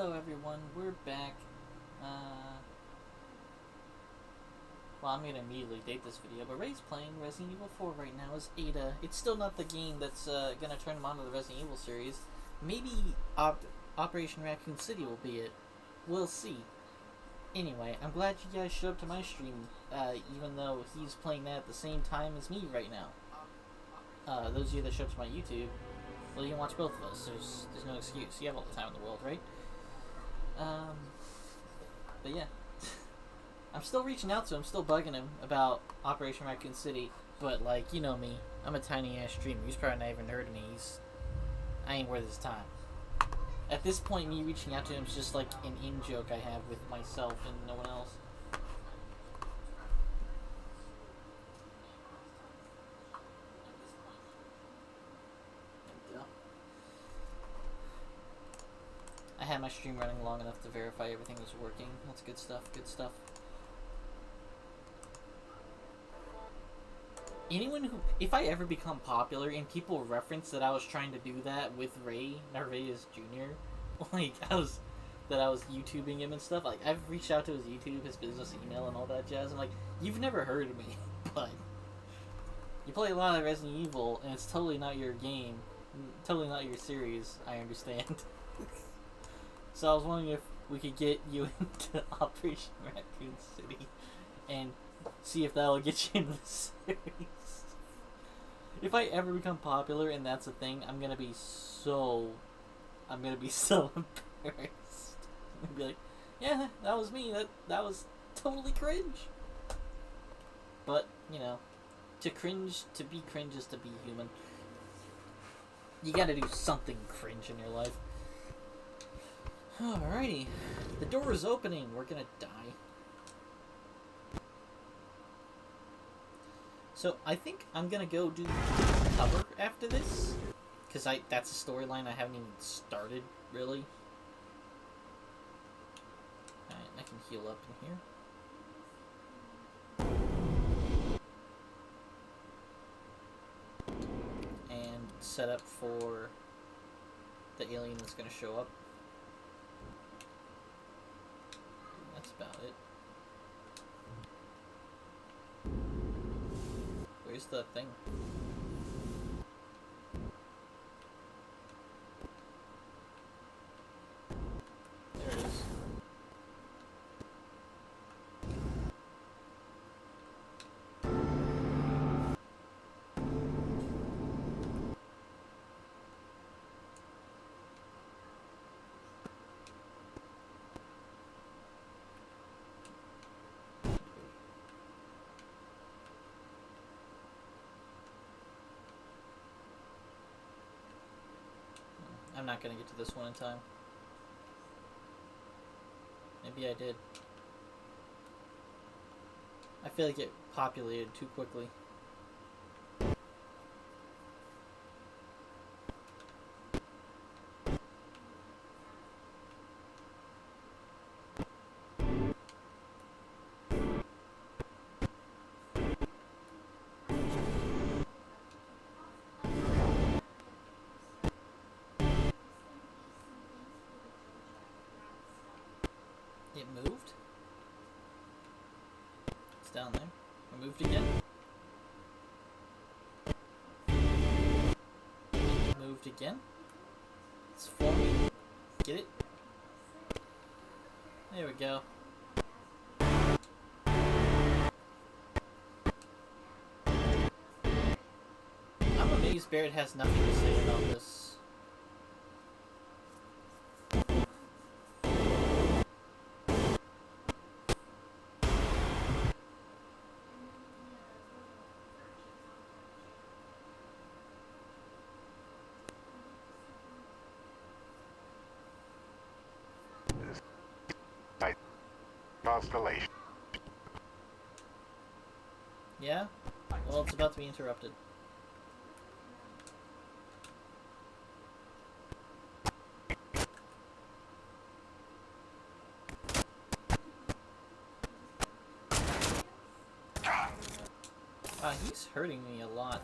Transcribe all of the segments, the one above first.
Hello everyone, we're back. Uh, well, I'm gonna immediately date this video, but Ray's playing Resident Evil 4 right now as Ada. It's still not the game that's gonna turn him on to the Resident Evil series. Maybe Operation Raccoon City will be it. We'll see. Anyway, I'm glad you guys showed up to my stream, even though he's playing that at the same time as me right now. Those of you that showed up to my YouTube, well, you can watch both of us. There's no excuse. You have all the time in the world, right? But yeah. I'm still reaching out to him, still bugging him about Operation Raccoon City, but like, you know me, I'm a tiny ass streamer. He's probably not even heard of me. I ain't worth his time. At this point, me reaching out to him is just like an in-joke I have with myself and no one else. I had my stream running long enough to verify everything was working. That's good stuff, good stuff. Anyone who, if I ever become popular and people reference that I was trying to do that with Ray, not Ray is Junior, like that I was YouTubing him and stuff, like I've reached out to his YouTube, his business email and all that jazz. I'm like, you've never heard of me, but you play a lot of Resident Evil and it's totally not your game, totally not your series, I understand. So I was wondering if we could get you into Operation Raccoon City and see if that'll get you into the series. If I ever become popular and that's a thing, I'm gonna be so embarrassed. I'm gonna be like, yeah, that was me. That was totally cringe. But, you know, to be cringe is to be human. You gotta do something cringe in your life. Alrighty, the door is opening. We're gonna die. So I think I'm gonna go do cover after this, because that's a storyline I haven't even started really. Alright, I can heal up in here. And set up for the alien that's gonna show up. That's about it. Where's the thing? There it is. I'm not gonna get to this one in time. Maybe I did. I feel like it populated too quickly. It moved? It's down there. It moved again. It moved again. It's forming. Get it? There we go. I'm amazed Barrett has nothing to say about this. Constellation. Yeah? Well, it's about to be interrupted. He's hurting me a lot.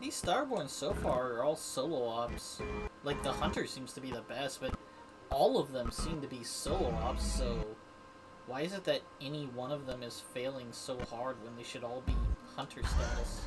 These Starborns so far are all solo ops. Like, the Hunter seems to be the best, but all of them seem to be solo ops, so why is it that any one of them is failing so hard when they should all be Hunter status?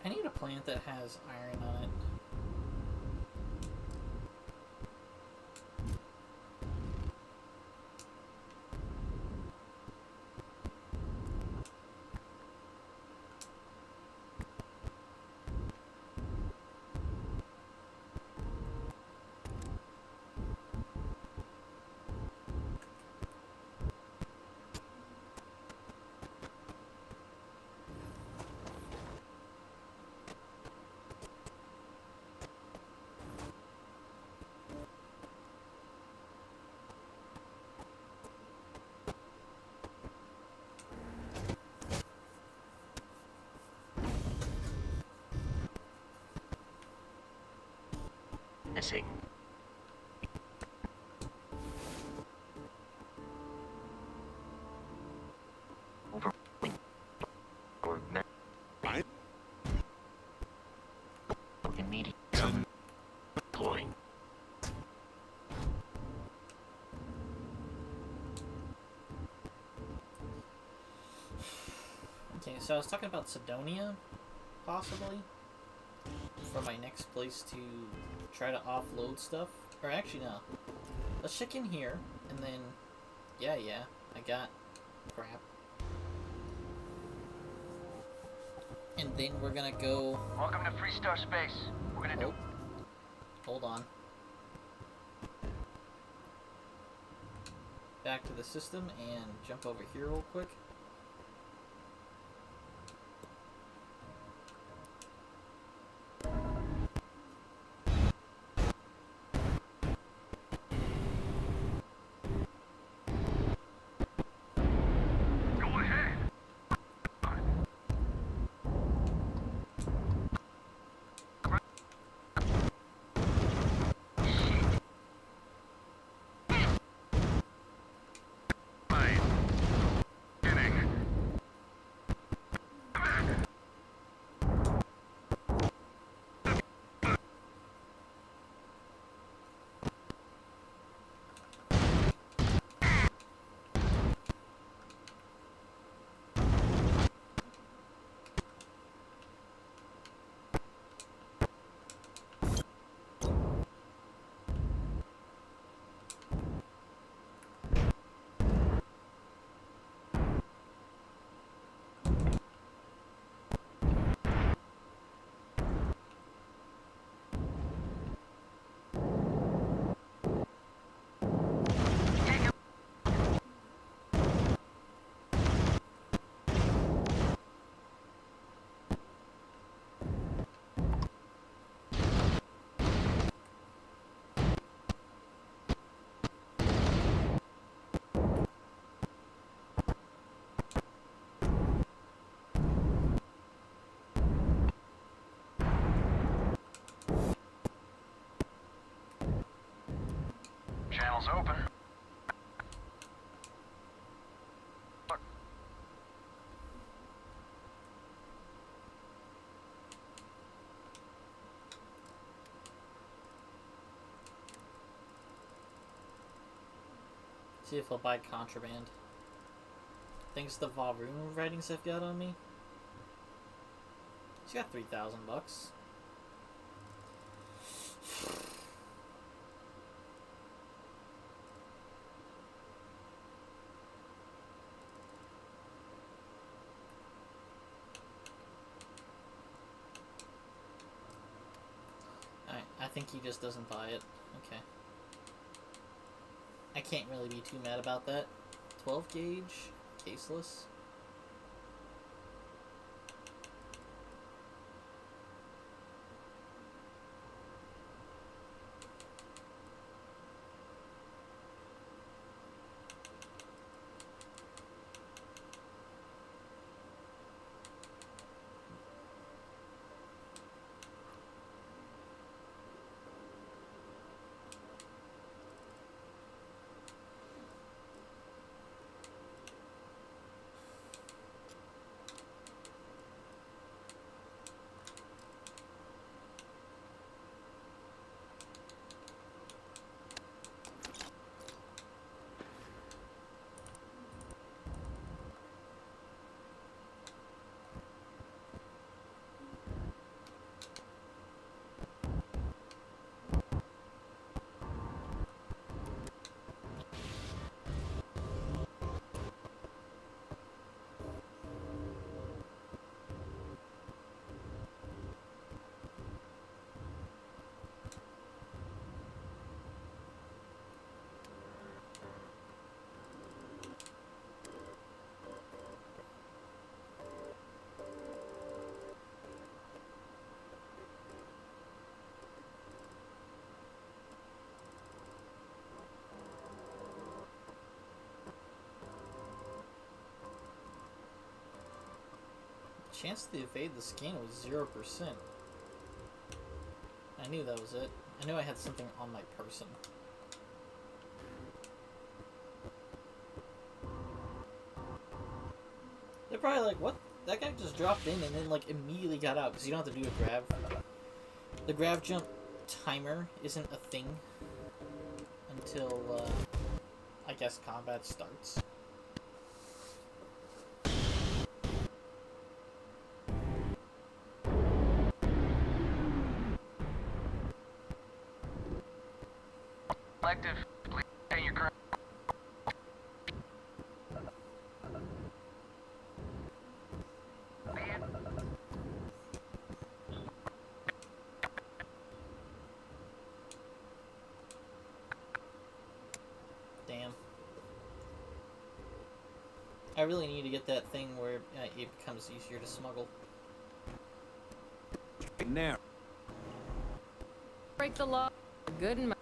I need a plant that has iron on it. Missing. Over. Or I immediate. Deploying. Okay, so I was talking about Sidonia, possibly, for my next place to try to offload stuff. Or actually, no. Let's check in here, and then, yeah, I got crap. And then we're gonna go... Welcome to Freestar Space. We're gonna do... Hold on. Back to the system and jump over here real quick. Go ahead! Fine. Tunnel's open. See if I'll buy contraband. Thanks to Valroom writings I've got on me. He's got $3,000. Alright, I think he just doesn't buy it. Okay. I can't really be too mad about that. 12 gauge, caseless. Chance to evade the scan was 0%. I knew that was it. I knew I had something on my person. They're probably like, what? That guy just dropped in and then like immediately got out because you don't have to do a grab. The grab jump timer isn't a thing until I guess combat starts. Collective, please pay your current. Damn. I really need to get that thing where it becomes easier to smuggle. Now. Break the law. Good and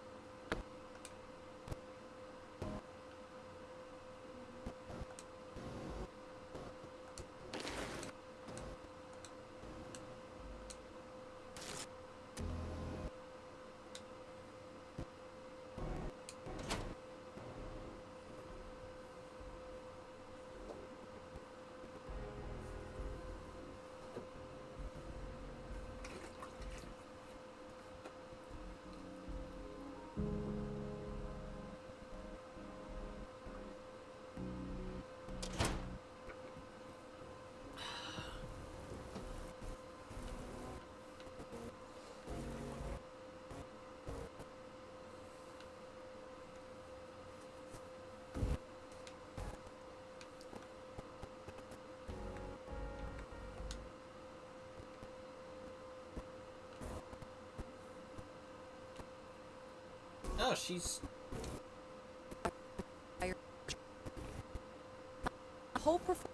Oh, she's... whole performance.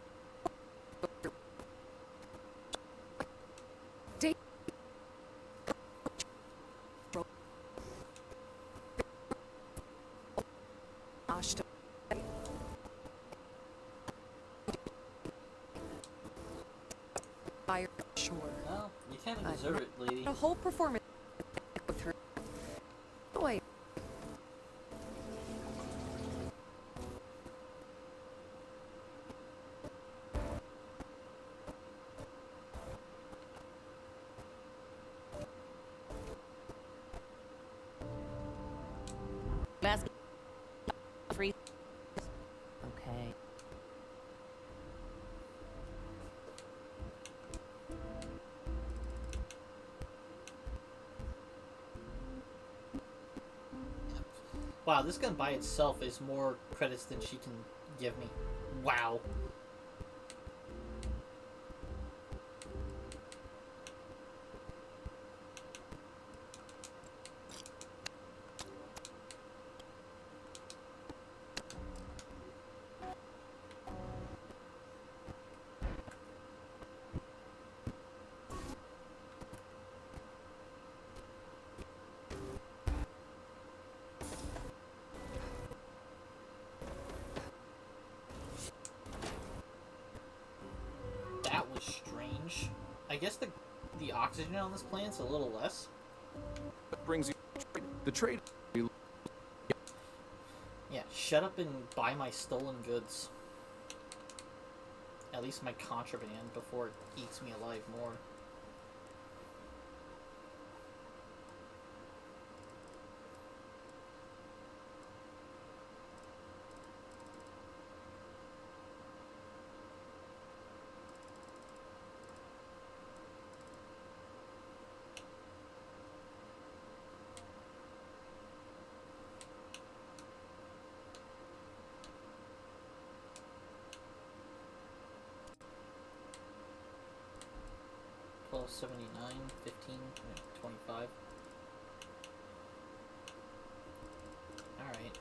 Fire, sure. Well, you kind of deserve it, lady. The whole performance with her. Wait. Basket. Free. Okay. Wow, this gun by itself is more credits than she can give me. Wow. That was strange. I guess the oxygen on this plant's a little less. That brings you the trade. Yeah, shut up and buy my stolen goods. At least my contraband before it eats me alive more. $12.79, 15, 25. Alright.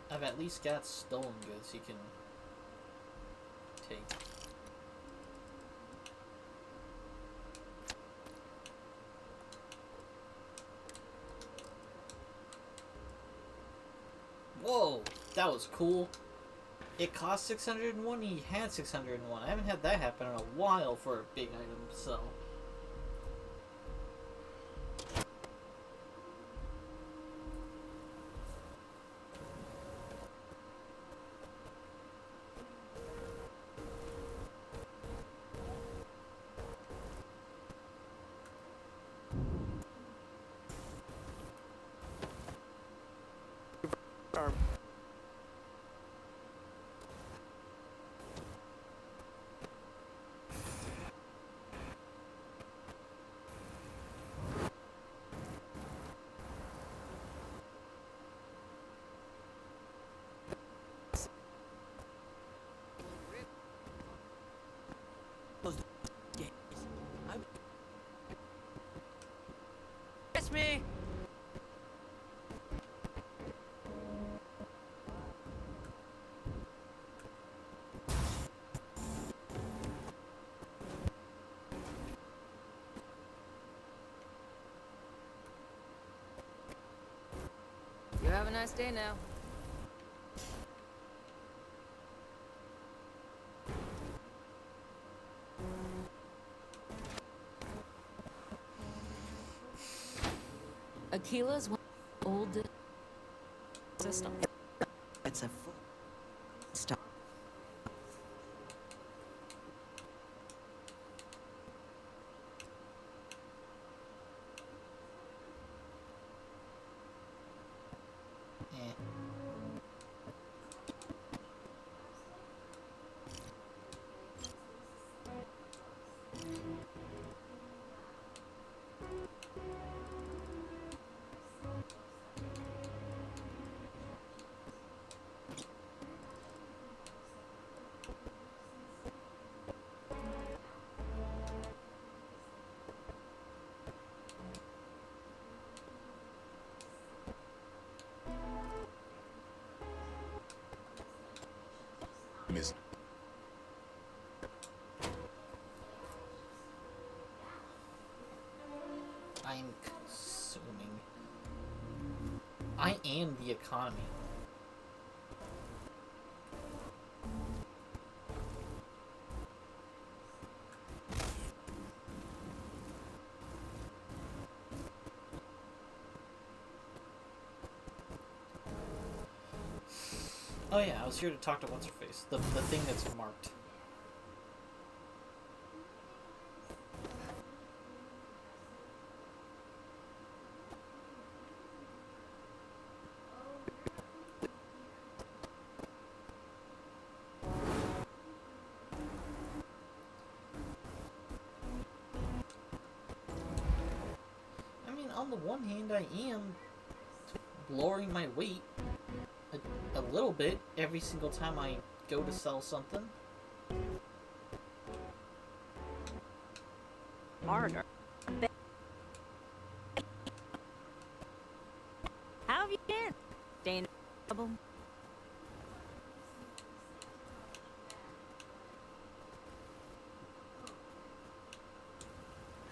I've at least got stolen goods you can take. Whoa, that was cool. It cost 601, he had 601. I haven't had that happen in a while for a big item, so... It's me. You have a nice day now. Aquila's one of the oldest system. It's a full stop. Eh. Miss. I'm consuming. I am the economy. Oh yeah, I was here to talk to what's-her-face. The thing that's marked. on the one hand, I am lowering my weight a little bit every single time I go to sell something. Harder. How have you been? Staying in trouble?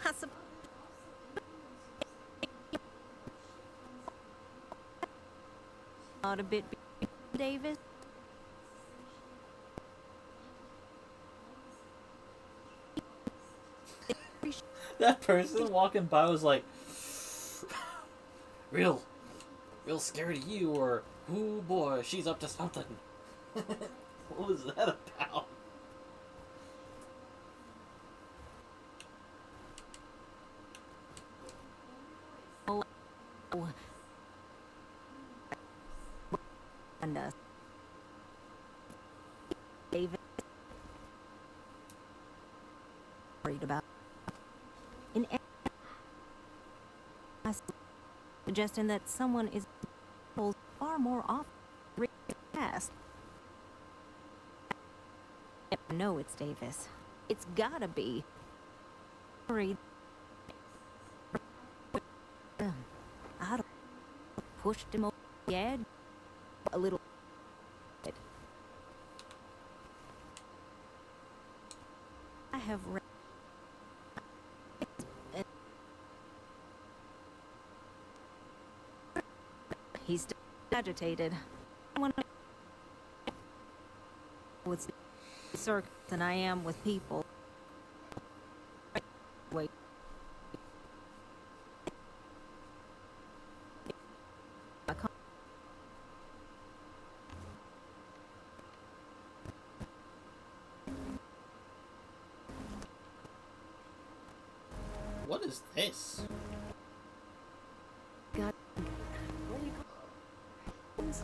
I suppose. Not a bit, Davis. That person walking by was like, real scared of you, or, ooh boy, she's up to something. What was that about? Oh, and David worried about in suggesting that someone is told far more often past. No, it's Davis. It's gotta be. Worried. I don't pushed him over the edge a little. I have read. He's still agitated. When with circus than I am with people. Wait. I can't. What is this? God. What do you call this?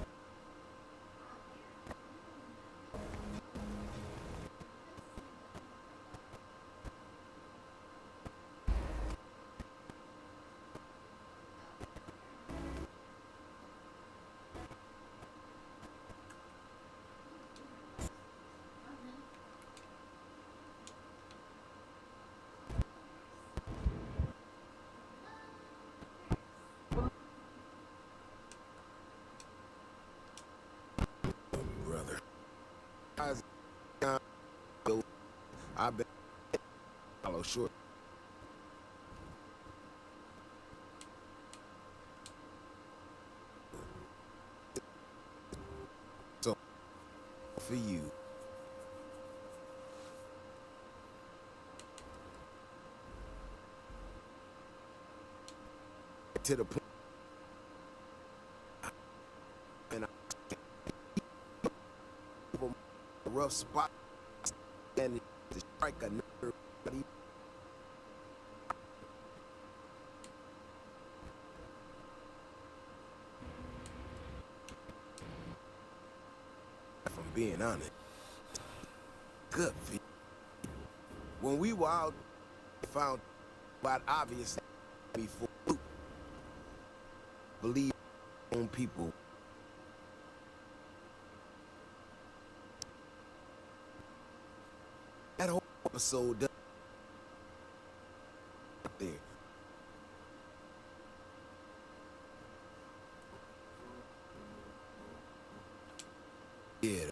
Brother. I bet follow short. So for you. To the point. And a rough spot and to strike a nerve. If I'm being honest, good for you. When we were out, we found about obvious before believe on people. That whole episode there. Yeah.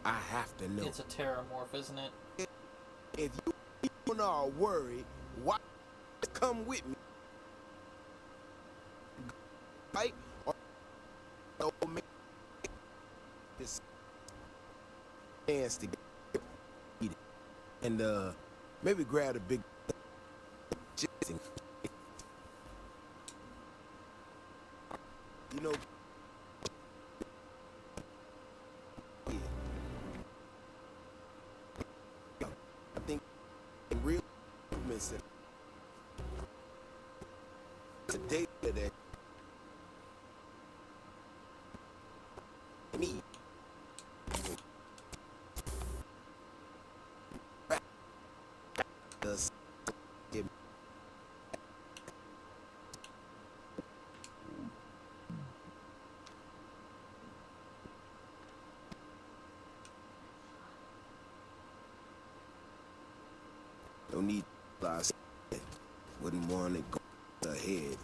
I have to know. It's a terramorph, isn't it? If you are worried, why come with me? Right? Or don't make this chance to get it. And maybe grab a big chicken. You know, yeah. I think real movements today that me No need to lie. Wouldn't want to go ahead.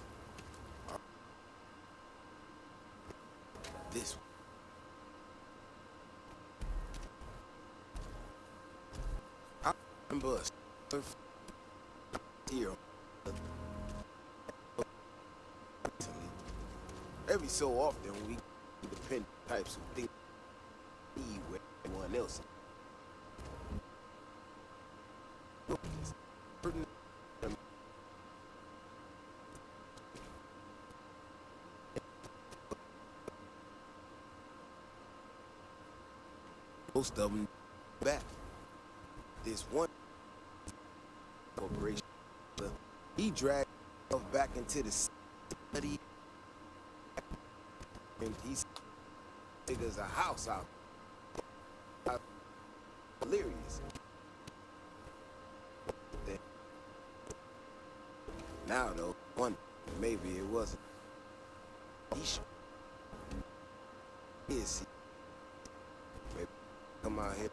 This one. I remember a here. Every so often we depend types of things with everyone else. Most of them back. This one corporation, he dragged himself back into the study, and he's big as a house out. Hilarious. Now though, one maybe it wasn't. He should. Is he? Maybe come out here.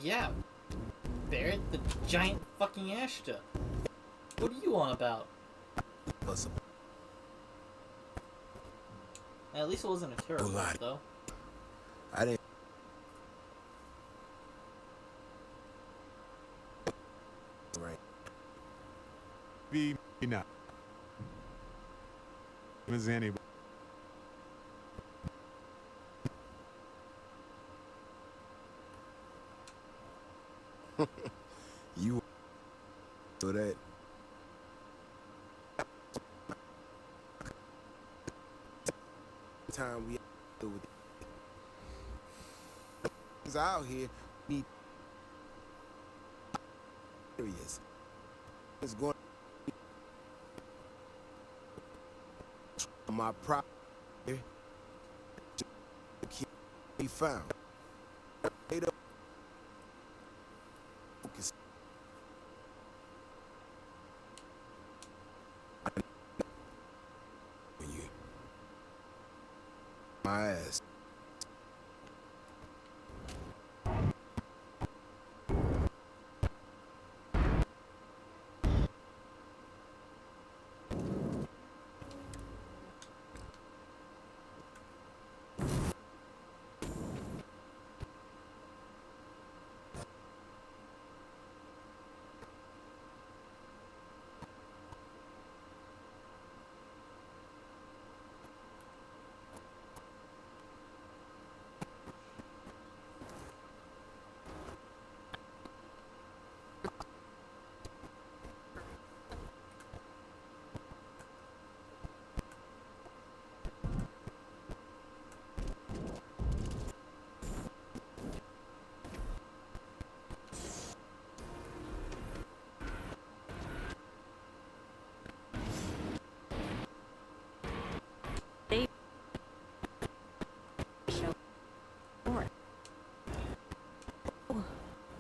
Yeah, Barrett, the giant fucking Ashta. What are you on about? At least it wasn't a terrible one, though. I didn't. Right. Be not. As anybody. You so that time we do with is out here need areas. It's going my property can't be found. My ass.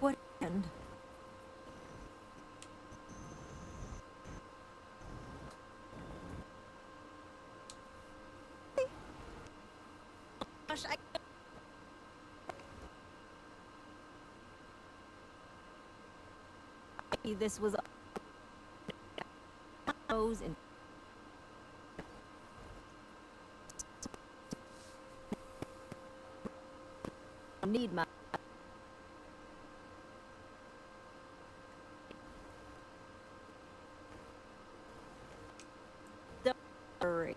What happened? Gosh, this was and need my hurry.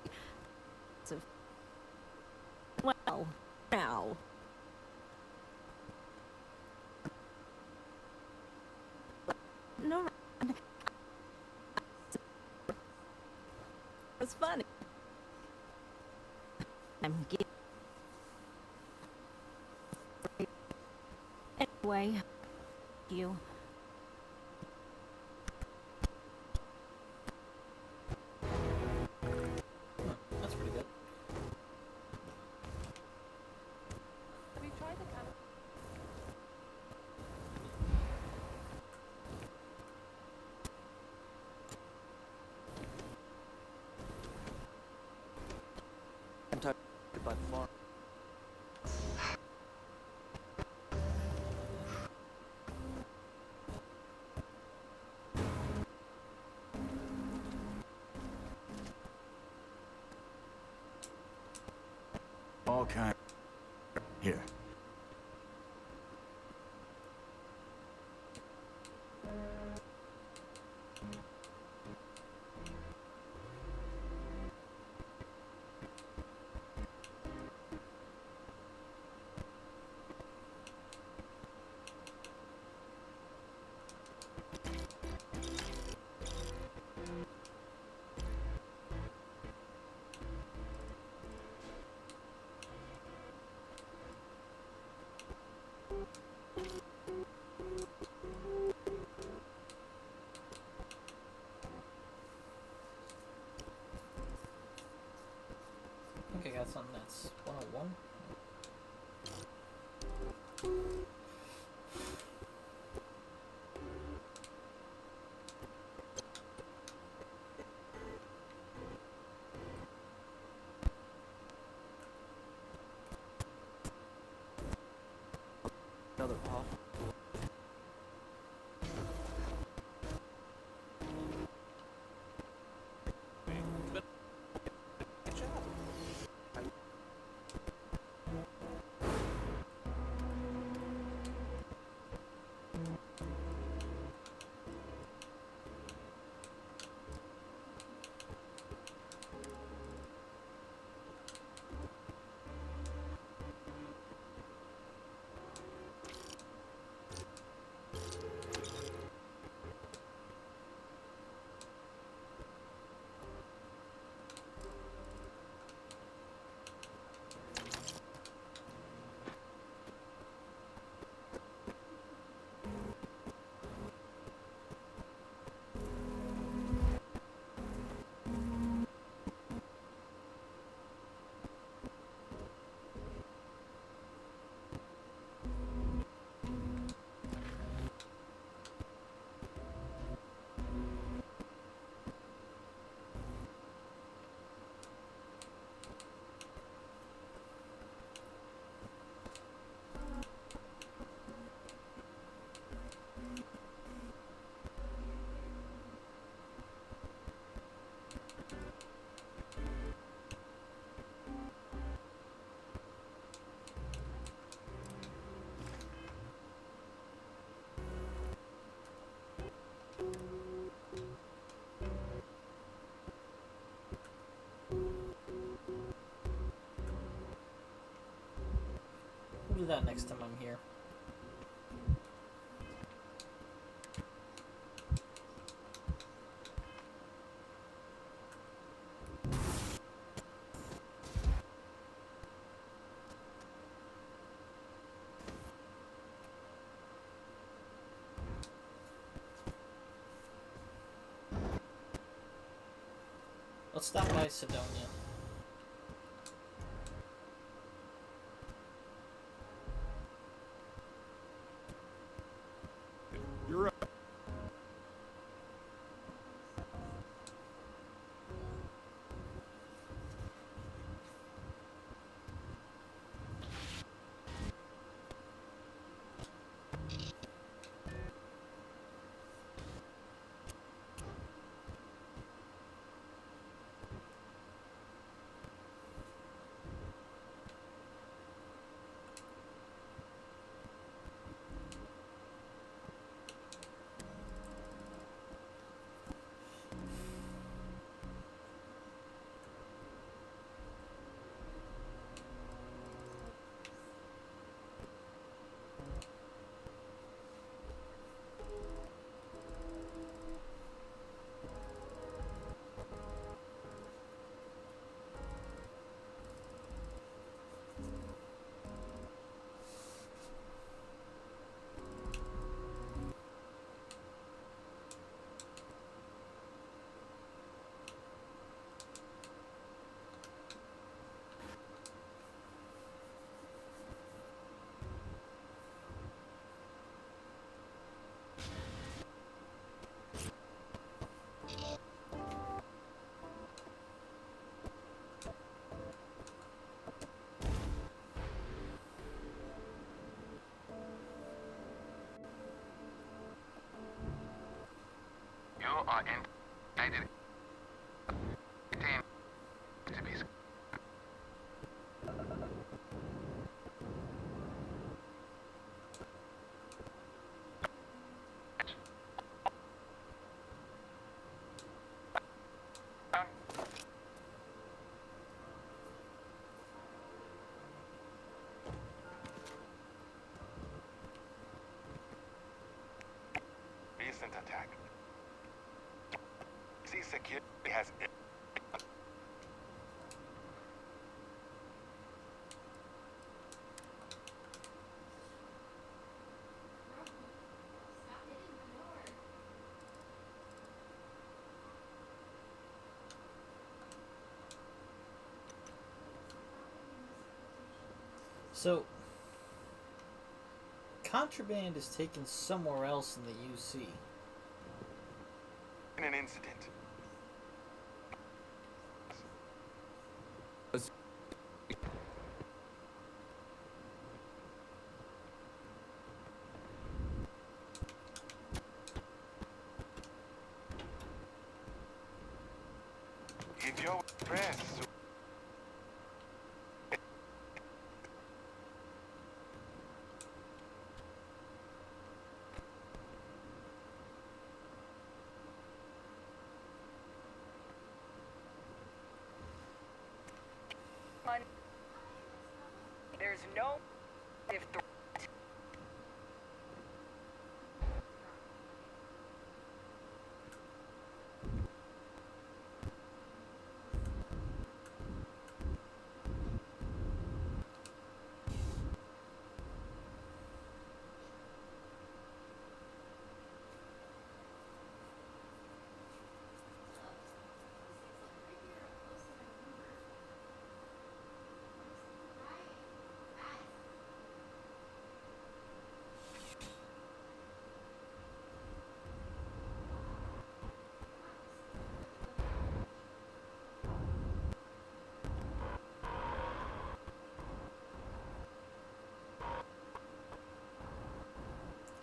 Well, now. No, it's funny. I'm getting anyway. You. Kentucky by far. All kind. Here. I think I got something that's 101. Another off. We'll do that next time I'm here. Let's stop by Sidonia. You're up. and I did damn to be Recent attack. See, security has. So, contraband is taken somewhere else in the UC. In an incident. If your press. There's no if the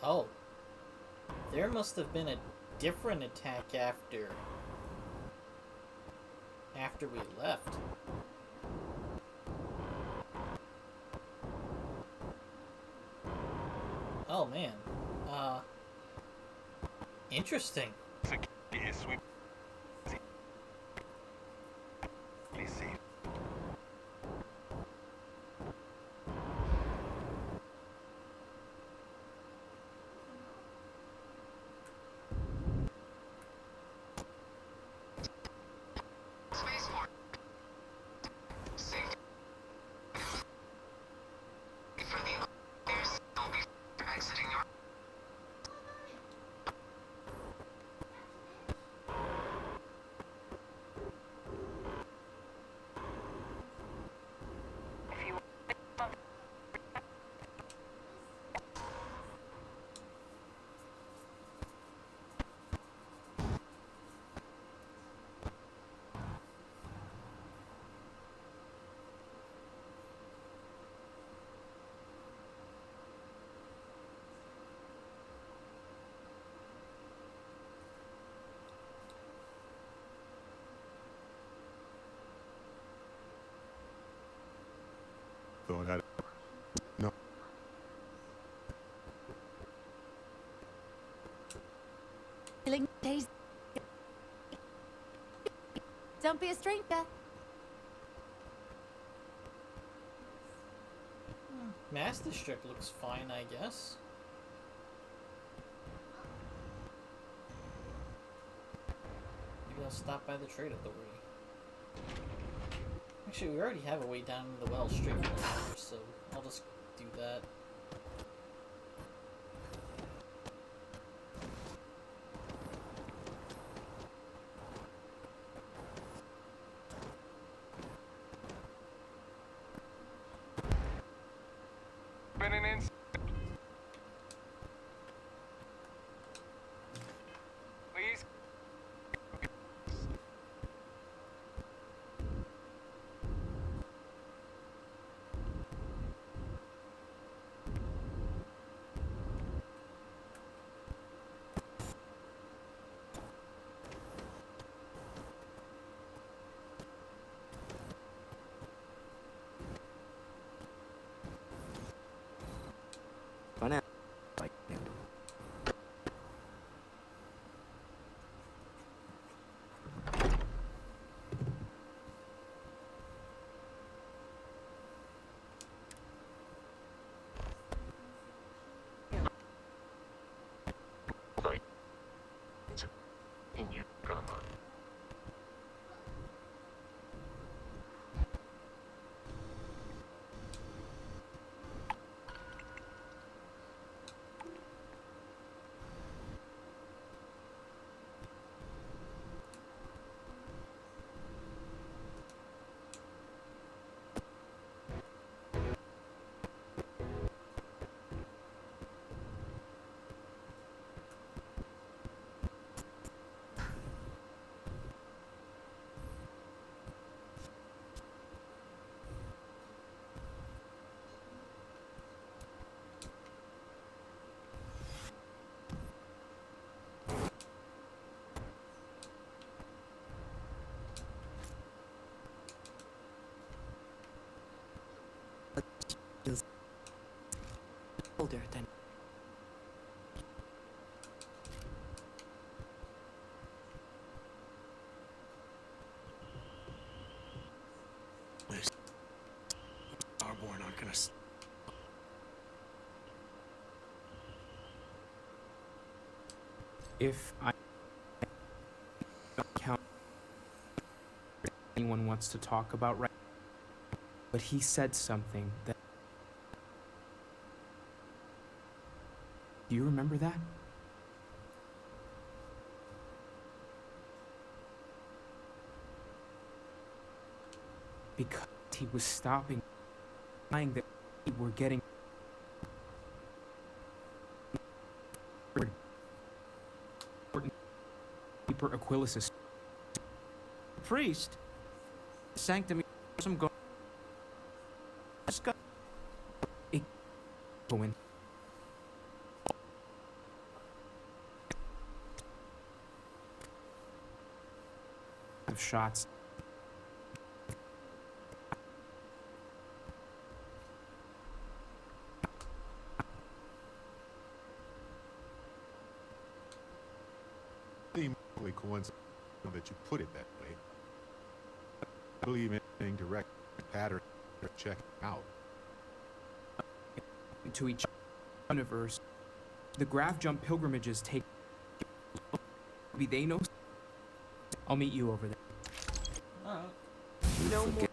Oh. There must have been a different attack after we left. Oh man. Interesting. Yes, we. Please see. if you Thought I'd. No. Feeling tasty. Don't be a stranger. Mass District looks fine, I guess. Maybe I'll stop by the trade authority. Actually, we already have a way down the well straight from the water, so I'll just do that. Been an incident. Please. Financial, like, handle. Like, in your drama. Older than. Starborn aren't gonna. If I don't count anyone wants to talk about right, but he said something that. Do you remember that? Because he was stopping, saying that we were getting. Keeper Aquilus. Priest? Sanctum. Some go. Going. Of shots. Seemingly coincidental that you put it that way. I believe anything direct pattern check out. To each universe, the Grav Jump pilgrimages take. Maybe they know. I'll meet you over there. Alright. No more.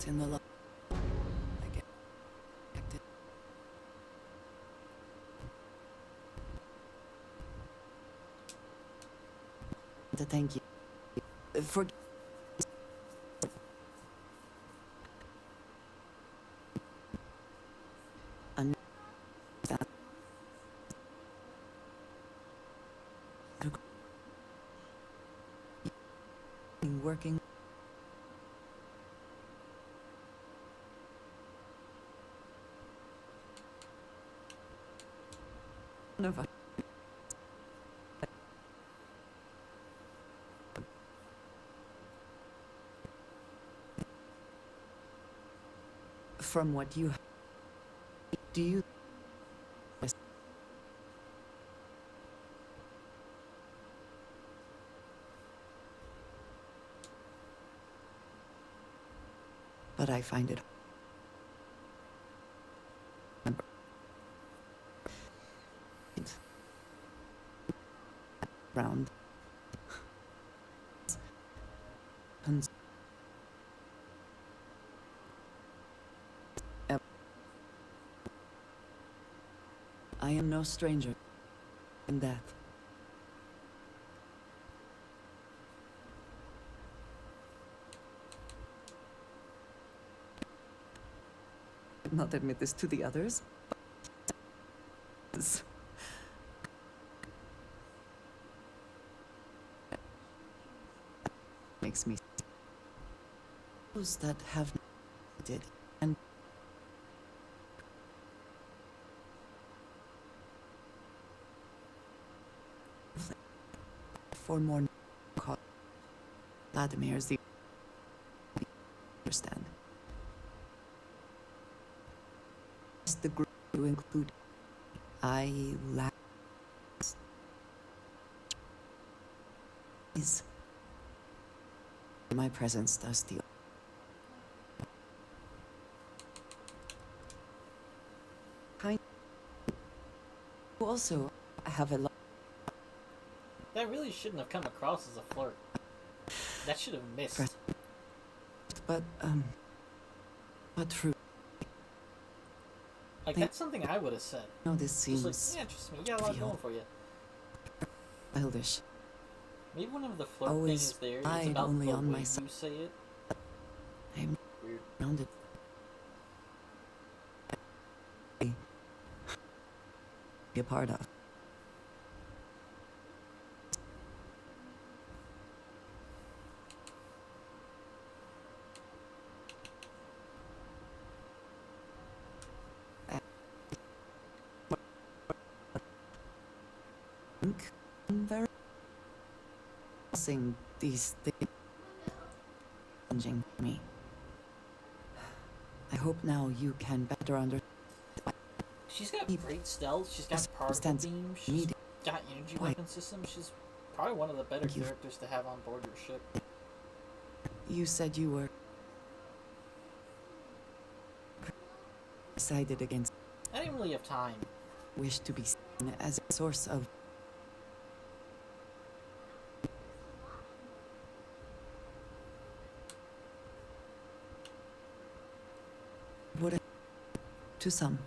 In the I get connected. To thank you for working. Of from what you do you but I find it round I am no stranger in that. not admit this to the others. This makes me. Those that have did and for more cause Vladimir's the understand. The group to include I lack is my presence does deal. Kind also have a lot. That really shouldn't have come across as a flirt. That should have missed. But true. Like, that's something I would have said. No, this seems Just like, yeah, trust me, you got a lot going for you. childish. Maybe one of the flirt Always things there is lied about only the on way myself. you say it. I'm Weird. grounded. Be a part of. I'm very discussing these things challenging me. I hope now you can better understand. She's got great stealth, she's got particle Circumstance beam, she's needed. got energy Why? weapon system, she's probably one of the better Thank you. characters to have on board your ship. You said you were decided against I didn't really have time. wish to be seen as a source of what it- to some.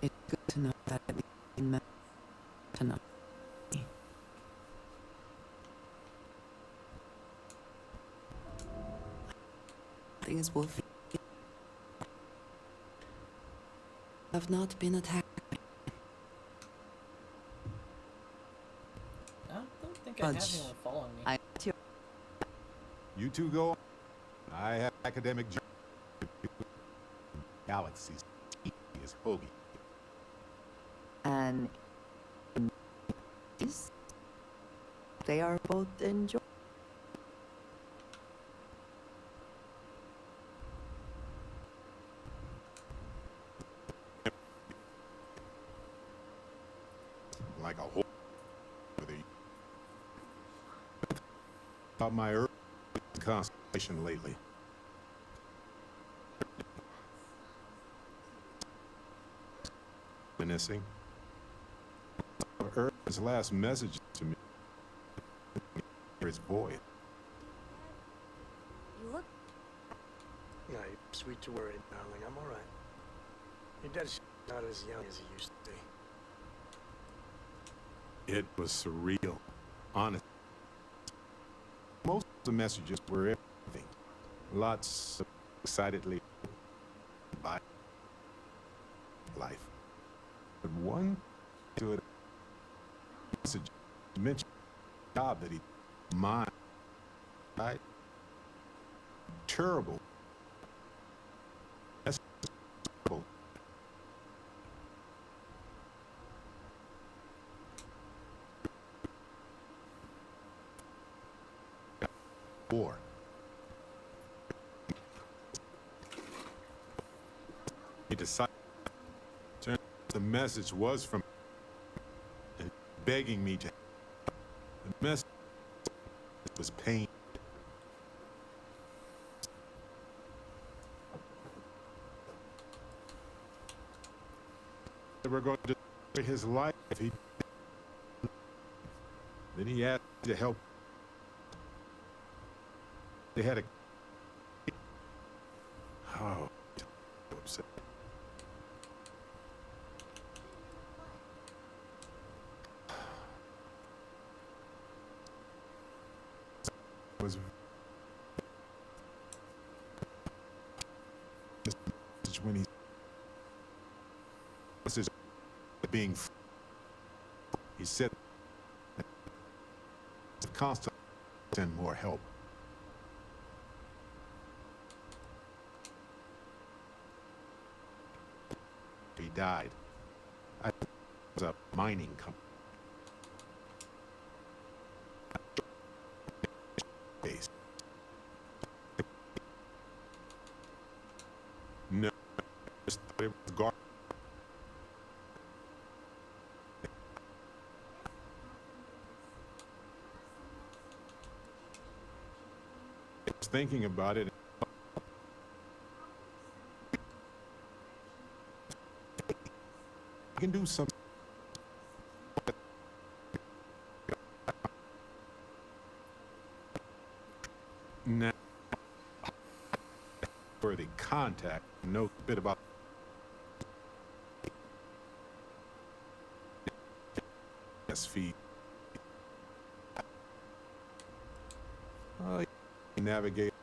It's good to know that it meant to know. Things will feel. Have not been attacked. I don't think I have Fudge. anyone following me. I You two go on. I have academic galaxies. He is Hoagie. and is they are both enjoy. Like a whole. About my early constellation lately. Reminiscing. Earth's last message to me. His voice. You look Yeah, you're sweet to worry, darling. I'm all right. Your dad's not as young as he used to be. It was surreal. Honest. Most of the messages were everything. Lots of excitedly by life. But one to it message mentioned the job that he mine. Right? Terrible. That's terrible. War. He decided the message was from and begging me to. The message was pain. They were going to destroy his life if he. Then he asked me to help. They had a. Oh, so upset. Was when he was being he said constant send more help. He died. I was a mining company. No, just thought it was garbage. I was thinking about it. I can do something. Now, for the contact, know a bit about feed. Navigate.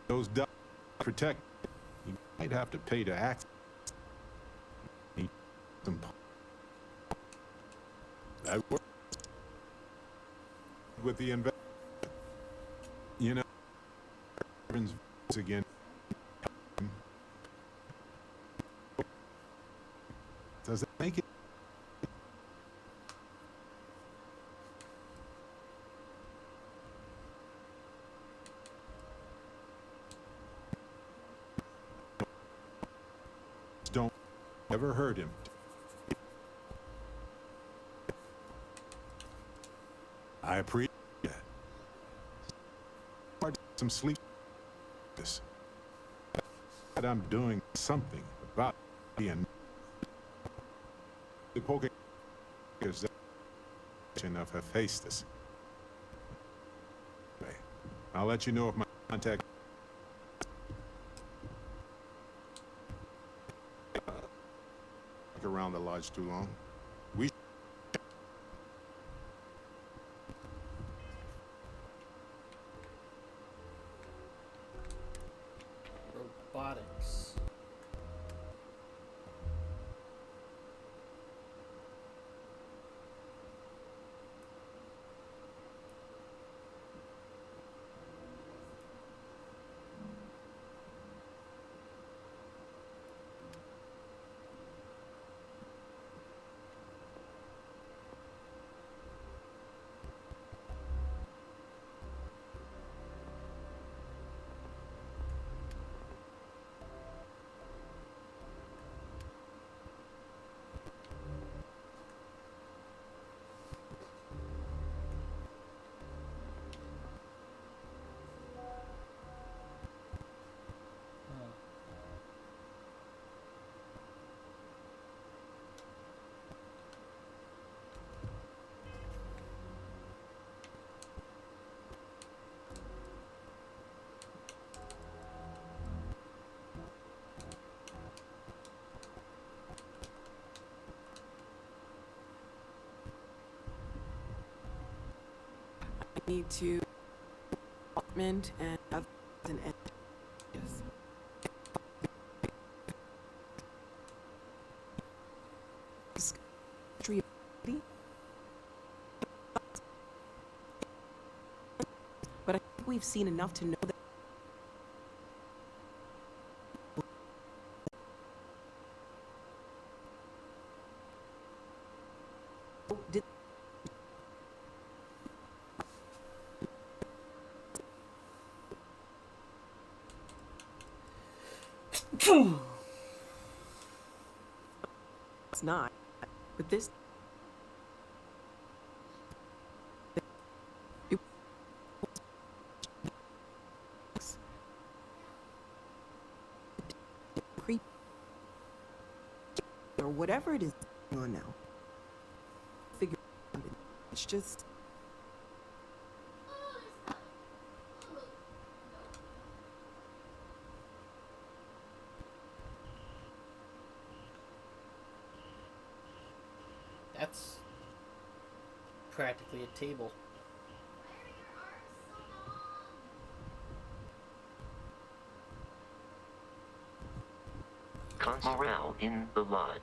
Those ducks protect. You might have to pay to access. Need some. I work with the investment. You know, again. Does it make it? Don't ever hurt him. I appreciate that. Some sleep. This. But I'm doing something about being. The poker is enough have faced this. Okay. I'll let you know if my contact. Around the lodge too long. We. Robotics. Need to apartment and others and yes. But I think we've seen enough to know that did it's not. But this creep or whatever it is going on now. Figure it out. It's just That's practically a table. Morale in the lot.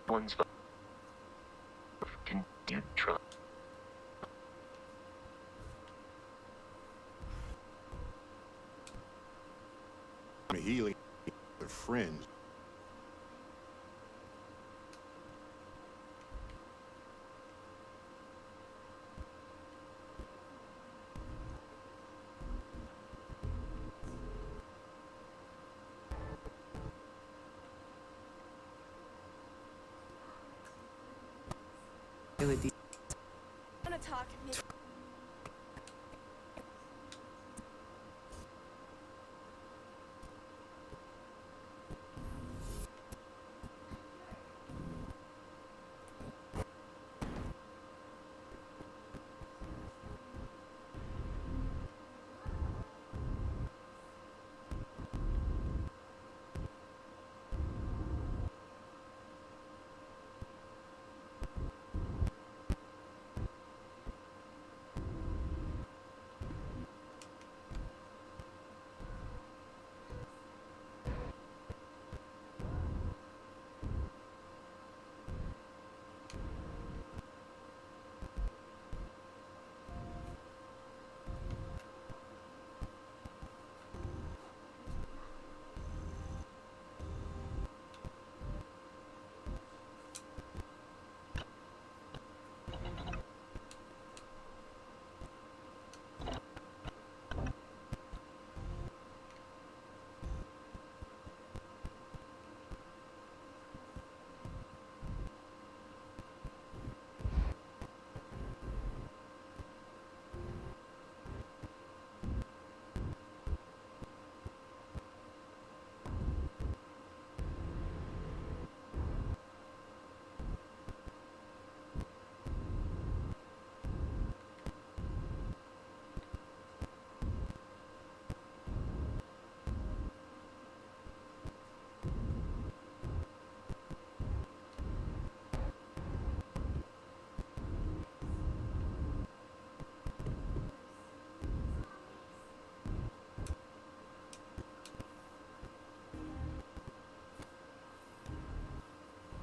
One's can do trust. Healing their friends. Really deep. I'm gonna talk.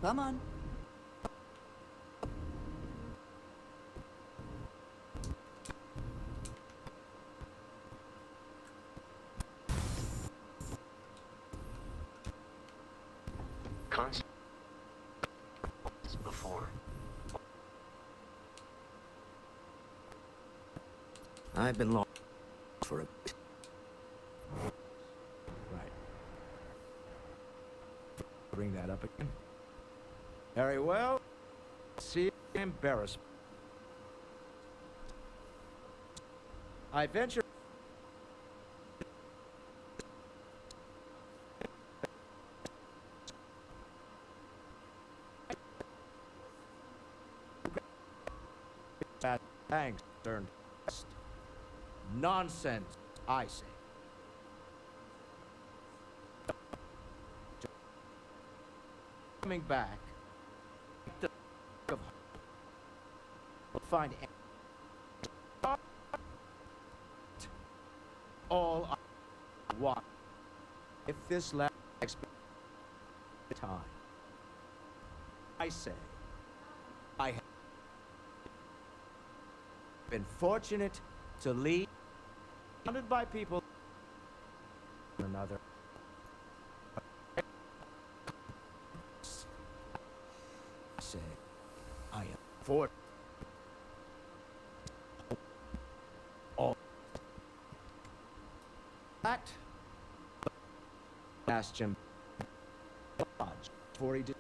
Come on. Constant before. I've been lost for a bit. Right. Bring that up again. Very well. See embarrassment. I venture. Thanks, turned west. Nonsense, I say. Coming back. We'll find all I want. If this lasts time, I say, I have been fortunate to lead, surrounded by people, another. I say, I am fortunate. All that asked Jim Lodge before he did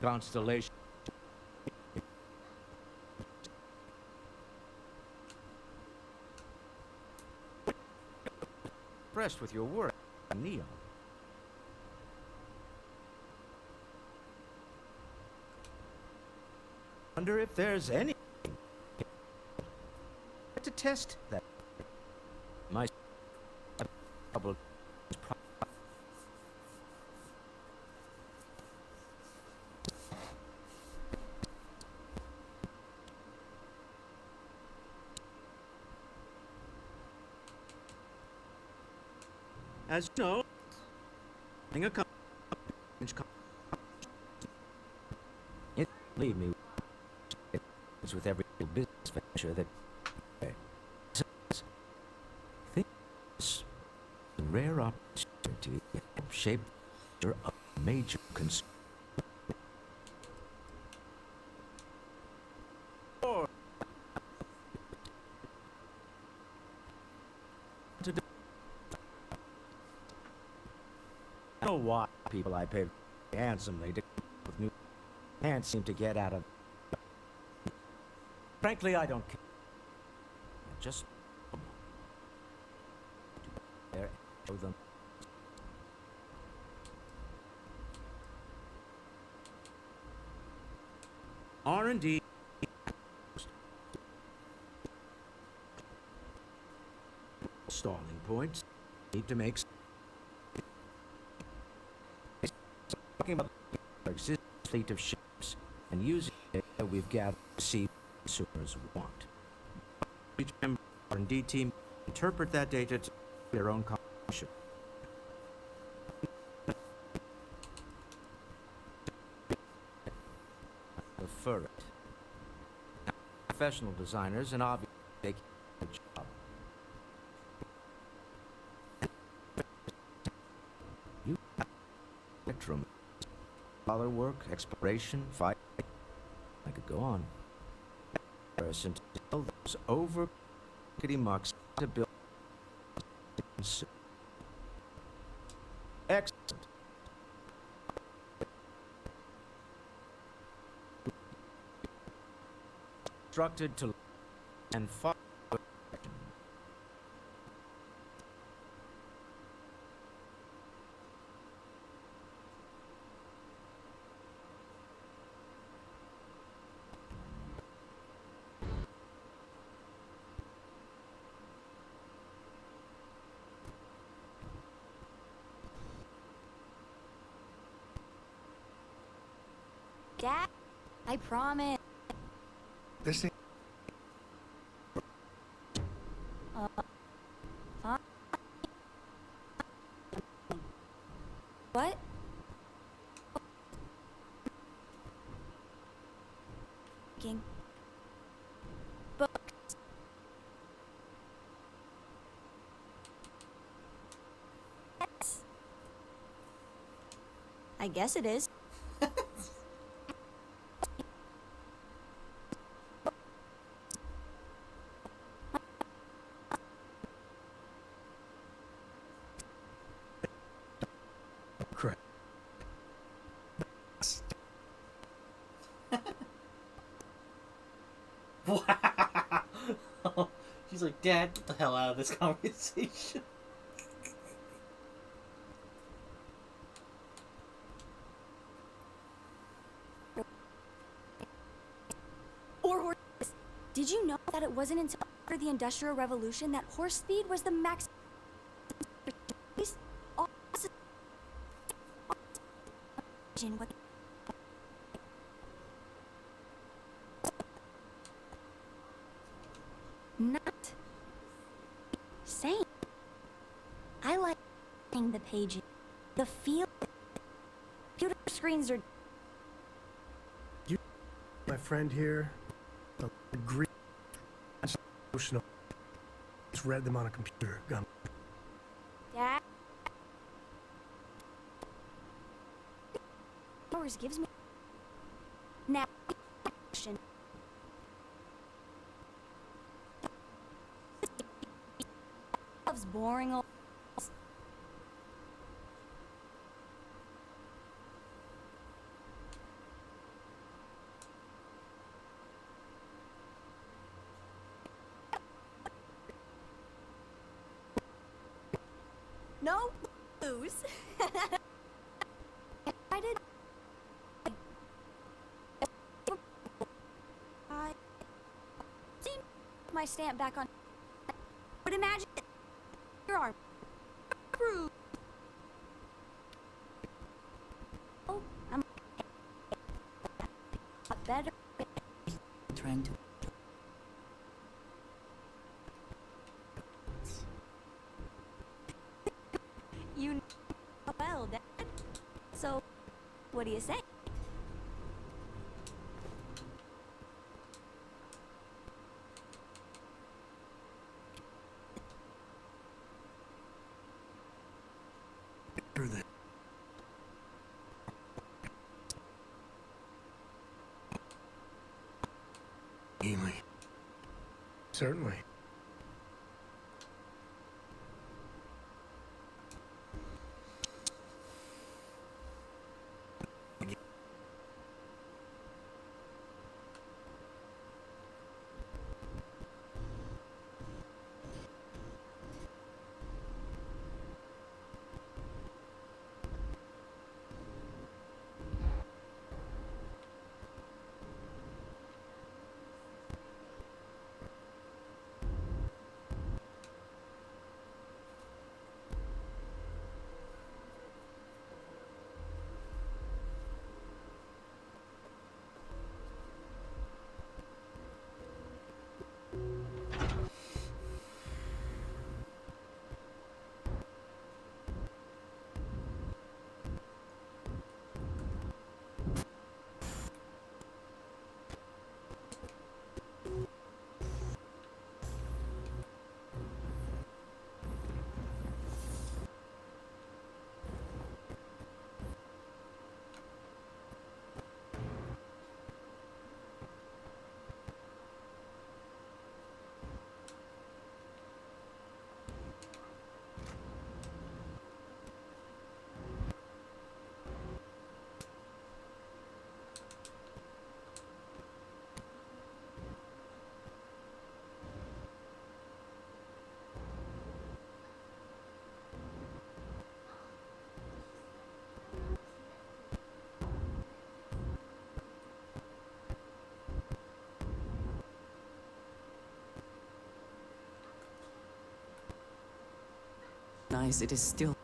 constellation. Impressed with your work, Neon. Wonder if there's any to test that. My couple As you know, a company. Believe me, it's with every business venture that this rare opportunity to help shape a major concern. I know why people I pay handsomely to with new hands seem to get out of. Frankly, I don't care. Just there and show them. R&D. Stalling points need to make. Talking about our existing fleet of ships and using it that we've gathered to see what consumers want. Each member of the R&D team interpret that data to their own contribution. Prefer it. Professional designers and obviously they can do the job. You have spectrum. Dollar work, exploration, fight. I could go on. Person to tell those over mucks to build. Excellent. Instructed to and follow. Dad, I promise. This ain't. What? King. Books. Yes. I guess it is. Correct. Wow. She's like, Dad, get the hell out of this conversation. Or horses. Did you know that it wasn't until after the Industrial Revolution that horse speed was the max? What? Not same. I like seeing the pages, the feel. Computer screens are. You, my friend here, agree. Emotional. Just read them on a computer. Gun. Dad. Hours gives me. Now, question. Loves boring old. No lose. I did. I see my stamp back on. But imagine your arm. Crew. Oh, I'm better. Trying to. You know well, Dad. So, what do you say? Sure then. Healy. Certainly. Nice, it is still.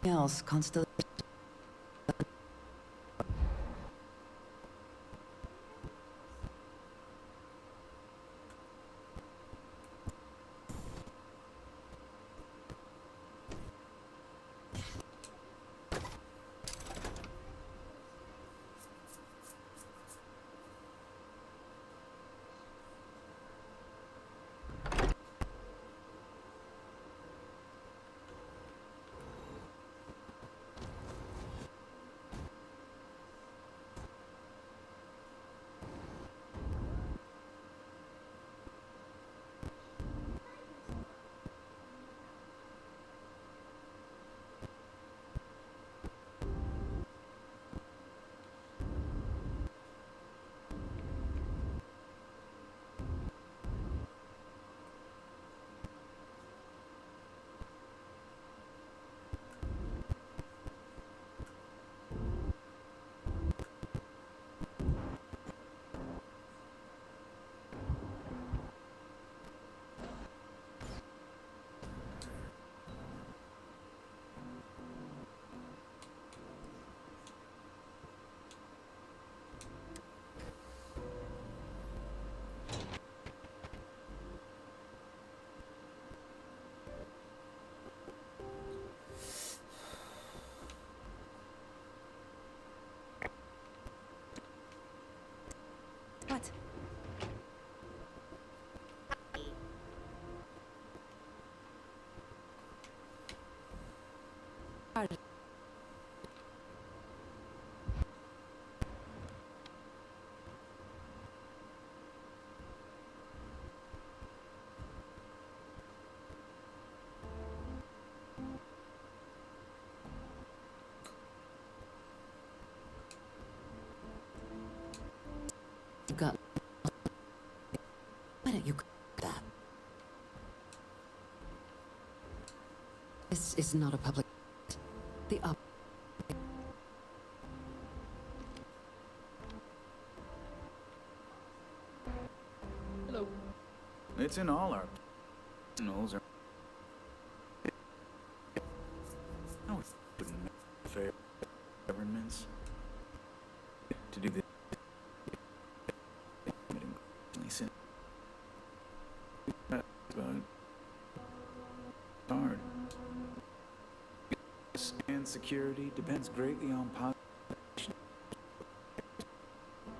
Else, constellation. What? You got. Why don't you that? This is not a public. The up. It's in all our personals. No, it wouldn't make fair governments to do this. Sin. But hard. And security depends greatly on population.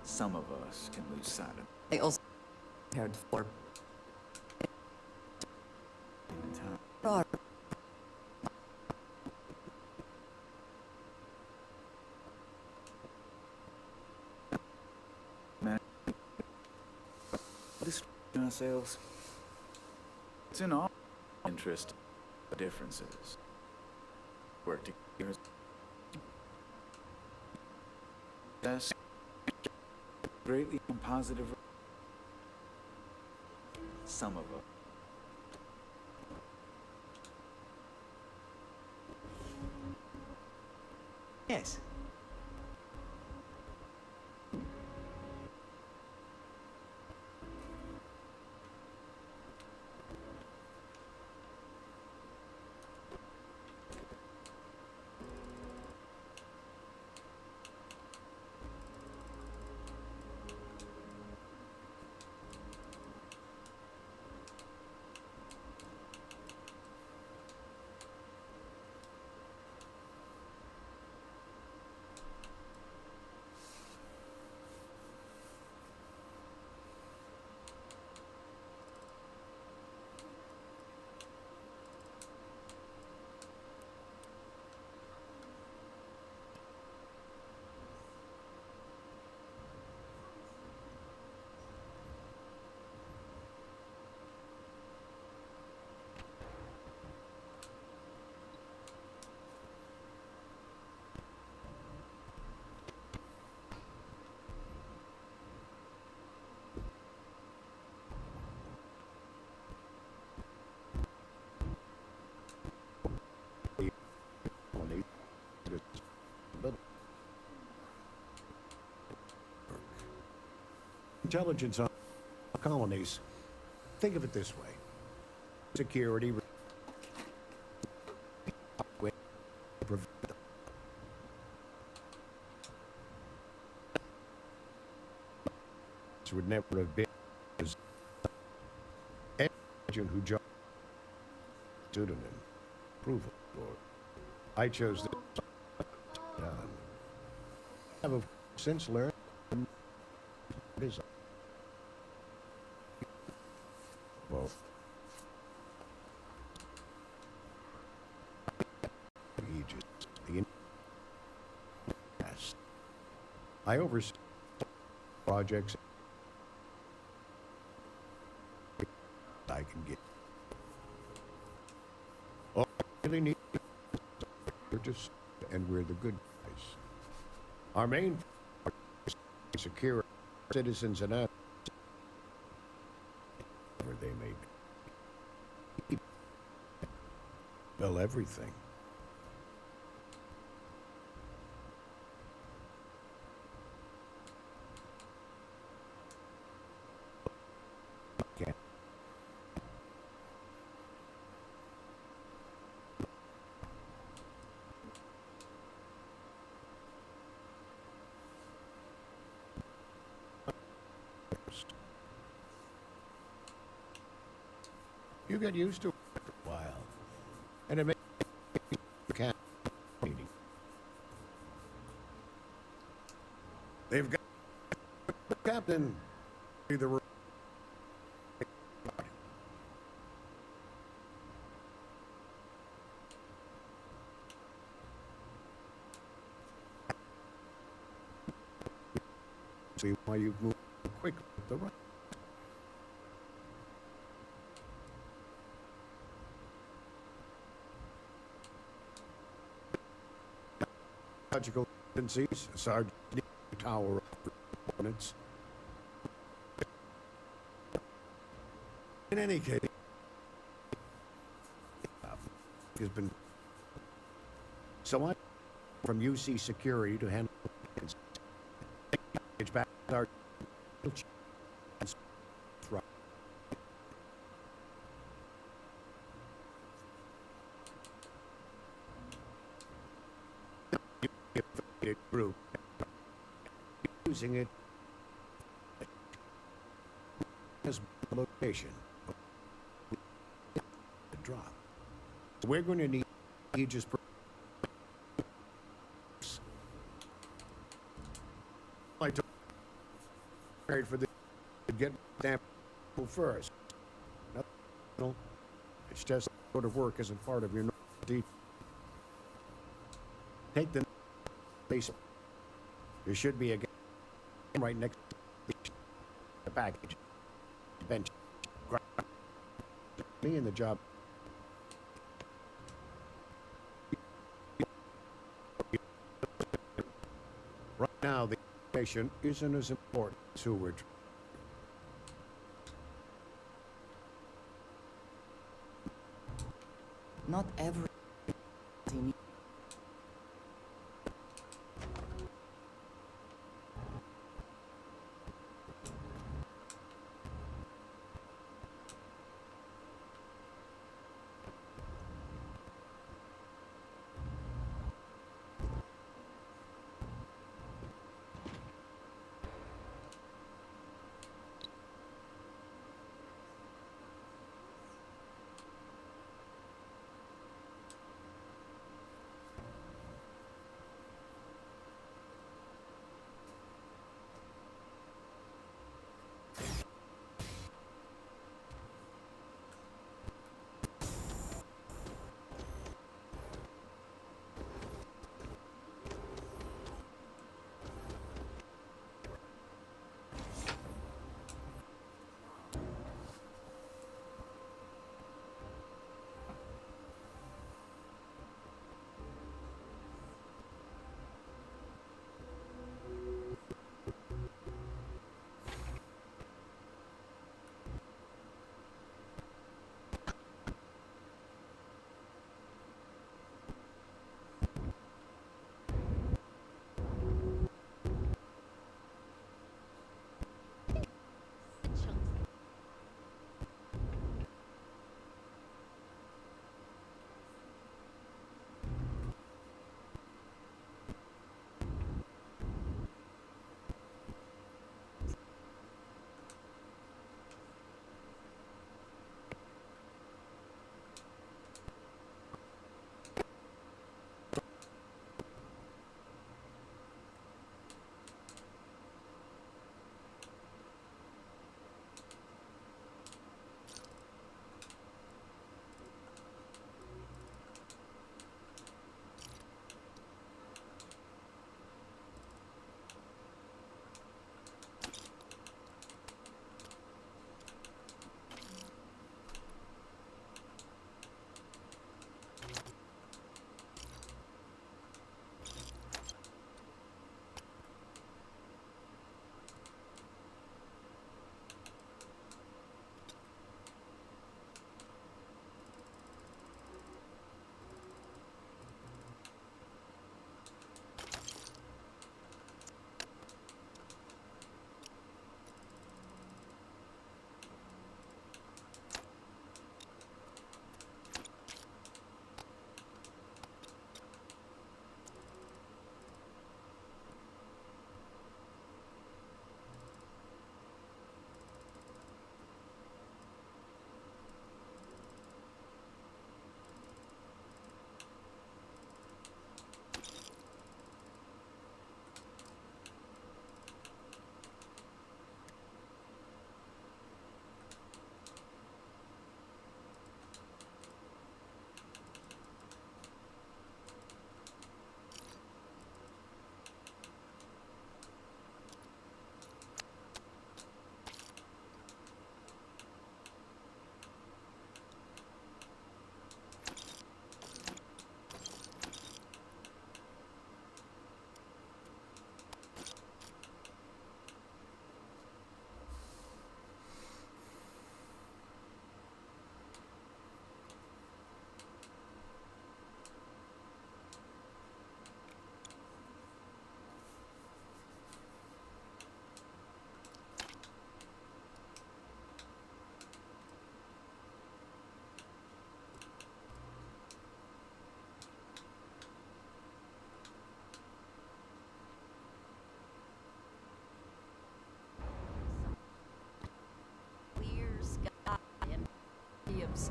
Some of us can lose sight of. I also prepared for time. Ourselves. It's in our interest. Differences. Work together. That's greatly on positive. Some of us. yes. Intelligence on colonies. Think of it this way. Security would never have been as agent who joined pseudonym approval for. I chose this. I have since learned design. Well, Aegis, the past. I oversee projects I can get. All I really need is and we're the good guys. Our main is secure citizens and us, where they may be. Well, everything. You get used to it for a while, and it makes you can't meeting. They've got the captain, the see why you've moved quick with the right. Logical tendencies, Sergeant Tower opponents. In any case, has been so I from UC Security to handle back our group using it as a location. The drop. We're going to need Aegis. I told prepared for the to get sample first. No, it's just sort of work isn't part of your normal. Take the base. There should be a game right next to the package. Bench. Me and the job. Right now, the information isn't as important as who we're. Not every team.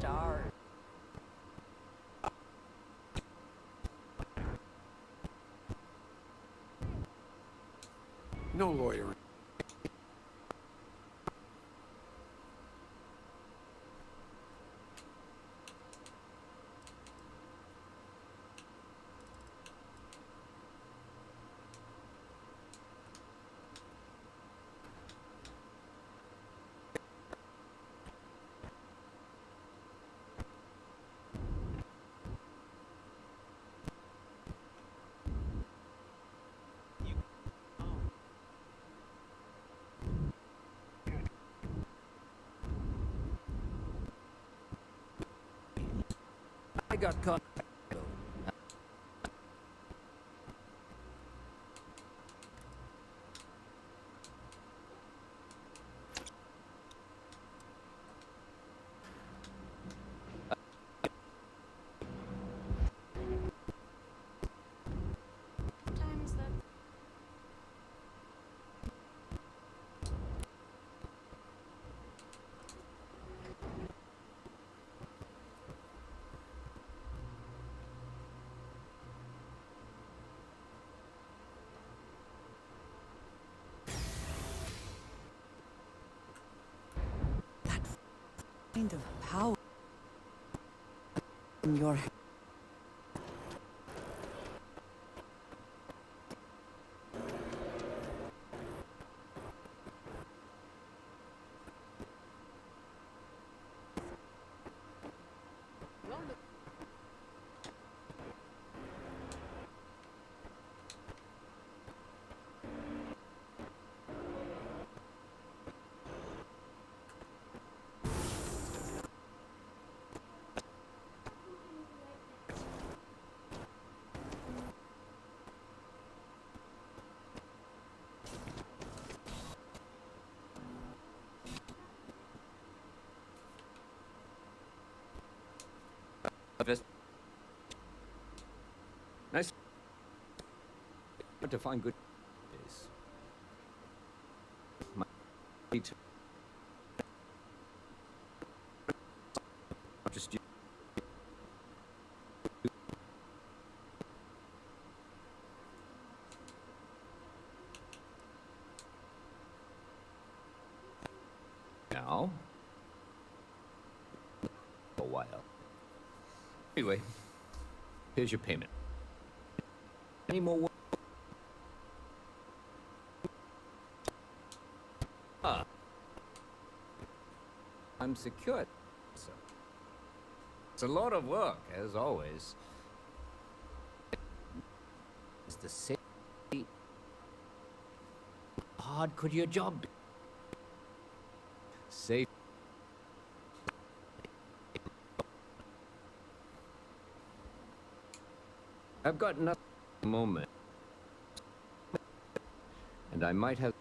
stars. No lawyer. I got caught. Sometimes that. Kind of power in your hand. Nice to find good days. My just you. Now, a while. Anyway, here's your payment. Any more work? I'm secured. So it's a lot of work, as always. It's the same. How hard could your job be? Safe. I've got nothing at the moment, and I might have.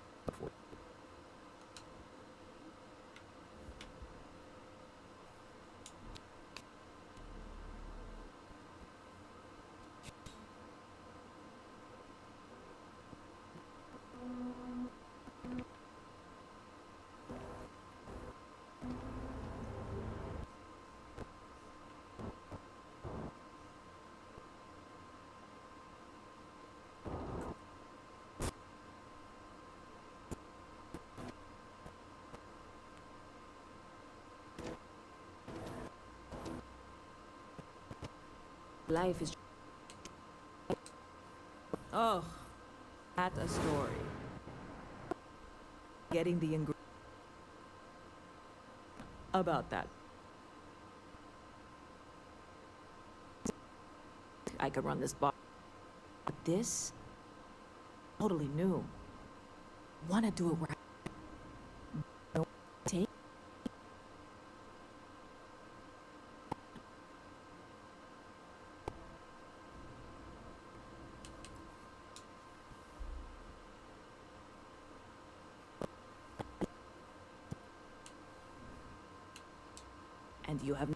Life is. Oh, that's a story. Getting the about that. I could run this bar. But this, totally new. Wanna do it right. No, take. And you have,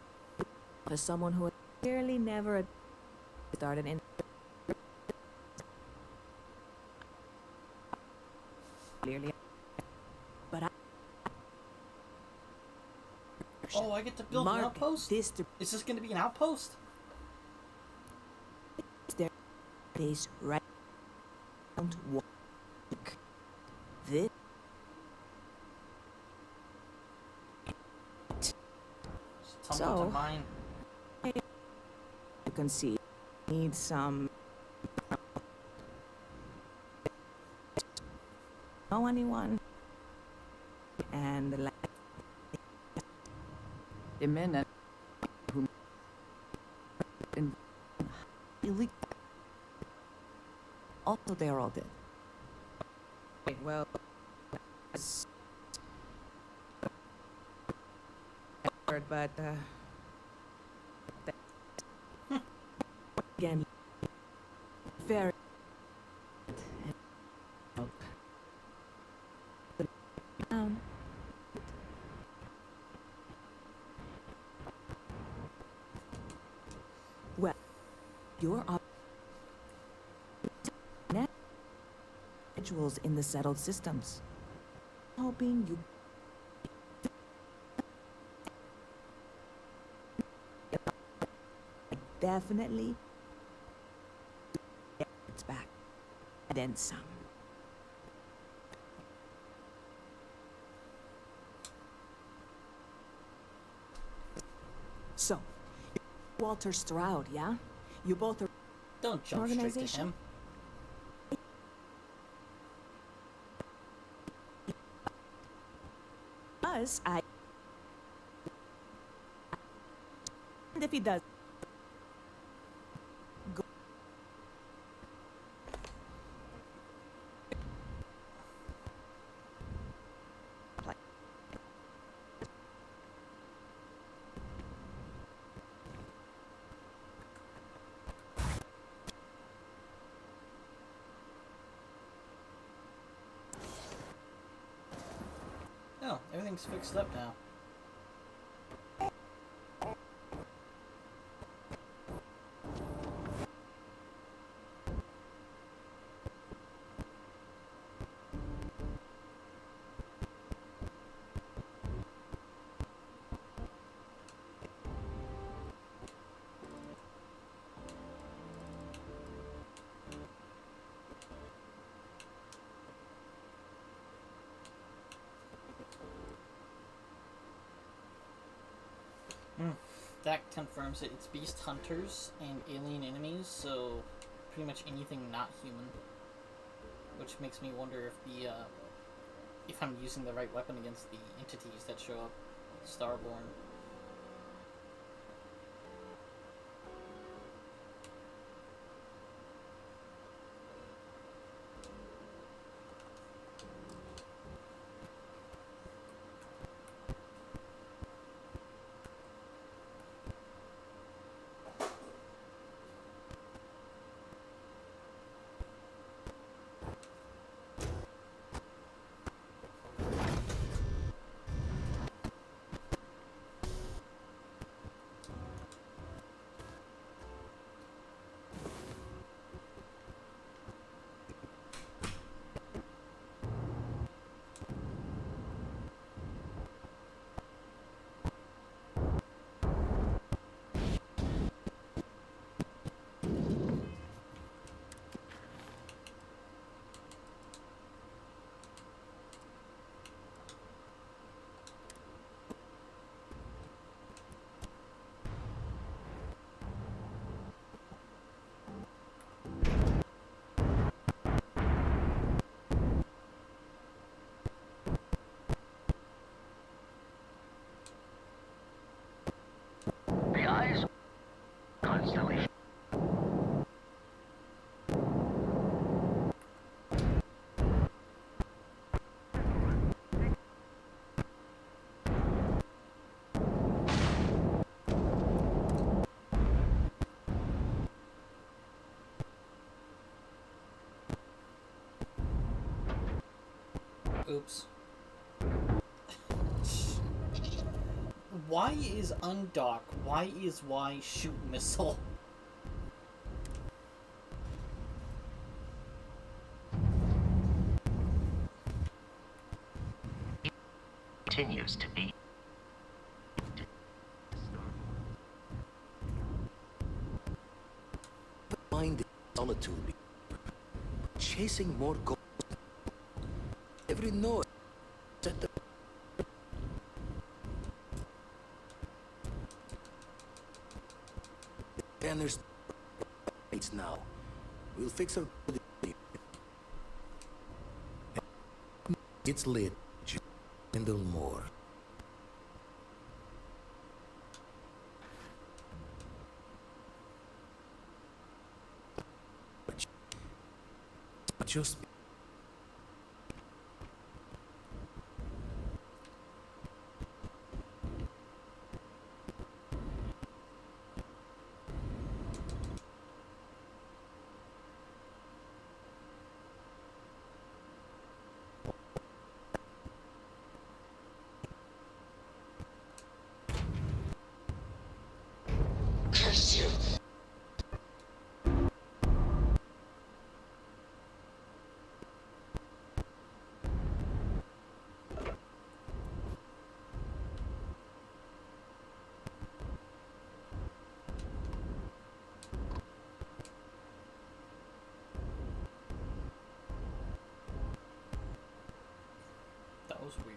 as someone who clearly never started in. Clearly, but I. Oh, I get to build an outpost? Is this going to be an outpost? Their base right around one. This. So, to mine. You can see, need some. Know anyone? And the men who in illegal. Also, they are all dead. Well, but again, very down. Well, you're individuals in the settled systems. Hoping you definitely it's back and then some. So, Walter Stroud, yeah? You both are. Don't jump straight to him. Us, and if he does. No, everything's fixed up now. That confirms it. It's beast hunters and alien enemies, so pretty much anything not human. Which makes me wonder if the if I'm using the right weapon against the entities that show up, Starborn. The eyes constellation. Oops. Why is undock? Why is Y shoot missile? Continues to be chasing more gold. Every noise set the banners it's now. We'll fix our it's lit. Just a little more. Just curse you. That was weird.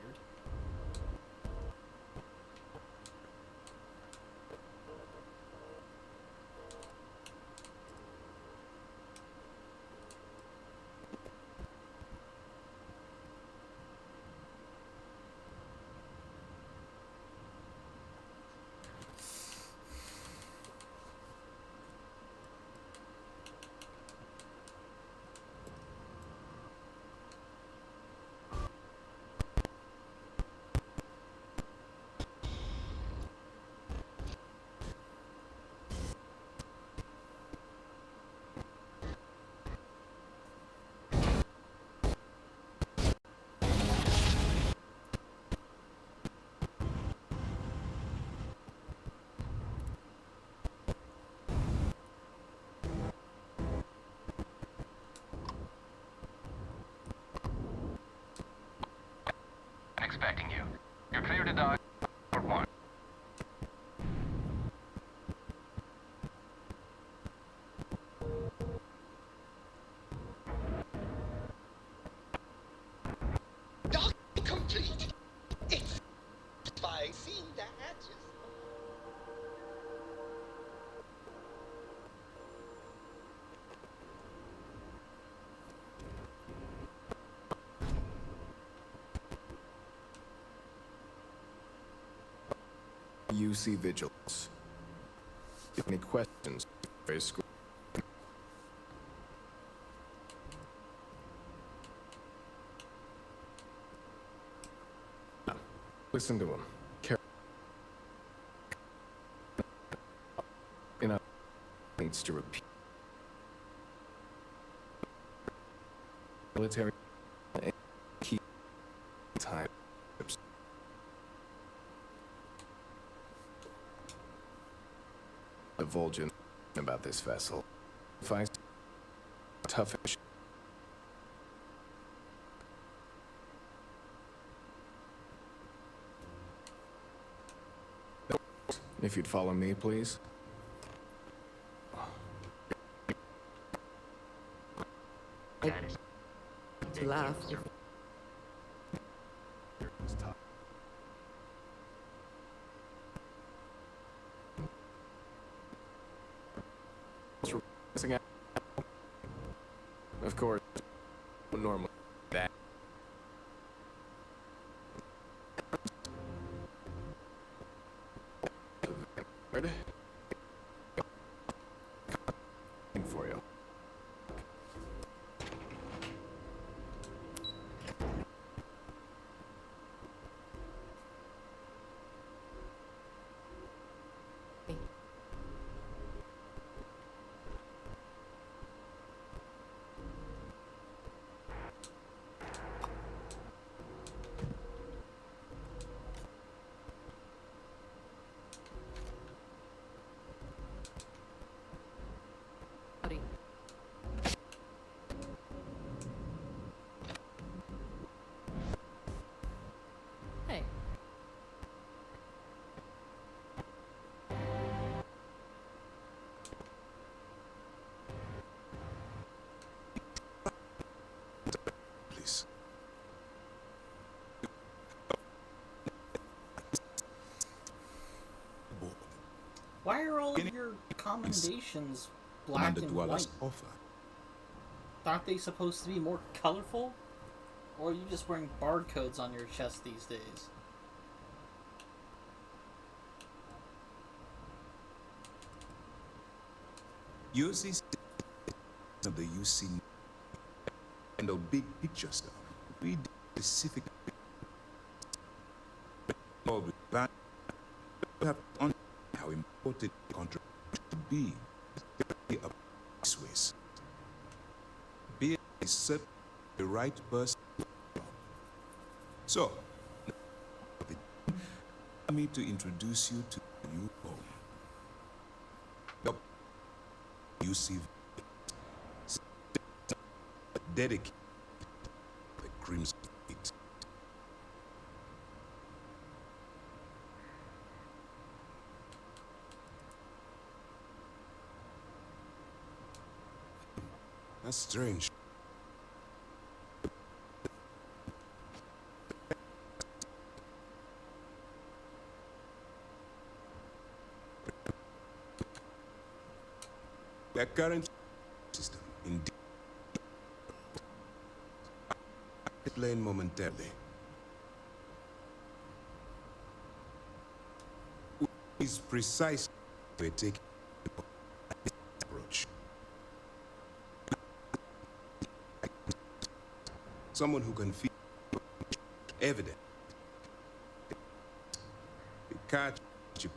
Expecting you. You're clear to dodge. Port 1. Dock complete. It's by seeing the hatches. UC Vigilance. Any questions? Face school. Listen to him. Needs to repeat. Military key time. Divulging about this vessel. Finds tough issue. If you'd follow me, please. To laugh. Of course, normally that. For you. please. Why are all of your commendations black Commander and Dweller's white? offer. Aren't they supposed to be more colorful? Or are you just wearing barcodes on your chest these days? You see of the UC and the big picture stuff. We specific all the bad have on how important contract to be this ways. Be accept the right person. So allow me to introduce you to a new home. UC dedicated the Crimson Fleet. That's strange. Their current system, indeed, I'll explain momentarily. Is precise we're taking this approach. Someone who can feel evident. The catch you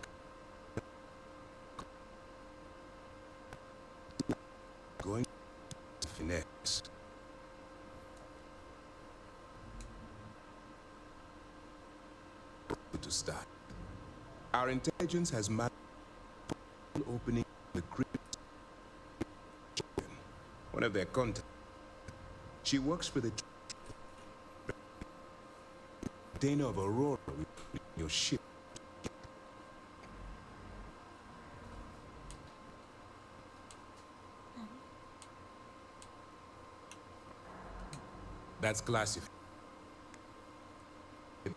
going to finesse. To start. Our intelligence has mapped opening the crypt. One of their contacts. She works for the Dana of Aurora with your ship. That's classified. It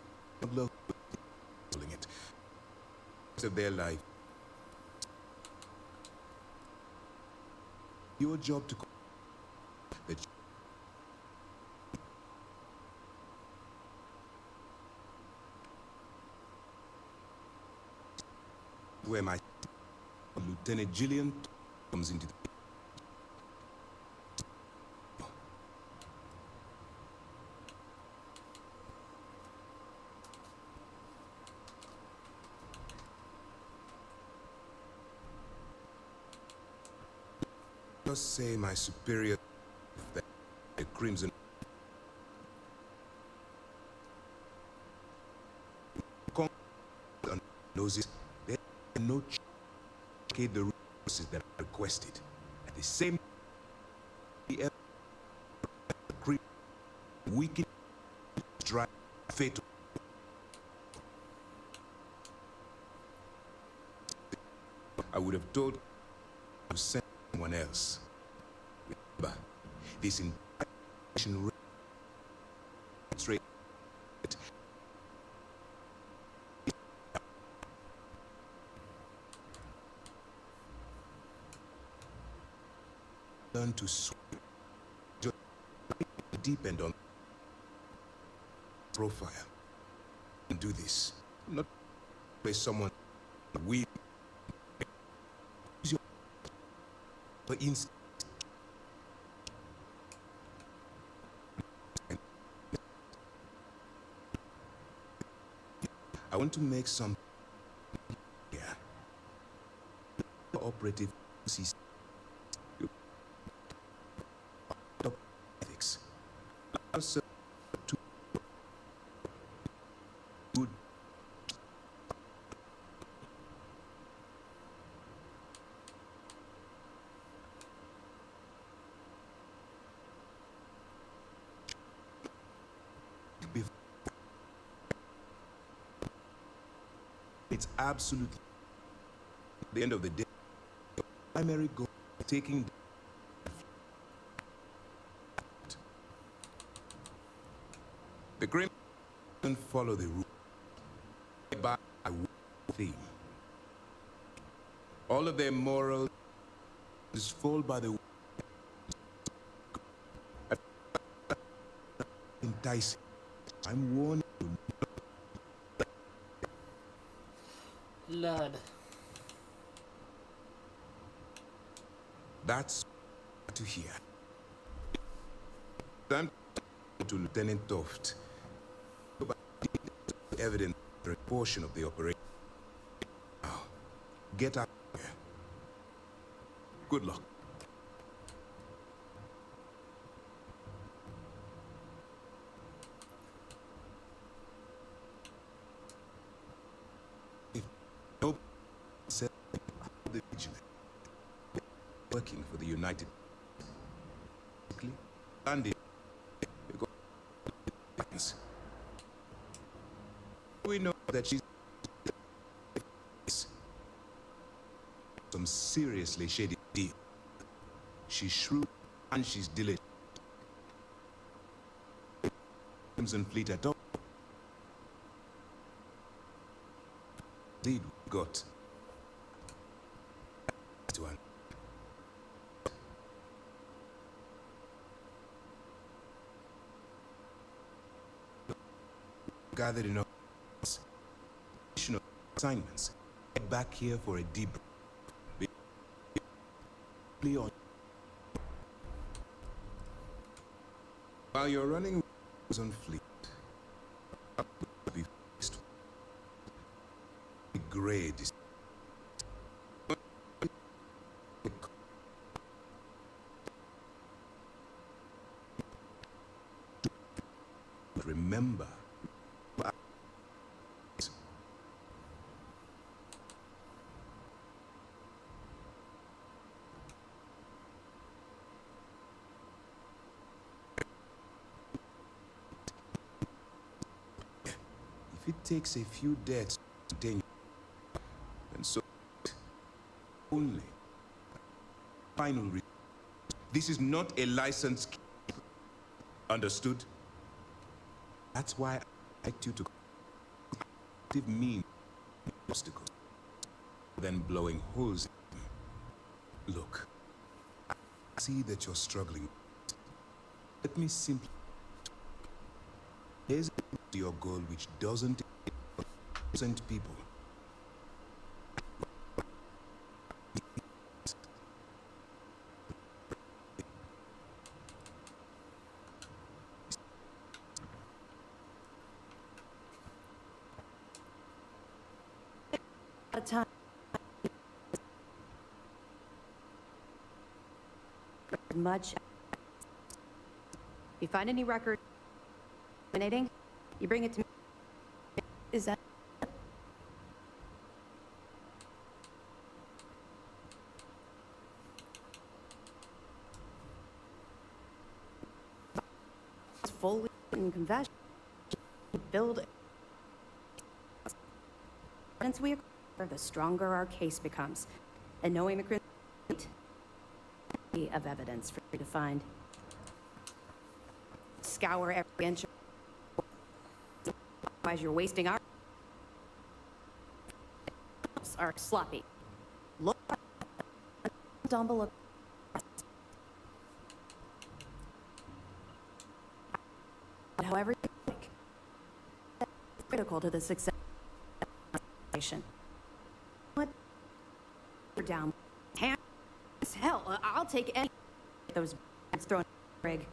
of their life. Your job to that where my Lieutenant Gillian comes into the just say my superior that the Crimson knows it. There are no the resources that are requested. At the same time, wicked drive fatal. I would have told to send someone else. Remember, this information rate learn to swim. Just depend on profile and do this. Not play someone we use your for instance. I want to make some operative system. Ethics. Also, good. It's absolutely at the end of the day. The primary goal is taking The Grim don't follow the rule by a theme. All of their morals fall by the enticing. I'm warning you. Lord. That's to hear. Time to Lieutenant Toft. Evidence for a portion of the operation. Now, get out of here. Good luck. If no said the vigilant working for the United Andy, we know that she's some seriously shady deal. She's shrewd and she's diligent. Crimson Fleet at all. Indeed, we got to one. Gathered enough additional assignments. Get back here for a debrief. While you're running on Fleet, be faced with grade. Remember. If it takes a few deaths to contain you, and so only final this is not a licensed. Understood? That's why I like you to give me obstacles than blowing holes in them. Look, I see that you're struggling. Let me simply here's your goal, which doesn't people. Time. Much. You find any record eliminating, you bring it to me. Is that fully in confession? Build evidence we acquire, the stronger our case becomes. And knowing the Crimson of evidence for you to find. Scour every inch. Otherwise, you're wasting our are sloppy. Look, stumble across. However you like. Critical to the success of the nation. What? Down. Hands. Hell, I'll take any those bags thrown in the rig.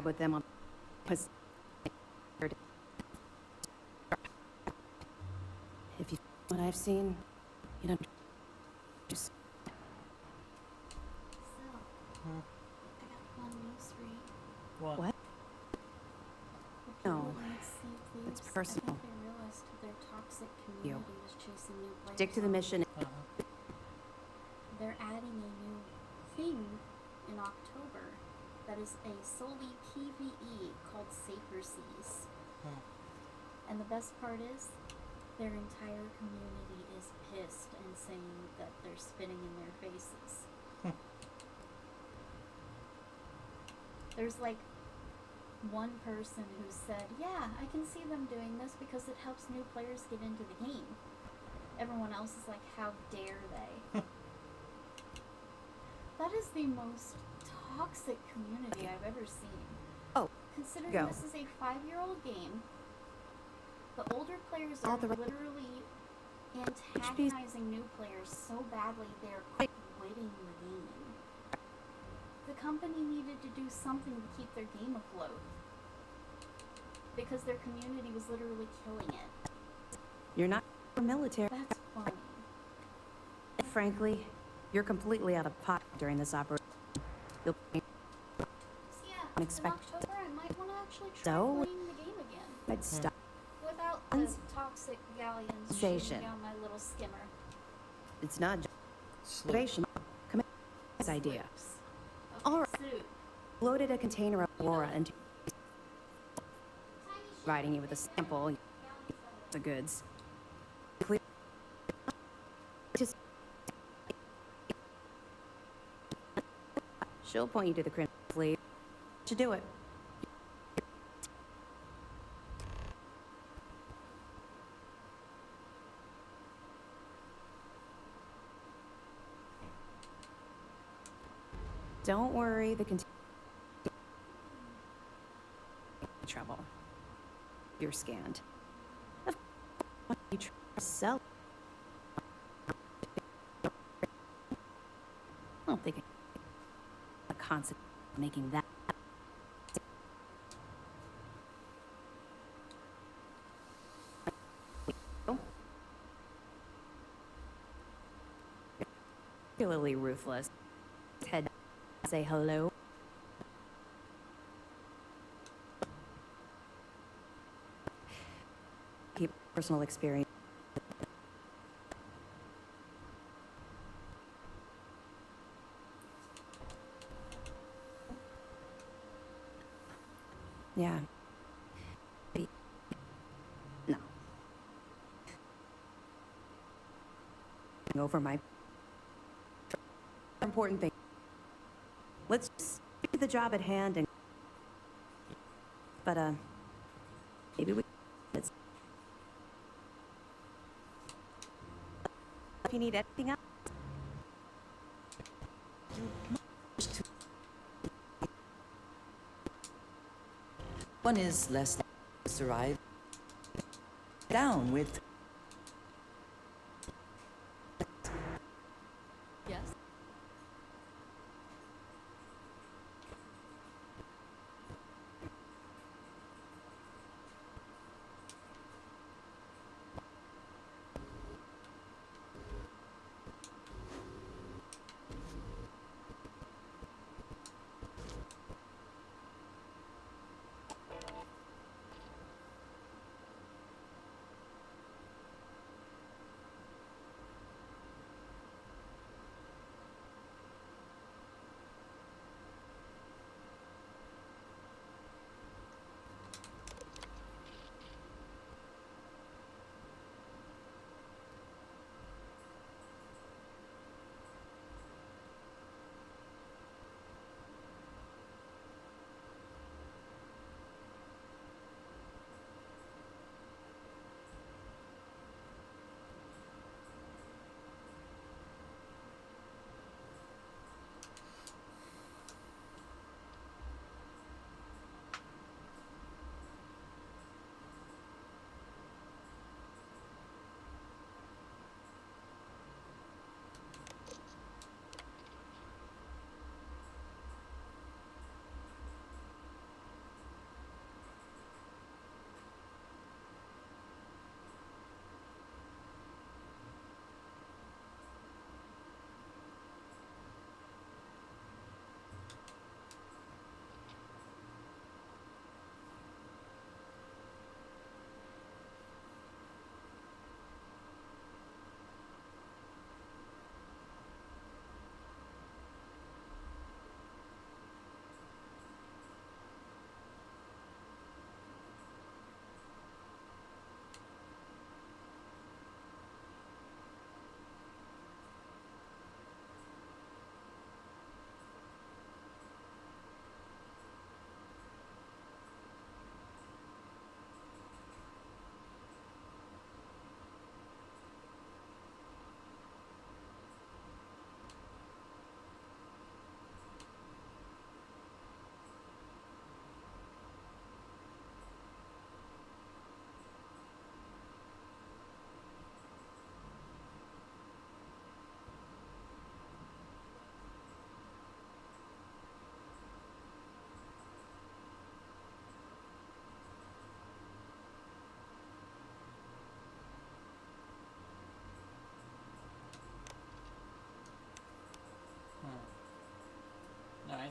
With them on if you what I've seen, you don't just I got one news for you. what? The No, people that saved it's Leaves, personal. I think they realized their toxic community was chasing new players. Stick to the mission. They're adding a new thing in October that is a solely PvE called Safer Seas. And the best part is, their entire community is pissed and saying that their they're spitting in their faces. There's like one person who said, yeah, I can see them doing this because it helps new players get into the game. Everyone else is like, how dare they? That is the most toxic community I've ever seen. Oh, considering go. this is a 5-year-old game, the older players are literally antagonizing new players so badly they're quitting the game. The company needed to do something to keep their game afloat because their community was literally killing it. You're not military. That's funny. Frankly, you're completely out of pocket during this operation. You'll be So yeah, in October I might want to actually try playing the game again. I'd stop. Without the toxic galleons shooting down my little skimmer. It's not just motivation. Come in. This idea. Okay, All right. soup. Loaded a container of Aurora and providing you with a sample of the goods. Just she'll point you to the Crimson Fleet. To do it. Don't worry, the trouble. You're scanned. Of course, you try to sell. I don't think a consequence of making that. Particularly ruthless. Head say hello. Keep personal experience. Yeah. No. Over my important thing. Let's just do the job at hand and. But maybe we. If you need anything else. One is less than arrive. Down with. Yes.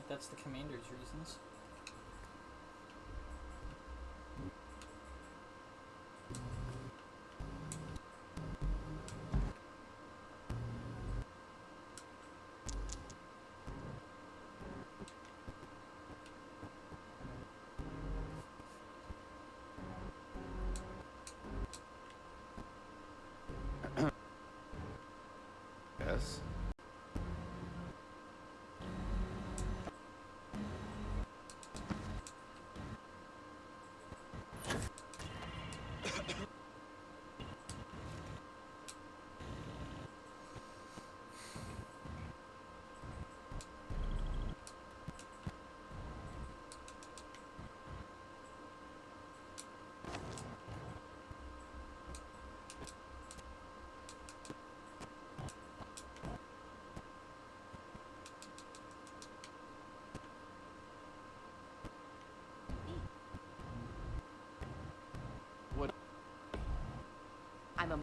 that's the commander's reasons. Yes. I'm a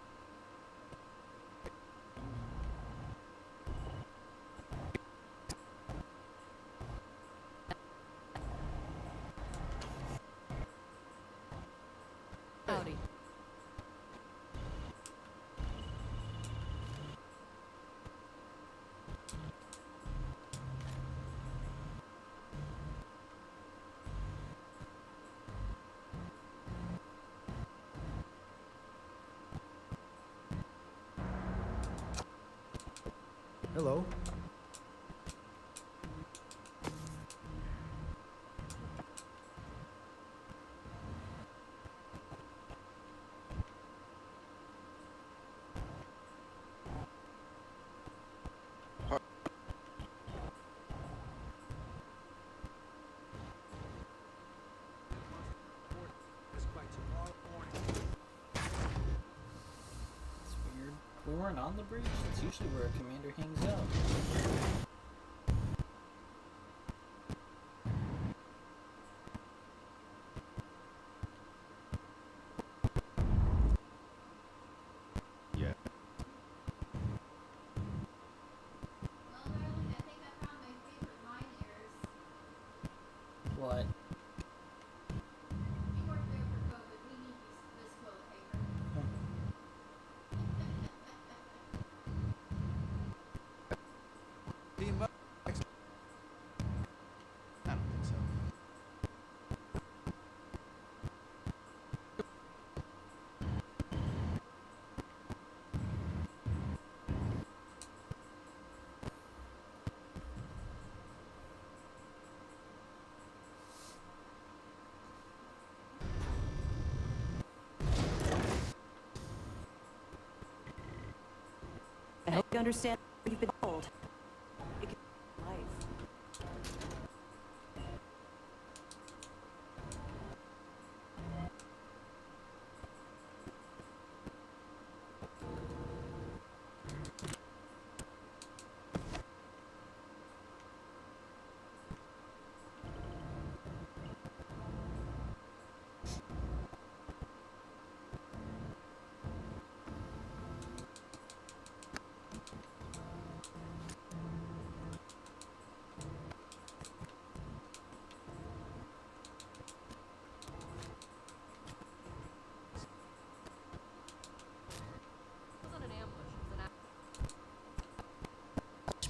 howdy. Hello. It's weird. We weren't on the bridge. It's usually where a commander hangs out. Yeah. What? I don't think so. I hope you understand what you've been told. It can be life.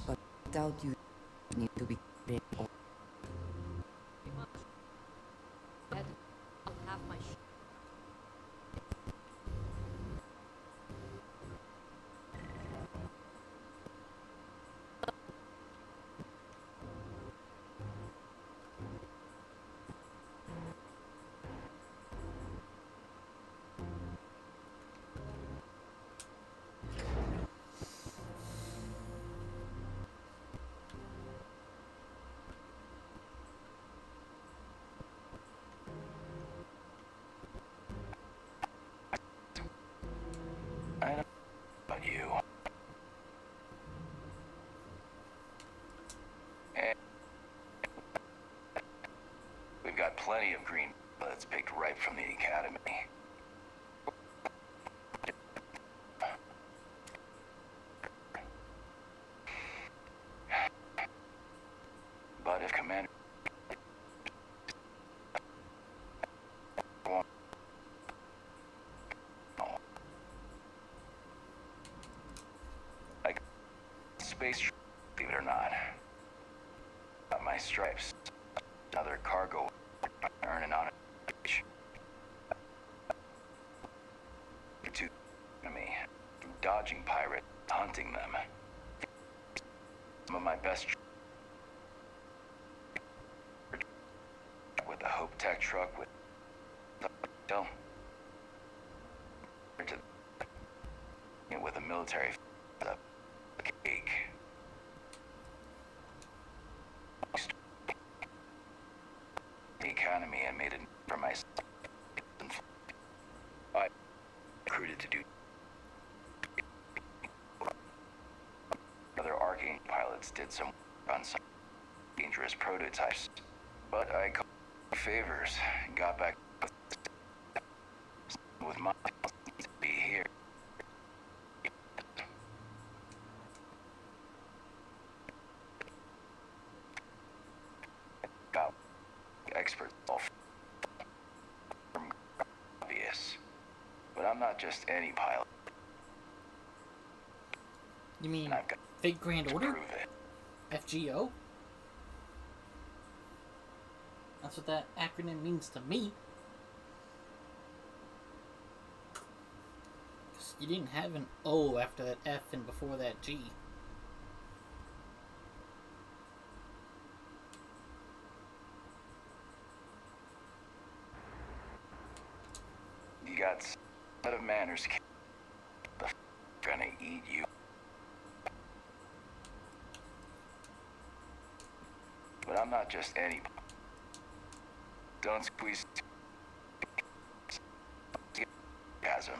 But doubt you need to be brave or Half my I know about you. And we've got plenty of green bullets picked right from the academy. But if Commander space, believe it or not. Got my stripes. Another cargo earning on it. To enemy, dodging pirates, hunting them. Some of my best with the Hope Tech truck with with a military cake. The economy and made it for myself. I recruited to do other Arcane pilots did some work on some dangerous prototypes, but I called favors and got back with my to be here. Got experts all from obvious, but I'm not just any pilot. You mean Fake Grand Order? FGO? That's what that acronym means to me. 'Cause you didn't have an O after that F and before that G. You got a set of manners. The gonna eat you. But I'm not just any. Don't squeeze. Chasm.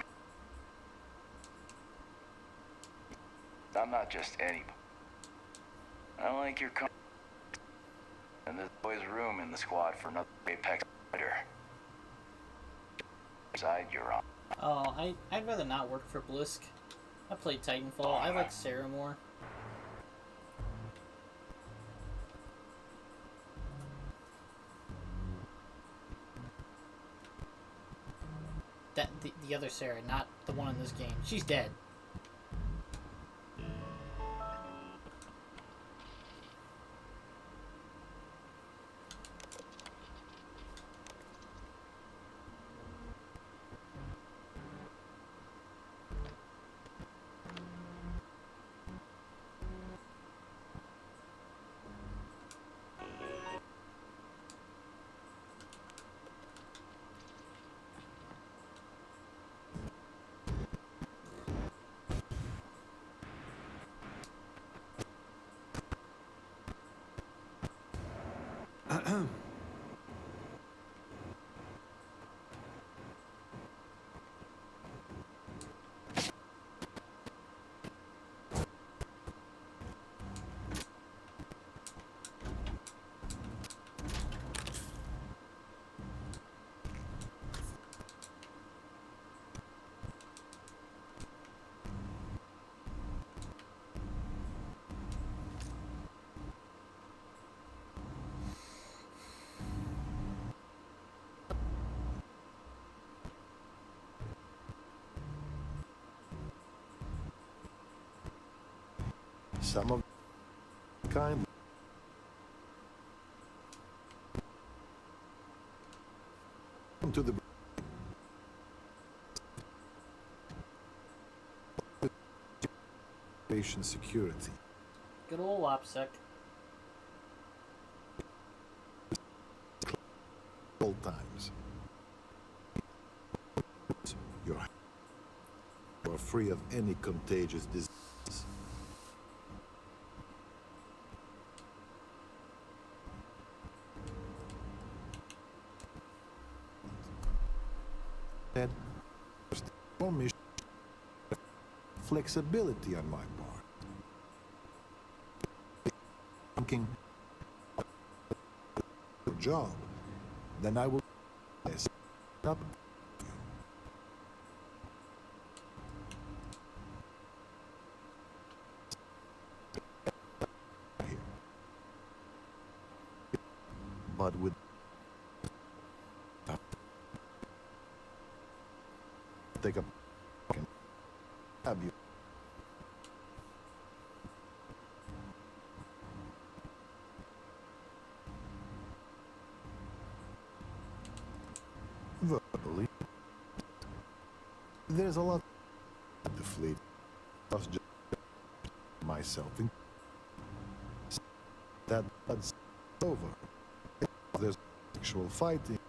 I'm not just any. I don't like your company. And there's always room in the squad for another Apex fighter. Side you're on. Oh, I'd rather not work for Blisk. I played Titanfall. I like Sarah more. The other Sarah, not the one in this game. She's dead. Some of kind. To the patient security. Good old OPSEC. All times. You're free of any contagious disease. And more mission flexibility on my part. Thinking job, then I will up. But with take a have you Verbally. There's a lot of the fleet. Plus just myself in that's over. There's actual fighting.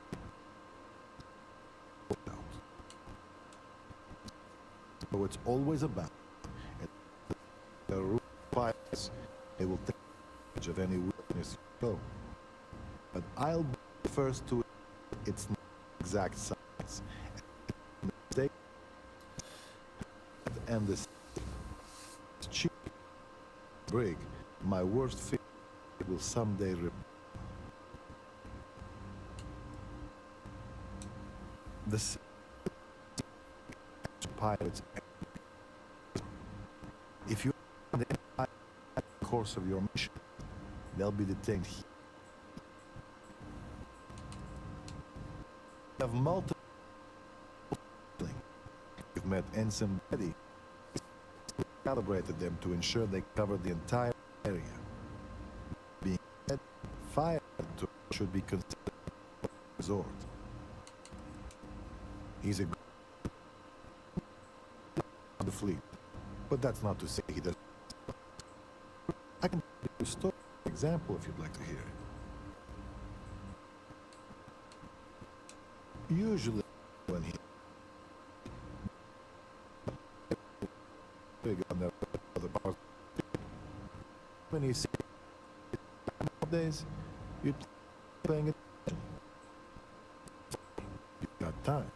So it's always about the root fights. They will take advantage of any weakness you show. But I'll be the first to it's not exact science. Mistake and this cheap brig, my worst fear will someday the pirates. If you on the course of your mission, they'll be detained here. You have multiple. You've met Ensign Betty. Calibrated them to ensure they cover the entire area. Being fired to should be considered a resort. He's a on the fleet, but that's not to say he doesn't. I can give you a story example if you'd like to hear it. Usually, when he on the other part, when you see nowadays, you're paying attention. You've got time.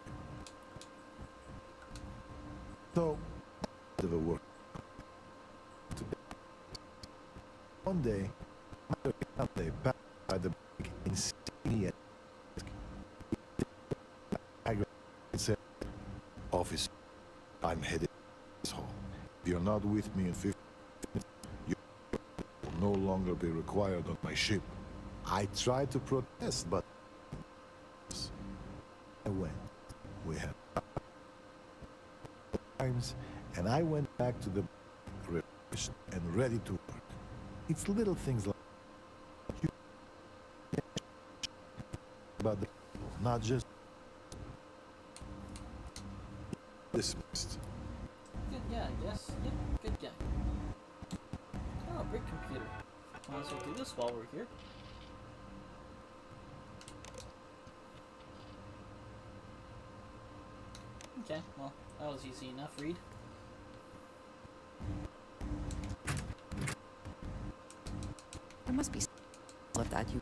So, the work. One day, they passed by the big insignia. I said, "Officer, I'm headed to this hall. If you're not with me in 15 minutes, you will no longer be required on my ship." I tried to protest, but I went. We had times, and I went back to the refreshed and ready to work. It's little things like you about the people, not just dismissed. Good guy, yes. Yep, good guy. Oh, brick computer. Might as well do this while we're here. Okay, well, that was easy enough, Reed. There must be of that you.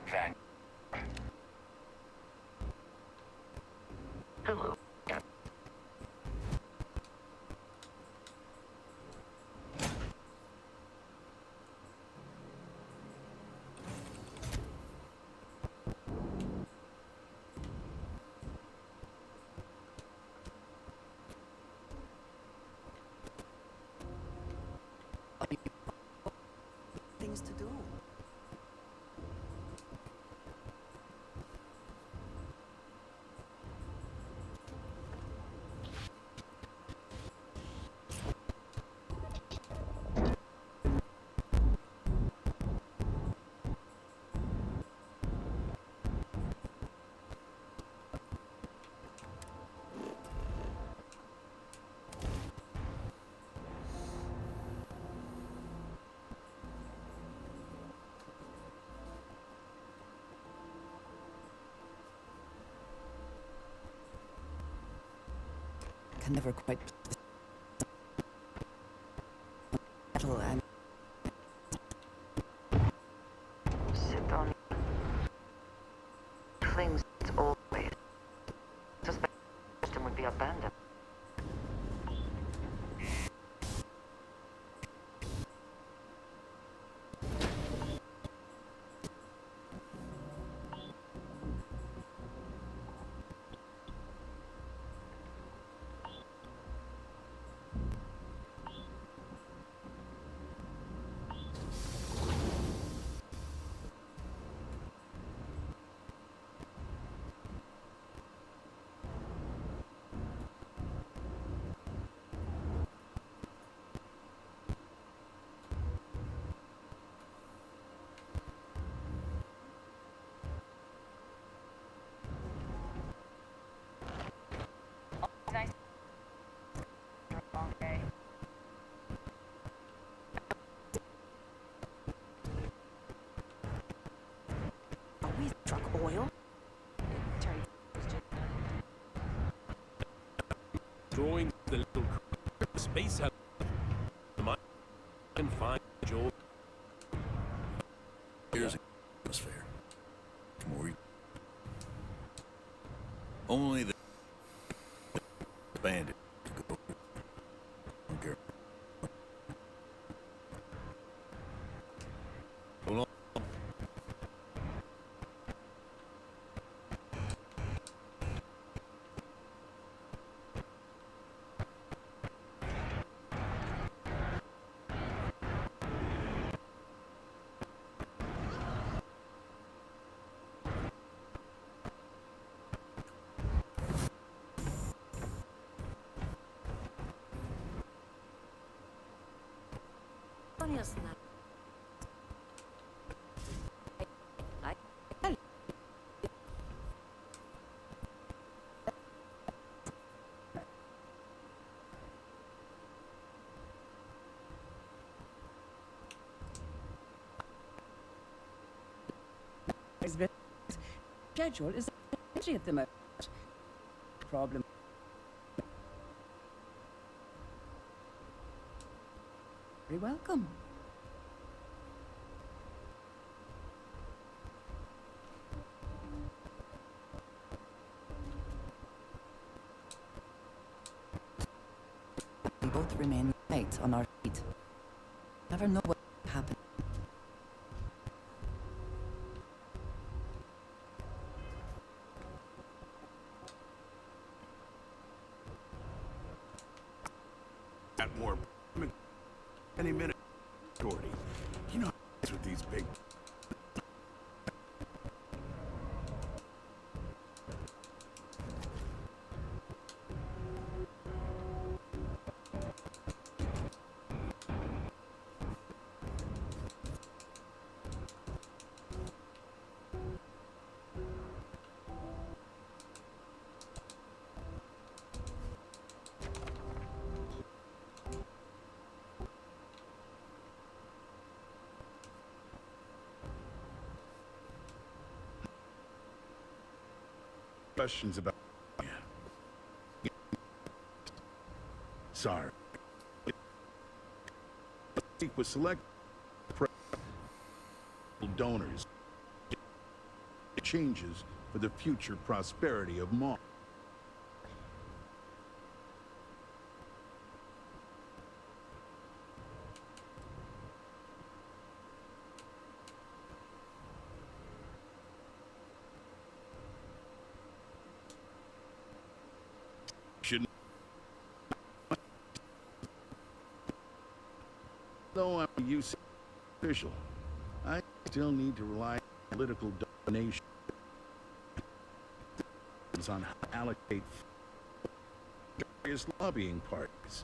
Van. Hello. can never quite settle and Sit on things always. Suspect the system would be abandoned. Nice. Long day. We struck oil? Throwing the little space help. And find Joel. Here's an atmosphere. More. Only the bandit. Okay. Hold on. Schedule is entry at the moment. Problem. Very welcome. We both remain light on our feet. Never know what will happen. Got more any minute, Gordy. You know it's with these big. Questions about. Sorry. Speak with select donors. Changes for the future prosperity of Mars. Shouldn't. Though I'm a UC official, I still need to rely on political domination on how to allocate various lobbying parties.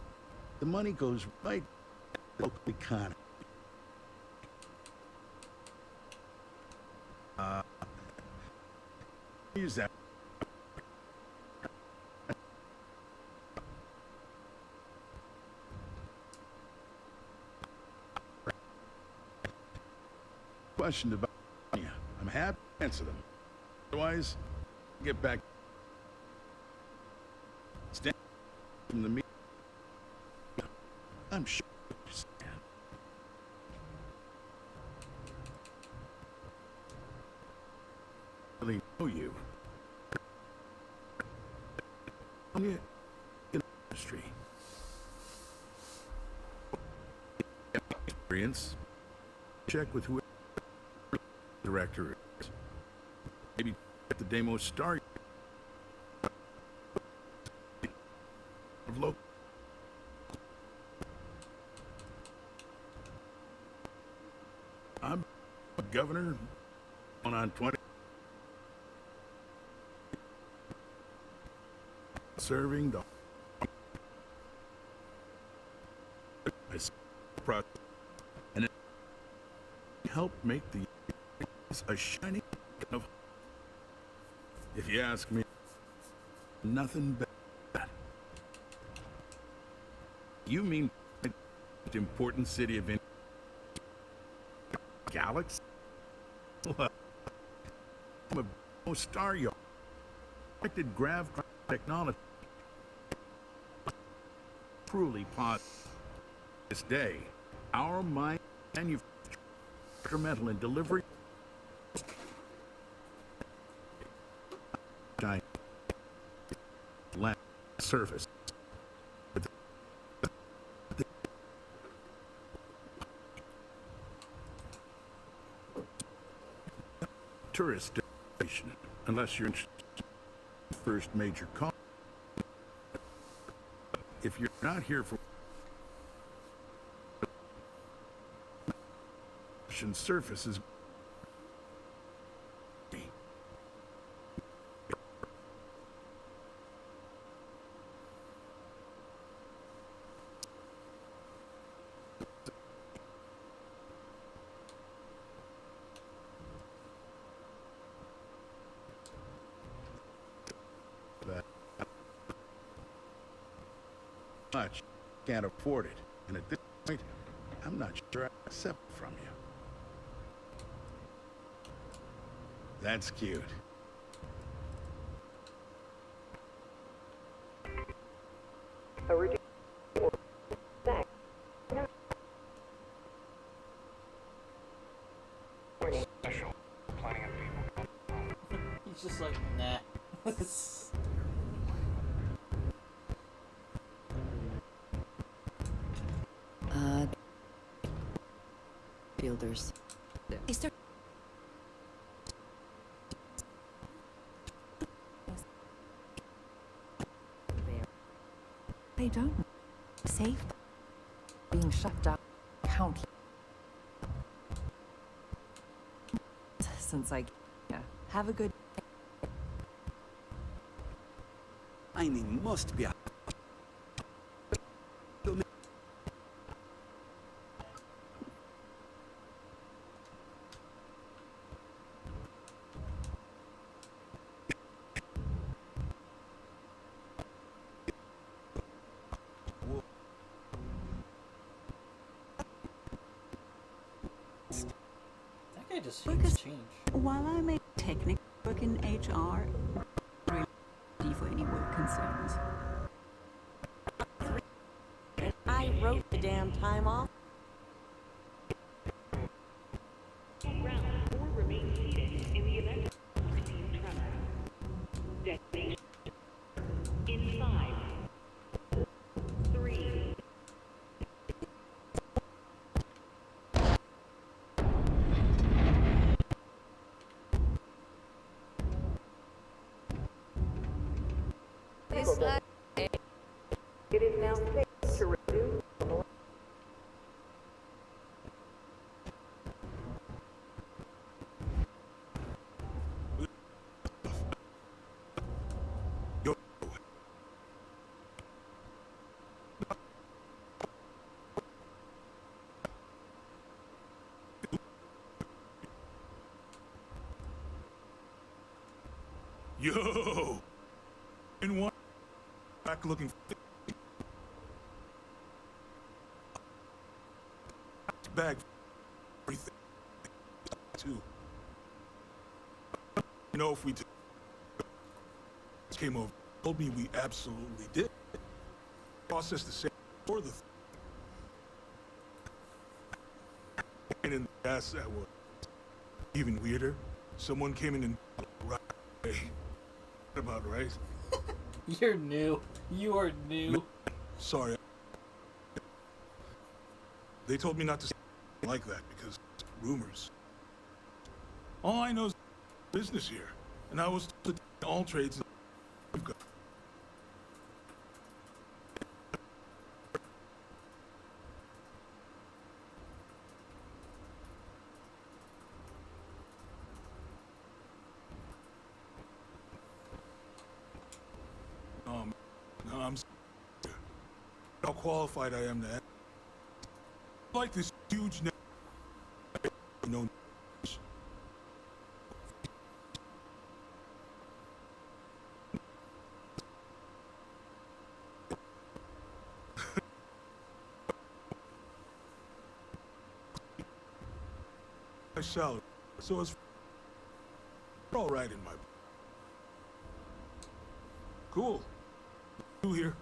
The money goes right to the local economy. Use that. Questioned about you. I'm happy to answer them. Otherwise, get back. Stand from the media. I'm sure you understand. I really know you. In the industry. Experience. Check with whoever the director is. Maybe at the demo Star. Of local. I'm a governor on 20. Serving the process and it helped make the a shining of. If you ask me, nothing but that. You mean the important city of Galaxy? Well, I'm a star yard. Connected grav technology. Truly positive. This day, our mind manufacture instrumental in delivery. Giant land surface. Tourist destination, unless you're interested in the first major call. If you're not here for surfaces, that much can't afford it, and at this point, I'm not sure I accept it from you. That's cute. Special. Plenty of people. He's just like, nah. Fielders. Is there... They don't safe being shut down countless since have a good I mean, must be a That guy just seems change. While I may technically work in HR, really for any work concerns. I wrote the damn time off. It is now safe to resume. Yo! In one back looking bag everything too. You know, if we came over, told me we absolutely did. process the same or the and in the gas that was even weirder. Someone came in and right away. About right? You're new. You are new. Sorry. They told me not to say like that because rumors. All I know is business here, and I was told to take all trades. No, I'm how qualified I am to like this huge you know. My salary, so it's all right in my. Cool. You here?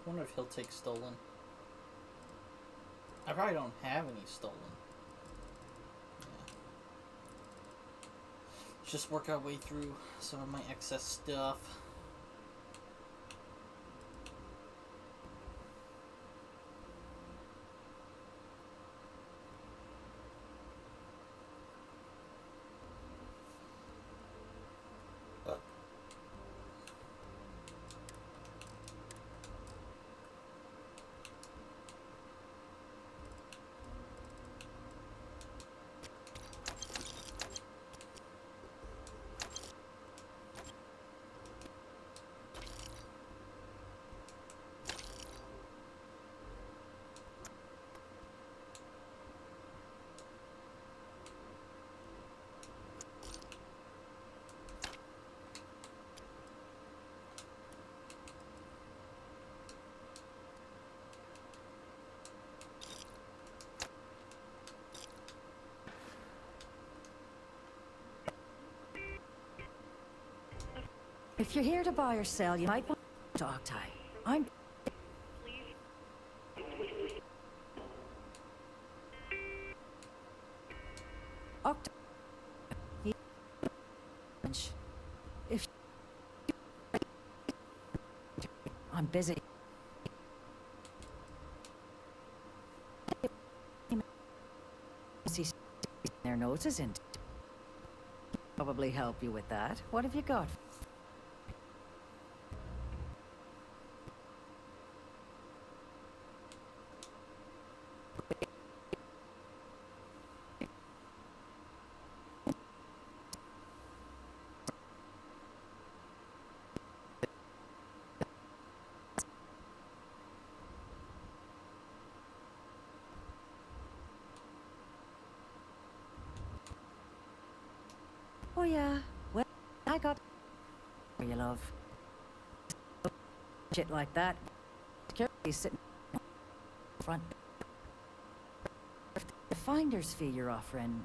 I wonder if he'll take stolen. I probably don't have any stolen. Yeah. Just work our way through some of my excess stuff. If you're here to buy or sell, you might want a dog tie. I'm... Oct... If... I'm busy. See their noses in. Probably help you with that. What have you got? Oh yeah, well, I got you love. Shit like that. Security sitting in front. The finder's fee you're offering,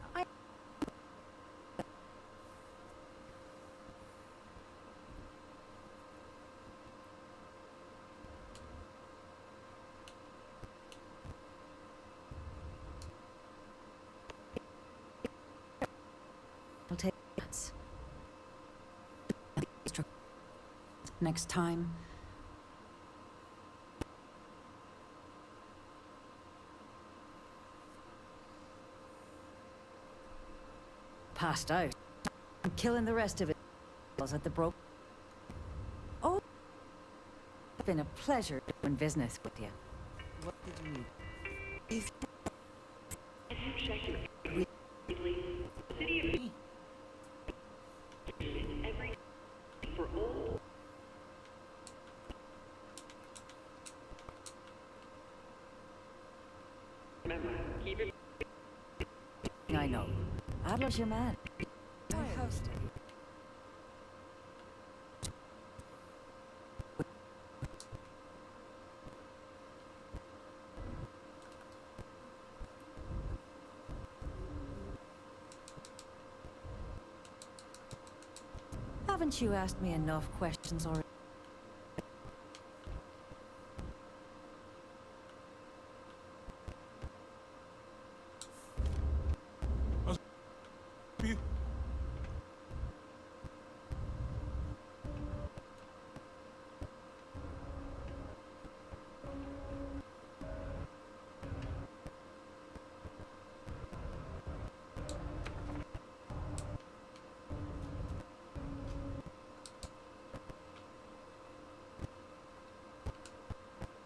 I'll take that. Next time. Passed out. I'm killing the rest of it. I was at the broke. Oh, it's been a pleasure doing business with you. What did you need? I know. Adler's your man. I hosted. Have Haven't you asked me enough questions already?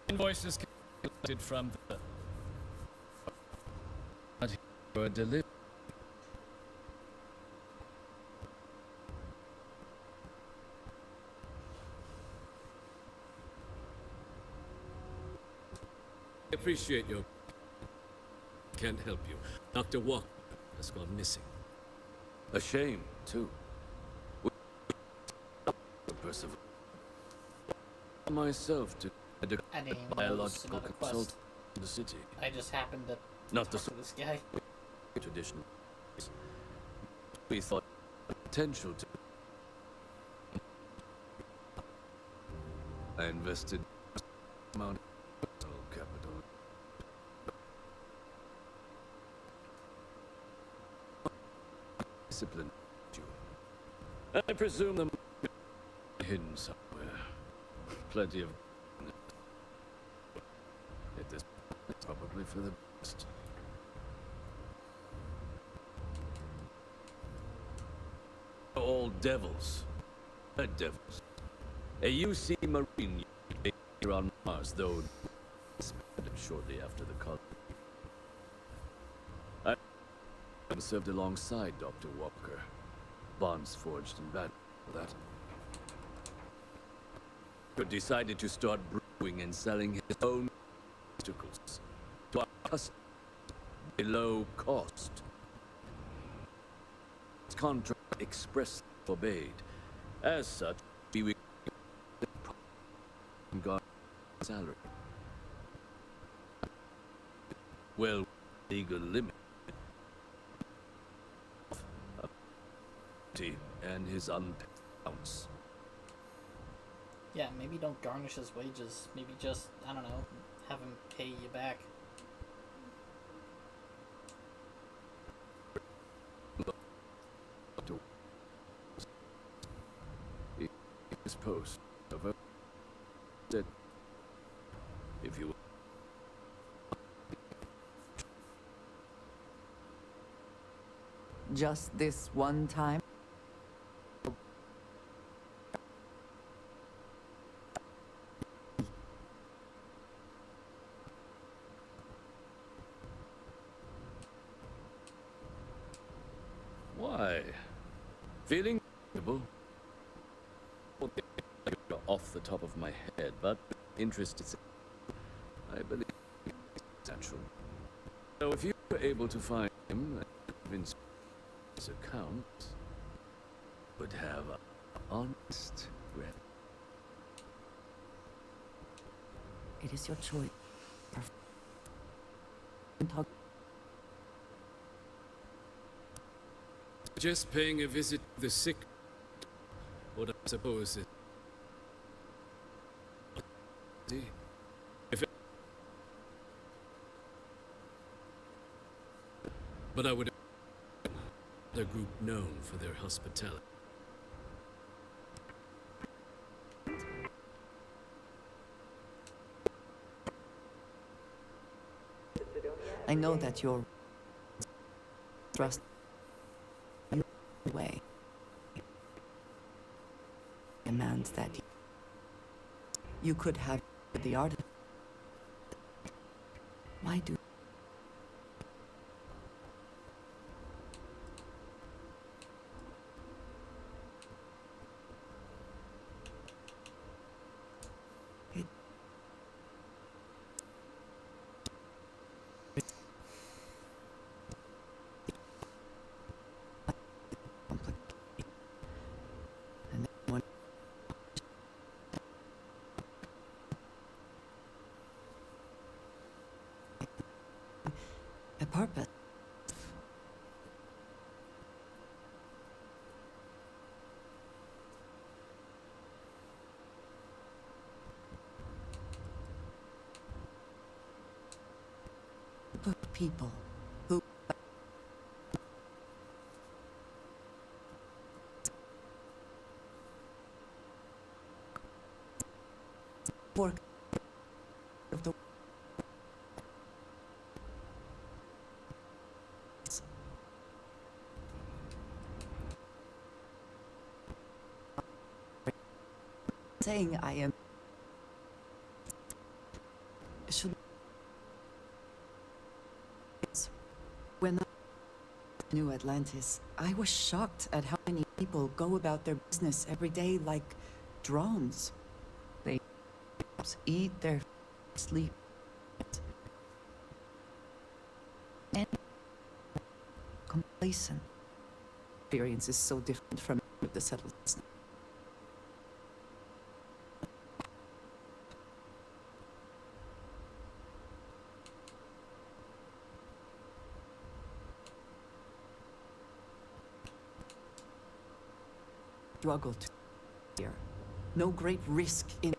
Invoices collected from the... were delivered. I appreciate your... Can't help you. Dr. Walker has gone missing. A shame, too. Perseverance. Myself to I named biological another consultant quest. in the city. I just happened to Not the talk to this guy. traditional. We thought potential to. I invested amount of personal capital. Discipline. I presume them hidden somewhere. Plenty of. It is probably for the best. All devils. Red devils. A UC Marine here on Mars, though suspended shortly after the call. I served alongside Dr. Walker. Bonds forged in battle for that. But decided to start brewing and selling his own obstacles to our customers below cost. His contract expressly forbade. As such, we got salary. Well, legal limit. And his unpaid accounts. Yeah, maybe don't garnish his wages. Maybe just, I don't know, have him pay you back. His post of a that if you Just this one time? Why? Feeling comfortable? Off the top of my head, but interested. I believe it's natural. So if you were able to find him and convince his account, would have an honest grant. It is your choice. Just paying a visit to the sick. What I suppose is. If it, but I would have a group known for their hospitality. I know that your trust way demands that you could have the artist. Why do a purpose? of people who work of the saying I am should when I knew Atlantis, I was shocked at how many people go about their business every day like drones. They eat, their sleep, and complacent. Experience is so different from the settlements. Struggle to here. No great risk in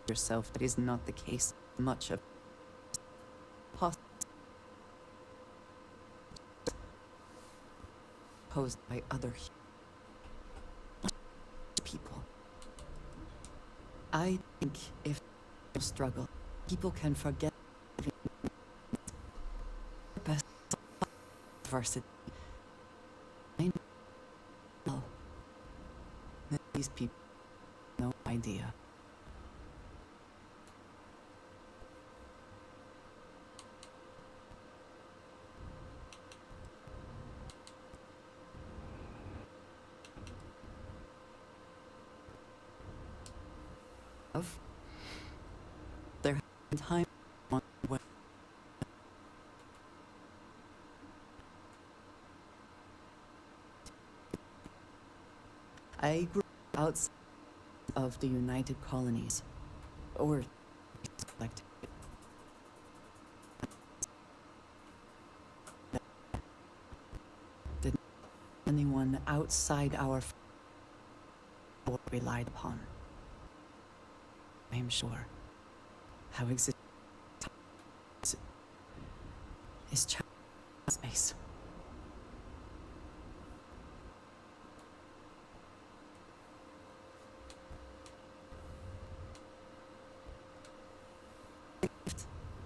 yourself. That is not the case. Much of posed by other people. I think if you struggle, people can forget best adversity. I know that these people have no idea. There have been times when I grew up outside of the United Colonies, or like did anyone outside our relied upon. I am sure how existence is space.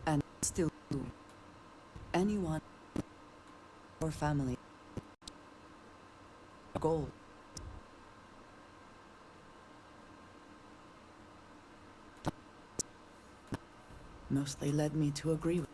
And still do. Anyone or family goal mostly led me to agree with.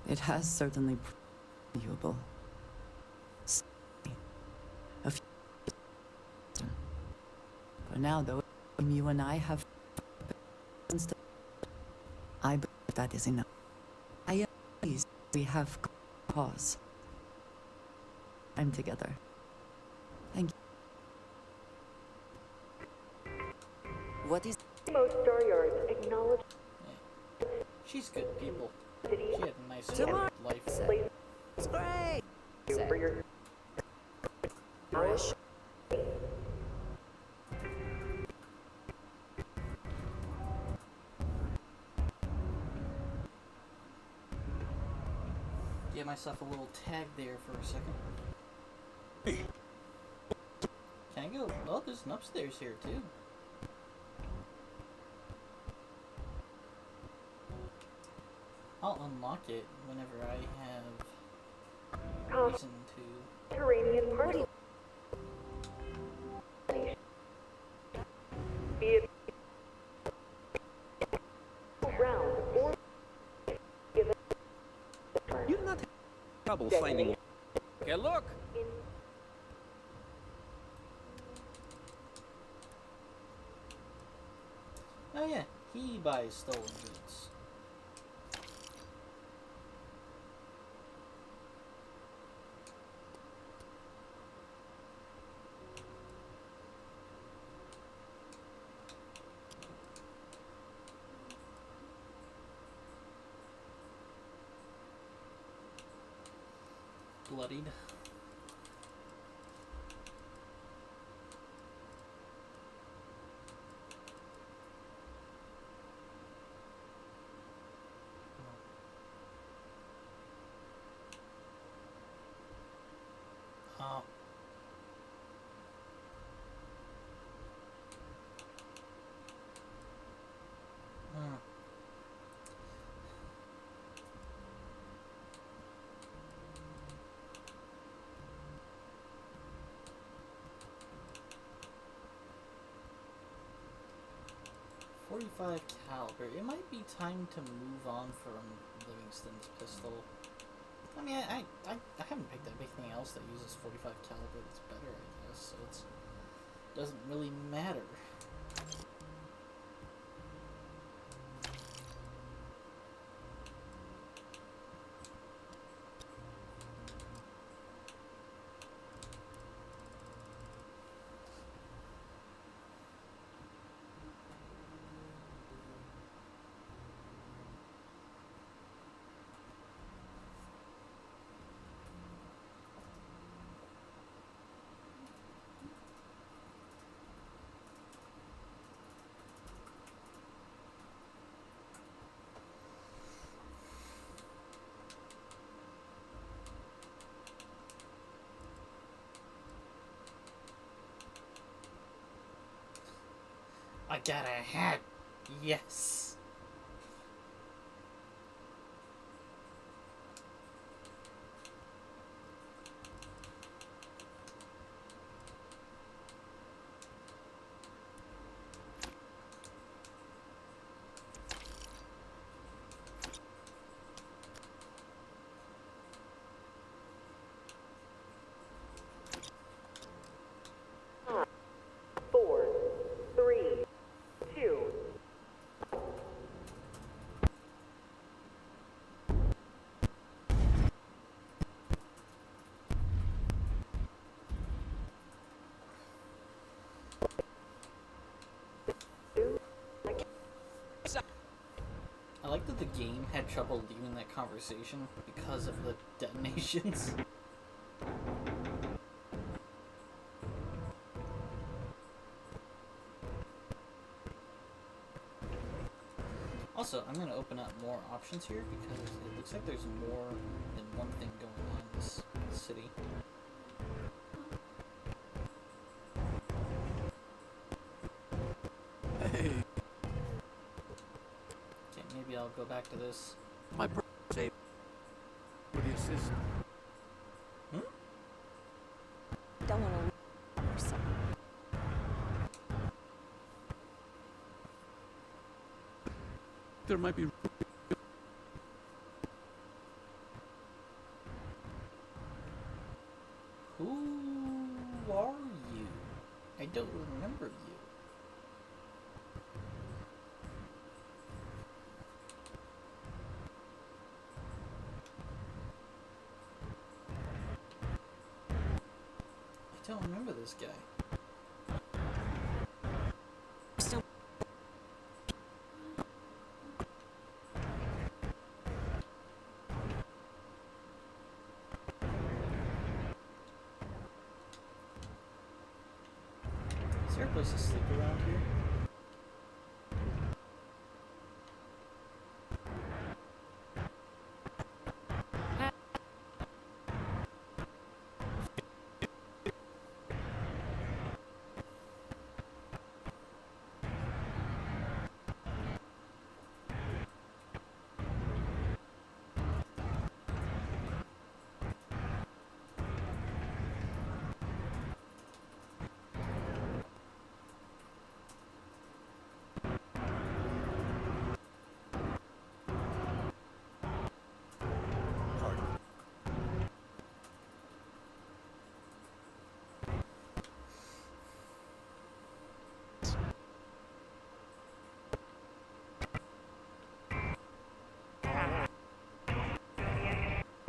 It has certainly valuable. A few. For now, though, you and I have. I believe that is enough. I am pleased we have cause. I'm together. Thank you. What is? Most Star Yards acknowledge. Yeah. She's good people. She had a nice life. It's great. For your Fresh. Get myself a little tag there for a second. Hey. Can I go? Oh, there's an upstairs here too. I'll unlock it whenever I have reason to. Terranean party. Be it round or given. You're not having trouble finding. Okay, look. Oh yeah, he buys stolen goods. bloodied. Oh. Hmm. 45 caliber. It might be time to move on from Livingston's pistol. I mean, I haven't picked up anything else that uses 45 caliber that's better, I guess, so it doesn't really matter. I got a hat! Yes! Four, three, two. I like that the game had trouble leaving that conversation because of the detonations. Also, I'm going to open up more options here because it looks like there's more than one thing going on in this city. Hey. Okay, maybe I'll go back to this. My birthday. For the assistant. Don't want to or something. There might be. Who are you? I don't remember you. I don't remember this guy. Still. Is there a place to sleep around here?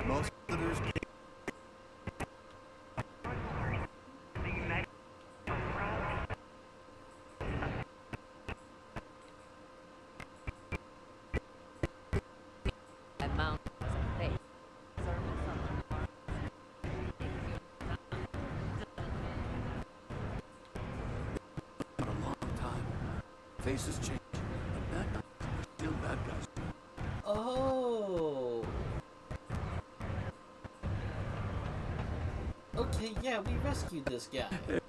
Most visitors That mountain was a fake. faces change. The bad guys are still bad guys. Oh. Okay, yeah, we rescued this guy. Hey,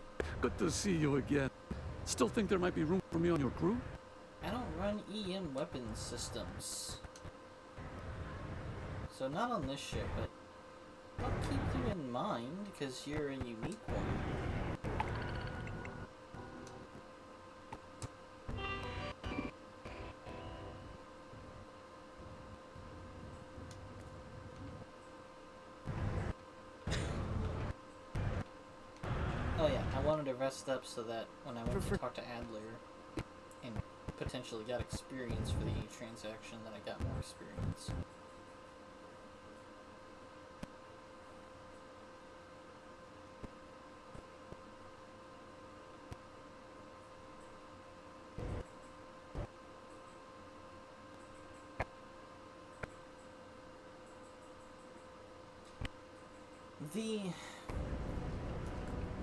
good to see you again. Still think there might be room for me on your crew? I don't run EM weapons systems. So not on this ship, but I'll keep you in mind, because you're a unique one. Oh yeah, I wanted to rest up so that when I went to talk to Adler and potentially got experience for the transaction, that I got more experience.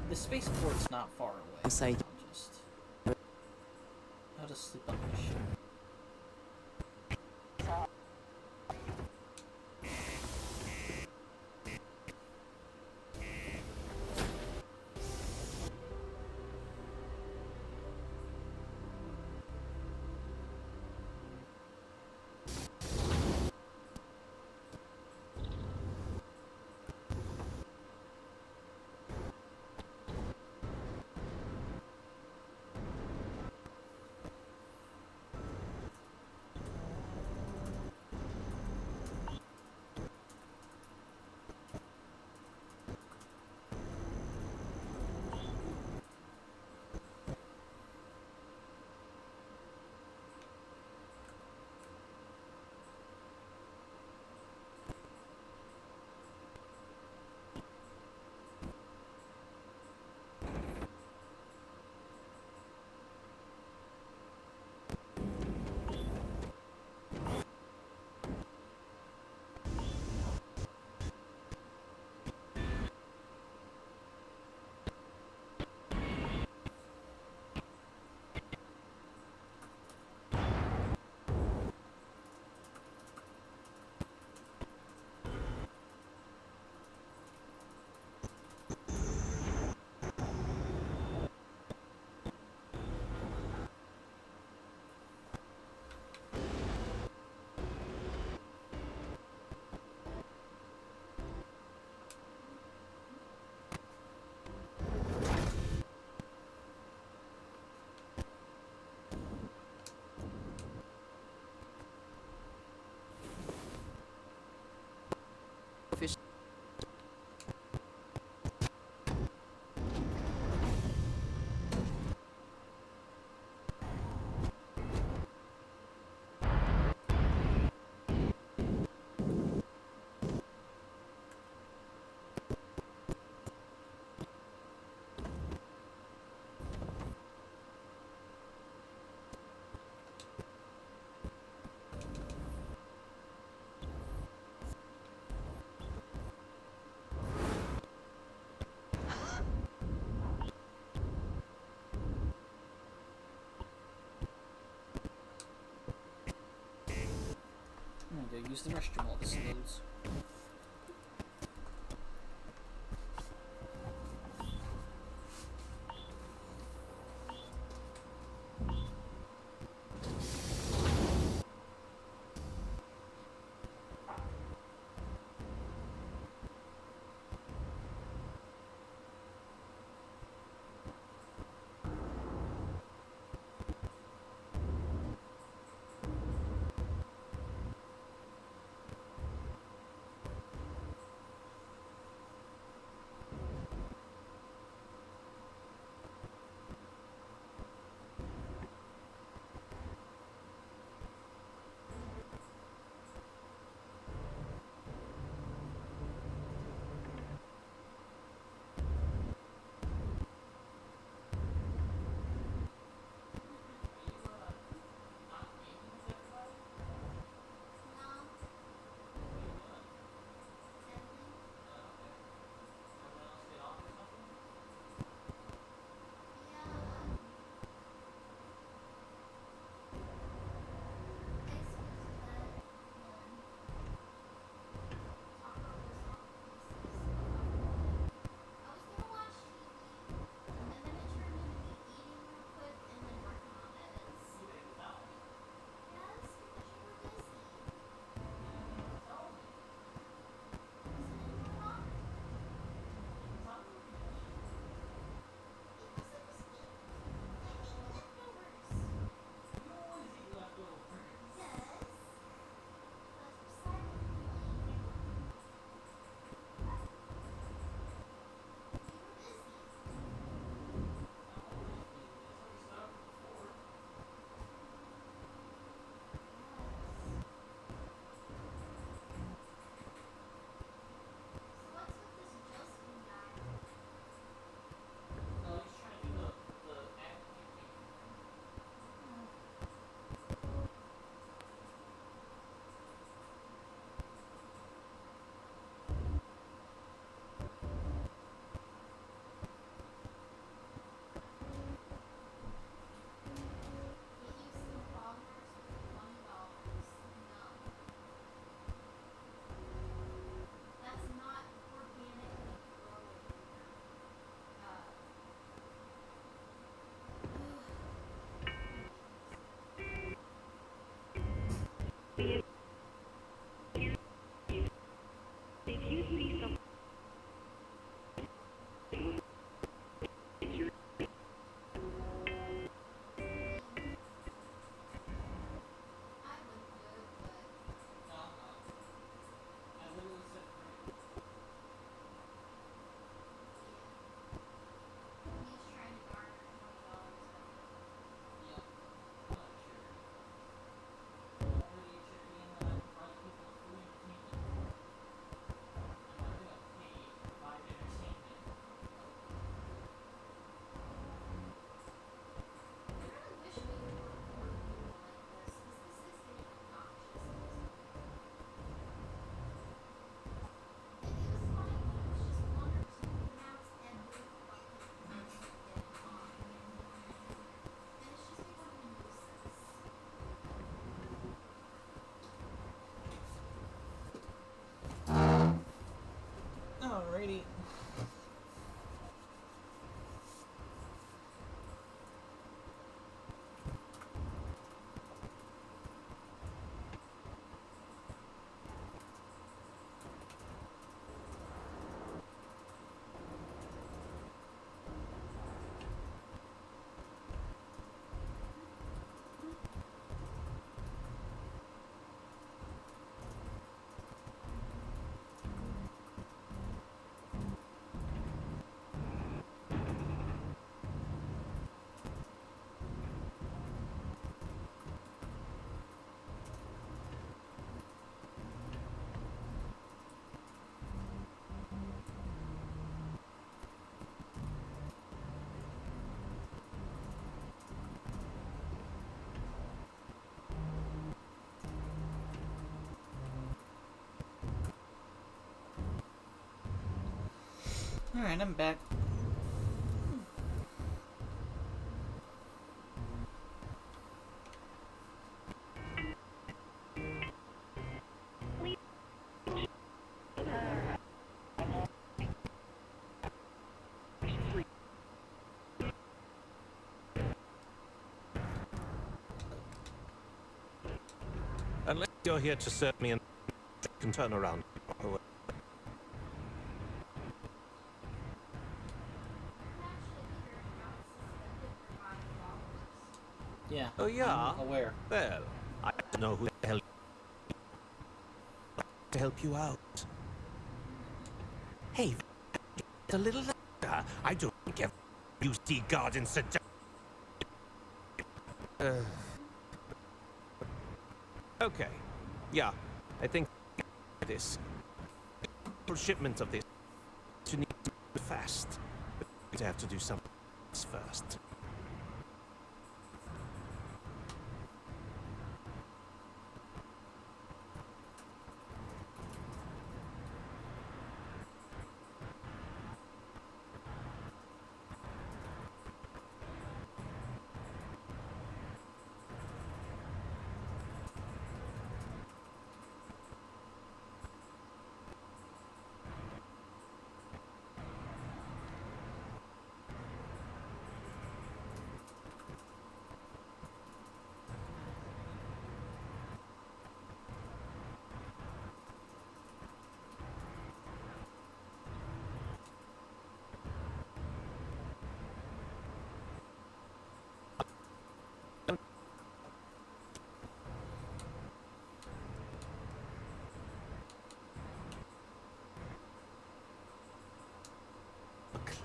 The spaceport's not far away. I'll just sleep on my ship. Fish. I'm gonna go use the restroom while this loads. Alrighty. Alright, I'm back. Unless you're here to serve me and can turn around. Yeah. Oh yeah? I'm aware. Well, I don't know who the hell to help you out. Hey, a little later. I don't think every UC garden suggest. Okay. Yeah, I think this shipment of this to need to be fast. We have to do something first.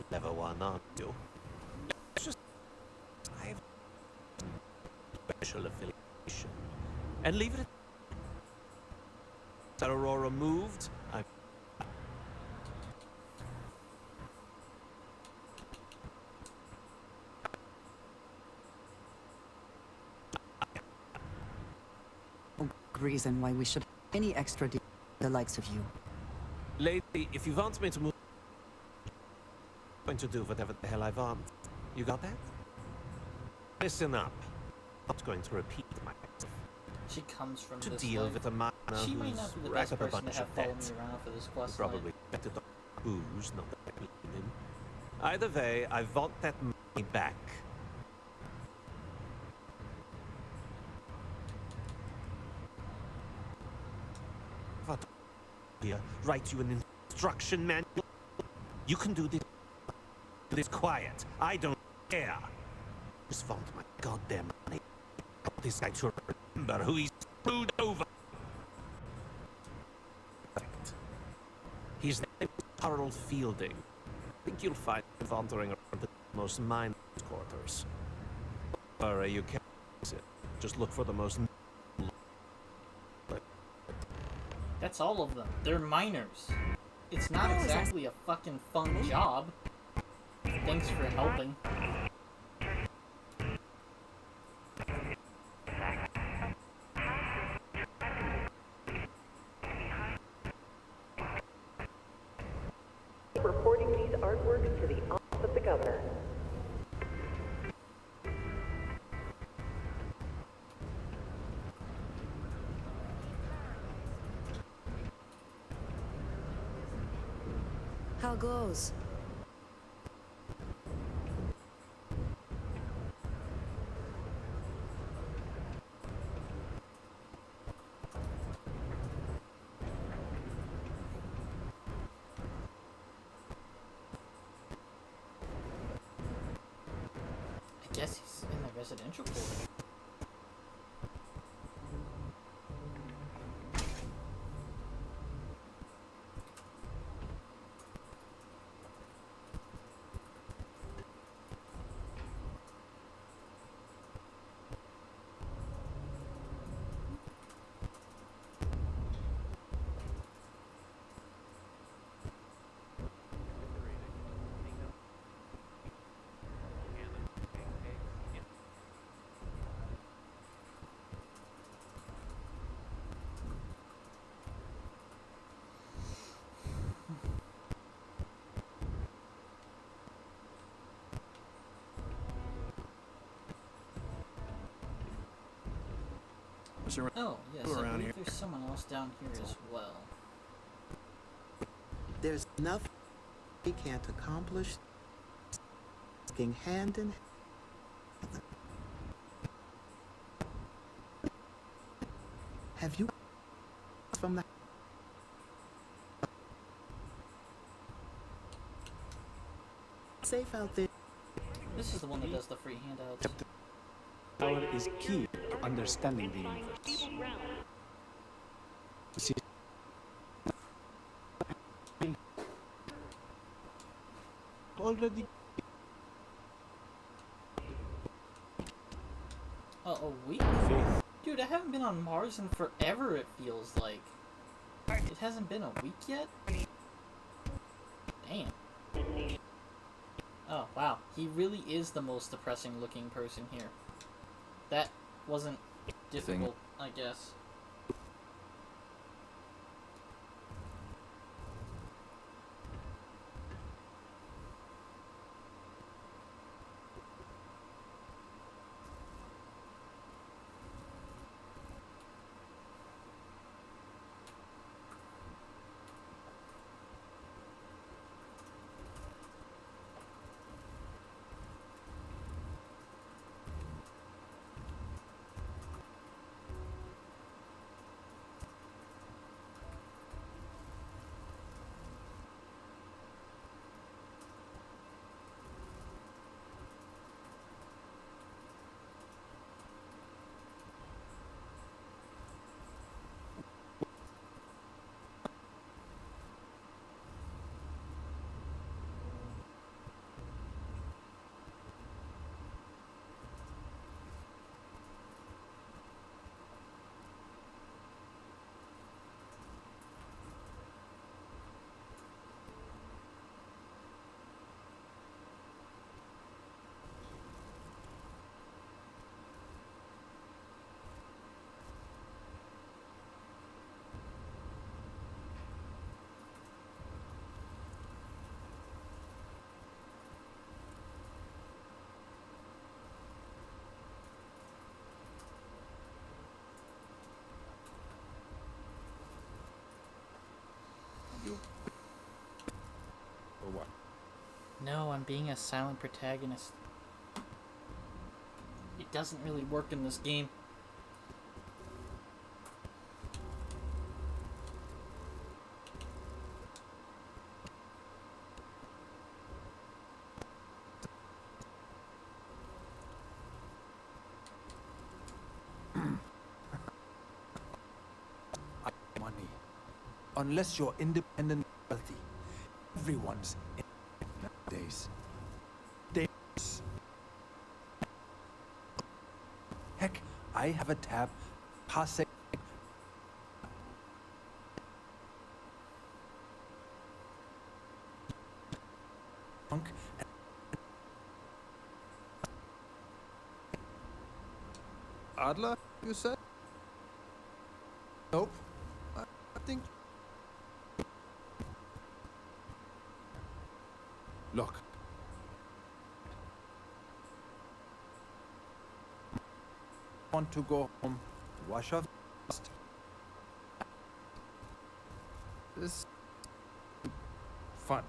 Clever one, aren't you? Just I have special affiliation, and leave it at Aurora moved. I reason why we should have any extra the likes of you. Lady, if you want me to move, I'm going to do whatever the hell I want. You got that? Listen up. I'm not going to repeat myself. She comes from To this deal life. with a man She might who's not be the racked best up a person to bunch have of follow me debt. around for this quest Probably line. betted on booze, not that I believe in him. Either way, I want that money back. here write you an instruction manual? You can do this quiet. I don't care. Just want my goddamn money. I want this guy to remember who he's screwed over. His name is Harold Fielding. I think you'll find him wandering around the most minor quarters. Or you can just look for the most. That's all of them. They're minors. It's not exactly a fucking fun job. Thanks for helping. Reporting these artworks to the Office of the Governor. How goes? I guess he's in the residential quarter. Oh, yes, I believe there's someone else down here as well. There's nothing we can't accomplish working hand in hand. Have you from the safe out there? This is the one that does the free handouts. Power is key to understanding the universe. See, already. Oh, a week? Dude, I haven't been on Mars in forever, it feels like. It hasn't been a week yet? Damn. Oh, wow. He really is the most depressing looking person here. That wasn't difficult, I guess. Or what? No, I'm being a silent protagonist. It doesn't really work in this game. unless you're independent and wealthy. Everyone's independent nowadays. Dangerous. Heck, I have a tab. Passe. Adler, you said? Nope. I think... Look. Want to go home, wash off dust. This... fun.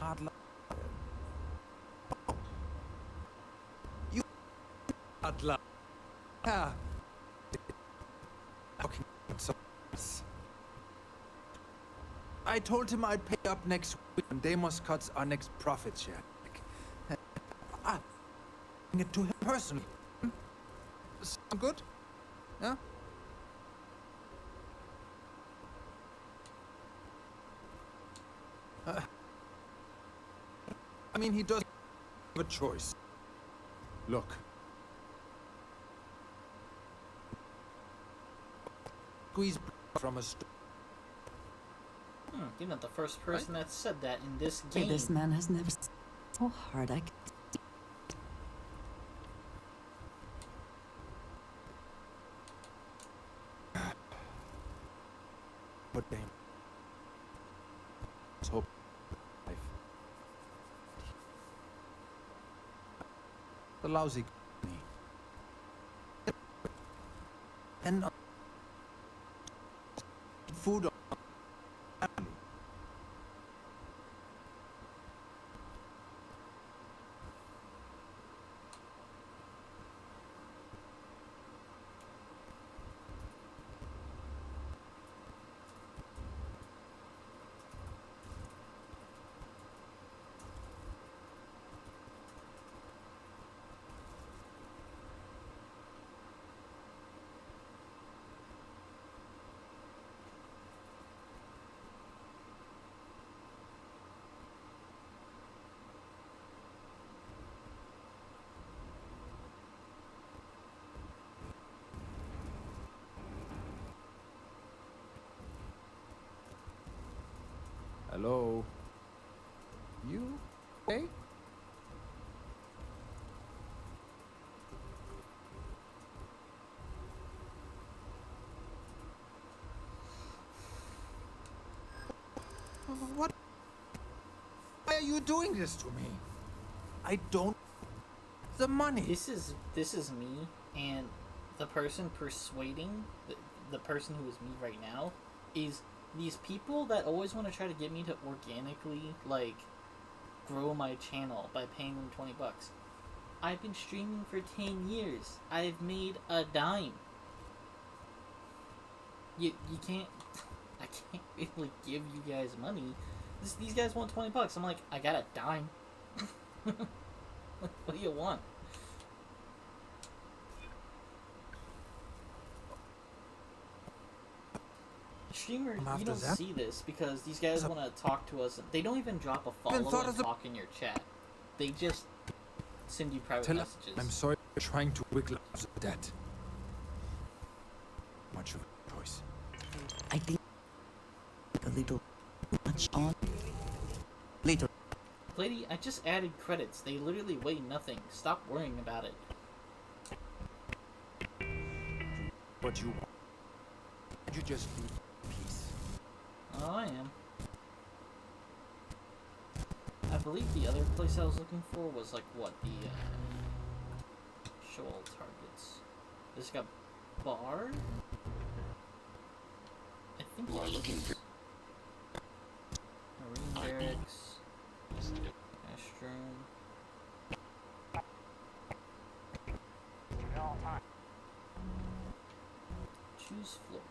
Adler. You... Adler. Yeah. Okay, so... I told him I'd pay up next week when Deimos cuts our next profit share. I'm giving it to him personally. Sound good? Yeah? I mean, he doesn't have a choice. Look. Squeeze from a store. You're not the first person that said that in this game. This man has never so hard. I can see. But damn. Let's hope life. The lousy company. And food. Hello? You okay? What? Why are you doing this to me? I don't... The money. This is me, and the person persuading the person who is me right now is these people that always want to try to get me to organically, like, grow my channel by paying them $20. I've been streaming for 10 years. I've made a dime. You can't... I can't really give you guys money. These guys want $20. I'm like, I got a dime. What do you want? Streamers, you don't see this because these guys want to talk to us. They don't even drop a follow and talk in your chat. They just send you private messages. I'm sorry for trying to wiggle out of that. Much of a choice. I think a little much on. Later. Lady, I just added credits. They literally weigh nothing. Stop worrying about it. What you want? You just need peace. Oh, I am. I believe the other place I was looking for was like what the show all targets. This got bar. I think we're looking for Marine barracks. Restroom. Choose floor.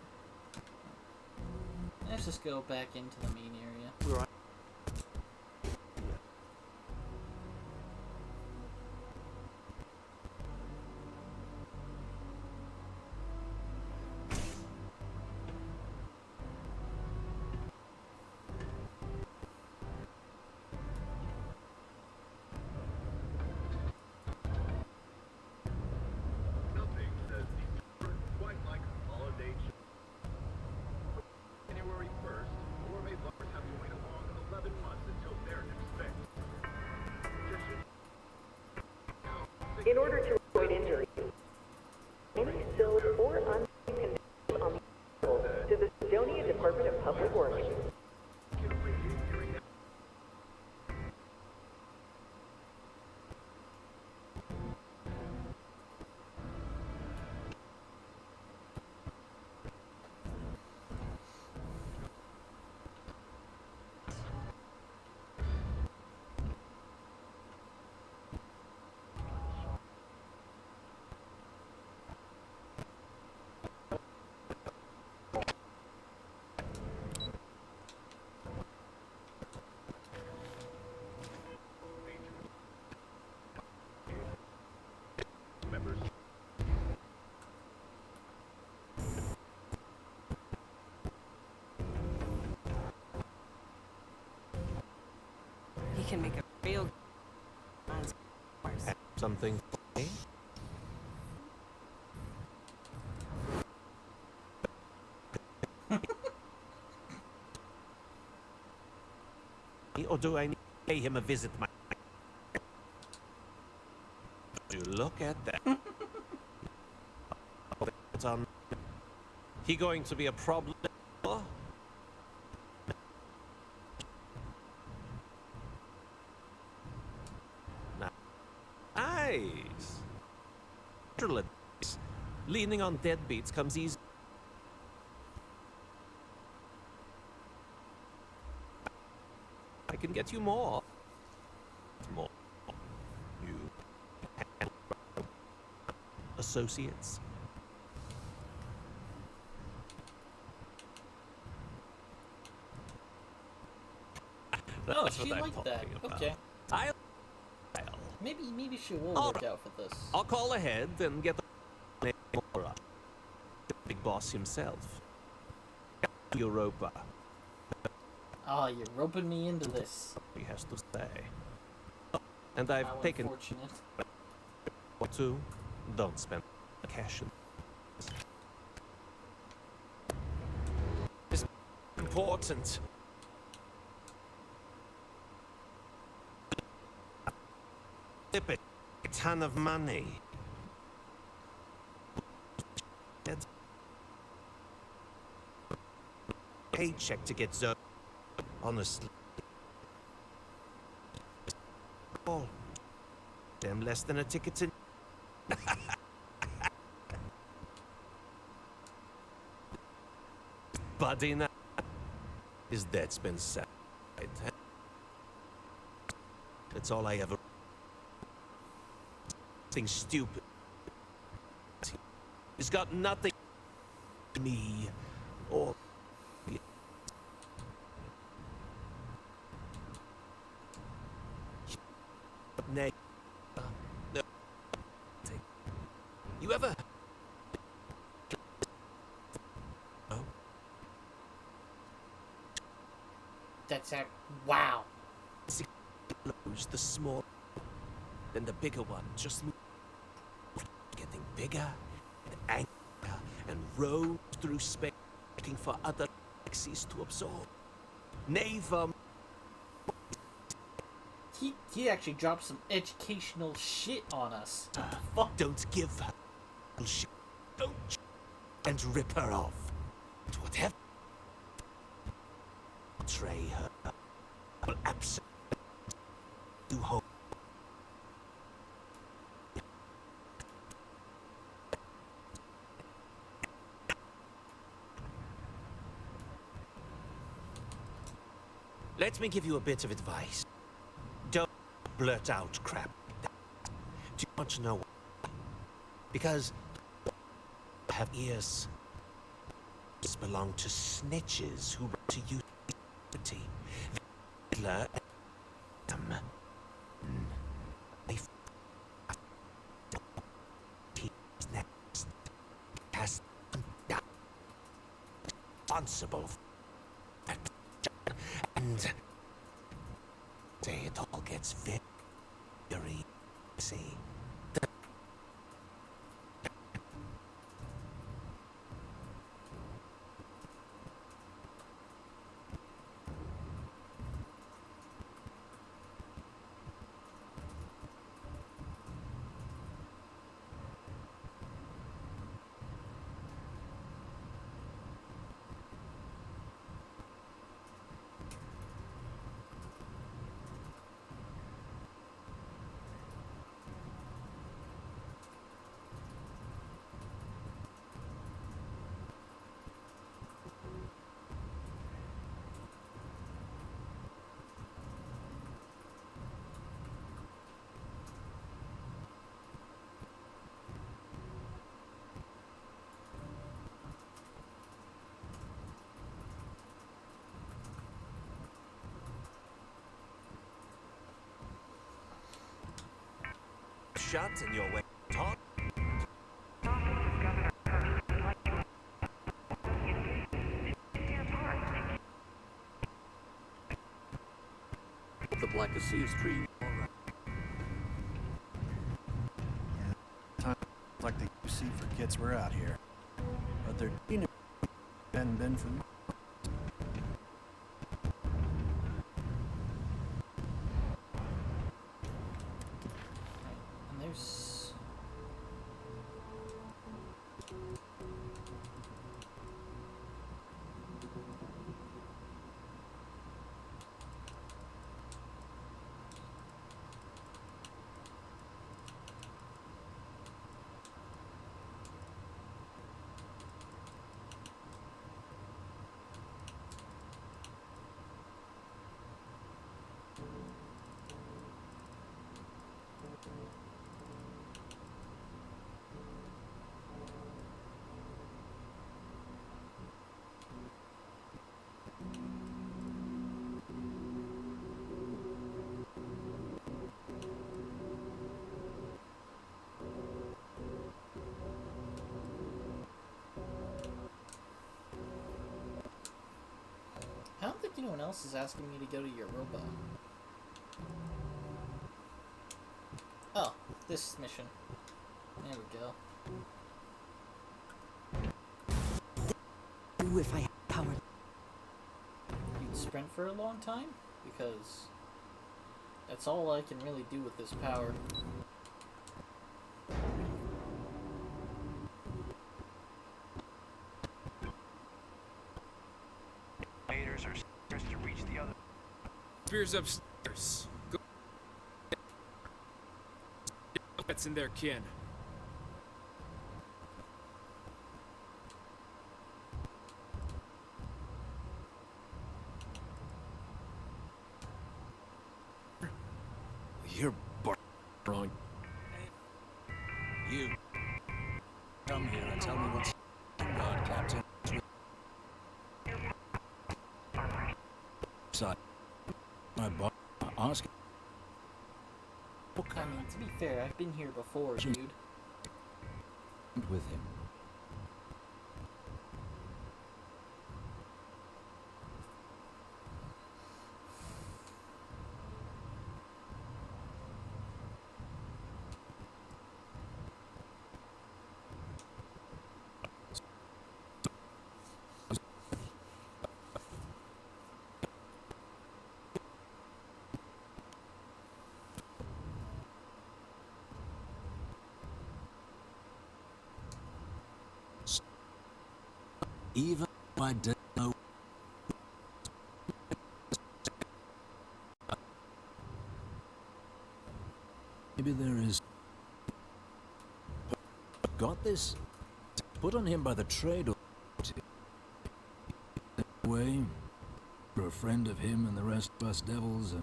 Let's just go back into the main area. In order to avoid injury, any spilled or unsafe conditions on the vehicles to the Sidonia Department of Public Works. He can make a real Something for me? Or do I need to pay him a visit? You look at that. That's on. He going to be a problem? Nice. Leaning on deadbeats comes easy. I can get you more. More. You associates. Oh, That's she what I'm liked that. talking about. Okay. Maybe she will work out for this. I'll call ahead and get the Mora, the big boss himself. Europa. Oh, you're roping me into this. He has to stay. And I've How taken unfortunate. what to. Don't spend cash. It's important. A ton of money. That's paycheck to get so honestly. Oh, damn, less than a ticket to. Buddy now. His debt's been set. That's all I ever. Something stupid. He's got nothing. Me or. Nay. No. You ever? No. That's a wow. The small, then the bigger one just getting bigger and angrier and rode through space looking for other galaxies to absorb. Never. He actually dropped some educational shit on us. What the fuck? Don't give her shit. Don't and rip her off. Whatever. Betray her. Will absolutely do hope. Let me give you a bit of advice. Don't blurt out crap like that. Do you want to know why? Because have ears. These belong to snitches who run to utility. Hitler and them. They next has responsible for that. And say it all gets very easy. shut and your way talk. The Blackasea's tree. Time like the UC forgets we're out here. But they're hadn't been for And there's... I don't think anyone else is asking me to go to Europa. Oh, this mission. There we go. Ooh, if I had power. You'd sprint for a long time? Because that's all I can really do with this power. Invaders or stairs to reach the other. Spears upstairs. Go. That's in their kin. You're wrong. You. Come here and tell me what's God, Captain. side. My boss ask. I mean, to be fair, I've been here before, dude. With him. Even if I don't know. Maybe there is. Got this? Put on him by the trade way. For a friend of him and the rest of us devils.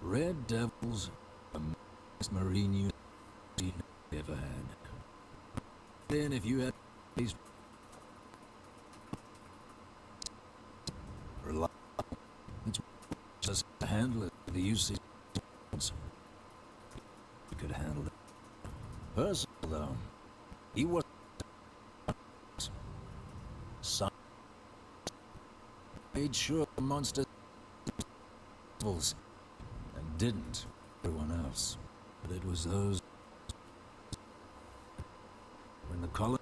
Red Devils, the best Marine unit ever had. Then if you had these reliable, it's just to handle it. The UC you could handle it. Personal though, he was some made sure the monsters and didn't everyone else. But it was those when the colony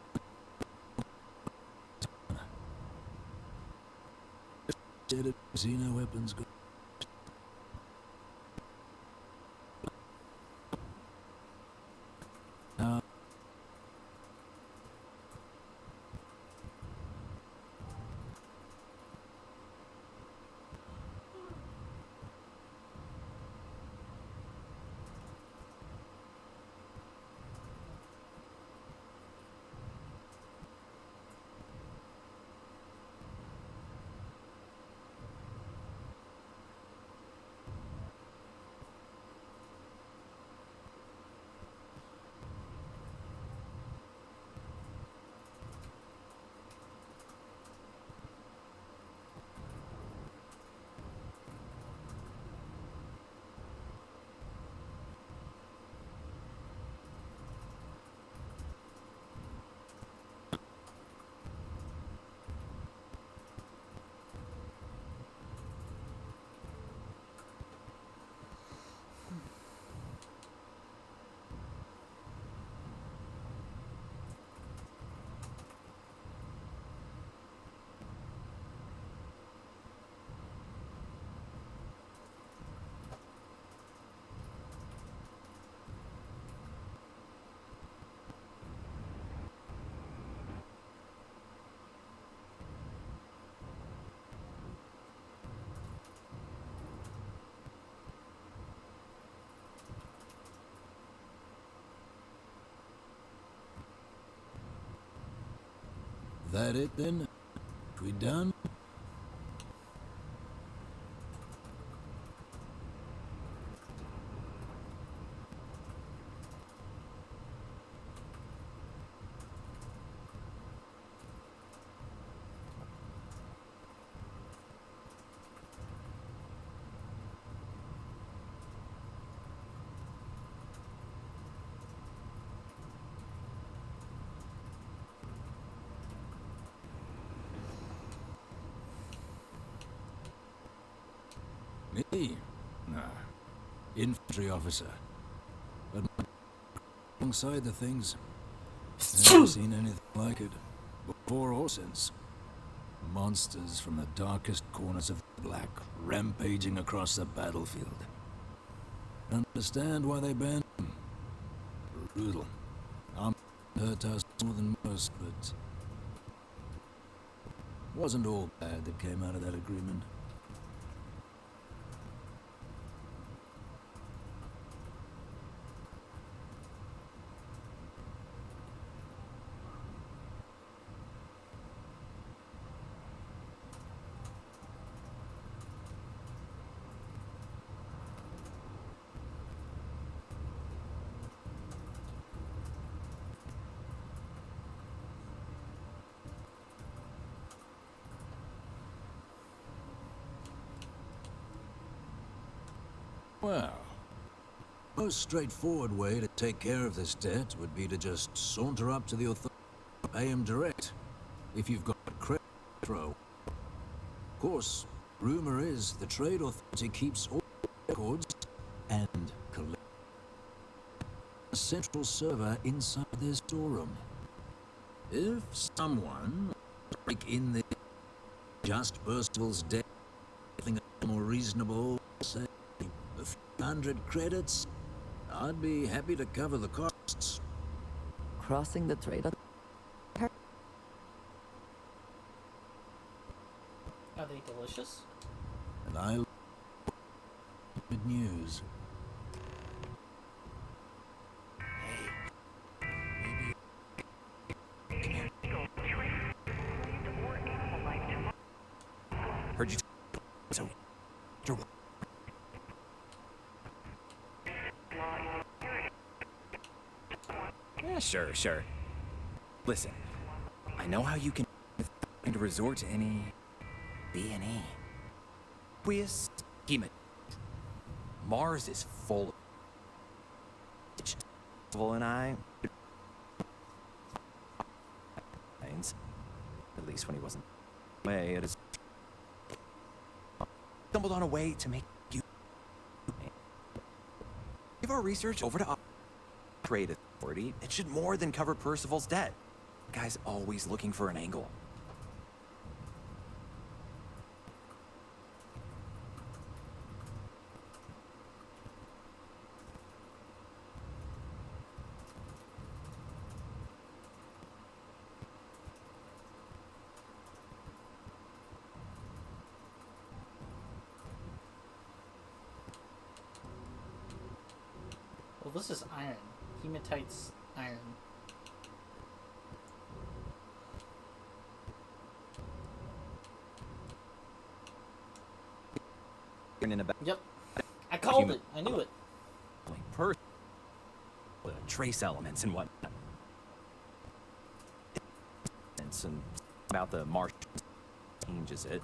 did see no weapons go. That it then? We done? Me? Nah. Infantry officer. But alongside the things, I haven't seen anything like it. Before or since. Monsters from the darkest corners of the Black, rampaging across the battlefield. Understand why they banned them. Brutal. I'm hurt us more than most, but wasn't all bad that came out of that agreement. Well, most straightforward way to take care of this debt would be to just saunter up to the authorities and pay him direct, if you've got credit to throw. Of course, rumor is the trade authority keeps all records and collects a central server inside their storeroom. If someone break in there, just Percival's debt, anything more reasonable, say a few hundred credits, I'd be happy to cover the costs. Crossing the trade. Are they delicious? And I good news. Heard you. So, yeah, sure. Listen, I know how you can to resort to any B&E. We scheme it. Mars is full of and I at least when he wasn't away at his stumbled on a way to make you give our research over to trade authority. It should more than cover Percival's debt. The guy's always looking for an angle. Well, this is iron. Hematite's iron. Yep. I called it. I knew it. Trace elements and whatnot. And about the Martian changes it,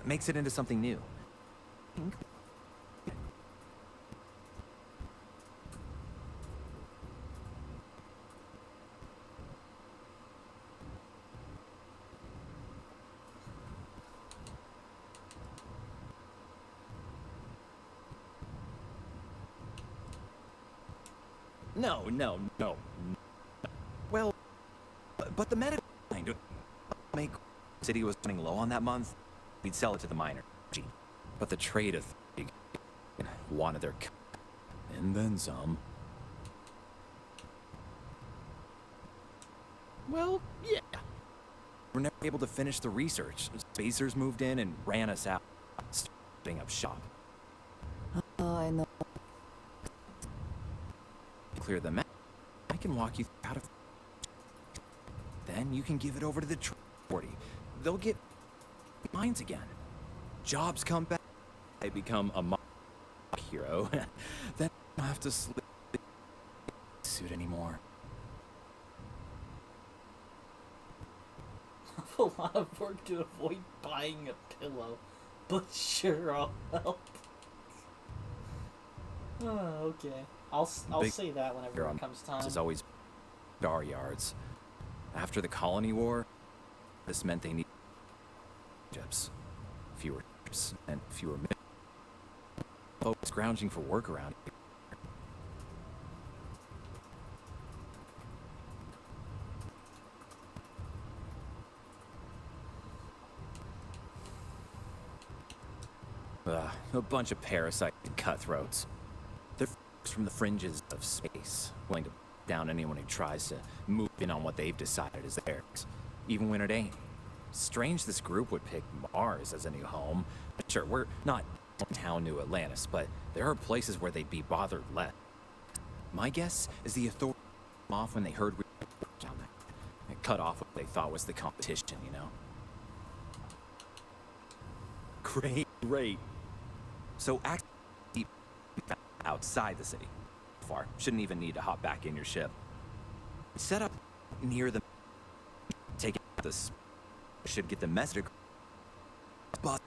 makes it into something new. No. Well, but the medical line, make city was running low on that month, we'd sell it to the miner. But the trade authority wanted their cut, and then some. Well, yeah. We're never able to finish the research. Spacers moved in and ran us out, starting up shop. Oh, I know. Clear the map. I can walk you out of. Then you can give it over to the 40, they'll get minds again. Jobs come back. They become a hero. Then I don't have to sleep in a suit anymore. A lot of work to avoid buying a pillow, but sure, I'll help. Oh, okay. I'll say that whenever it comes time. It's always our yards. After the colony war, this meant they need ships, fewer ships, and fewer men. Folks scrounging for work around here. A bunch of parasite cutthroats. They're from the fringes of space, willing to down anyone who tries to move in on what they've decided is theirs, even when it ain't. Strange this group would pick Mars as a new home. Sure, we're not downtown New Atlantis, but there are places where they'd be bothered less. My guess is the authorities off when they heard we were down there. It cut off what they thought was the competition, you know? Great. So act deep outside the city. Far. Shouldn't even need to hop back in your ship. Set up near the... Take this... Should get the message... But...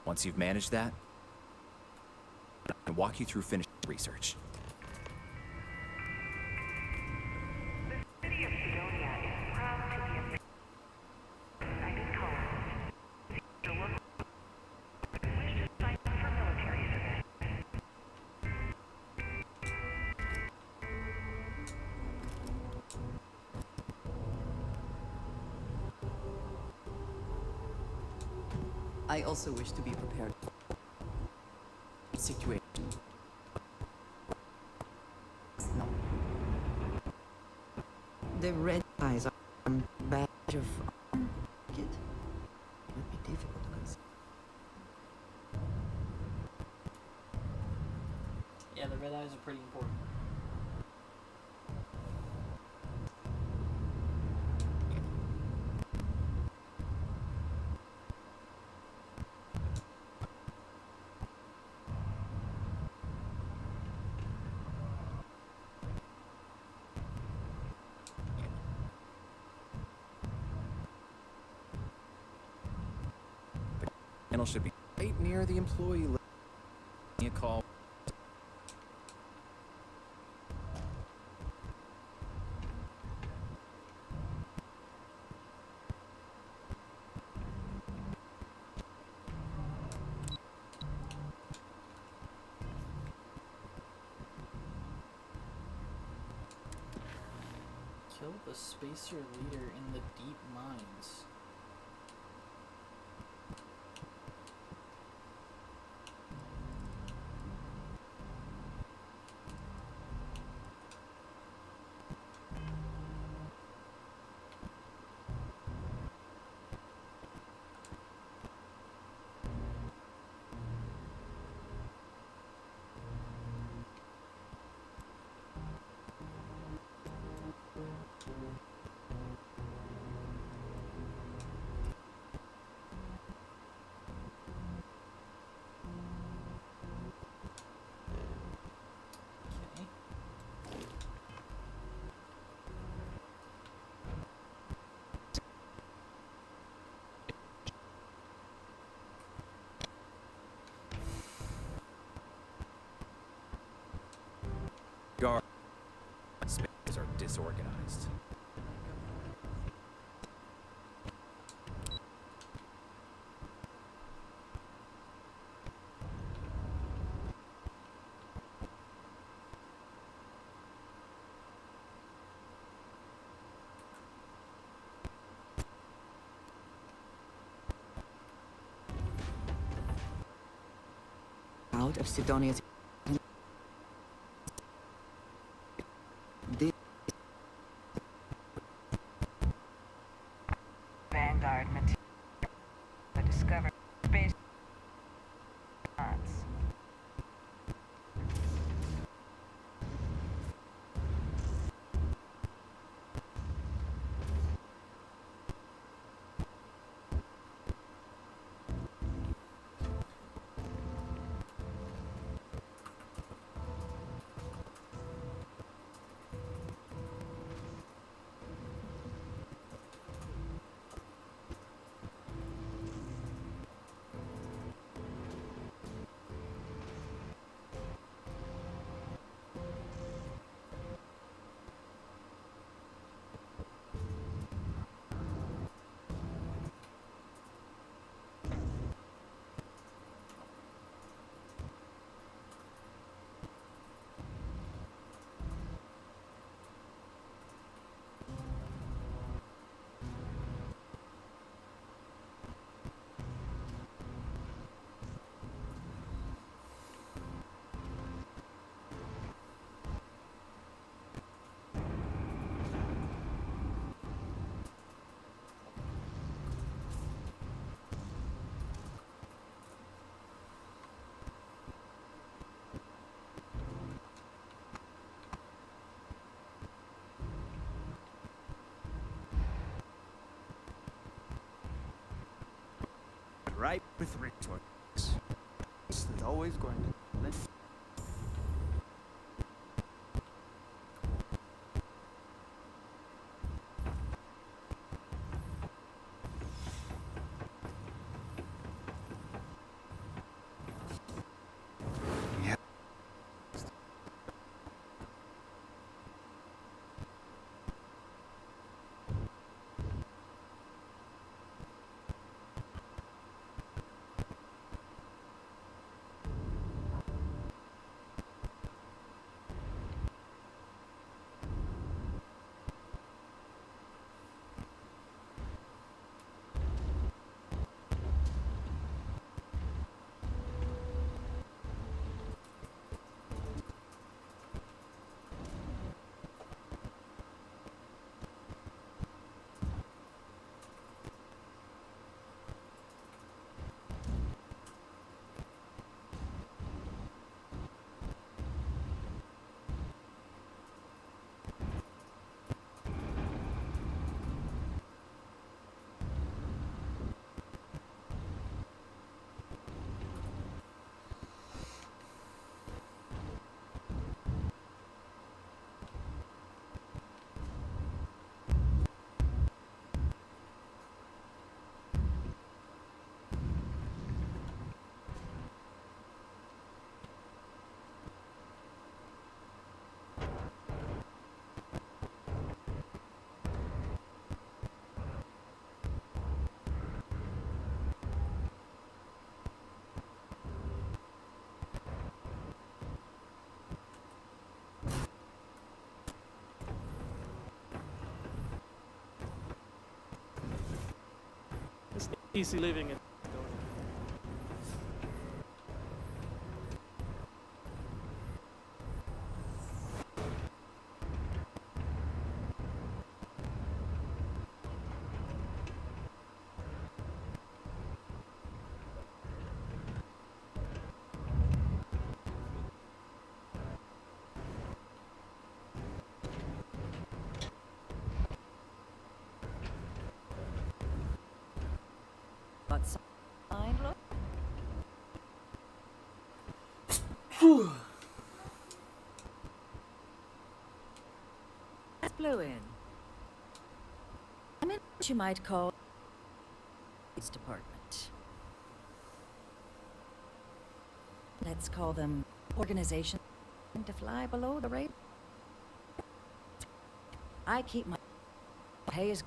Once you've managed that... I can walk you through finished research. The city of Sidonia is proud to be a United Colonists. The local wish to sign up for military service. I also wish to be prepared for the situation. No. The red eyes are a badge of honor. It would be difficult to consider. Yeah, the red eyes are pretty important. Panel should be right near the employee list. A call. Kill the spacer leader in the deep mines. Okay. Guard. Spaces are disorganized. Out of Sidonia's... Vanguard material. The discovered space. right with resources. There's always going to be. It's easy living in. What's mind look? Let's blow in. I'm in what you might call police department. Let's call them organization to fly below the radar. I keep my pay is.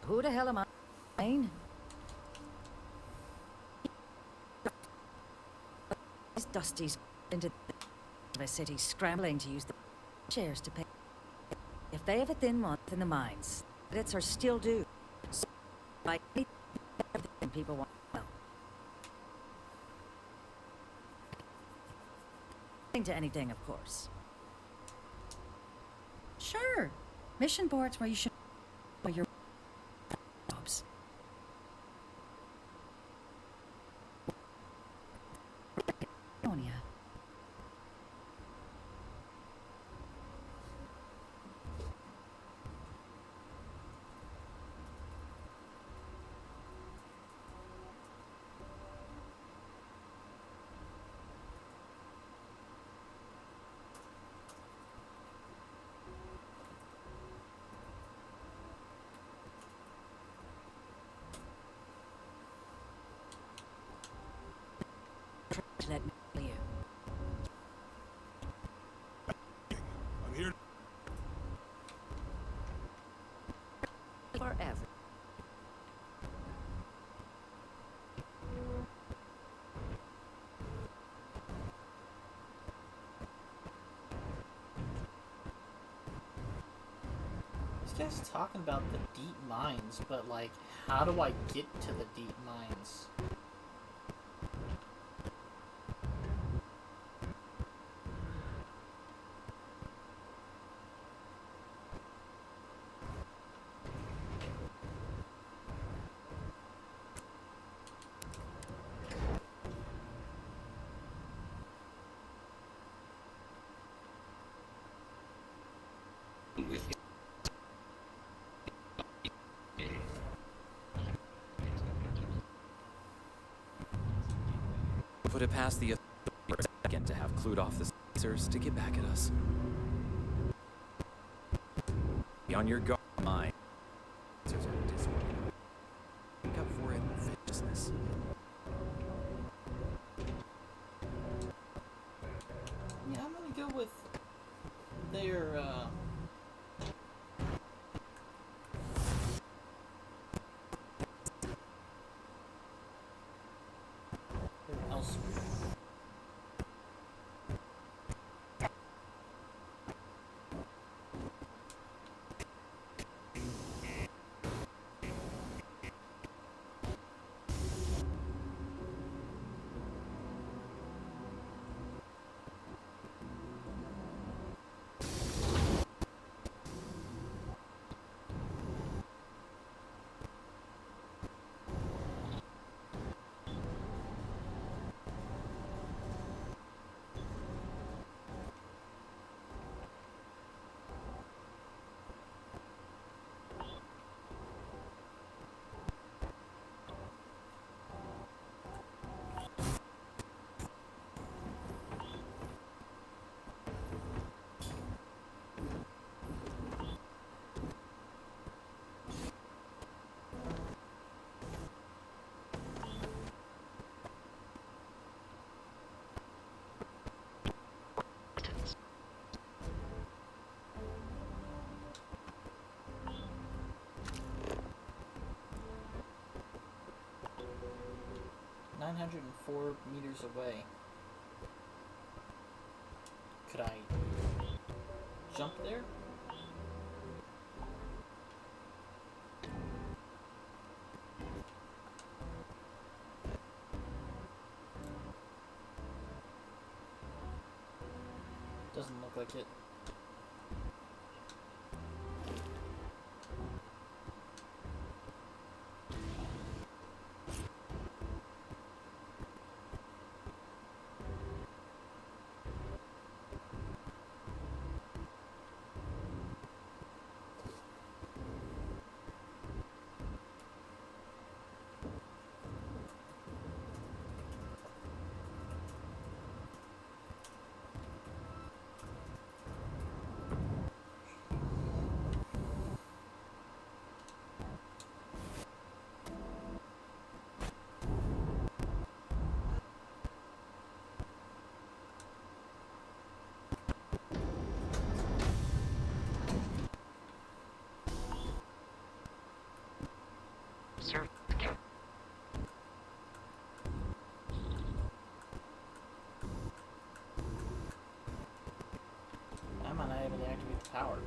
Who the hell am I? These dusties into the city scrambling to use the shares to pay. If they have a thin month in the mines, credits are still due. So I need everything people want to know. To anything, of course. Sure. Mission boards where you should where your jobs. Sonia. Let me tell you. I'm here. Forever. This guy's talking about the deep mines, but like, how do I get to the deep mines? Put it past the authorities for a second to have clued off the sensors to get back at us. Be on your guard, mind. Sensors are disorganized. Make up for it in viciousness. Yeah, I'm gonna go with their, elsewhere. $904 meters away. Could I jump there? Doesn't look like it. I'm unable to activate the power.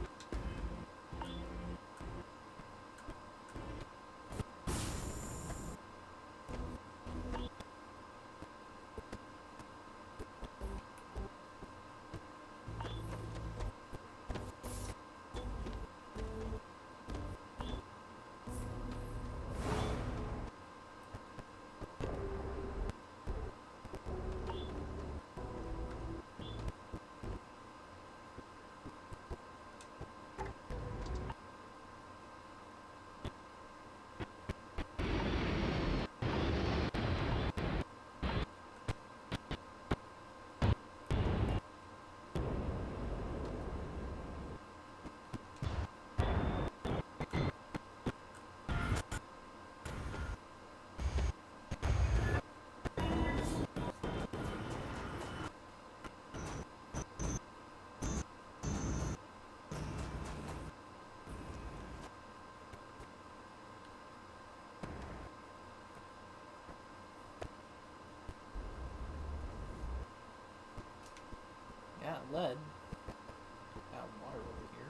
Got lead. Got water over here.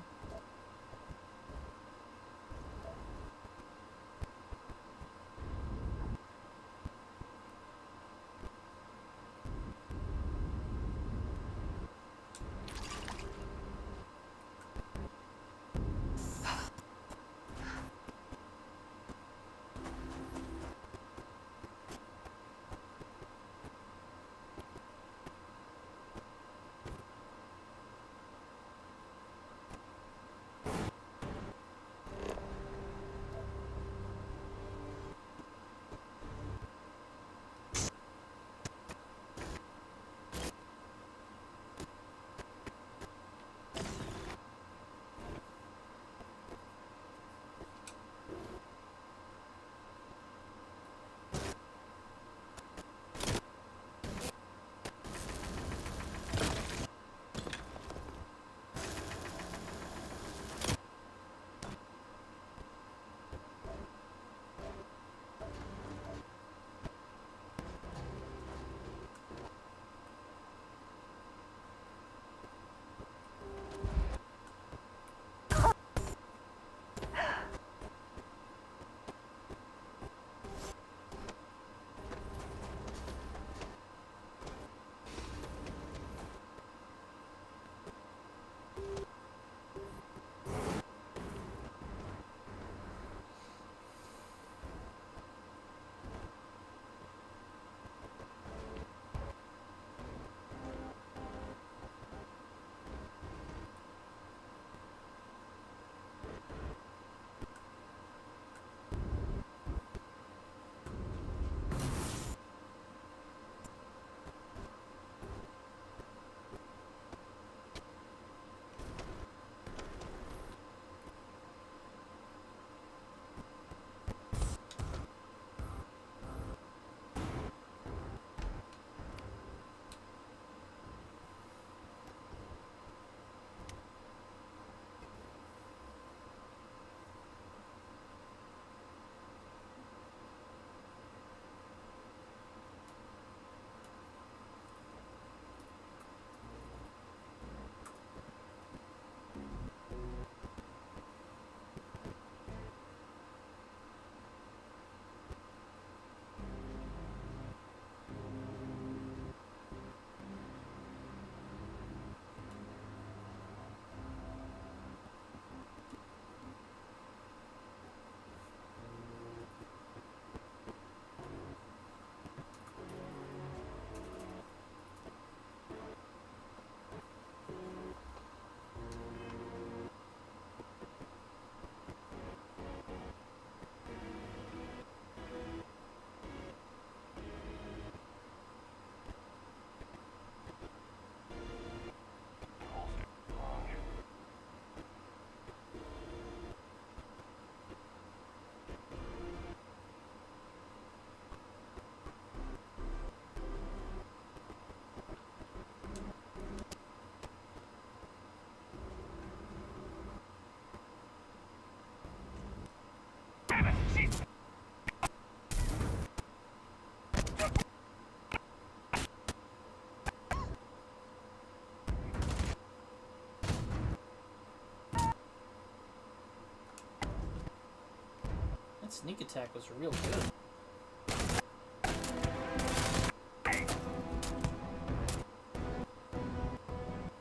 sneak attack was real good.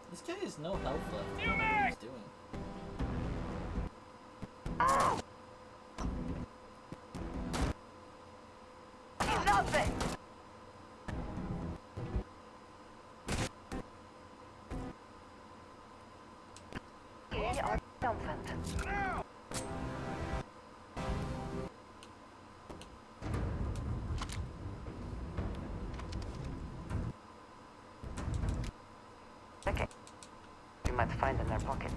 This guy has no health left. I don't know what he's doing. Nothing! We are triumphant. Okay. You might find in their pockets.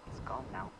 It's gone now.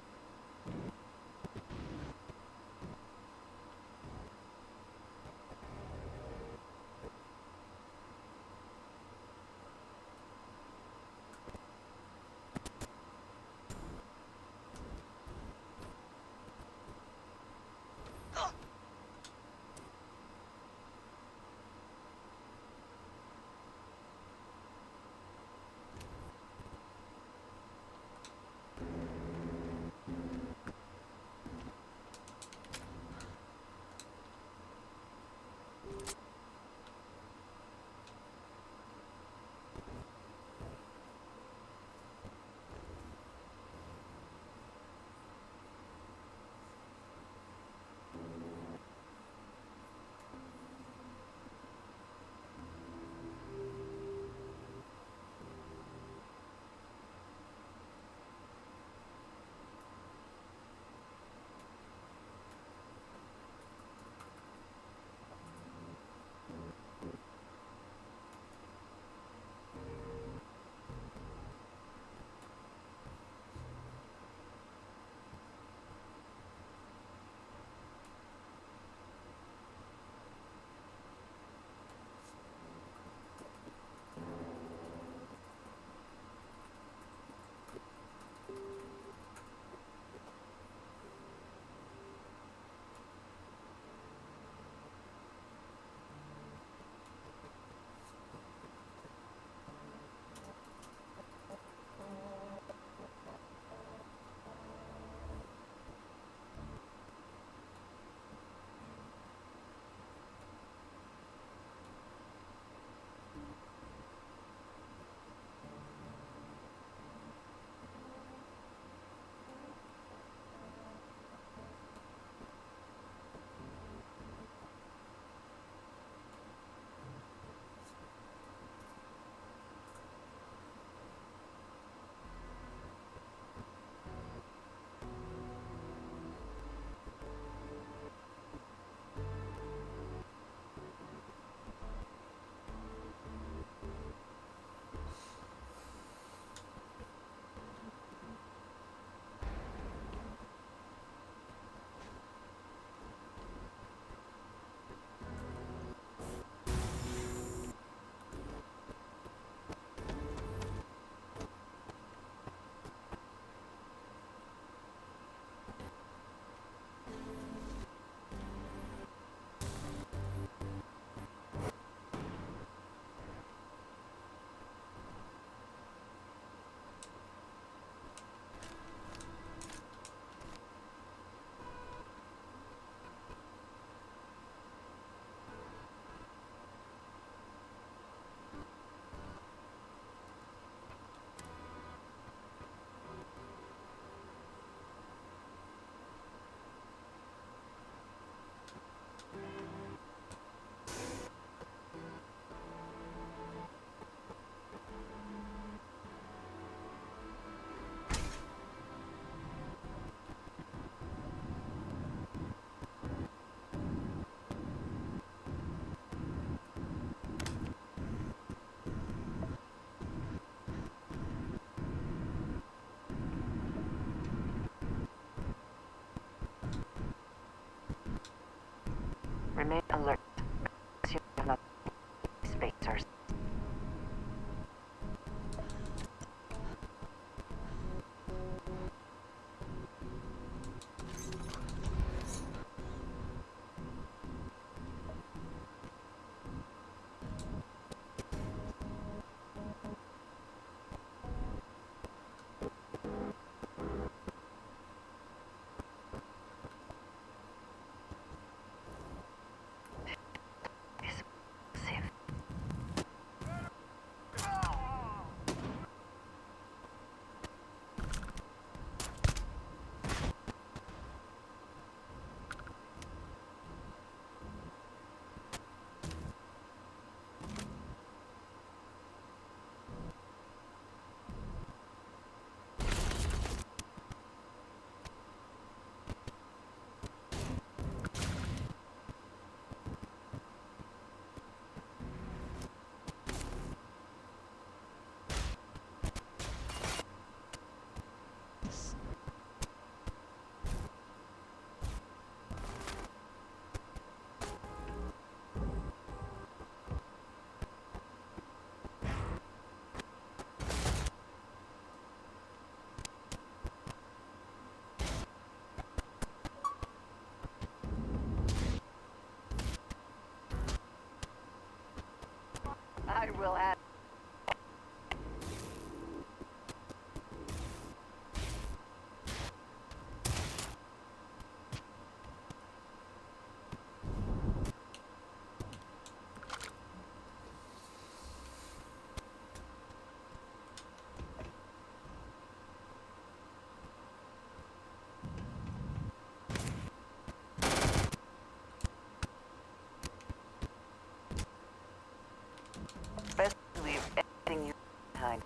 leaving you behind.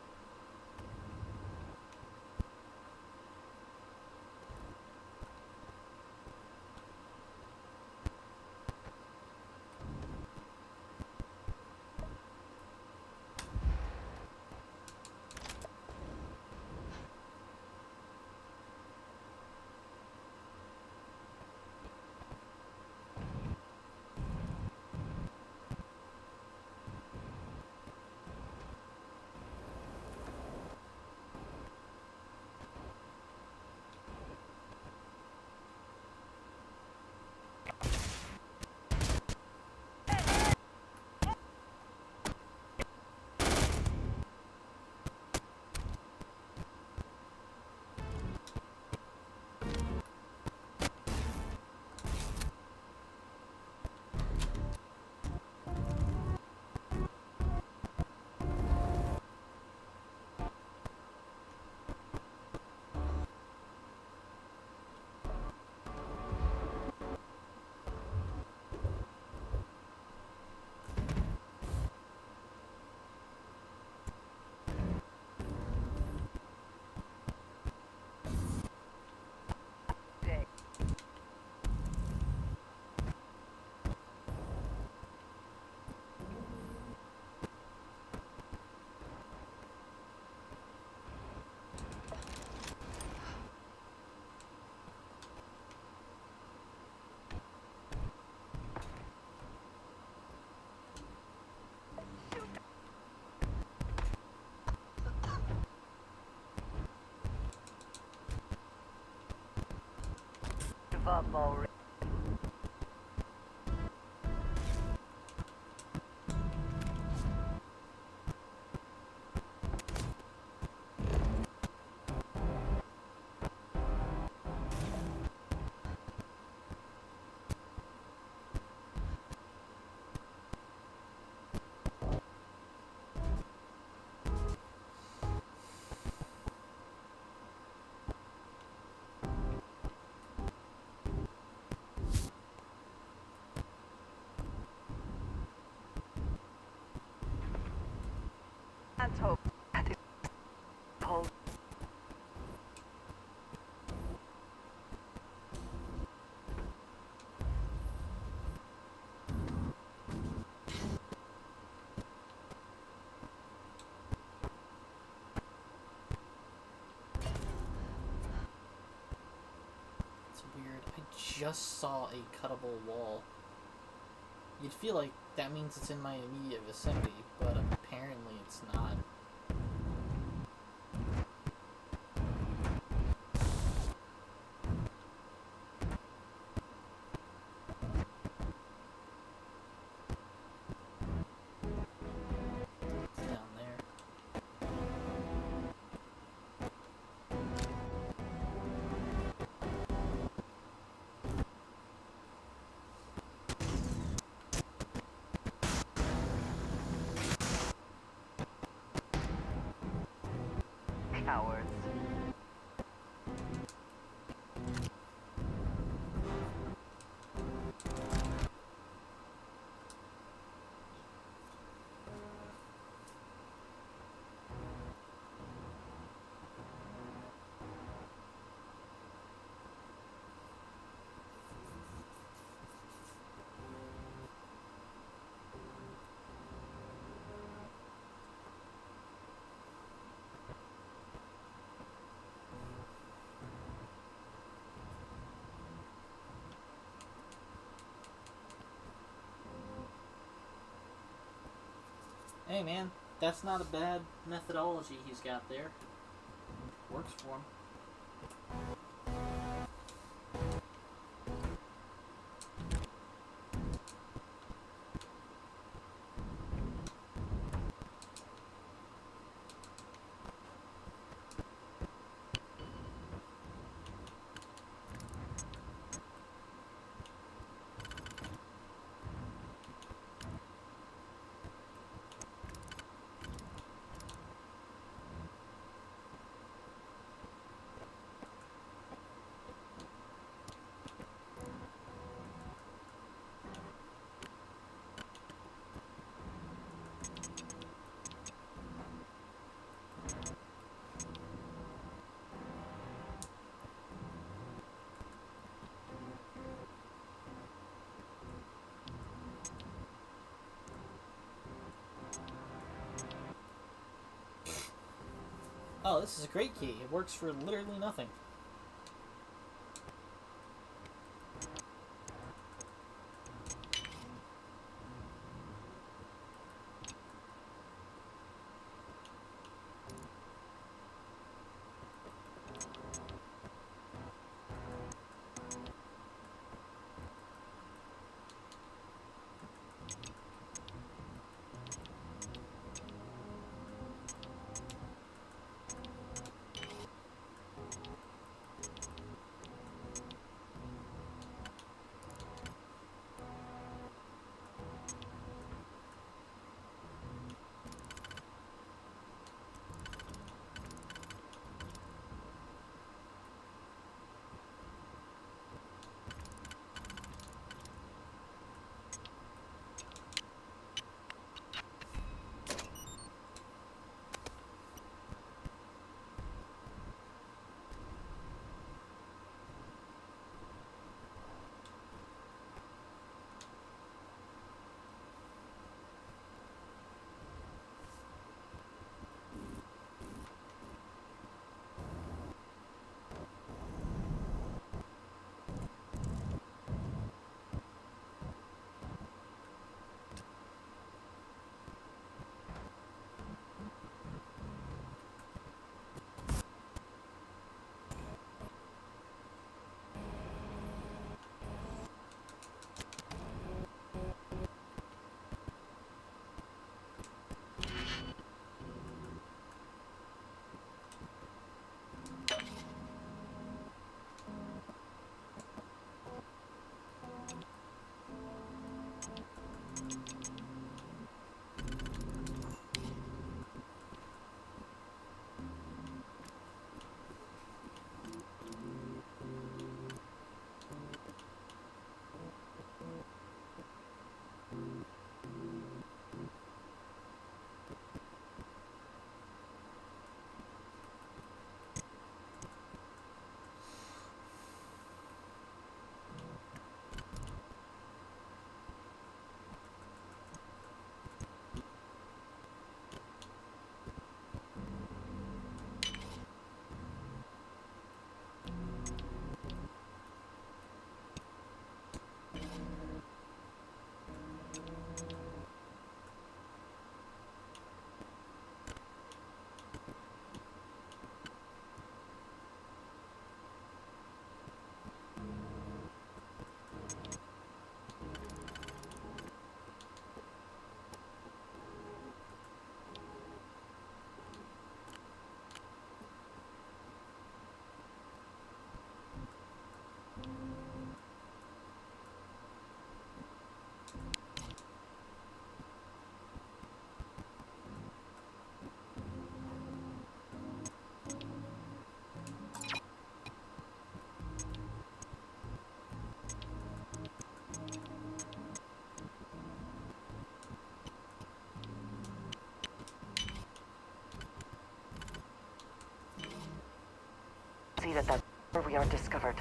Give up already. Let's hope that it holds. It's weird. I just saw a cuttable wall. You'd feel like that means it's in my immediate vicinity, but apparently it's not. It's down there. Cowards. Hey man, that's not a bad methodology he's got there. Works for him. Oh, this is a great key. It works for literally nothing. See that's where we are discovered.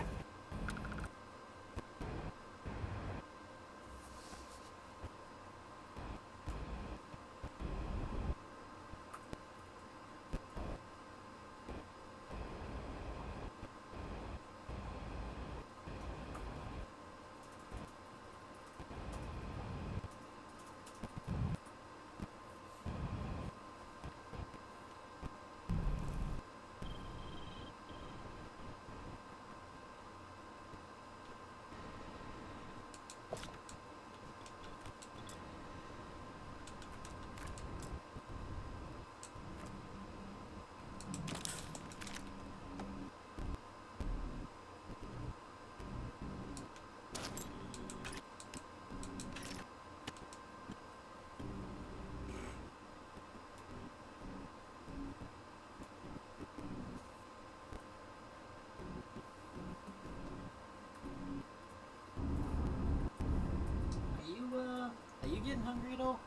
Are you getting hungry at all?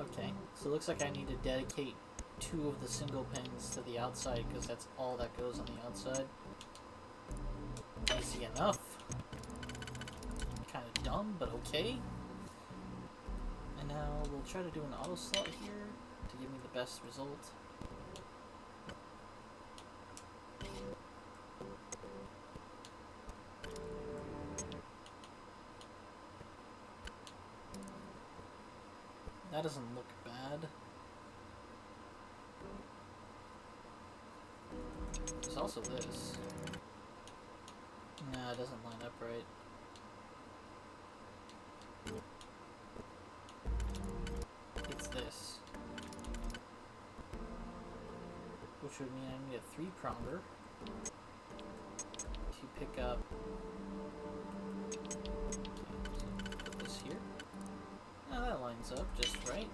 Okay, so it looks like I need to dedicate 2 of the single pins to the outside because that's all that goes on the outside. Easy enough. Kind of dumb, but okay. And now we'll try to do an auto slot here to give me the best result. That doesn't look bad. There's also this. Nah, it doesn't line up right. It's this. Which would mean I need a 3-pronger to pick up. Okay, so put this here. Now that lines up just right.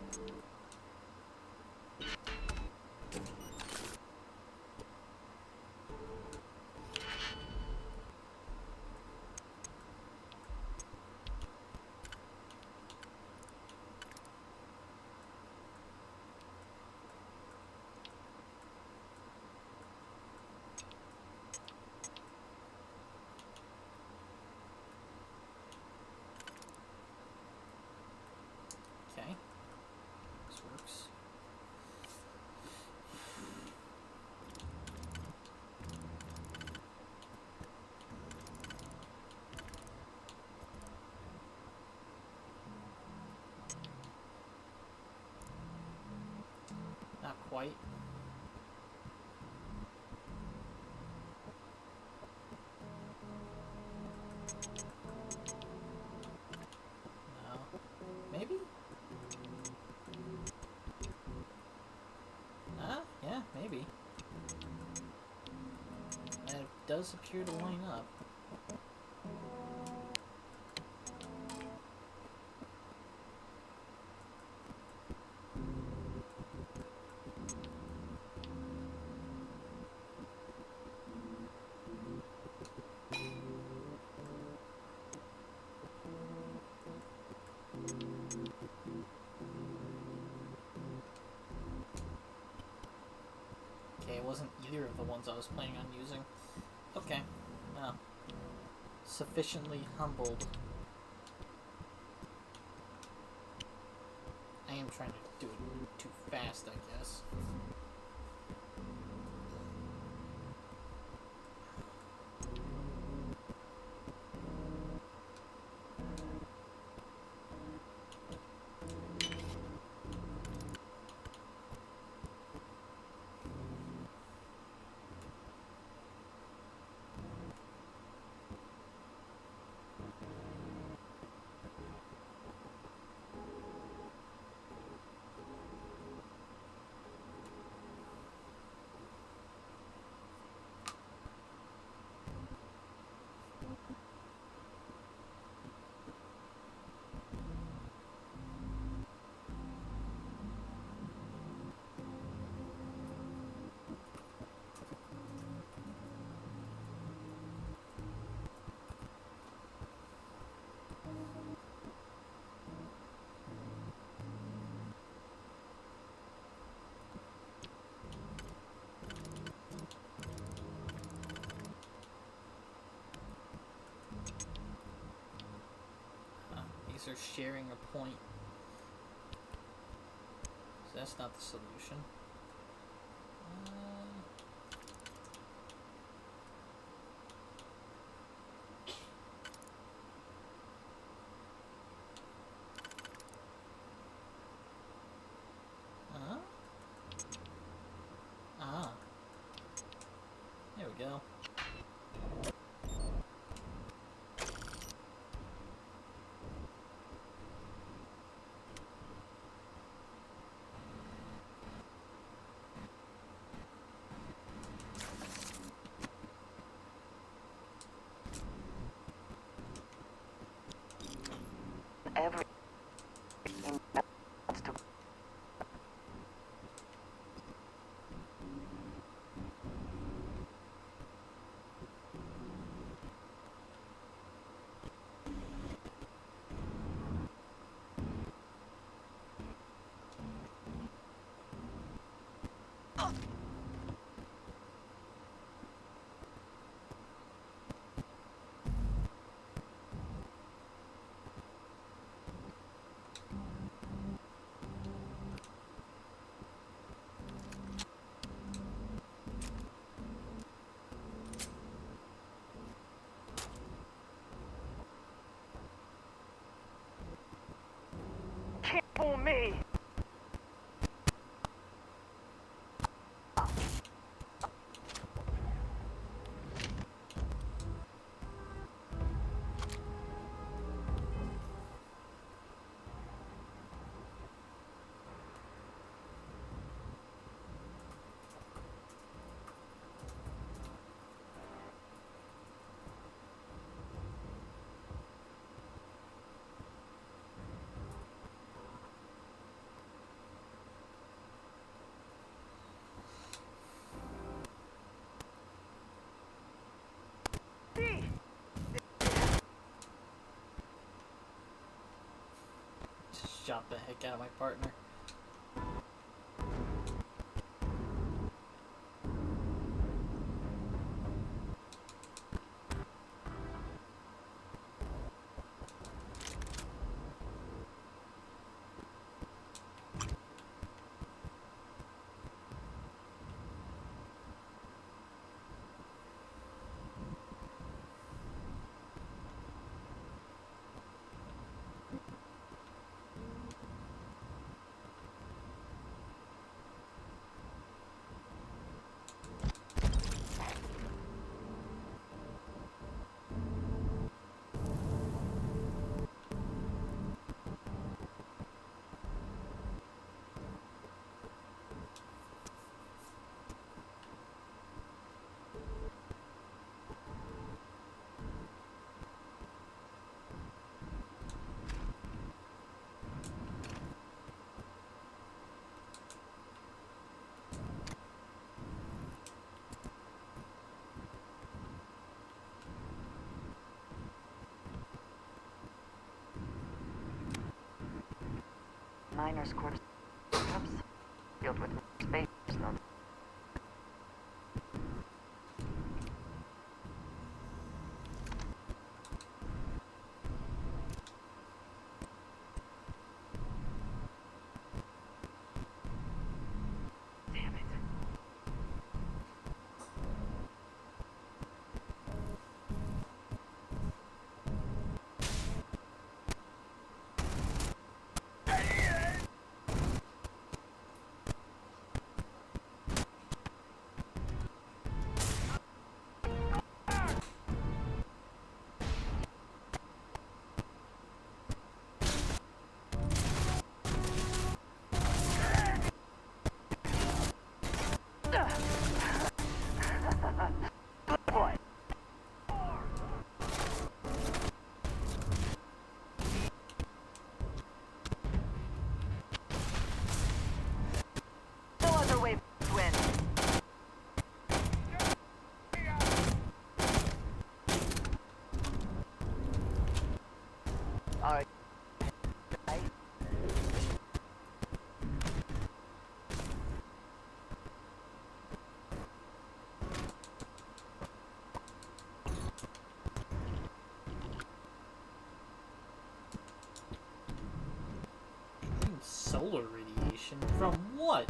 Okay, this works. Not quite. No. Maybe? Yeah, maybe. And it does appear to line up. Okay, it wasn't either of the ones I was planning on using. Okay, well, sufficiently humbled. I am trying to do it too fast, I guess. They're sharing a point. So that's not the solution. There we go. Fool me! Just shot the heck out of my partner. Miners' quarters. Filled with space, though. No other way to win. All right. Solar radiation? From what?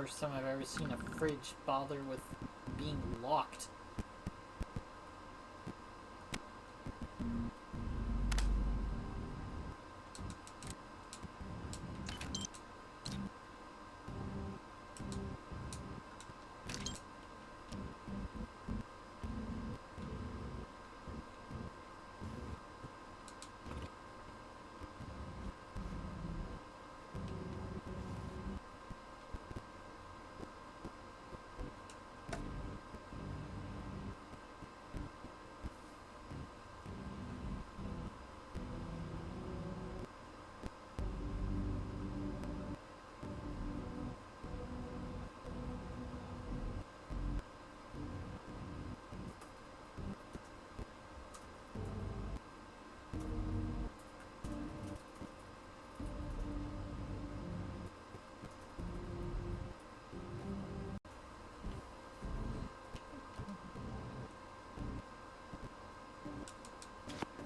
first time I've ever seen a fridge bother with being locked.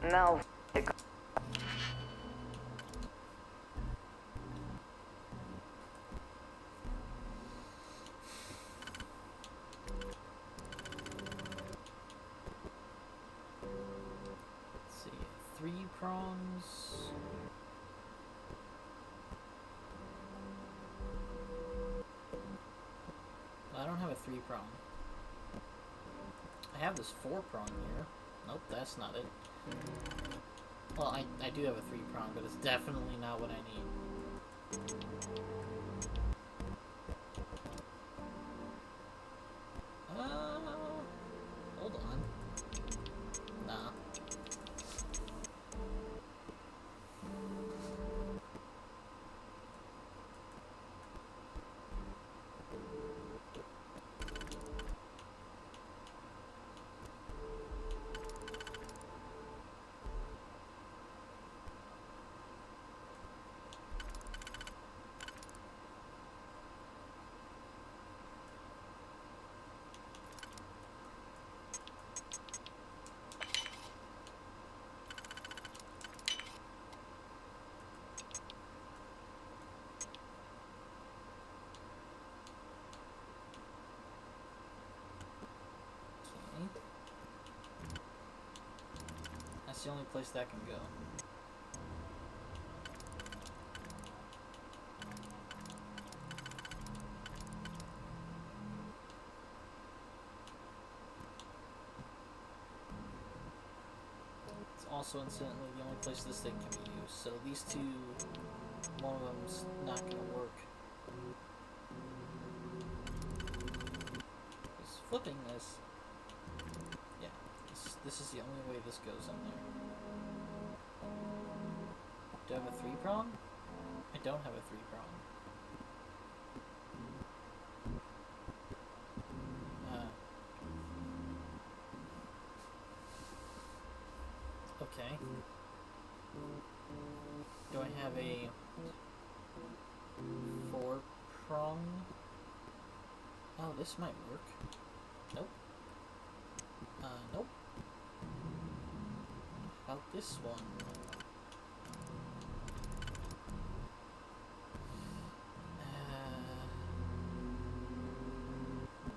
Now, Let's see, 3 prongs. I don't have a 3 prong. I have this 4 prong here. Nope, that's not it. Well, I do have a 3 prong, but it's definitely not what I need. Hold on. Nah. That's the only place that can go. It's also incidentally the only place this thing can be used. So these two, one of them's not gonna work. Just flipping this. Yeah, this is the only way this goes in there. Do I have a 3 prong? I don't have a 3 prong. Okay. Do I have a 4 prong? Oh, this might work. Nope. Nope. How about this one?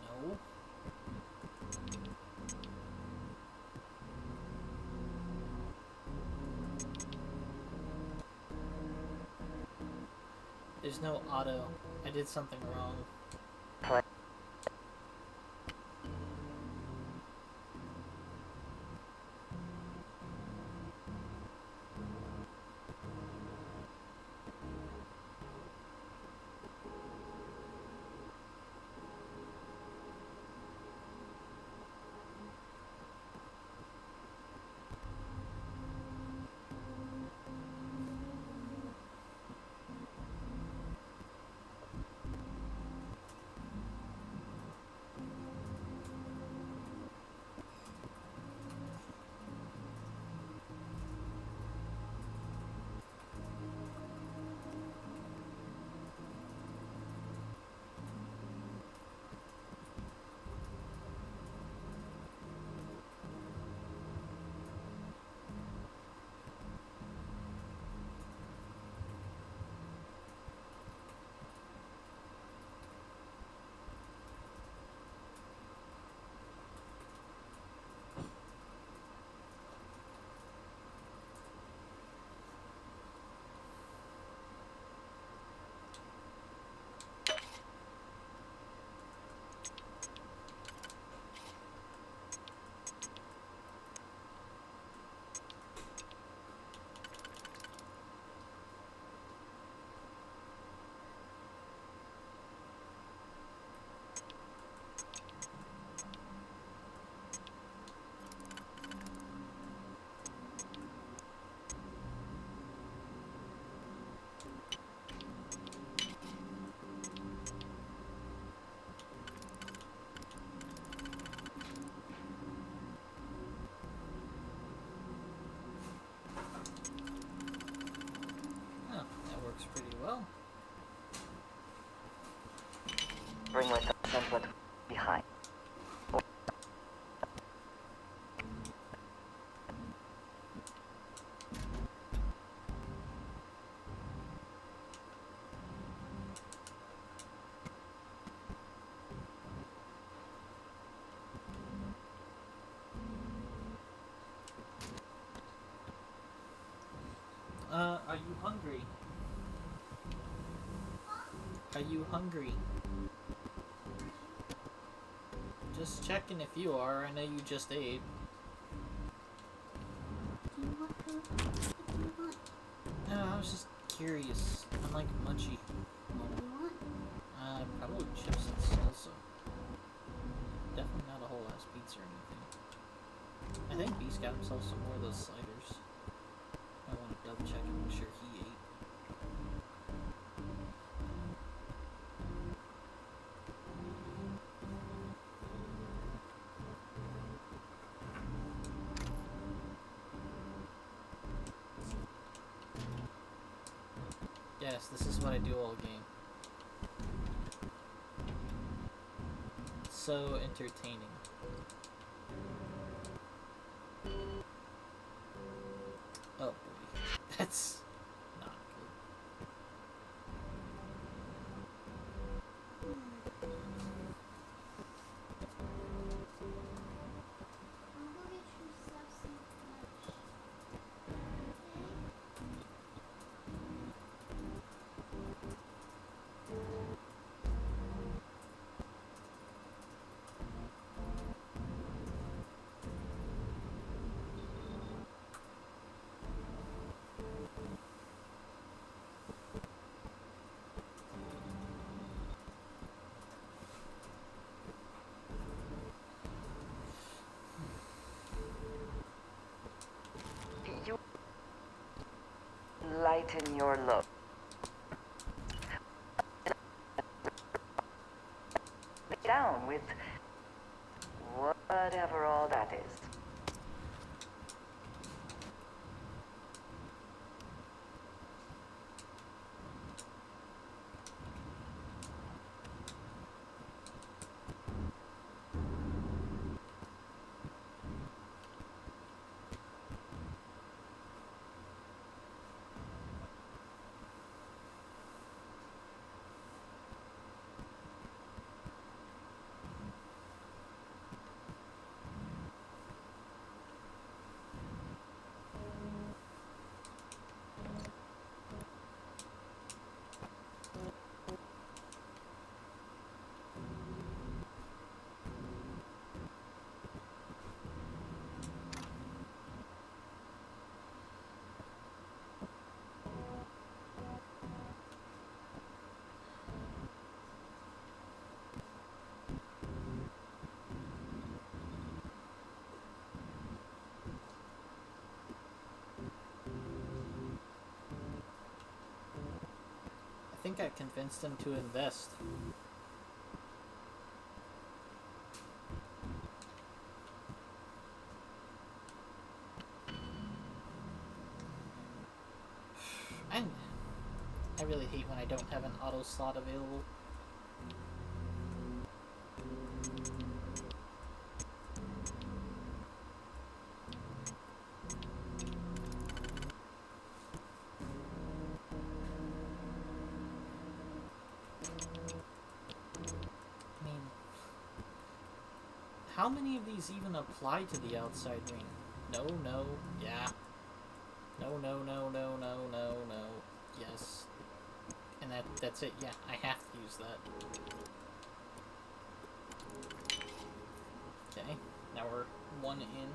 No. There's no auto. I did something wrong. Are you hungry? Are you hungry? Just checking if you are. I know you just ate. No, I was just curious. I'm like munchy. Probably chips and salsa. Definitely not a whole ass pizza or anything. I think Beast got himself some more of those sliders. I want to double check and make sure he ate. Yes, this is what I do all game. So entertaining. Oh boy, that's not good. You lighten your load. Down with whatever all that is. I think I convinced him to invest. I really hate when I don't have an auto slot available. I mean, how many of these even apply to the outside ring? No, no, yeah. No, no, no, no, no, no, no. Yes. And that's it. Yeah, I have to use that. Okay, now we're one in.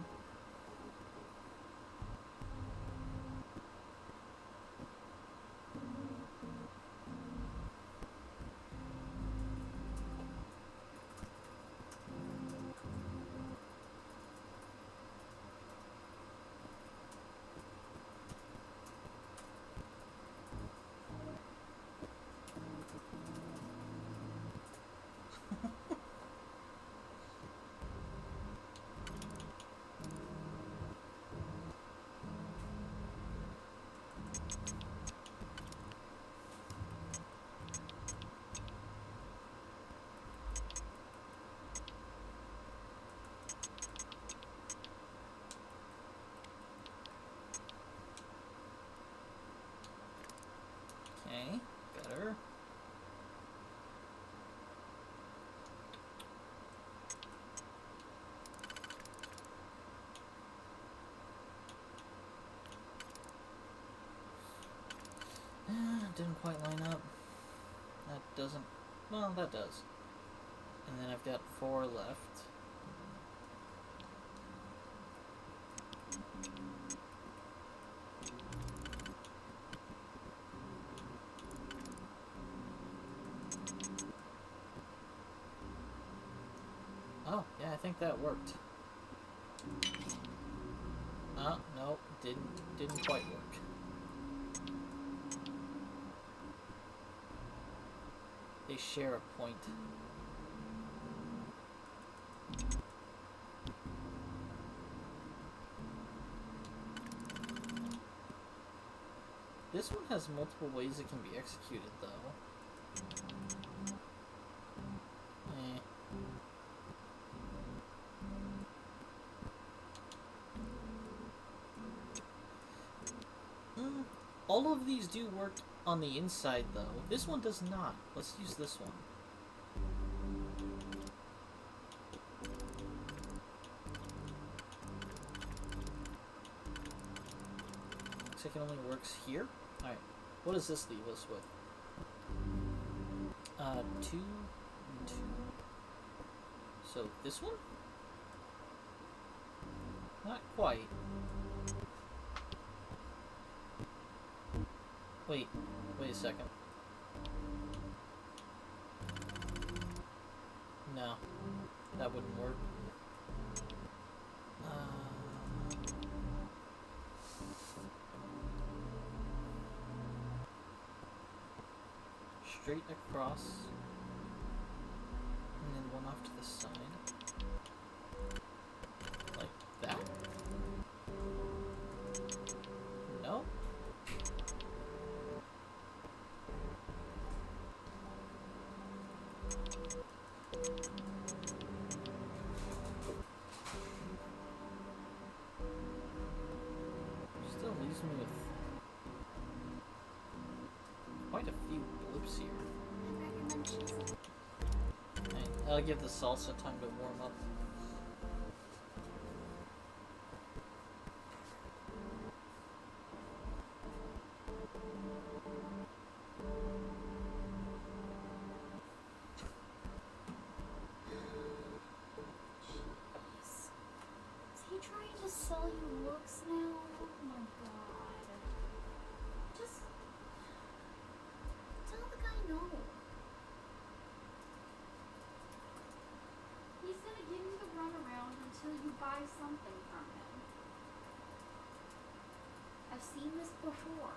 Okay, better. Didn't quite line up. That doesn't... Well, that does. And then I've got 4 left. Oh, yeah, I think that worked. Oh, no, didn't quite work. They share a point. This one has multiple ways it can be executed, though. Eh. All of these do work on the inside, though. This one does not. Let's use this one. Looks like it only works here. Alright, what does this leave us with? 2 and 2. So, this one? Not quite. Wait a second. No, that wouldn't work. Straight across, and then one off to the side. Like that? No? Still leaves me with quite a few blips here. Right, I'll give the salsa time to warm up. Is he trying to sell you looks now? Oh my god. Just tell the guy no. He's gonna give you the runaround until you buy something from him. I've seen this before.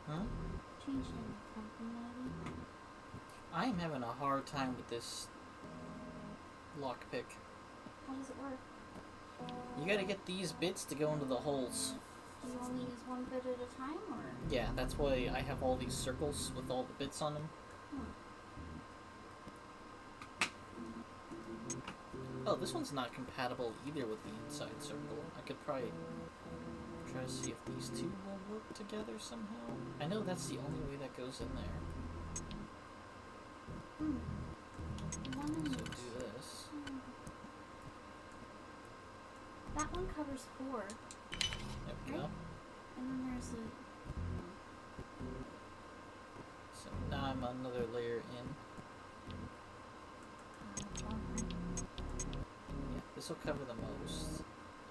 Huh? Change something maybe. I'm having a hard time with this lockpick. How does it work? You gotta get these bits to go into the holes. Do you only use one bit at a time, or? Yeah, that's why I have all these circles with all the bits on them. Oh, this one's not compatible either with the inside circle. I could probably try to see if these two will work together somehow. I know that's the only way that goes in there. So do this. That one covers 4. There we go. And then there's a... So now I'm another layer in. Yeah, this will cover the most.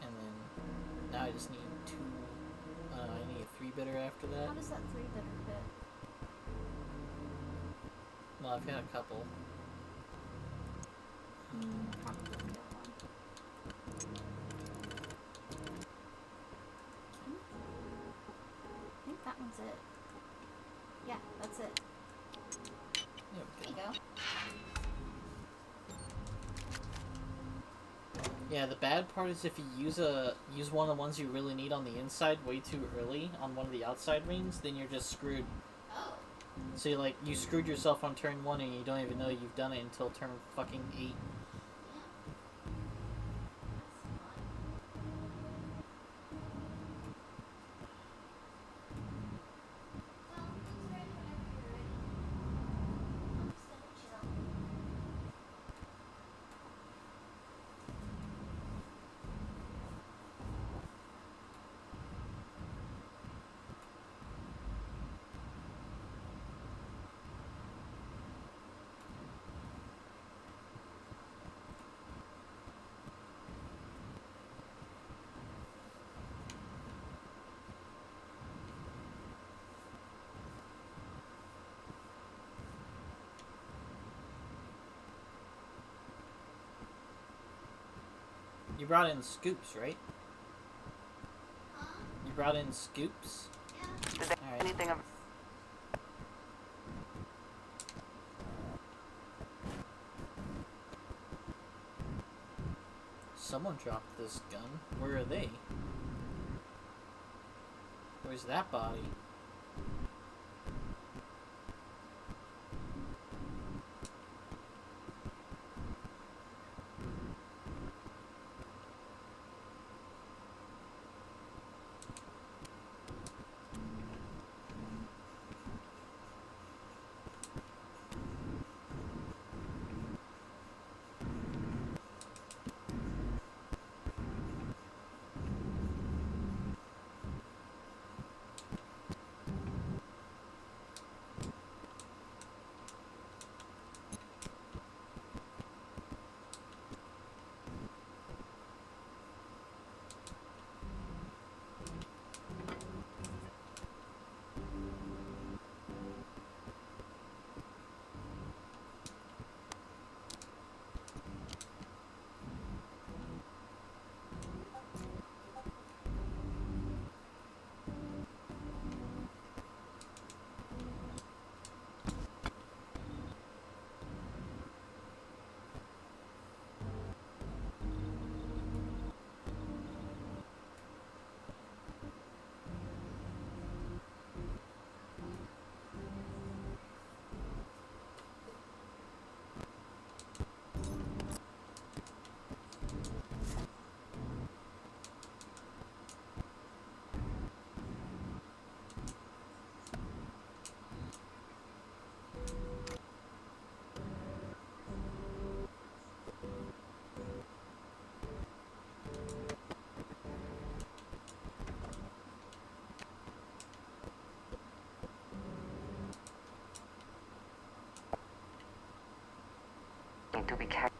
And then now I just need 2. I need a 3-bitter after that. How does that 3-bitter fit? Well, I've got a couple. Probably the other one. I think that one's it. Yeah, that's it. There we go. Yeah, the bad part is if you use one of the ones you really need on the inside way too early on one of the outside rings, then you're just screwed. Oh. So you screwed yourself on turn 1 and you don't even know you've done it until turn fucking 8. You brought in scoops, right? You brought in scoops? Did they Alright. anything of... Someone dropped this gun. Where are they? Where's that body? to be careful.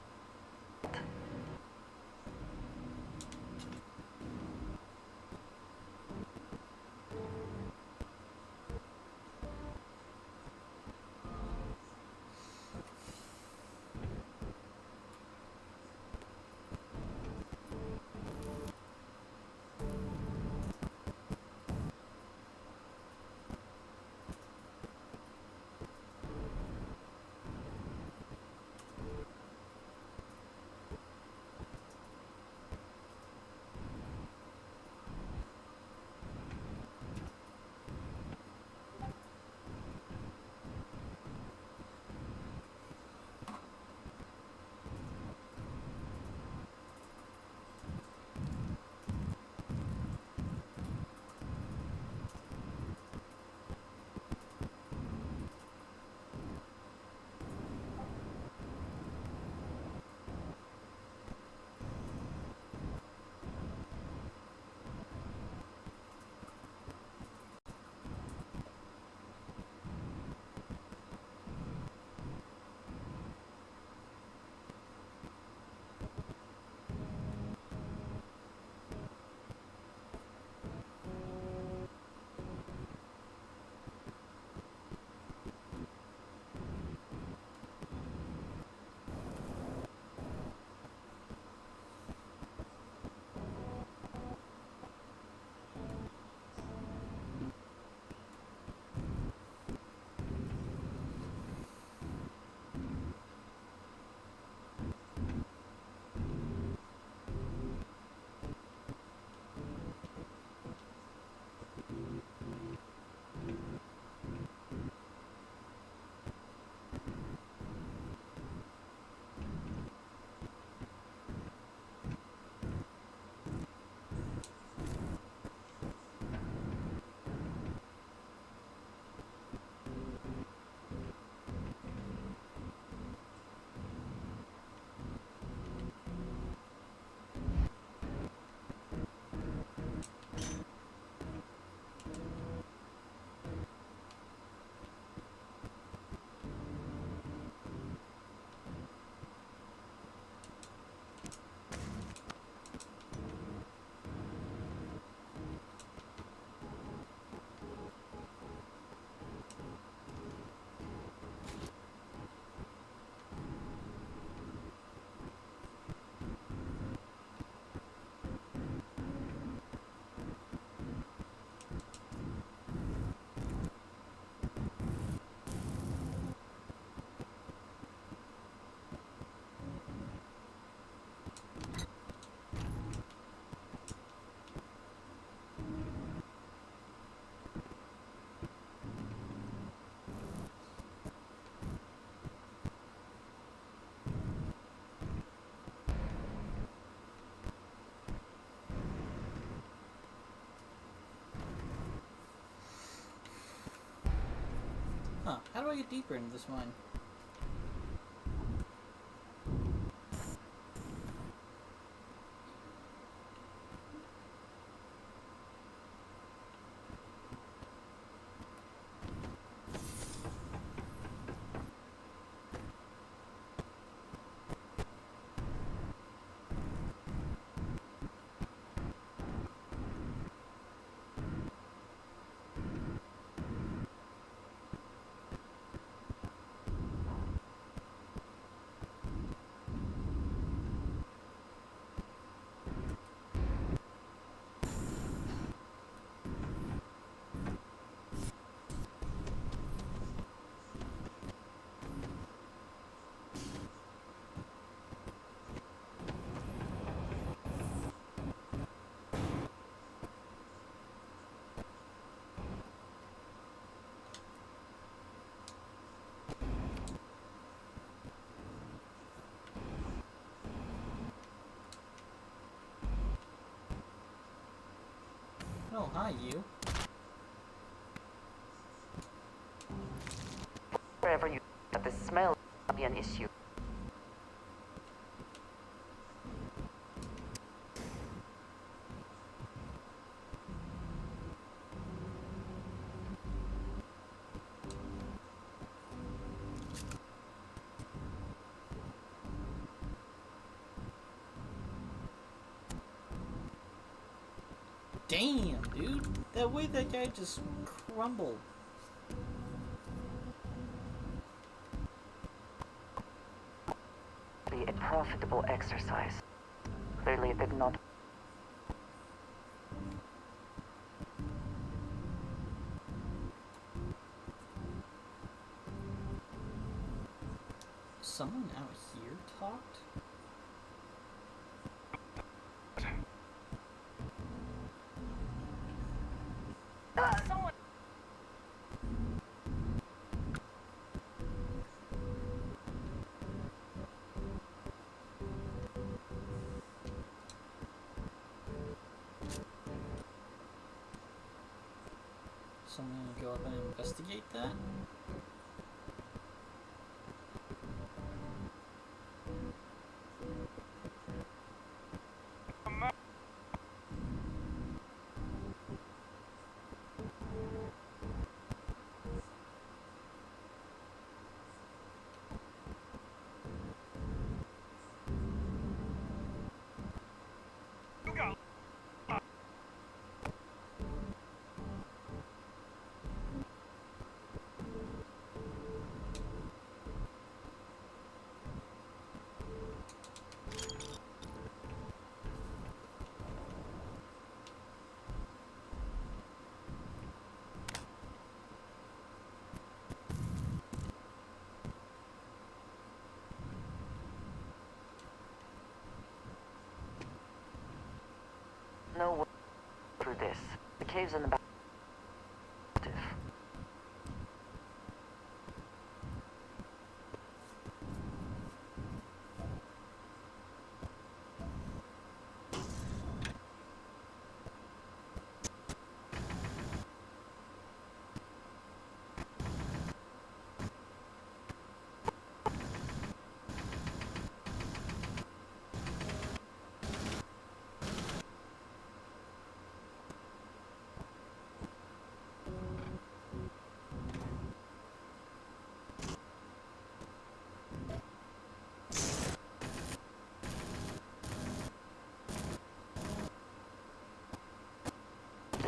Huh, how do I get deeper into this mine? Oh, hi, you. Wherever you get the smell will be an issue. Damn, dude. That way that guy just crumbled. Be a profitable exercise. Clearly, they've not. Someone out here talked? Someone. Someone gonna go up and investigate that? No way through this. The cave's in the back.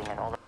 And all the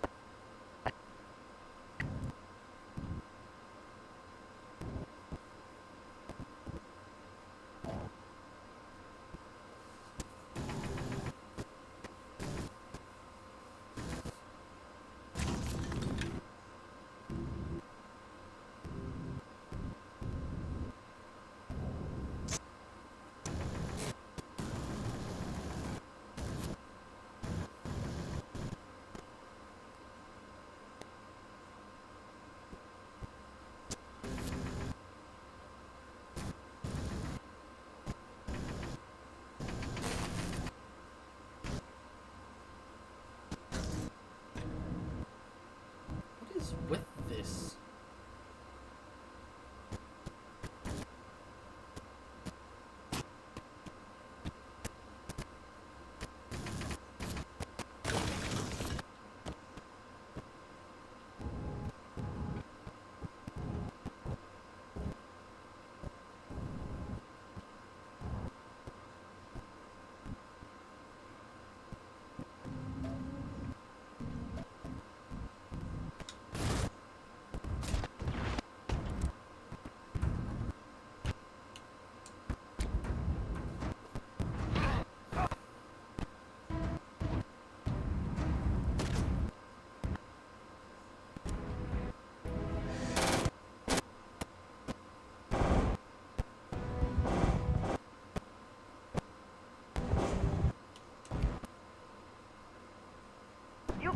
What is with this?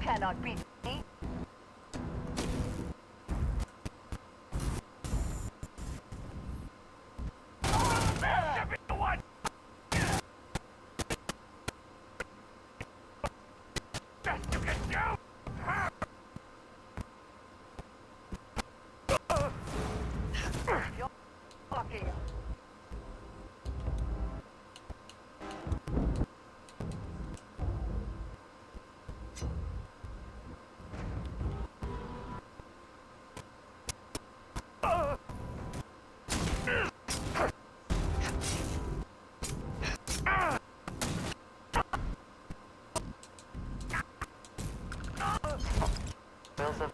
cannot beat me. You're lucky. Wilson.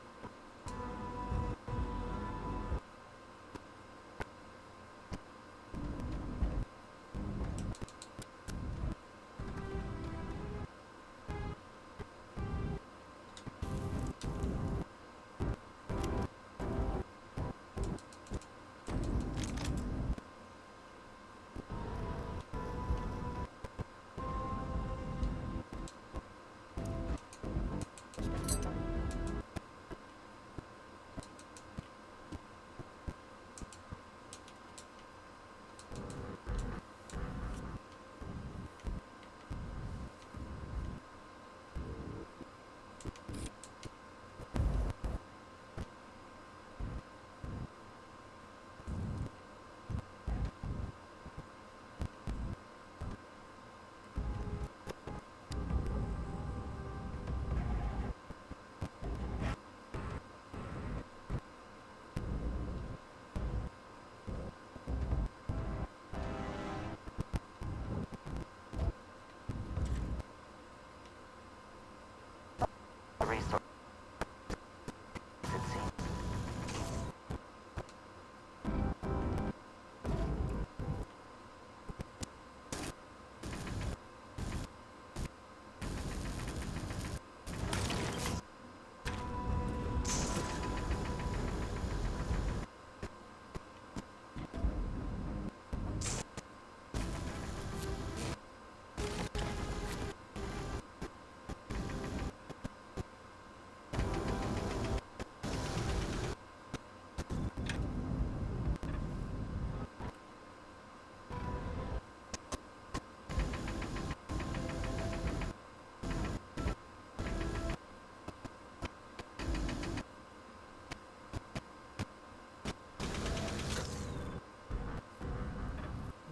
Resource. It seems.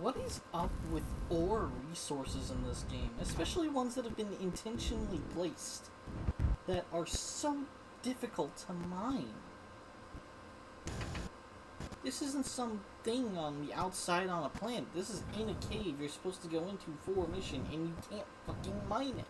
What is up with ore resources in this game, especially ones that have been intentionally placed, that are so difficult to mine? This isn't some thing on the outside on a planet. This is in a cave you're supposed to go into for a mission, and you can't fucking mine it.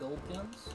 gold guns.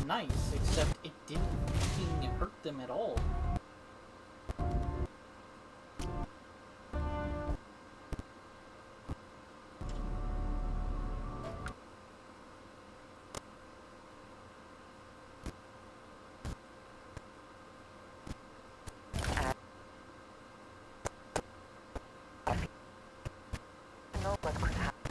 Nice, except it didn't fucking hurt them at all. know what could happen.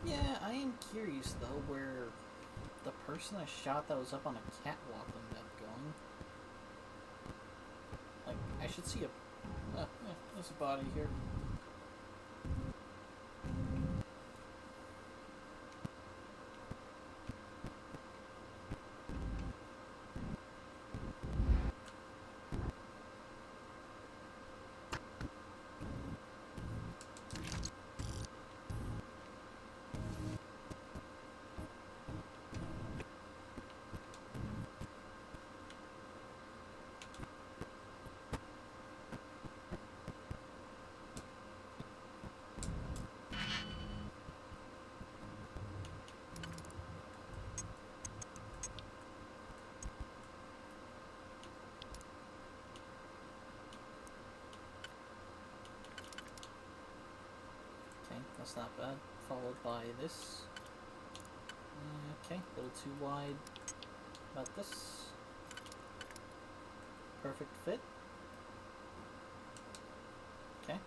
Yeah, I am curious though where the person I shot that was up on a catwalk ended up going. Like, I should see a... there's a body here. That's not bad. Followed by this. Okay, a little too wide. About this. Perfect fit. Okay.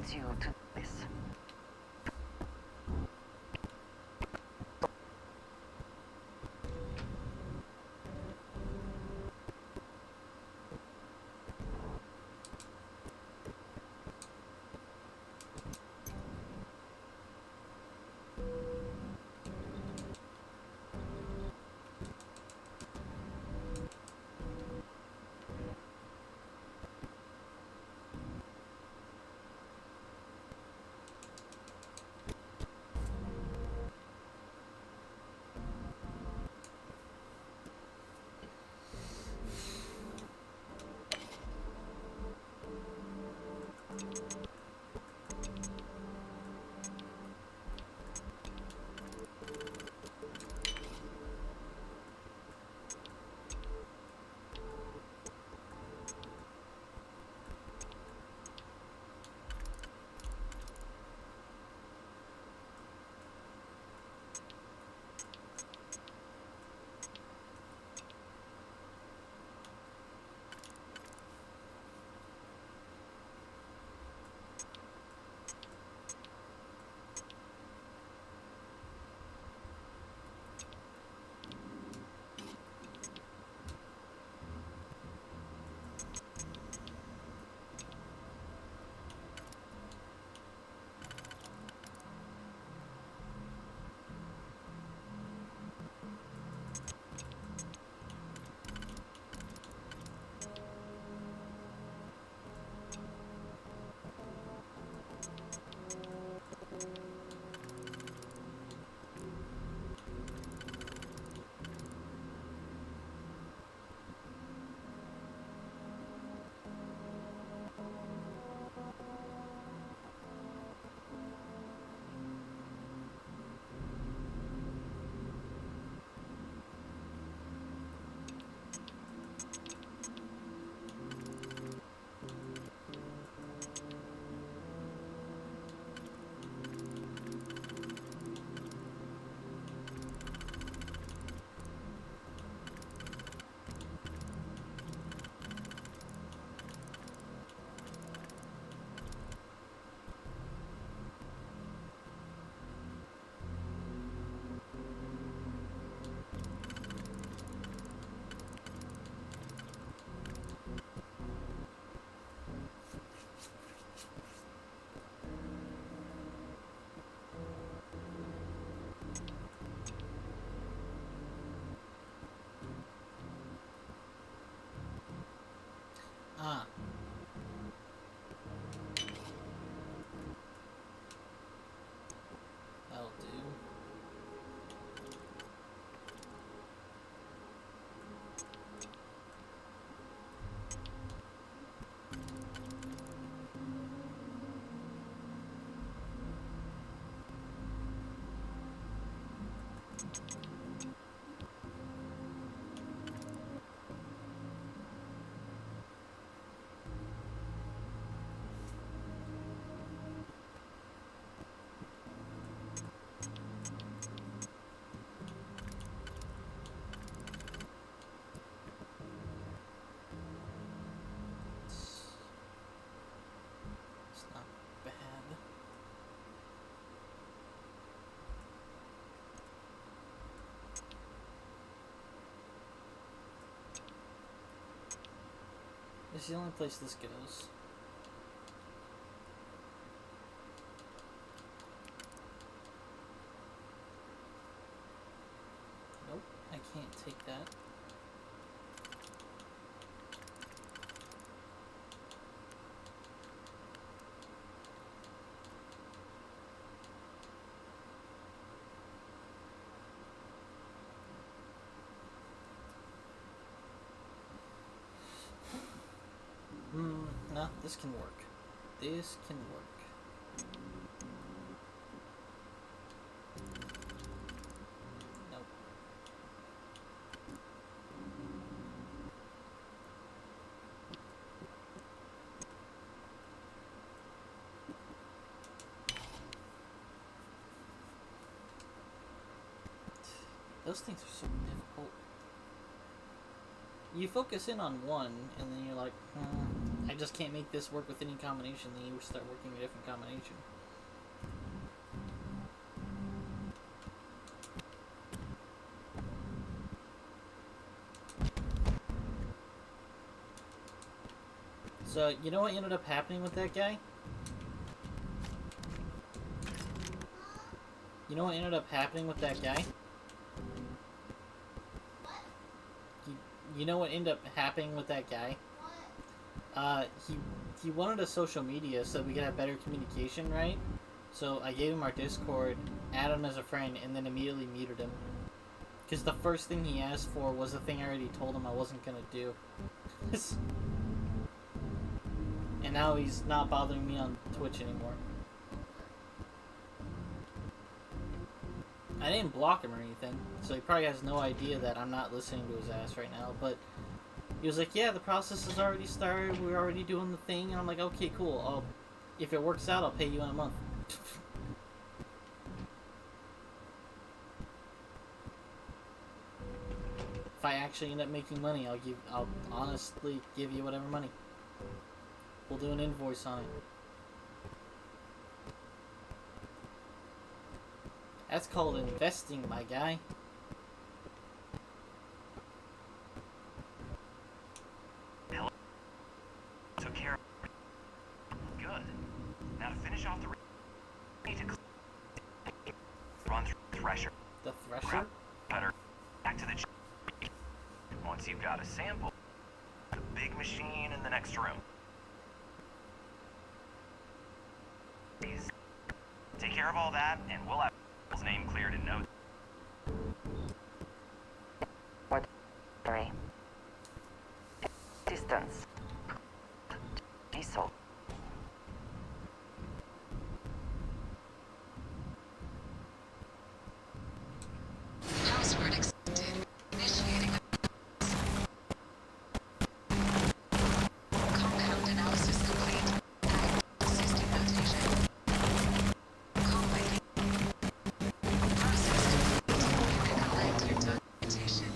Leads you to this. Ah. That'll do. It's not bad. This is the only place this goes. Nope, I can't take that. No, this can work. This can work. Nope. Those things are so difficult. you focus in on one, and then you're like, I just can't make this work with any combination. Then you start working a different combination. So, you know what ended up happening with that guy? You know what ended up happening with that guy? You know what ended up happening with that guy? He wanted a social media so we could have better communication, right? So I gave him our Discord, added him as a friend, and then immediately muted him. Because the first thing he asked for was the thing I already told him I wasn't gonna do. And now he's not bothering me on Twitch anymore. I didn't block him or anything, so he probably has no idea that I'm not listening to his ass right now, but he was like, yeah, the process has already started, we're already doing the thing, and I'm like, okay, cool, if it works out, I'll pay you in a month. If I actually end up making money, I'll honestly give you whatever money. We'll do an invoice on it. That's called investing, my guy. Hello. Took care of. Good. Now to finish off the. Need to run through the thresher. The thresher? Cutter. Back to the. Once you've got a sample, the big machine in the next room. Please take care of all that, and we'll have his name cleared in no. What? Sorry. Distance. Diesel. Password accepted. Initiating. Compound analysis complete. System notation. Calling. Process complete. Collect your documentation.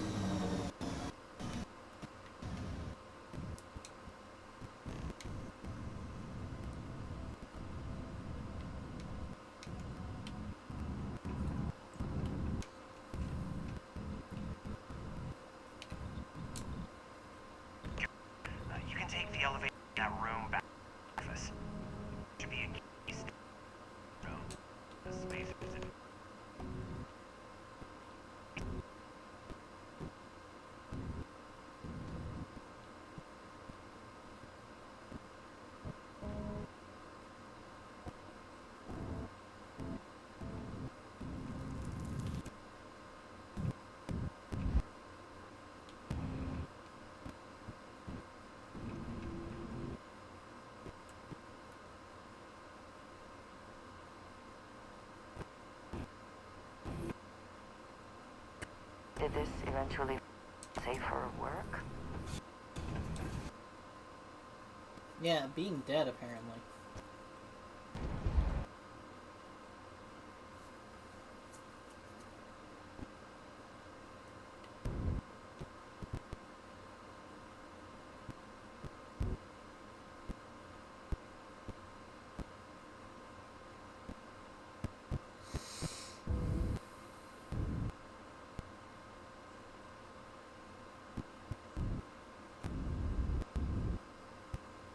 You can take the elevator in that room back to the office. Should be a key room. The space is in. Did this eventually safer work? Yeah, being dead, apparently.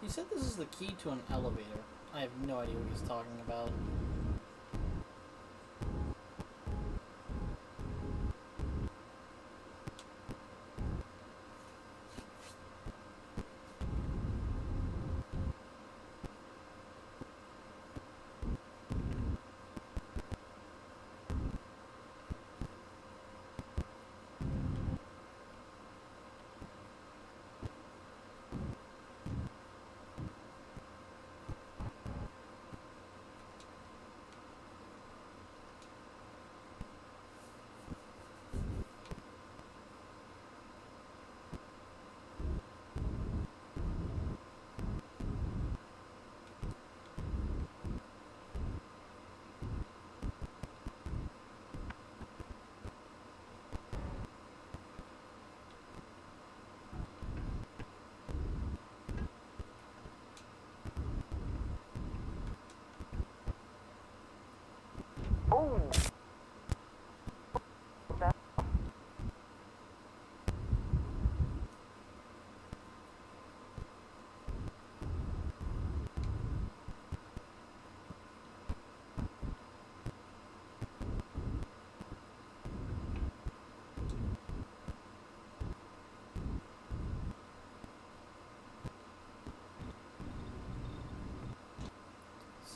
He said this is the key to an elevator. I have no idea what he's talking about.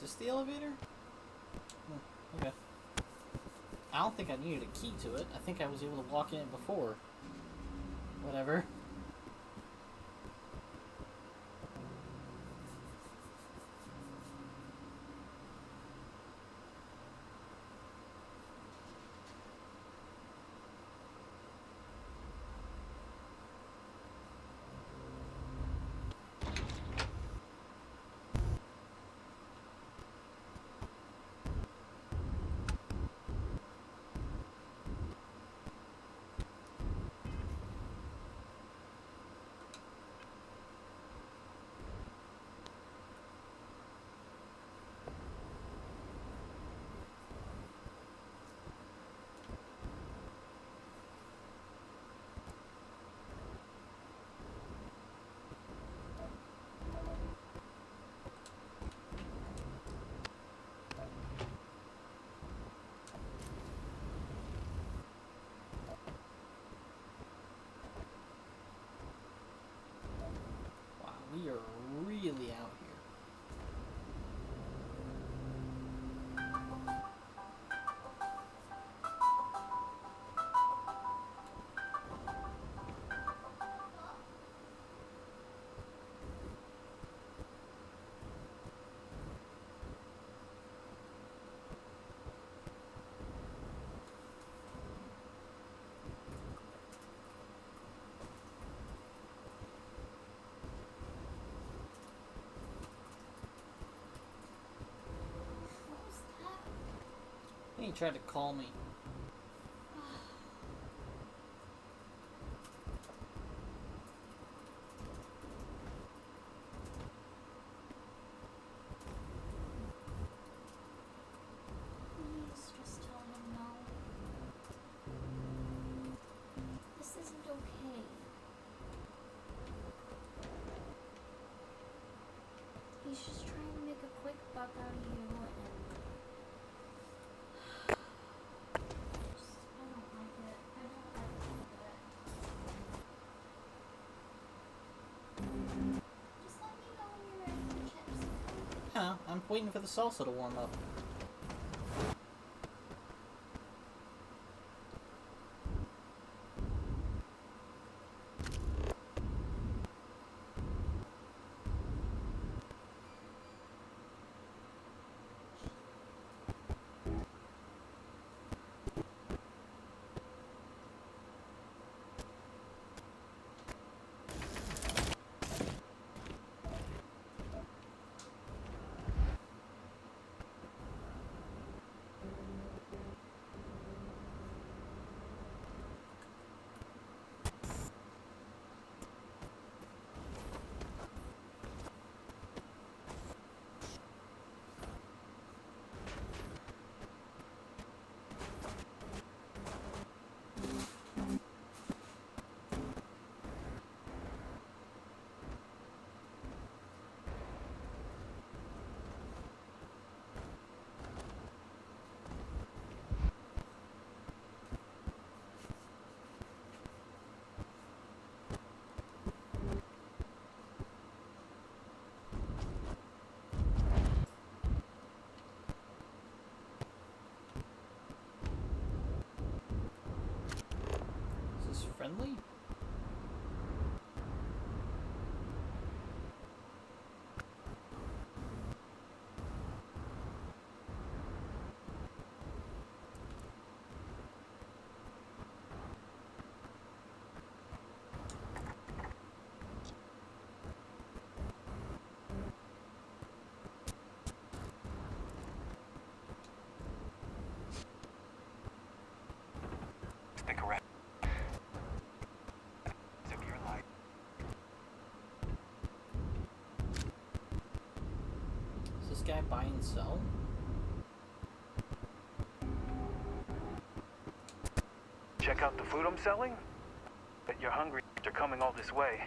this the elevator? Okay. I don't think I needed a key to it. I think I was able to walk in it before. Whatever. We are really out here. He tried to call me. Please just tell him no. This isn't okay. He's just trying to make a quick buck out of you, and I don't like it. I don't like it. Just let me know when you're ready for chips. Yeah, I'm waiting for the salsa to warm up. Is this friendly? Stick around. Of your life. Is this guy buy and sell? Check out the food I'm selling? Bet you're hungry after coming all this way.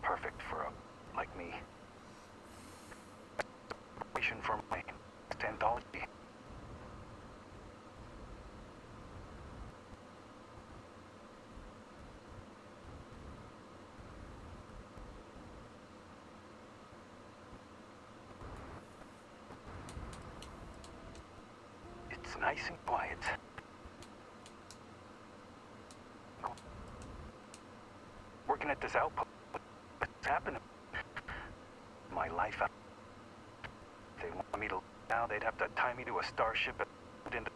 Perfect for a like me. For my Scientology. nice and quiet. Working at this outpost, what's happening? My life out. If they want me to leave now, they'd have to tie me to a starship and into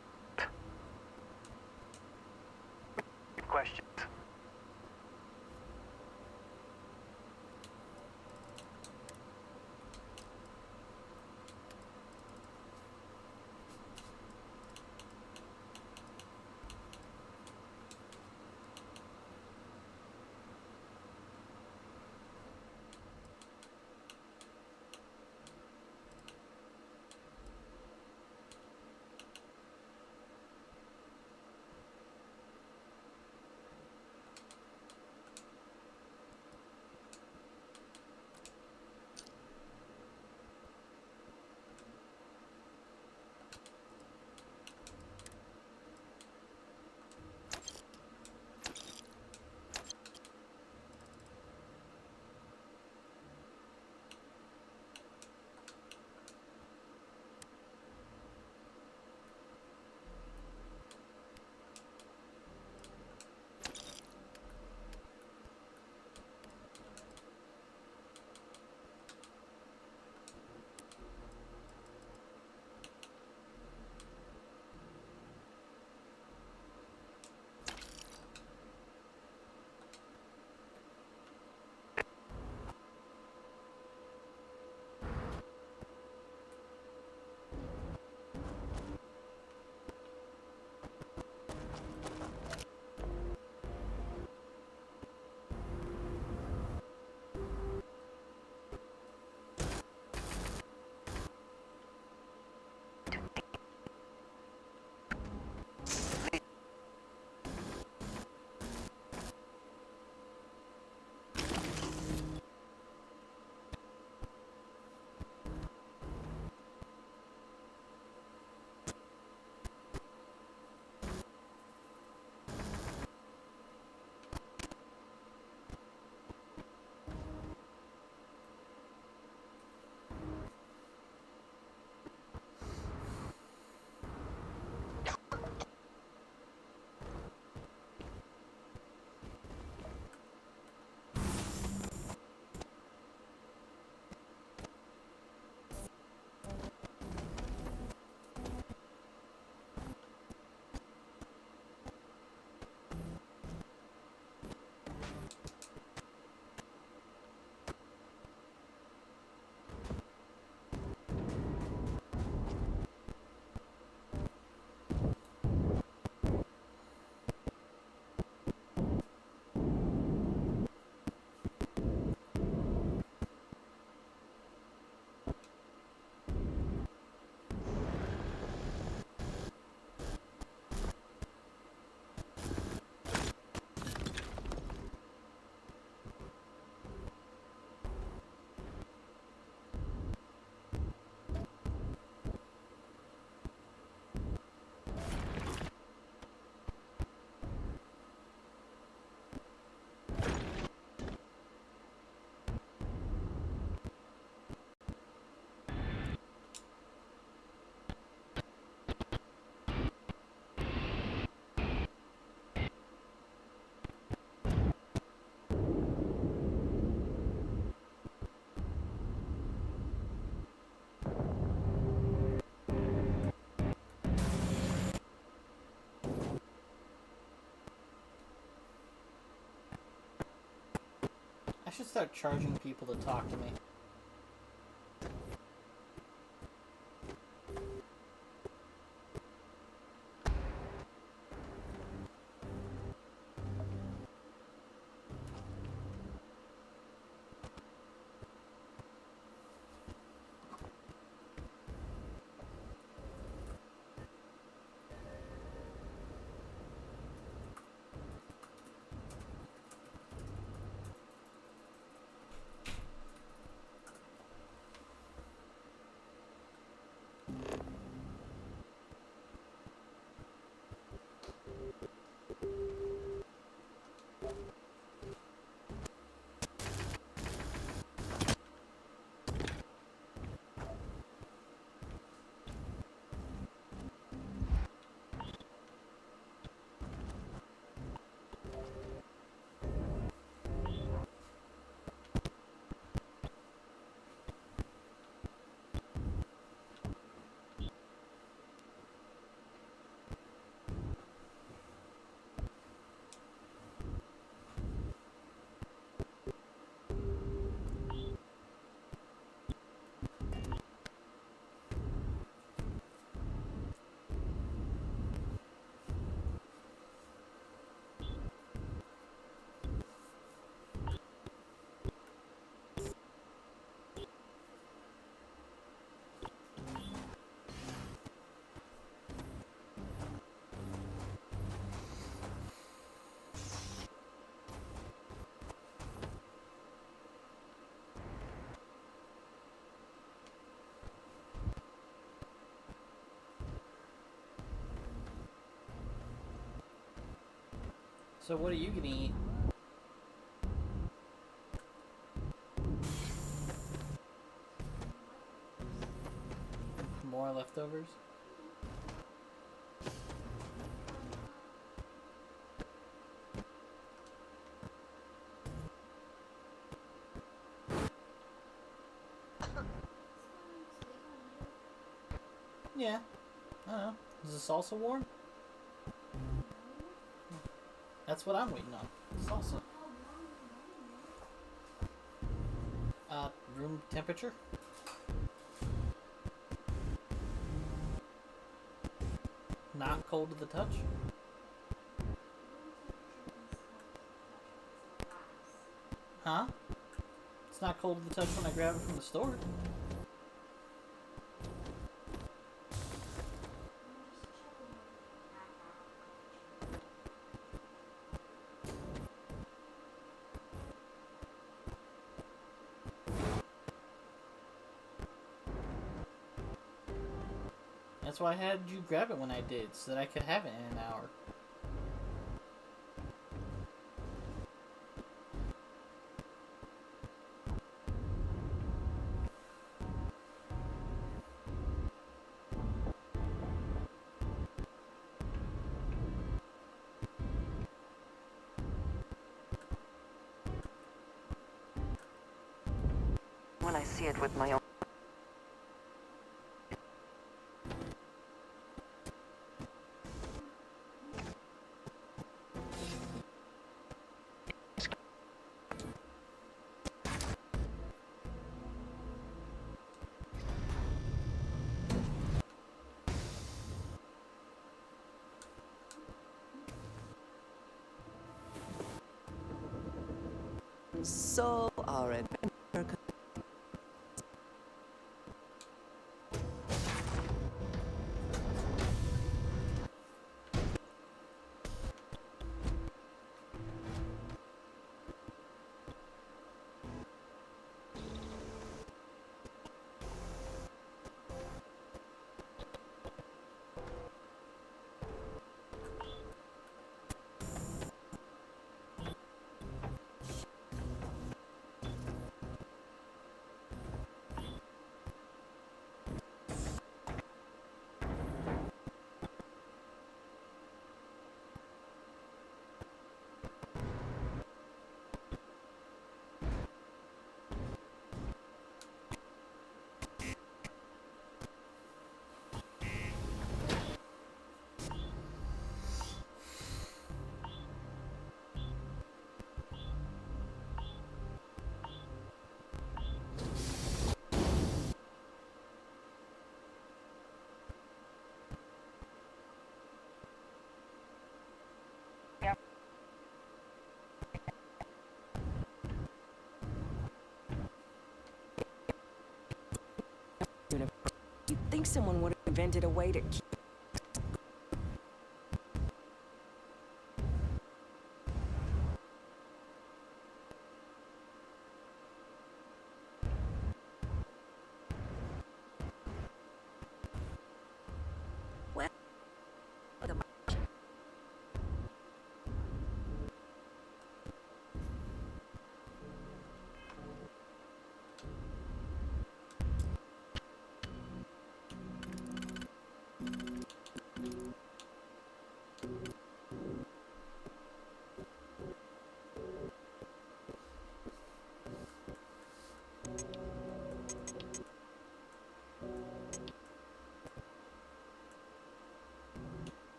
questions. I should start charging people to talk to me. So what are you gonna eat? More leftovers? Yeah. I don't know. Is the salsa warm? That's what I'm waiting on. Salsa. Room temperature? Not cold to the touch? Huh? It's not cold to the touch when I grab it from the store. That's why I had you grab it when I did, so that I could have it in an hour. When I see it with my own. So our adventure. You'd think someone would have invented a way to keep. Well, the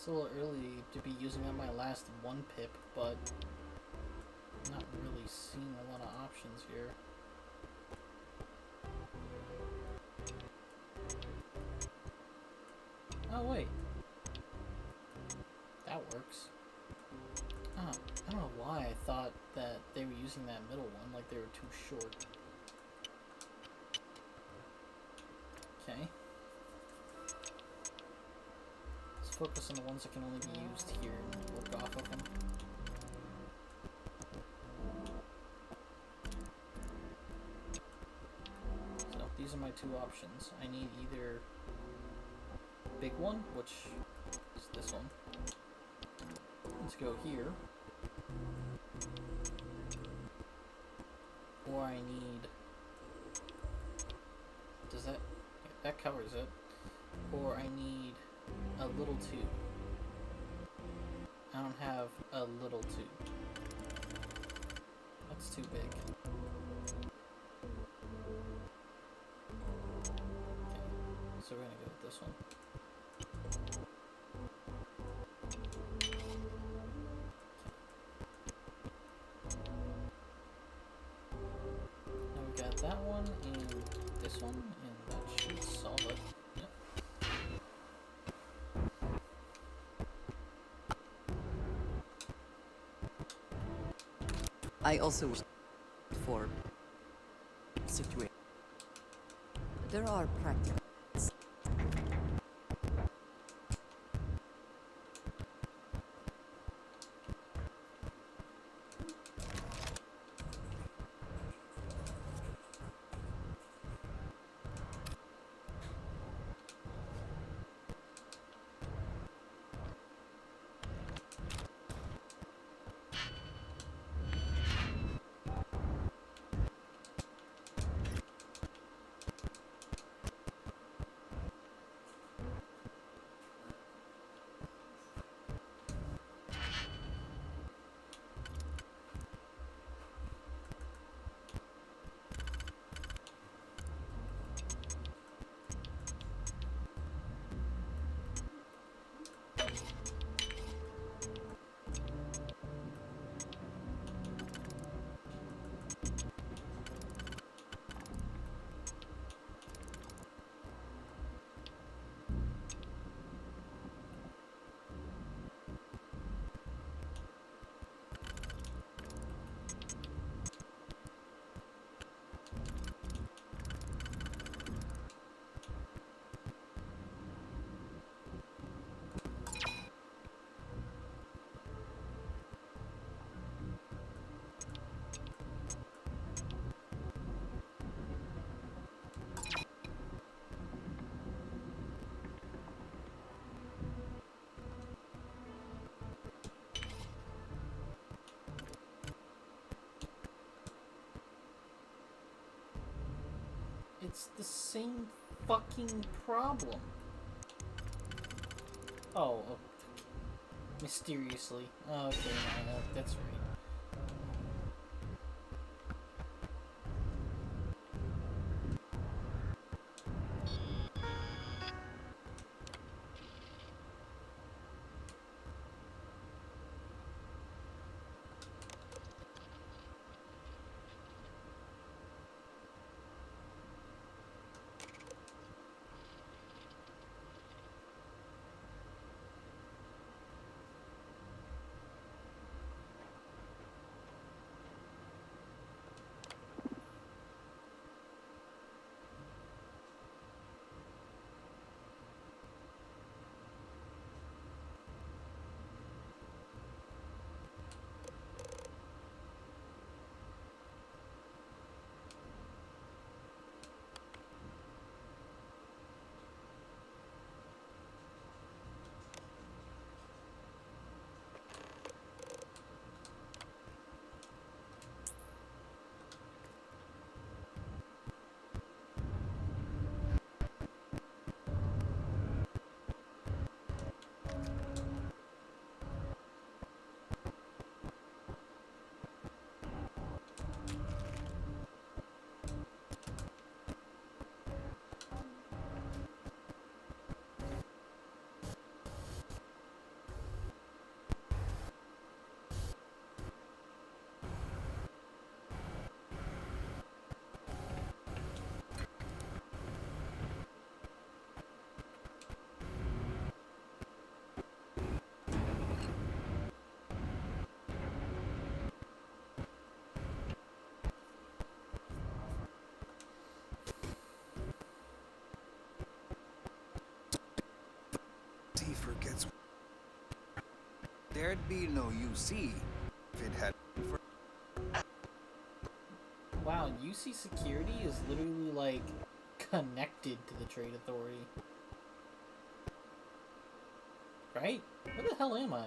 It's a little early to be using up my last 1 pip, but I'm not really seeing a lot of options here. Oh wait, that works. Oh, I don't know why I thought that they were using that middle one, like they were too short. Okay. Let's focus on the ones that can only be used here and work off of them. So these are my 2 options. I need either big one, which is this one. Let's go here. Or I need... Does that... that covers it. Or I need a little tube. I don't have a little tube. That's too big. Okay, so we're gonna go with this one. Now we got that one and this one, and that should solve it. Yep. I also wish for situation. There are practical. It's the same fucking problem. Oh, mysteriously. Okay, no, that's right. there'd be no UC if it had been for Wow, UC security is literally like connected to the trade authority. Right? Where the hell am I?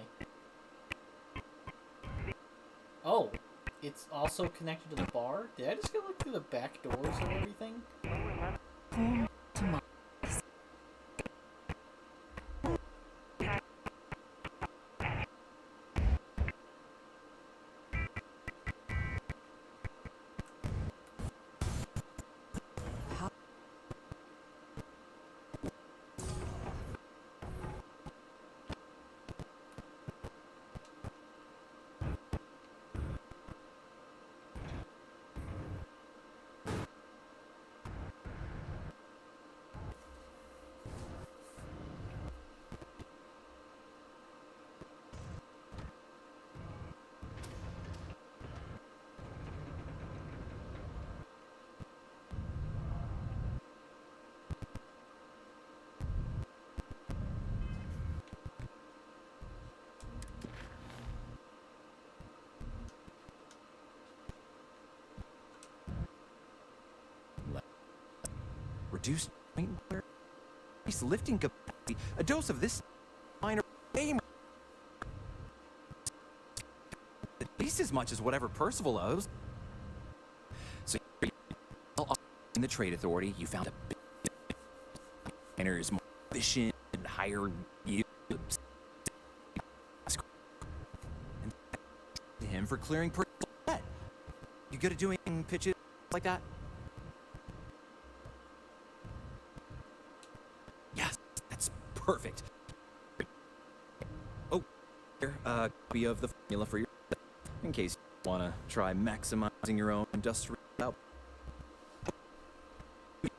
Oh, it's also connected to the bar? Did I just go look through the back doors and everything? Reduced point wear, increased lifting capacity, a dose of this minor gamer. At least as much as whatever Percival owes. So in the trade authority, you found a is more efficient and higher yield. And to him for clearing Percival's debt. You good at doing pitches like that? Yes, that's perfect. Oh, here, copy of the formula for your in case you want to try maximizing your own industrial output.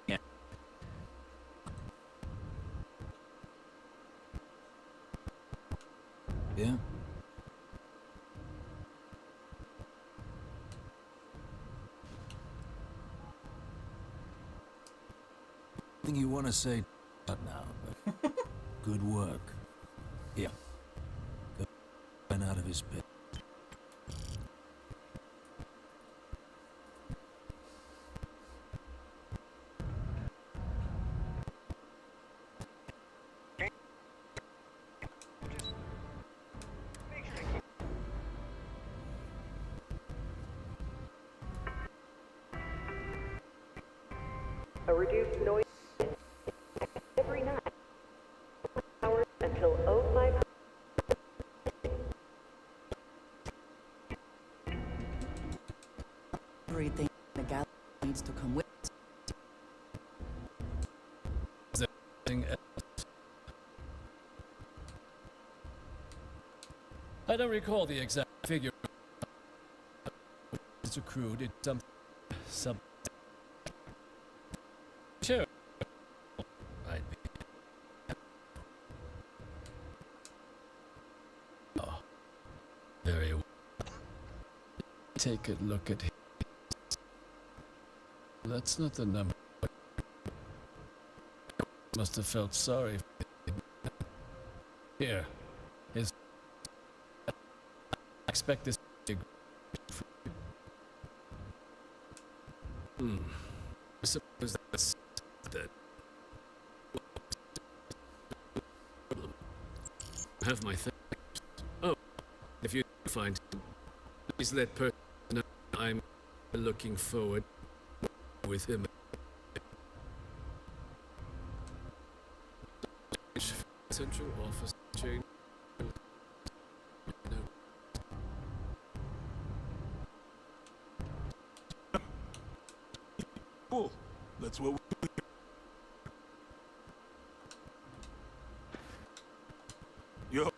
Yeah. Yeah? Thing you want to say not now, but good work. Yeah. Go man out of his pit. A reduced noise every night. Hours until 05. Everything the galaxy needs to come with. Is there anything else? I don't recall the exact figure. It's accrued. It's some. Sure. I'd be. Oh, very well. Take a look at him. That's not the number. Must have felt sorry. Here, his. I expect this. I suppose that's that. Have my thanks. Oh, if you find him, please let person know I'm looking forward with him. Central office change. Cool. That's what we Yo.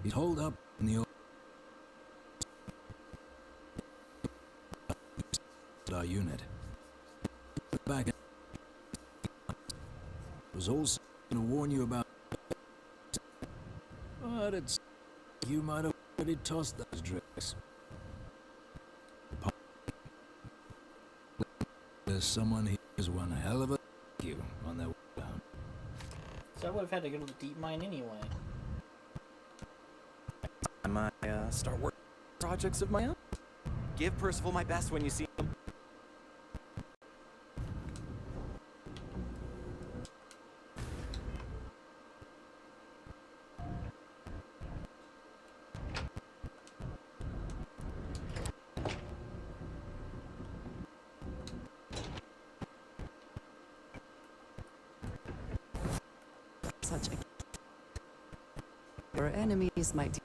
He's holed up in the old our unit. Back it was also going to warn you about, but it's you might have already tossed those drinks. There's someone here's one hell of a you on their way down. So I would have had to go to the deep mine anyway. I might start working projects of my own. Give Percival my best when you see him. Such a... Your enemies might...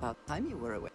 About time you were awake.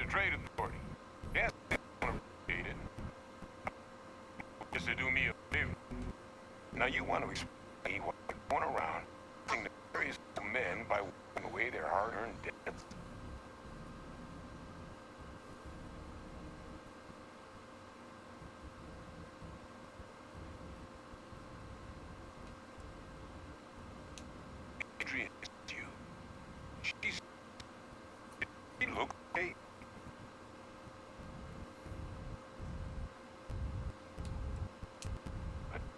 the trade authority. Yes, I want to appreciate it. Just to do me a favor. Now you want to explain why you're going around using the various men by wiping away their hard-earned debts? Adrian, it's you. She looks okay.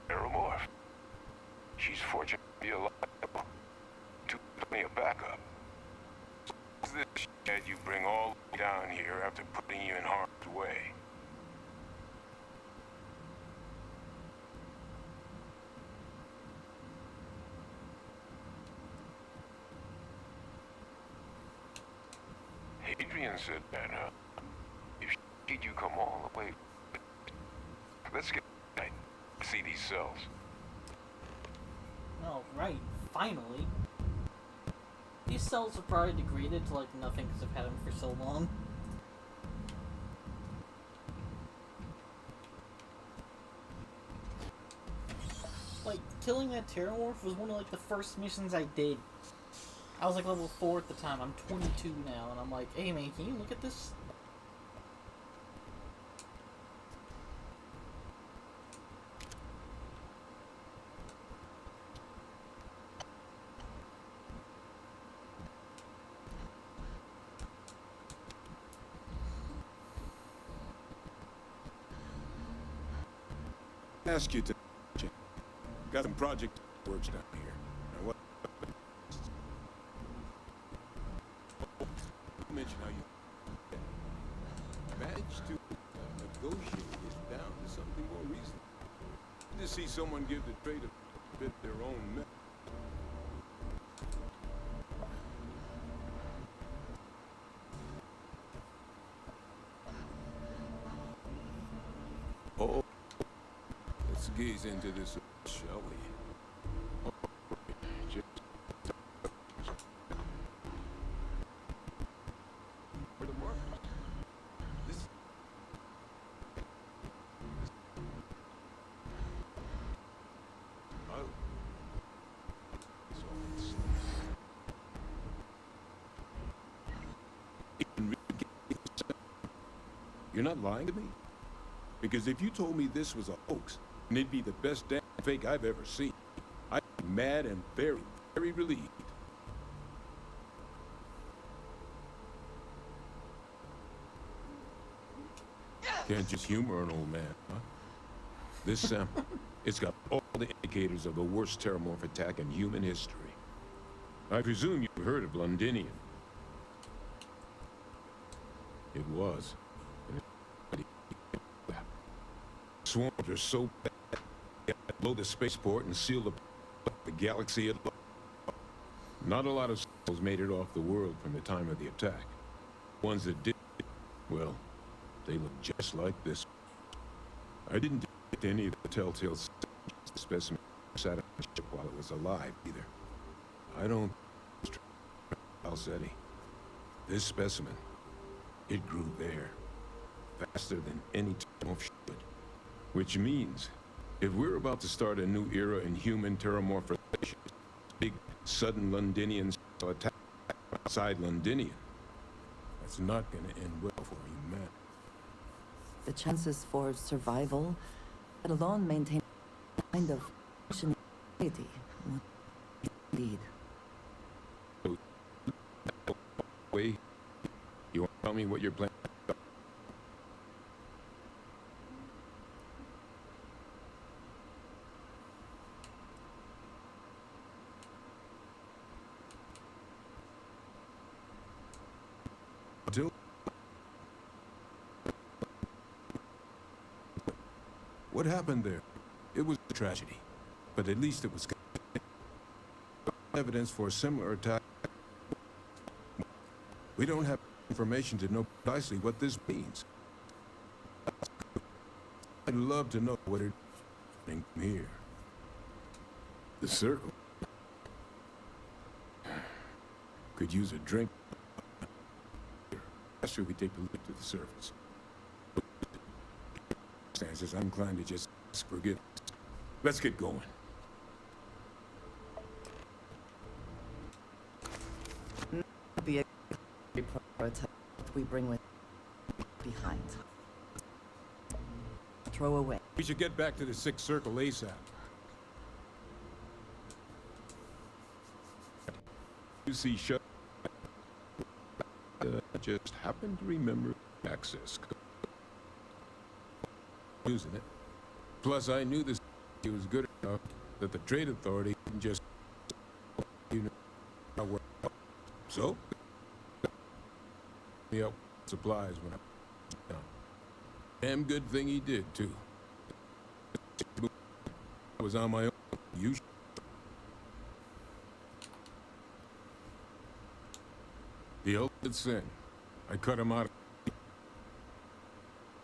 Paramorph. She's fortunate to be alive. To plenty of backup. What's this shit you bring all the way down here after putting you in harm's way? Adrian said that, if she you come all the way. Let's get inside. See these cells. Oh, right. Finally. These cells are probably degraded to like nothing because I've had them for so long. Like, killing that Terramorph was one of like the first missions I did. I was like level 4 at the time. I'm 22 now, and I'm like, hey man, can you look at this? Ask you to got some project works down here. Now what? You mentioned how you managed to negotiate it down to something more reasonable. To see someone give the trade a bit their own method. Oh, let's gaze into this, shall we? Just for the mark. This. Oh. So it's. You're not lying to me? Because if you told me this was a hoax, and it'd be the best damn fake I've ever seen, I'd be mad and very, very relieved. Can't just humor an old man, huh? This sample, it's got all the indicators of the worst Terramorph attack in human history. I presume you've heard of Londinium. It was. Swarms are so bad, they blow the spaceport and seal the galaxy at large. Not a lot of souls made it off the world from the time of the attack. Ones that did, well, they look just like this. I didn't detect any of the telltale specimens sat on the ship while it was alive, either. I don't... Alcetti. This specimen, it grew there. Faster than any Terramorph should. Which means, if we're about to start a new era in human Terramorph relations, big, sudden Londinian attack outside Londinian, that's not going to end well for humanity. The chances for survival, let alone maintain a kind of functionality, would indeed. Wait, you want to tell me what you're planning? What happened there? It was a tragedy, but at least it was evidence for a similar attack. We don't have information to know precisely what this means. I'd love to know what it's from here. The circle could use a drink. sure we take the leap to the surface. Circumstances, I'm inclined to just forgive. Let's get going. Be a prioritize what we bring with behind. Throw away. We should get back to the Sixth Circle ASAP. You see, shut. Just happened to remember access code. Using it. Plus, I knew this was good enough that the Trade Authority didn't just, so me up supplies when I was done. Damn good thing he did too. I was on my own. You. The ultimate sin. I cut him out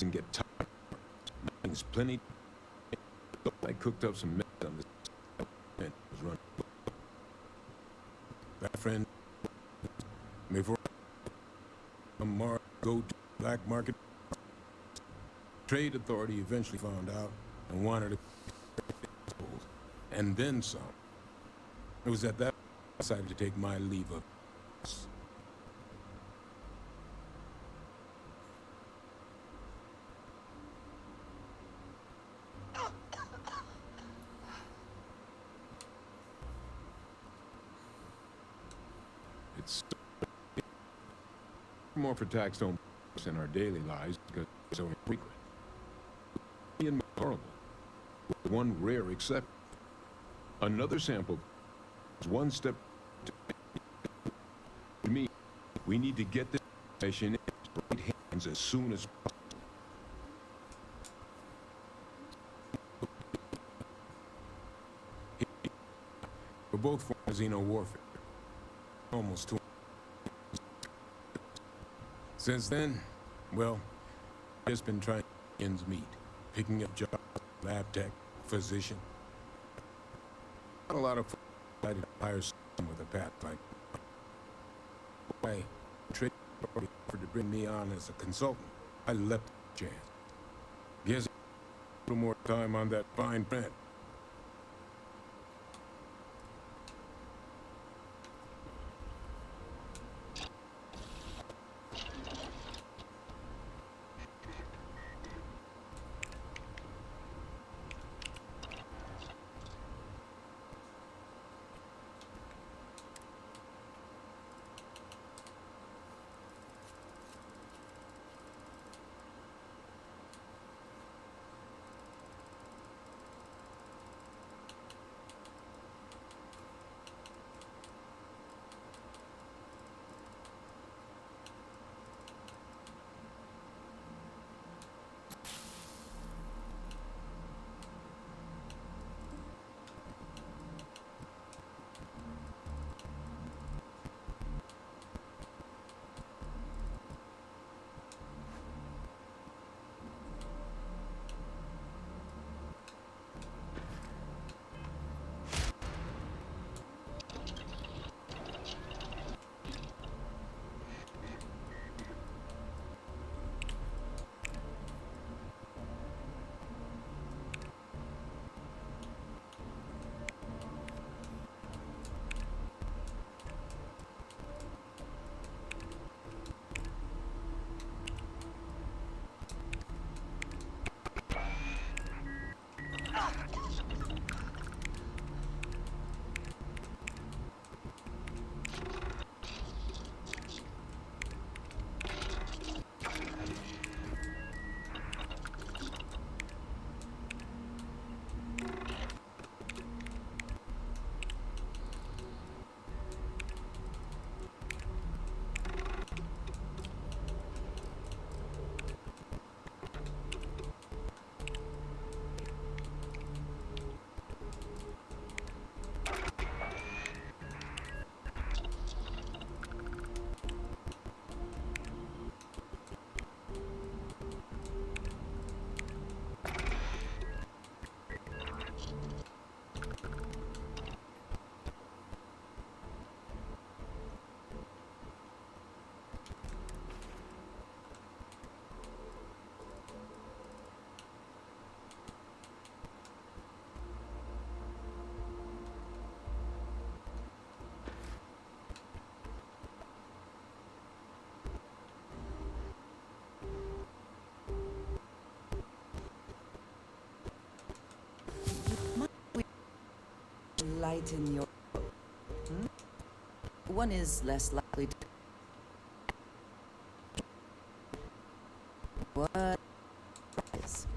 and get tired. Things plenty. I cooked up some mess on this and was running. That friend before go to black market. Trade Authority eventually found out and wanted to, and then some. It was at that I decided to take my leave of. It's more for tax don't in our daily lives because it's so infrequent. And horrible. With one rare exception. Another sample is one step to me. We need to get this information in the right hands as soon as possible. We're both for Xeno warfare. Almost 2. Since then, well, just been trying to ends meet, picking up jobs, lab tech, physician. Not a lot of decided to hire someone with a path like. I trade offered to bring me on as a consultant. I leapt the chance. Guess a little more time on that fine print. fight in your... One is less likely to... What is...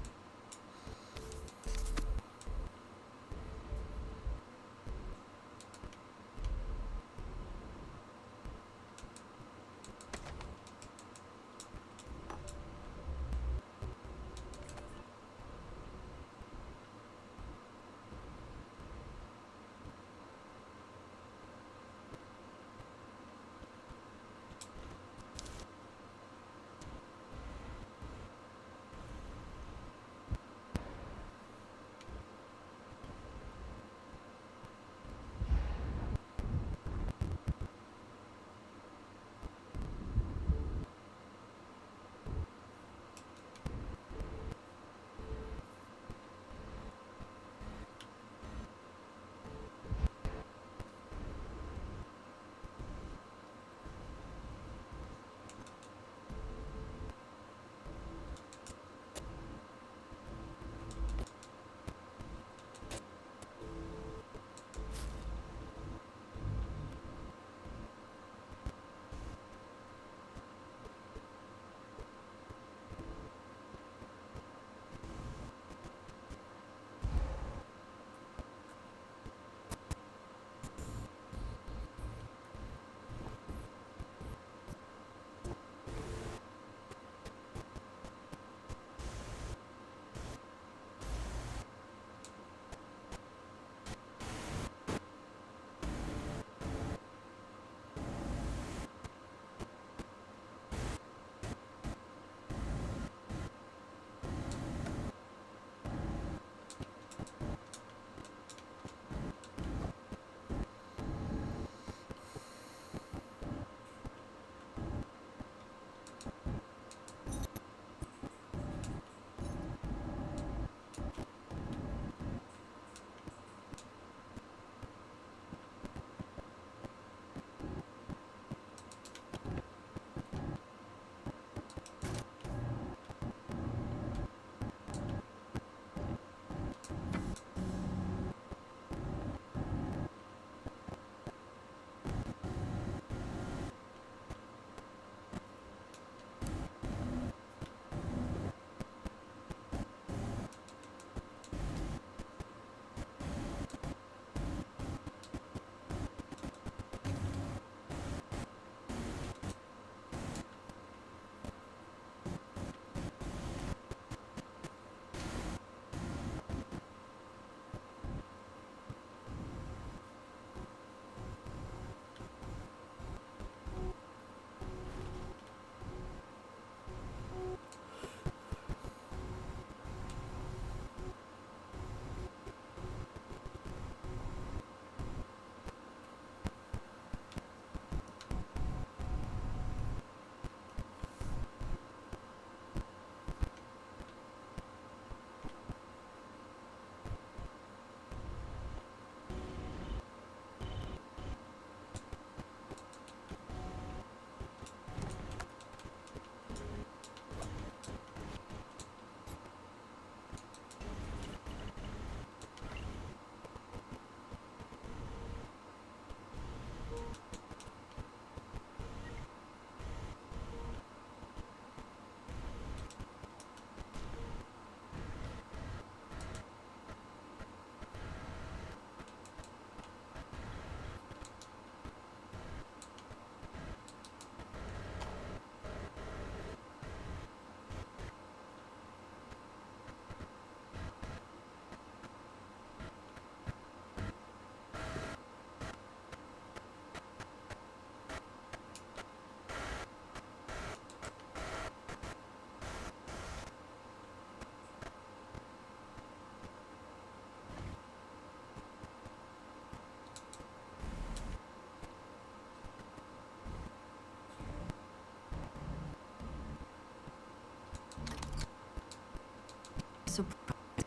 Surprised,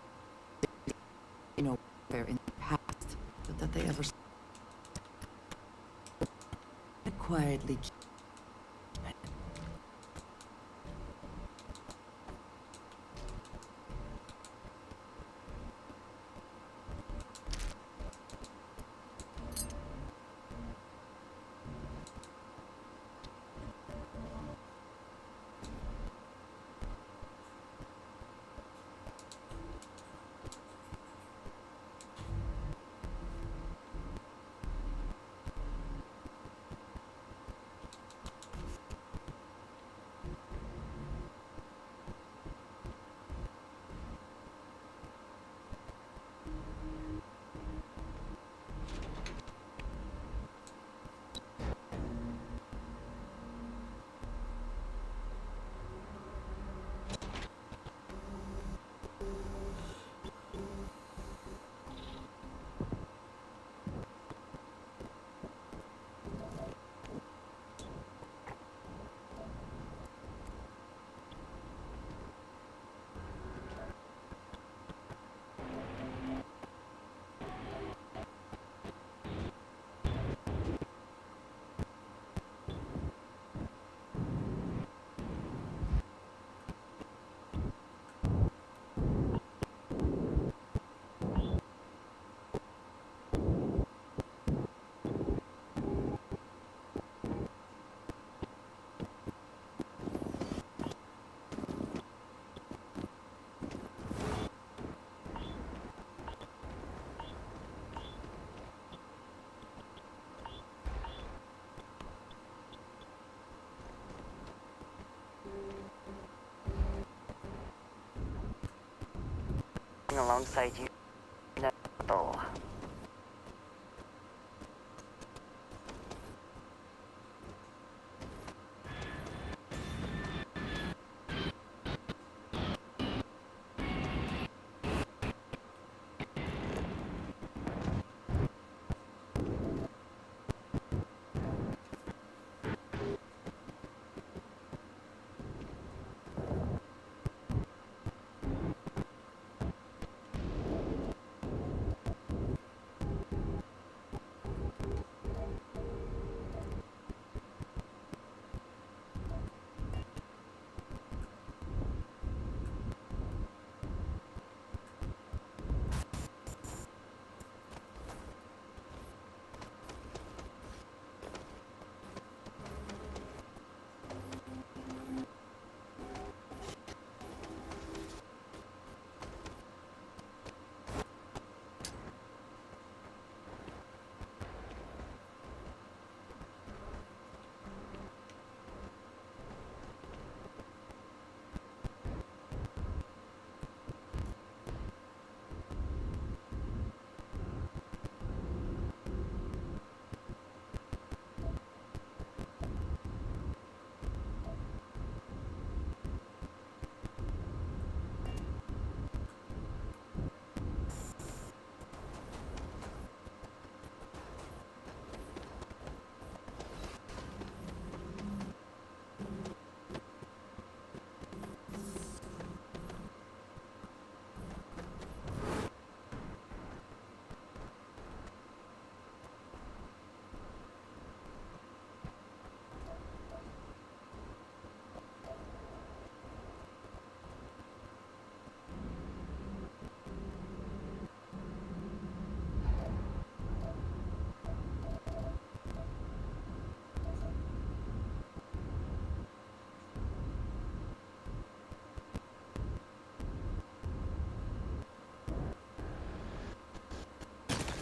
you know, where in the past, but that they ever quietly keep alongside you. No.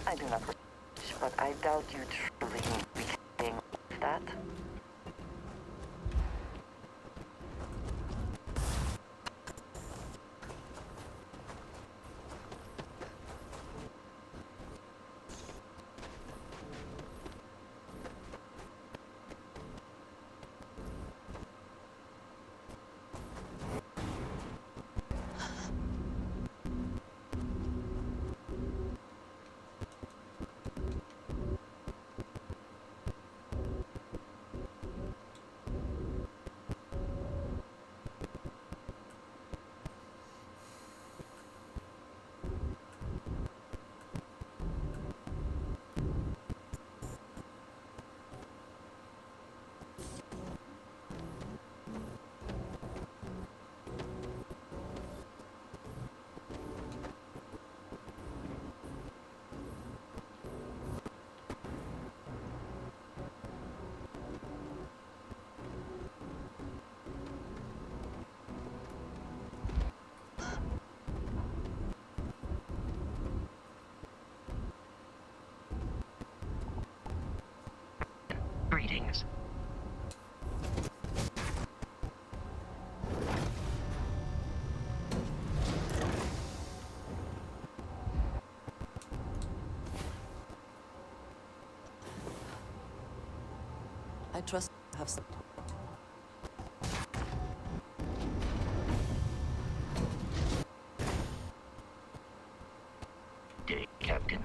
I do not wish, but I doubt you truly need to be saying that. Greetings. I trust I have some. Day, Captain.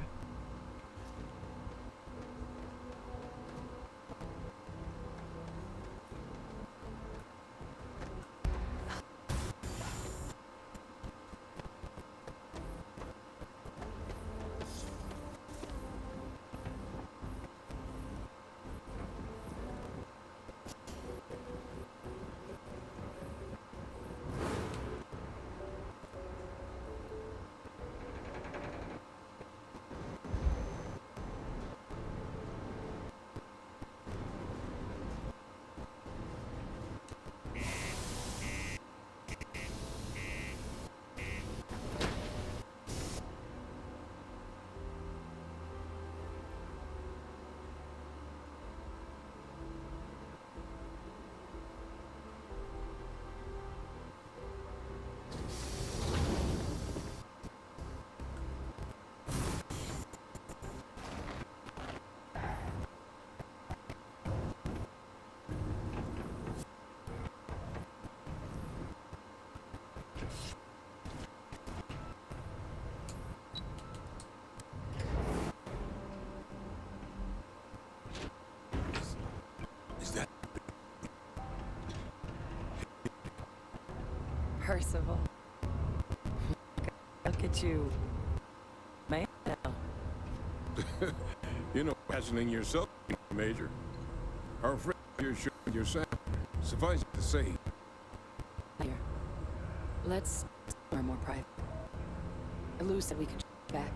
Percival. Look at you. Man, now. You know, imagining yourself, Major. Our friend here showed your sample. Suffice it to say, Here. Let's somewhere more private. Lou said we could check back.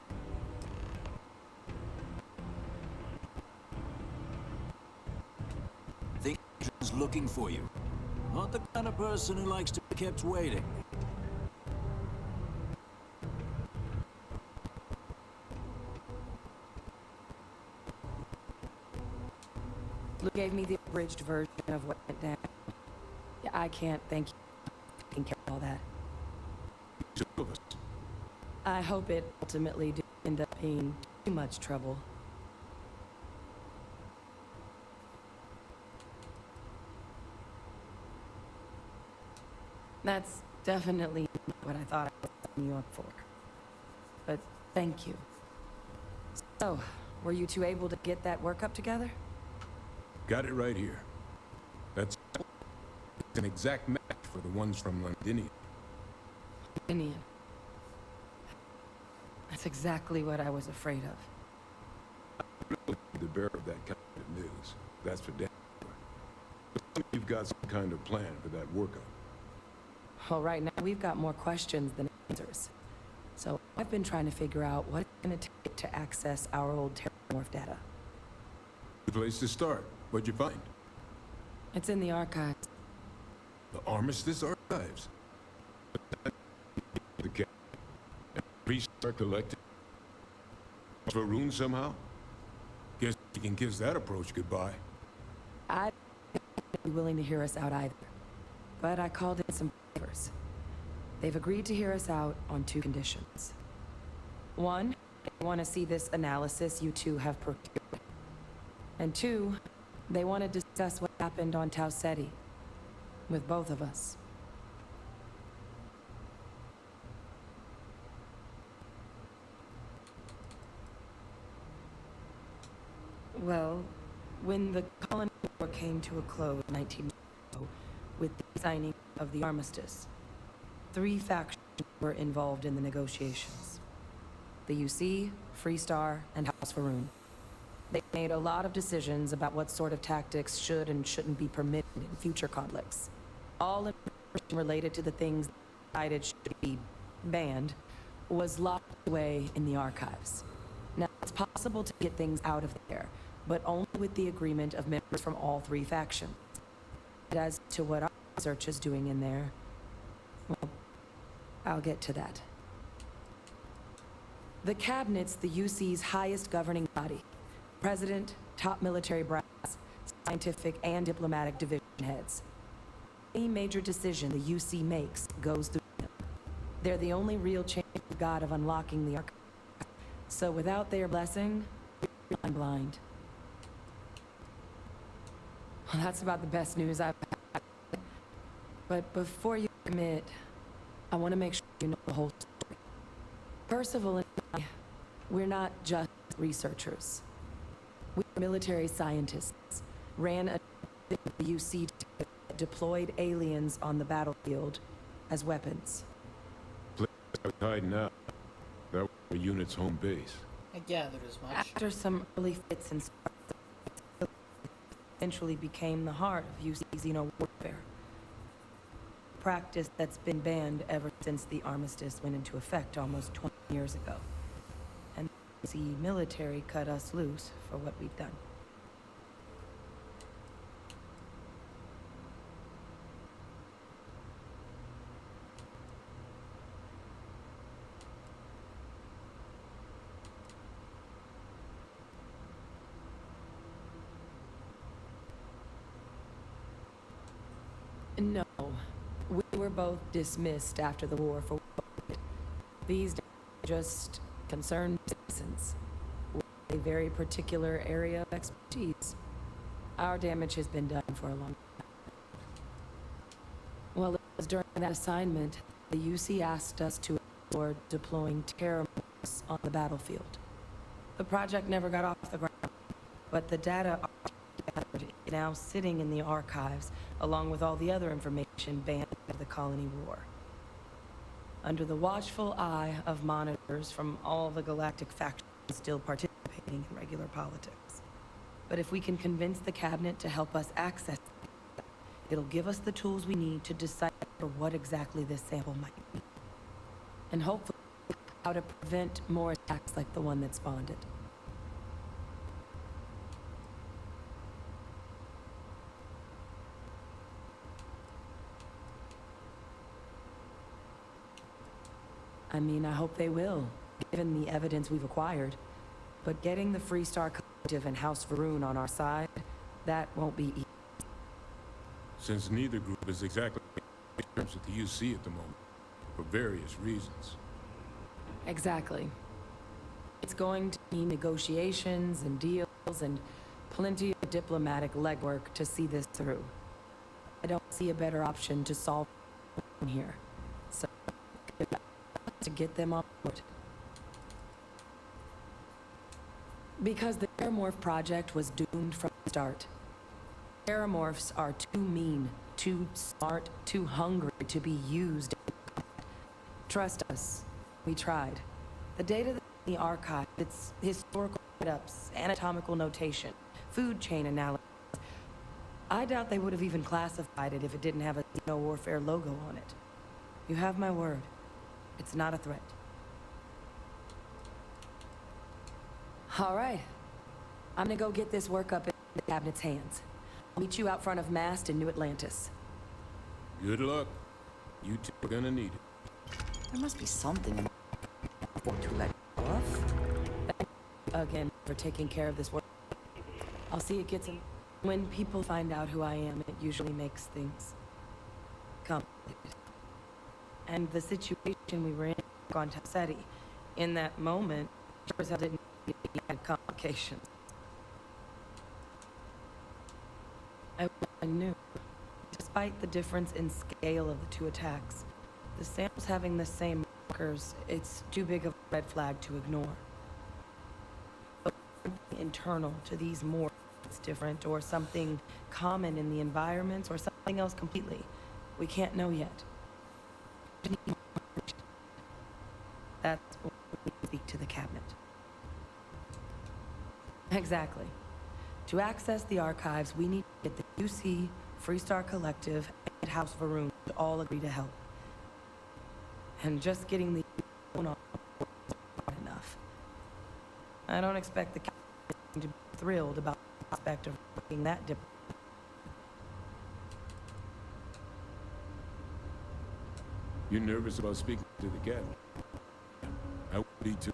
Think he's looking for you. Not the kind of person who likes to be kept waiting. Lou gave me the abridged version of what went down. Yeah, I can't thank you for taking care of all that. two of us. I hope it ultimately didn't end up being too much trouble. That's definitely not what I thought I was signing you up for. But thank you. So, were you two able to get that workup together? Got it right here. That's an exact match for the ones from Londinium. Indian. That's exactly what I was afraid of. Really the bearer of that kind of news. That's for damn sure. But you've got some kind of plan for that workup. Well, right now we've got more questions than answers. So I've been trying to figure out what it's going to take to access our old Terramorph data. Good place to start. What'd you find? It's in the archives. The Armistice Archives. The cat. Priests are collected. For runes somehow? Guess you can kiss that approach goodbye. I'd be willing to hear us out either. But I called in some favors. They've agreed to hear us out on two conditions. One, they want to see this analysis you two have procured. And two, they want to discuss what happened on Tau Ceti with both of us. Well, when the colony war came to a close in 1990, with the signing of the armistice, 3 factions were involved in the negotiations. The UC, Freestar, and House Faroon. They made a lot of decisions about what sort of tactics should and shouldn't be permitted in future conflicts. All information related to the things decided should be banned was locked away in the archives. Now, it's possible to get things out of there, but only with the agreement of members from all 3 factions. And as to what our research is doing in there, well, I'll get to that. The Cabinet's the UC's highest governing body. President, top military brass, scientific and diplomatic division heads. Any major decision the UC makes goes through them. They're the only real chance we've got of unlocking the archive. So without their blessing, I'm blind. Well, that's about the best news I've had. But before you commit, I want to make sure you know the whole story. Percival and I, we're not just researchers. We're military scientists. Ran a the UC that deployed aliens on the battlefield as weapons. Hiding out. That was the unit's home base. I gathered as much. After some early fits and starts, eventually became the heart of UC Xeno warfare. Practice that's been banned ever since the armistice went into effect almost 20 years ago. And the military cut us loose for what we've done. No. We were both dismissed after the war for what these days just concerned citizens with a very particular area of expertise. Our damage has been done for a long time. Well, it was during that assignment the UC asked us to explore deploying Terramorphs on the battlefield. The project never got off the ground, but the data is now sitting in the archives along with all the other information banned by the colony war. under the watchful eye of monitors from all the galactic factions still participating in regular politics. But if we can convince the cabinet to help us access it, it'll give us the tools we need to decipher what exactly this sample might be. And hopefully, how to prevent more attacks like the one that spawned it. I mean, I hope they will, given the evidence we've acquired. But getting the Freestar Collective and House Varun on our side, that won't be easy. Since neither group is exactly in terms with the UC at the moment, for various reasons. Exactly. It's going to be negotiations and deals and plenty of diplomatic legwork to see this through. I don't see a better option to solve here. So, to get them on board. Because the Terramorph project was doomed from the start. Terramorphs are too mean, too smart, too hungry to be used. Trust us, we tried. The data that's in the archive, its historical write-ups, anatomical notation, food chain analysis. I doubt they would have even classified it if it didn't have a Xeno Warfare logo on it. You have my word. It's not a threat. All right. I'm gonna go get this work up in the cabinet's hands. I'll meet you out front of Mast in New Atlantis. Good luck. You two are gonna need it. There must be something in for to let go of. Again, for taking care of this work. I'll see it gets in. When people find out who I am, it usually makes things complicated. And the situation we were in on Tassetti, in that moment, sure as hell didn't have complications. I knew. Despite the difference in scale of the two attacks, the samples having the same markers, it's too big of a red flag to ignore. But internal to these more it's different, or something common in the environments, or something else completely. We can't know yet. That's what we speak to the cabinet. Exactly. To access the archives, we need to get the UC, Freestar Collective, and House Varun to all agree to help. And just getting the on is not enough. I don't expect the cabinet to be thrilled about the prospect of working that dip. You're nervous about speaking to the cabinet. I would be too.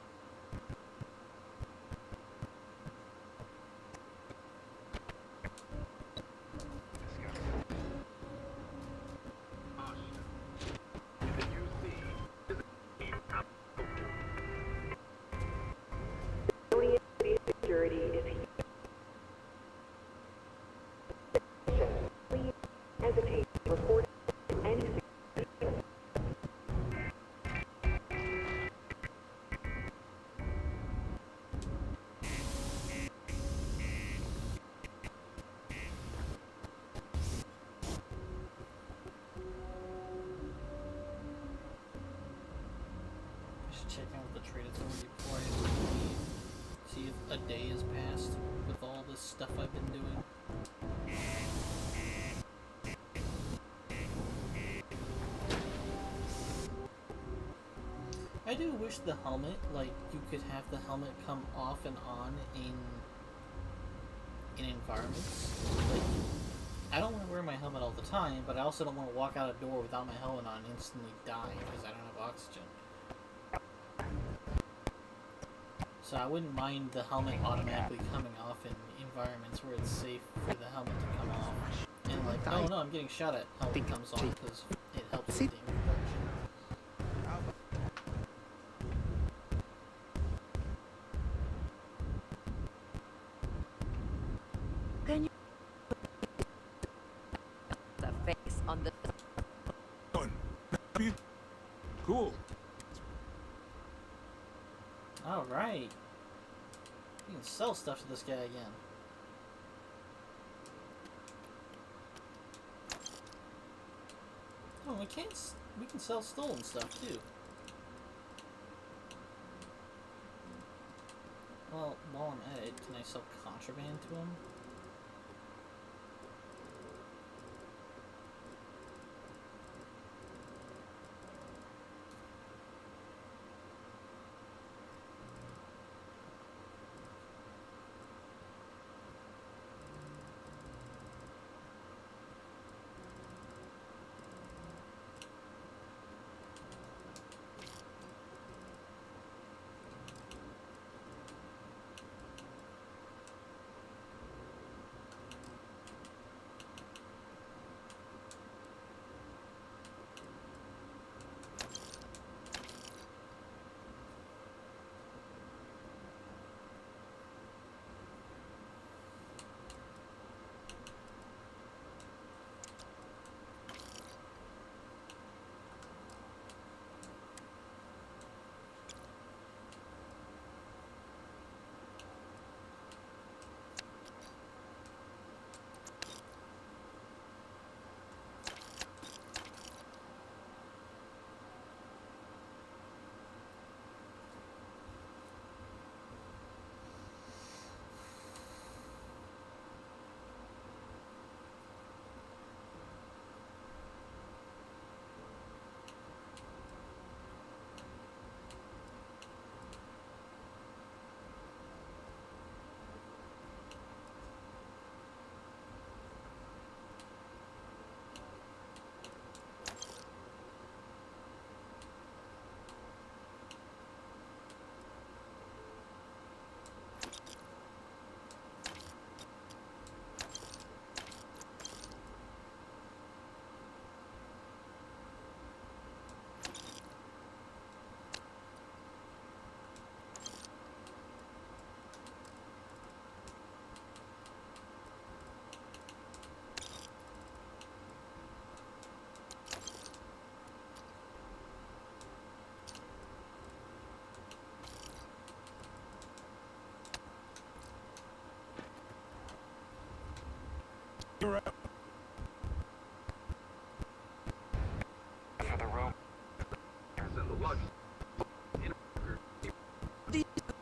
Security is here. Please hesitate to report any security. I should check out the trade authority before I leave. See if a day has passed with all this stuff I've been doing. I do wish the helmet, like, you could have the helmet come off and on in environments. Like, I don't want to wear my helmet all the time, but I also don't want to walk out a door without my helmet on and instantly die because I don't have oxygen. So I wouldn't mind the helmet automatically coming off in environments where it's safe for the helmet to come off. And like, oh no, I'm getting shot at, helmet comes on because it helps with the infection. Can you the face on the Cool. Alright. We can sell stuff to this guy again. Oh, we can sell stolen stuff too. Well, while I'm at it, can I sell contraband to him? You're out. For the room.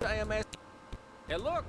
I am asking. Hey, look!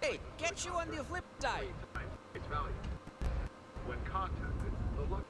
Hey, get you on the flip side. It's value. When contacted, the luck.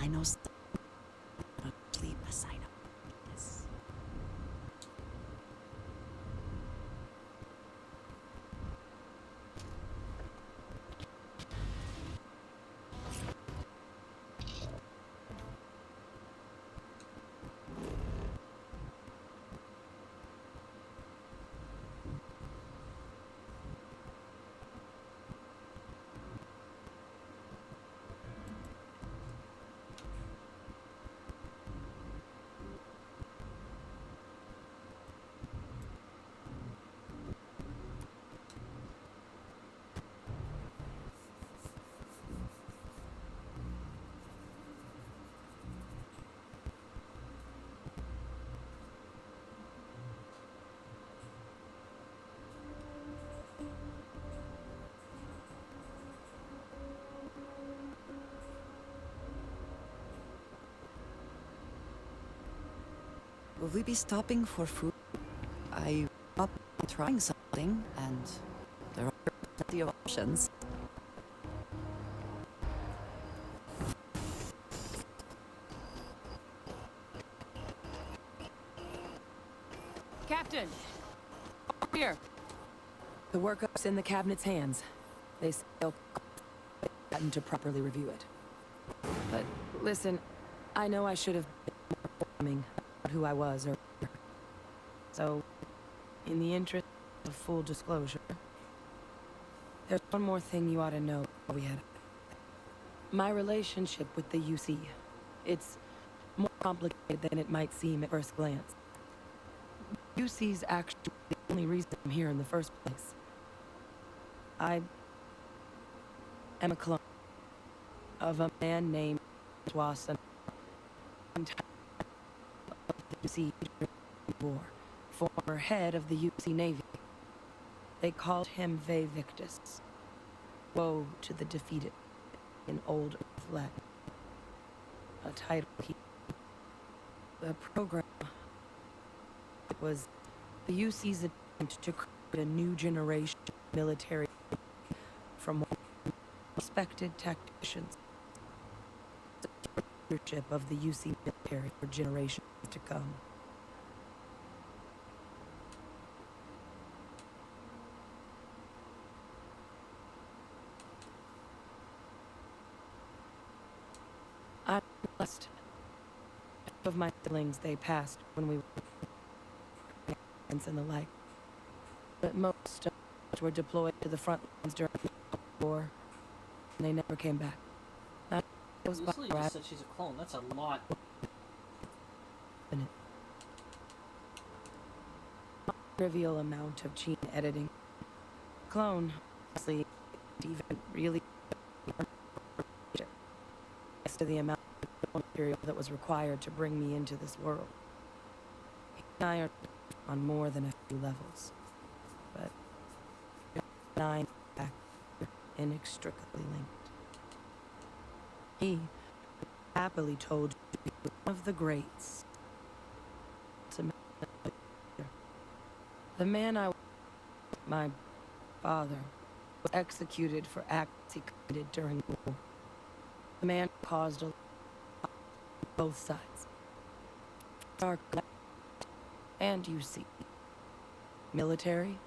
I know something about sleep a sign of weakness. Will we be stopping for food? I up trying something, and there are plenty of options. Captain! Here! The workup's in the cabinet's hands. They still hadn't to properly review it. But listen, I know I should have been more forthcoming about who I was or... So, in the interest of full disclosure, there's one more thing you ought to know before we head out. My relationship with the UC. It's more complicated than it might seem at first glance. UC's actually the only reason I'm here in the first place. I am a clone of a man named Swanson, of the UC War, former head of the UC Navy. They called him Ve Victus. Woe to the defeated in Old Earth Latin. A title he... The program was the UC's attempt to create a new generation of military from respected tacticians. The leadership of the UC military for generations to come. I'm blessed. Of my siblings, they passed when we were and the like. But most were deployed to the front lines during the war, and they never came back. Lucy just said she's a clone. That's a lot. Trivial amount of gene editing. Clone, honestly, even really as to the amount of material that was required to bring me into this world. He and I are on more than a few levels, but 9 inextricably linked. He happily told you he was one of the greats. The man my father, was executed for acts he committed during the war. The man caused a lot on both sides. Dark and UC. Military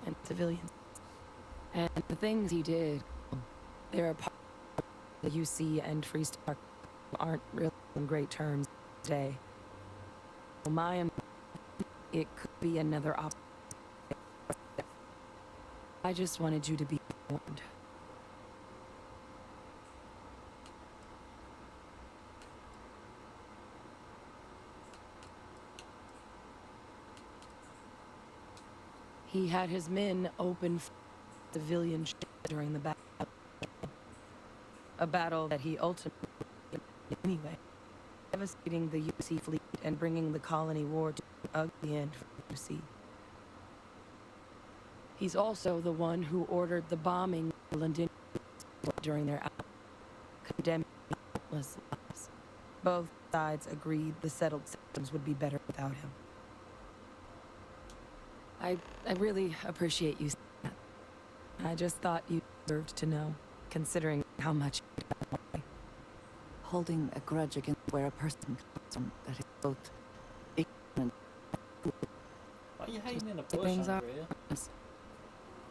and civilians. And the things he did, they're a part of the UC and Freestar aren't really on great terms today. Well, it could be another option. I just wanted you to be warned. He had his men open civilian ship during the battle. A battle that he ultimately anyway, devastating the UC fleet and bringing the colony war to an ugly end for the UC. He's also the one who ordered the bombing of London during their outbreak, condemning countless lives. Both sides agreed the settled systems would be better without him. I really appreciate you saying that. I just thought you deserved to know, considering how much you holding a grudge against where a person comes from that is both ignorant. Why are you hiding in a bush, Things are. Andrea?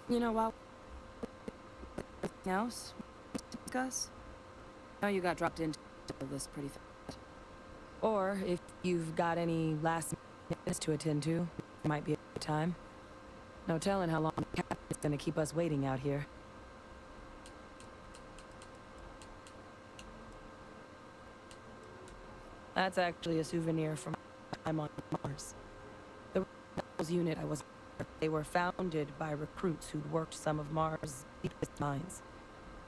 You know, while everything else we discuss, I know you got dropped into this pretty fast. Or if you've got any last minutes to attend to, it might be a good time. No telling how long the captain's gonna keep us waiting out here. That's actually a souvenir from my time on Mars. The Rebels unit I was on, they were founded by recruits who'd worked some of Mars' deepest mines.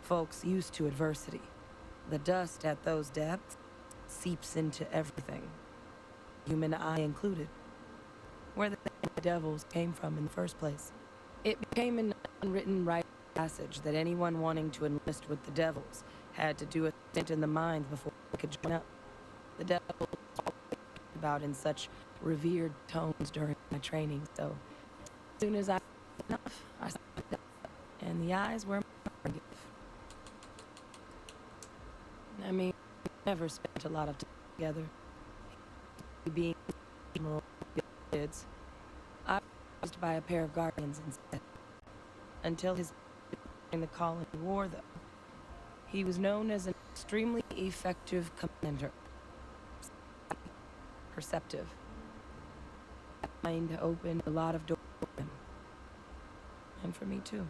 Folks used to adversity. The dust at those depths seeps into everything, human eye included. Where the devils came from in the first place. It became an unwritten rite of passage that anyone wanting to enlist with the devils had to do a stint in the mines before they could join up. The devils were talked about in such revered tones during my training, so as soon as I had enough, I signed up, and the eyes were my target. I mean, we never spent a lot of time together. Being kids, I was raised by a pair of guardians instead. Until his during the Colony War, though, he was known as an extremely effective commander. Perceptive. That mind opened a lot of doors for him. And for me, too.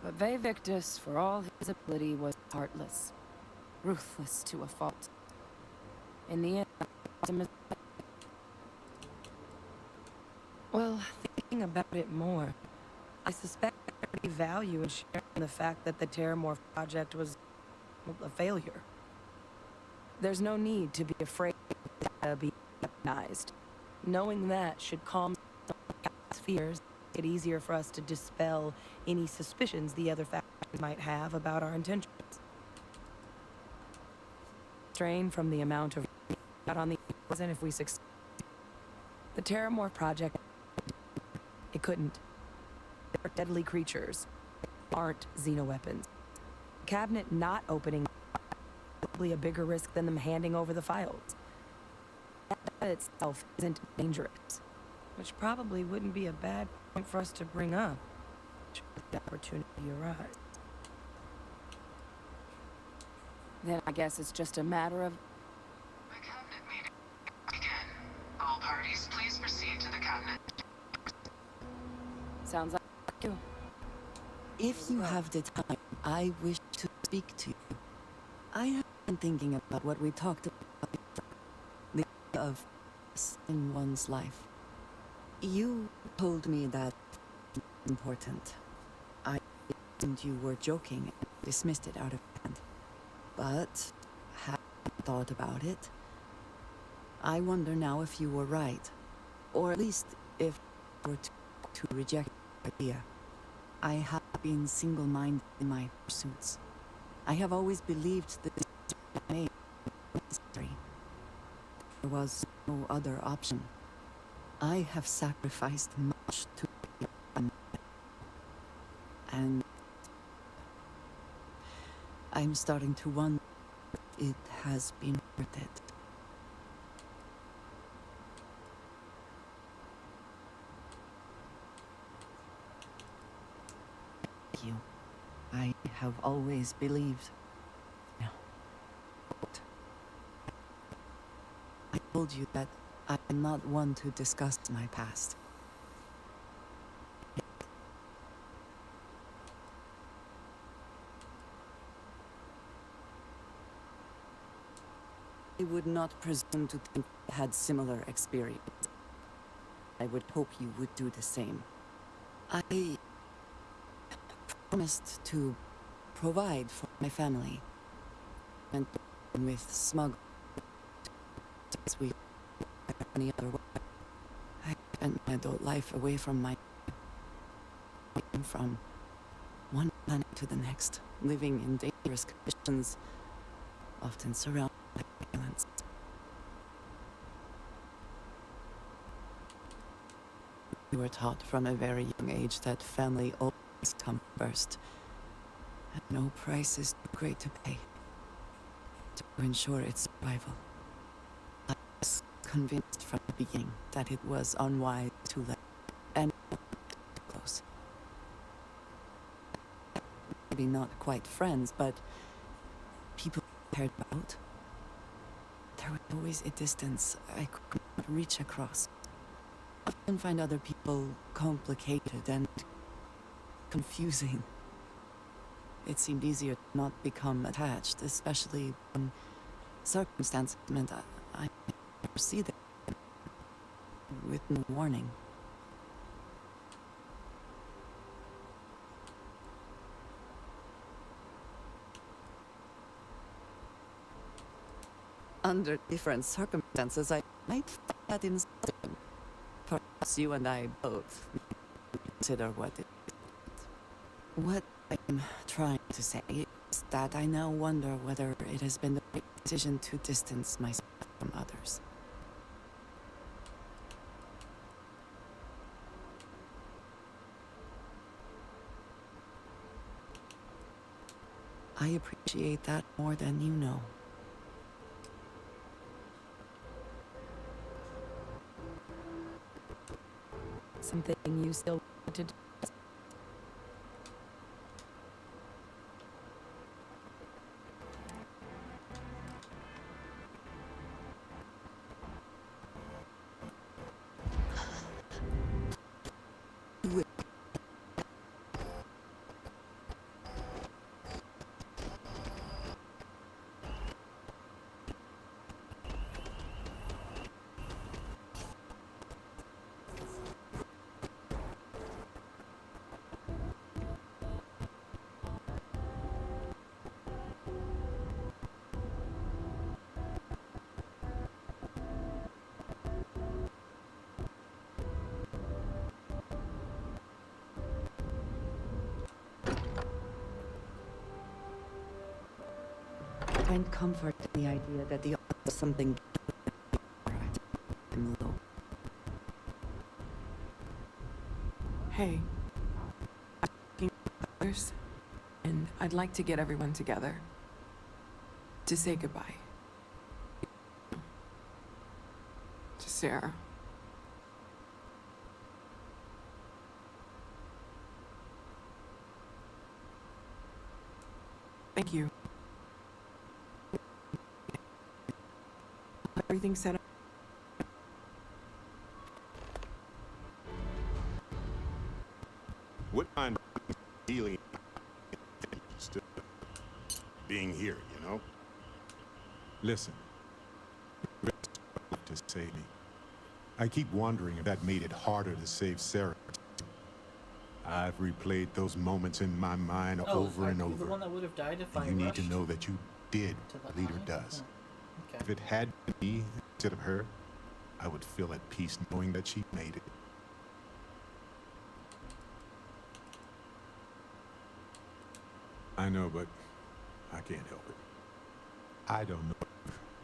But Vae Victus, for all his ability, was heartless. Ruthless to a fault. In the end, I lost him as well, thinking about it more, I suspect there'd be value in sharing the fact that the Terramorph project was a failure. There's no need to be afraid of being weaponized. Knowing that should calm some of fears, make it easier for us to dispel any suspicions the other factions might have about our intentions. Strain from the amount of out on the wasn't if we succeed. The Terramorph project, it couldn't. They're deadly creatures. Aren't xenoweapons. The cabinet not opening probably a bigger risk than them handing over the files. That itself isn't dangerous, which probably wouldn't be a bad point for us to bring up should the opportunity arise. Then I guess it's just a matter of The cabinet meeting begin. All parties, please proceed to the cabinet. sounds like you. If you have the time, I wish to speak to you. I have been thinking about what we talked about before. The idea of us in one's life. You told me that it's important. I assumed you were joking and dismissed it out of hand. But, having thought about it, I wonder now if you were right. Or at least if you were to reject the idea. I have been single-minded in my pursuits. I have always believed that this I made was necessary. There was no other option. I have sacrificed much to be done. And I'm starting to wonder if it has been worth it. Thank you. I have always believed. No. I told you that I am not one to discuss my past. I would not presume to think I had similar experience. I would hope you would do the same. I promised to provide for my family, and with smug as we any other way. I spent my adult life away from my from one planet to the next, living in dangerous conditions, often surrounded by violence. We were taught from a very young age that family always comes first, and no price is too great to pay. to ensure its survival. I was convinced from the beginning that it was unwise to let anyone too close. Maybe not quite friends, but people I cared about. There was always a distance I could not reach across. I often find other people complicated and confusing. It seemed easier to not become attached, especially when circumstances meant I never see them with no warning. Under different circumstances, I might find that insulting. Perhaps you and I both consider what it is. What I'm trying to say is that I now wonder whether it has been the right decision to distance myself from others. I appreciate that more than you know. Something you still want to do? I find comfort in the idea that the odds of something I'm low. Hey, I'm looking for others, and I'd like to get everyone together to say goodbye to Sarah. Thank you. Everything set up. What kind of healing to being here, you know? Listen, to save me. I keep wondering if that made it harder to save Sarah. I've replayed those moments in my mind over and over. The one that would have died if I You need rushed to know that you did to what the leader eye? does. Okay. If it had been me instead of her, I would feel at peace knowing that she made it. I know, but I can't help it. I don't know if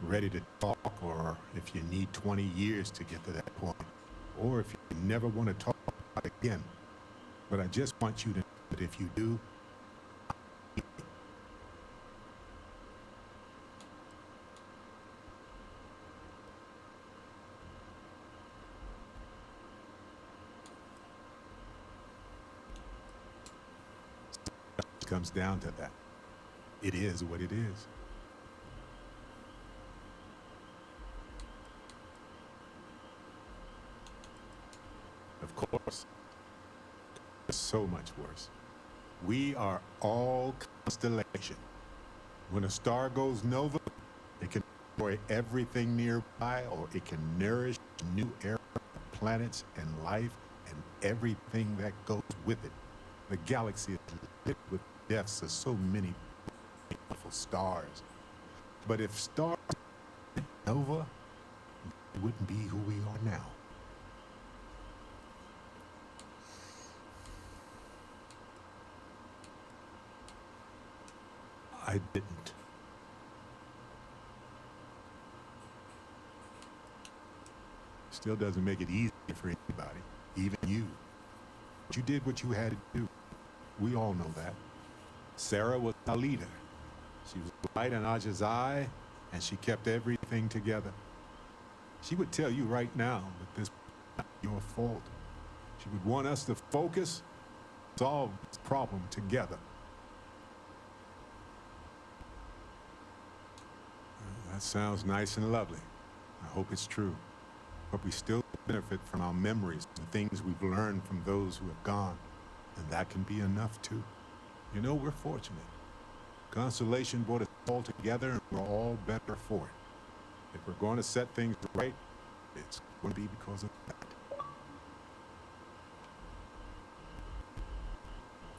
you're ready to talk or if you need 20 years to get to that point, or if you never want to talk about it again. But I just want you to know that if you do, it comes down to that. It is what it is. Of course, it's so much worse. We are all constellation. When a star goes nova, it can destroy everything nearby, or it can nourish a new era of planets and life and everything that goes with it. The galaxy is lit with deaths of so many beautiful stars. But if stars nova, we wouldn't be who we are now. I didn't. Still doesn't make it easy for anybody, even you. But you did what you had to do. We all know that. Sarah was our leader. She was the light in Aja's eye, and she kept everything together. She would tell you right now that this is not your fault. She would want us to focus, solve this problem together. That sounds nice and lovely. I hope it's true. But we still benefit from our memories and things we've learned from those who have gone. And that can be enough, too. You know, we're fortunate. Constellation brought us all together, and we're all better for it. If we're going to set things right, it's going to be because of that.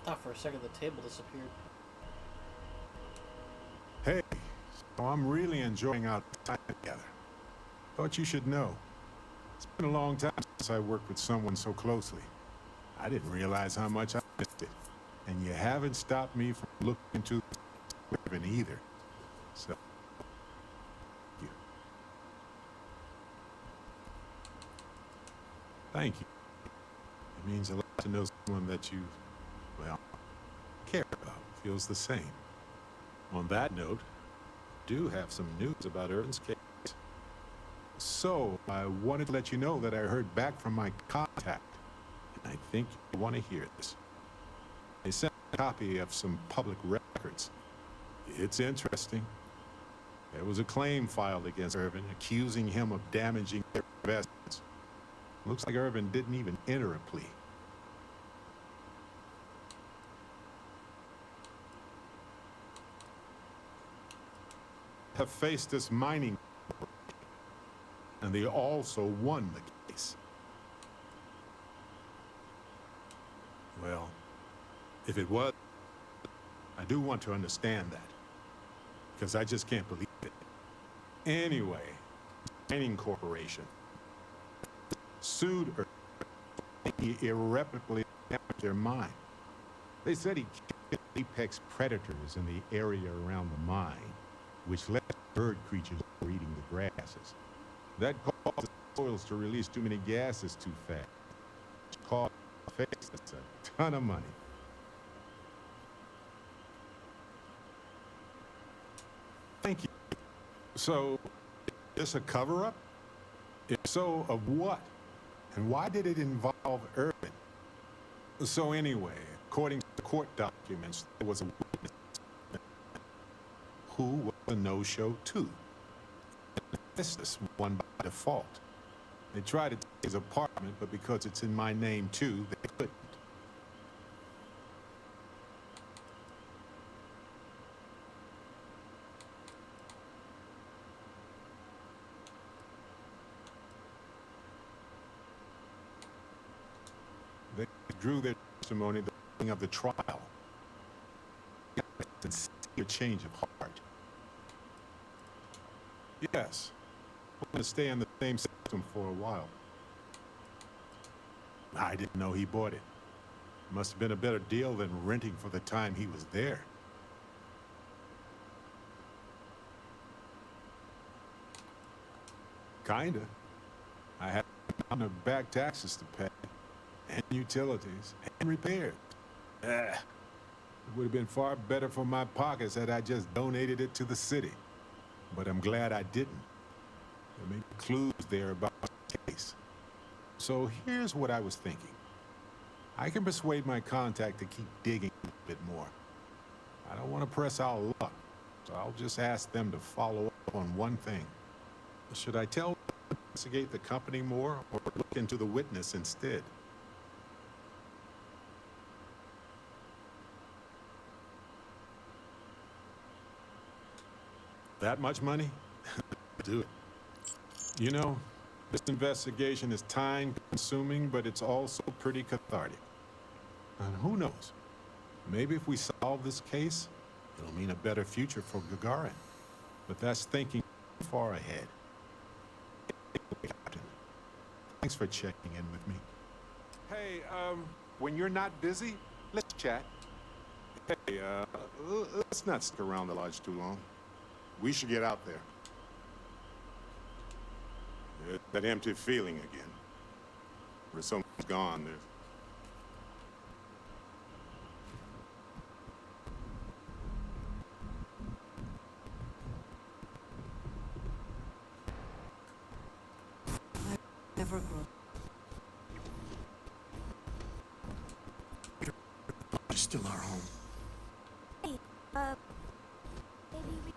Thought for a second the table disappeared. Hey, so I'm really enjoying our time together. Thought you should know. It's been a long time since I worked with someone so closely. I didn't realize how much I missed it. And you haven't stopped me from looking into living either. So, thank you. Thank you. It means a lot to know someone that you, well, care about feels the same. On that note, I do have some news about Irvin's case. So, I wanted to let you know that I heard back from my contact, and I think you want to hear this. They sent a copy of some public records. It's interesting. There was a claim filed against Irvin, accusing him of damaging their investments. Looks like Irvin didn't even enter a plea. Have faced this mining corporation, and they also won the case. Well, if it was, I do want to understand that, because I just can't believe it. Anyway, mining corporation sued Irvin. He irreparably damaged their mine. They said he killed apex predators in the area around the mine, which led bird creatures eating the grasses. That caused the soils to release too many gases too fast, which caused that's a ton of money. Thank you. So, is this a cover-up? If so, of what? And why did it involve Irvin? So anyway, according to the court documents, there was a witness who was a no-show too. This won by default. They tried to take his apartment, but because it's in my name too, they couldn't. They drew their testimony at the beginning of the trial. A change of heart. Yes, we're going to stay in the same system for a while. I didn't know he bought it. Must have been a better deal than renting for the time he was there. Kinda. I had to back taxes to pay, and utilities, and repairs. It would have been far better for my pockets had I just donated it to the city. But I'm glad I didn't. There may be clues there about the case. So here's what I was thinking. I can persuade my contact to keep digging a bit more. I don't want to press our luck, so I'll just ask them to follow up on one thing. Should I tell them to investigate the company more, or look into the witness instead? That much money? Do it. You know, this investigation is time-consuming, but it's also pretty cathartic. And who knows? Maybe if we solve this case, it'll mean a better future for Gagarin. But that's thinking far ahead. Captain, thanks for checking in with me. Hey, when you're not busy, let's chat. Hey, let's not stick around the lodge too long. We should get out there. That empty feeling again. Where someone's gone, there's... Evergrove. Still our home. Hey, maybe we...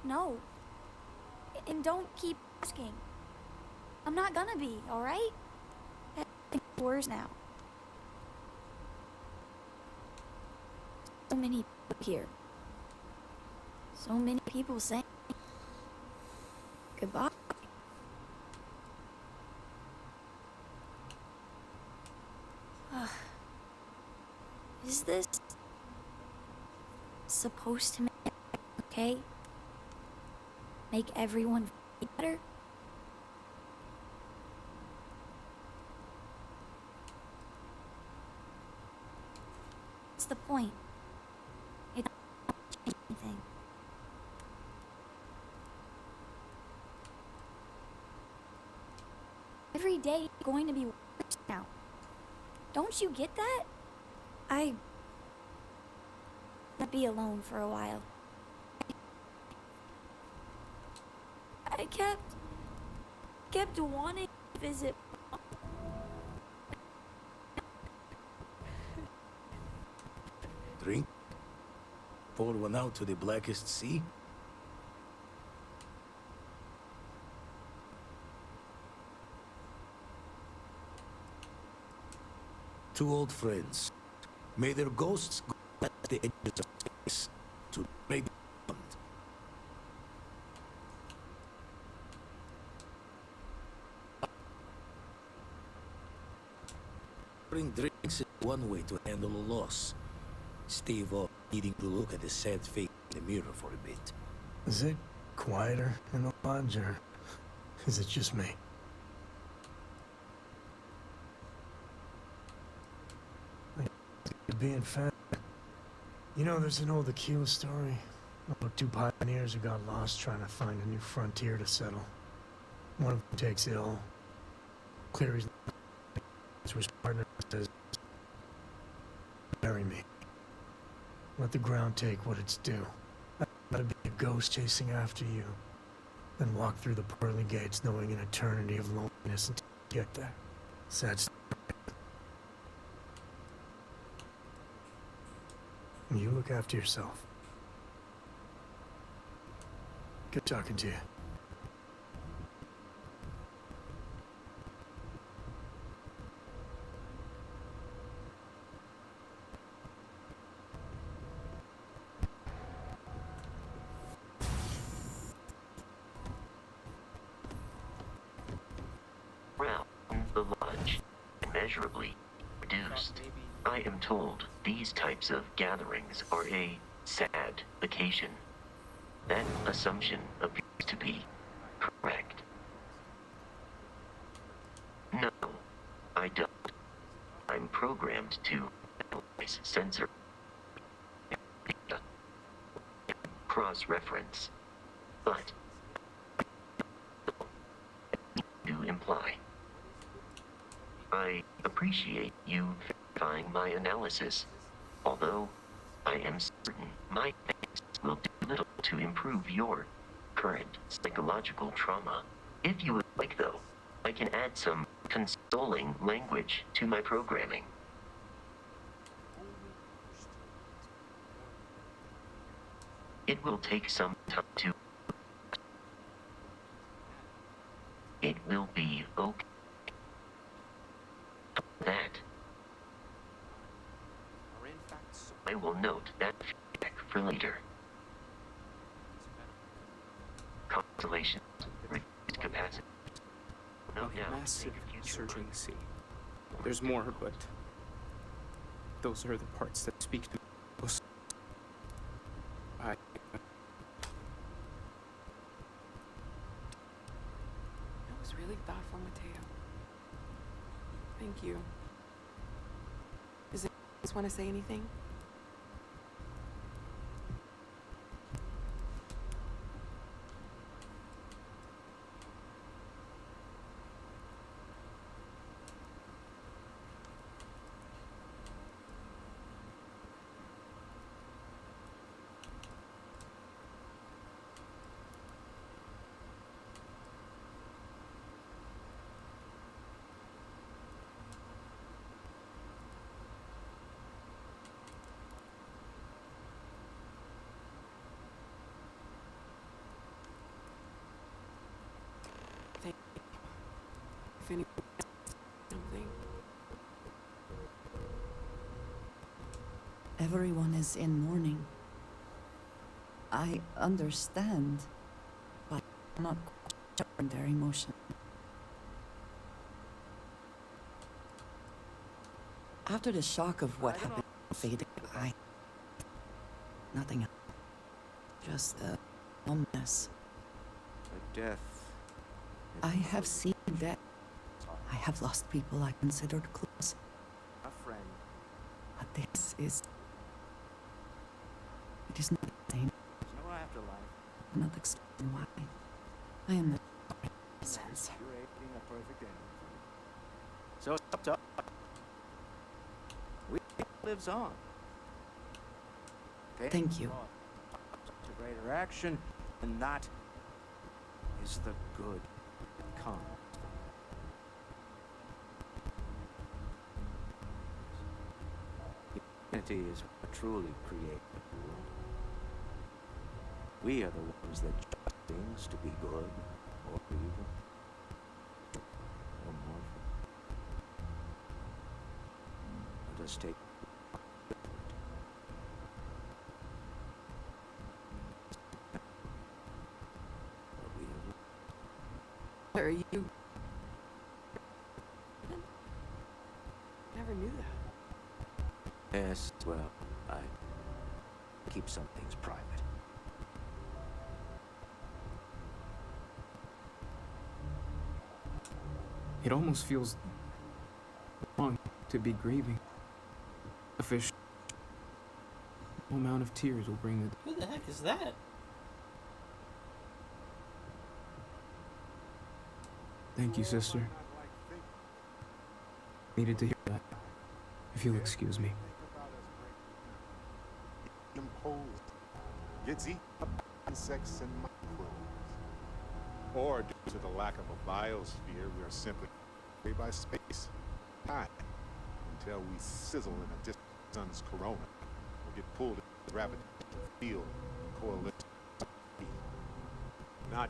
No. And don't keep asking. I'm not gonna be, alright? It's worse now. So many people here. So many people saying goodbye. Is this supposed to make it okay? Make everyone feel better? What's the point? It doesn't change anything. Every day is going to be worse now. Don't you get that? I'll be alone for a while. I kept wanting to visit. Drink? Pour one out to the blackest sea? Two old friends. May their ghosts go at the edges of space to make bond. Bring drinks is one way to handle a loss. Stave off needing to look at the sad face in the mirror for a bit. Is it quieter in the lodge, or is it just me? Being fat. You know, there's an old Aquila story about two pioneers who got lost trying to find a new frontier to settle. One of them takes ill. Cleary's to his partner says, "Bury me. Let the ground take what it's due. I'd rather be a ghost chasing after you than walk through the pearly gates knowing an eternity of loneliness until you get there." Sad story. You look after yourself. Good talking to you. around the lodge immeasurably reduced. I am told these types of gatherings are a sad occasion. That assumption appears to be correct. No, I don't. I'm programmed to analyze sensor data, cross-reference, but to imply. I appreciate you verifying my analysis, although I am certain my thanks will do little to improve your current psychological trauma. If you would like, though, I can add some consoling language to my programming. It will take some time to... It will be okay. That. I will note that feedback for later. Constellations, reduced capacity. No doubt. Massive surging sea. There's more, but those are the parts that speak to me. That was really thoughtful, Mateo. Thank you. Does anyone else want to say anything? Thank you. If anyone has something. Everyone is in mourning. I understand, but I'm not quite sure their emotion. After the shock of what happened faded, nothing else. Just a numbness. A death. I have seen death. I have lost people I considered close. A friend. But this is... It is not the same. There's no afterlife. I cannot explain why. I am not sorry in a sense. You're being a perfect animal. So it's up to us. We lives on. Thank you. To greater action, and that is the good that comes. Humanity is what truly creates the world. We are the ones that judge things to be good or evil or mortal. Let us take Are you? Never knew that. Yes, well, I keep some things private. It almost feels wrong to be grieving. A fish. No amount of tears will bring the... Who the heck is that? Thank you, sister. Needed to hear that. If you'll excuse me. Imposed. Gets eaten up by insects and microbes. Or due to the lack of a biosphere, we are simply way by space, time, until we sizzle in a distant sun's corona, or get pulled into the gravitational field and coalesce. Not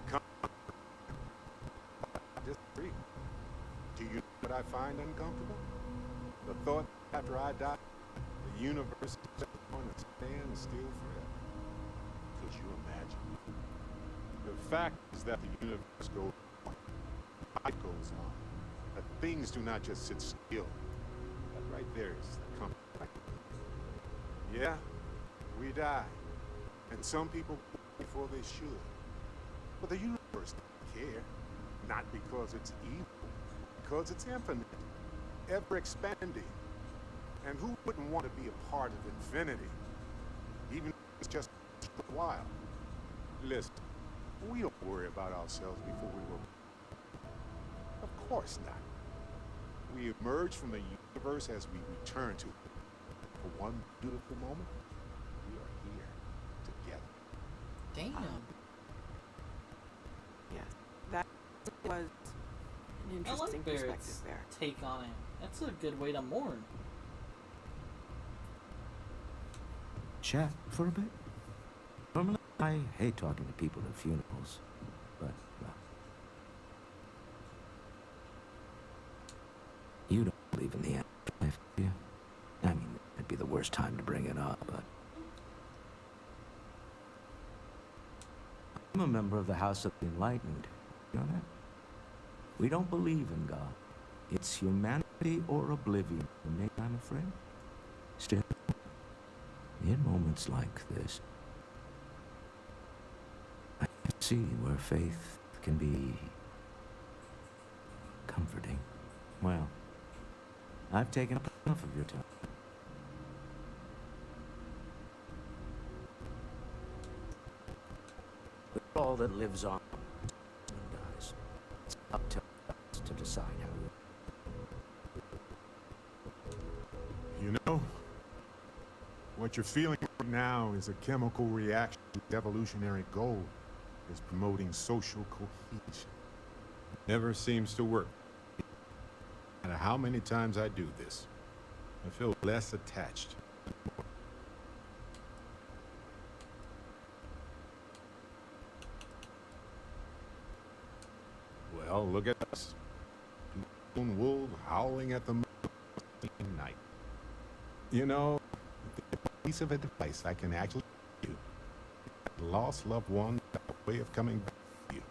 disagree. Do you know what I find uncomfortable? The thought after I die, the universe is just going to stand still forever. Could you imagine? The fact is that the universe goes on. It goes on. But things do not just sit still. That right there is the company. Yeah, we die. And some people before they should. But the universe doesn't care. Not because it's evil, because it's infinite, ever expanding. And who wouldn't want to be a part of infinity? Even if it's just a while. Listen, we don't worry about ourselves before we were. Of course not. We emerge from the universe as we return to it. For one beautiful moment, we are here together. Damn. Yes, that was an I interesting like perspective Barrett's there. take on it. That's a good way to mourn. Chat for a bit? Normally, I hate talking to people at funerals, but, well. You don't believe in the afterlife, do you? I mean, it'd be the worst time to bring it up, but... I'm a member of the House of the Enlightened. You know that? We don't believe in God. It's humanity or oblivion for me, I'm afraid. Still, in moments like this, I can see where faith can be comforting. Well, I've taken up enough of your time. But all that lives on and dies. It's up to us to decide how we... You know, what you're feeling right now is a chemical reaction to evolutionary goal, is promoting social cohesion. Never seems to work. No matter how many times I do this, I feel less attached. Well, look at us. Two lone wolves howling at the moon night. You know, the piece of advice I can actually give you. Lost loved one, a way of coming back to you.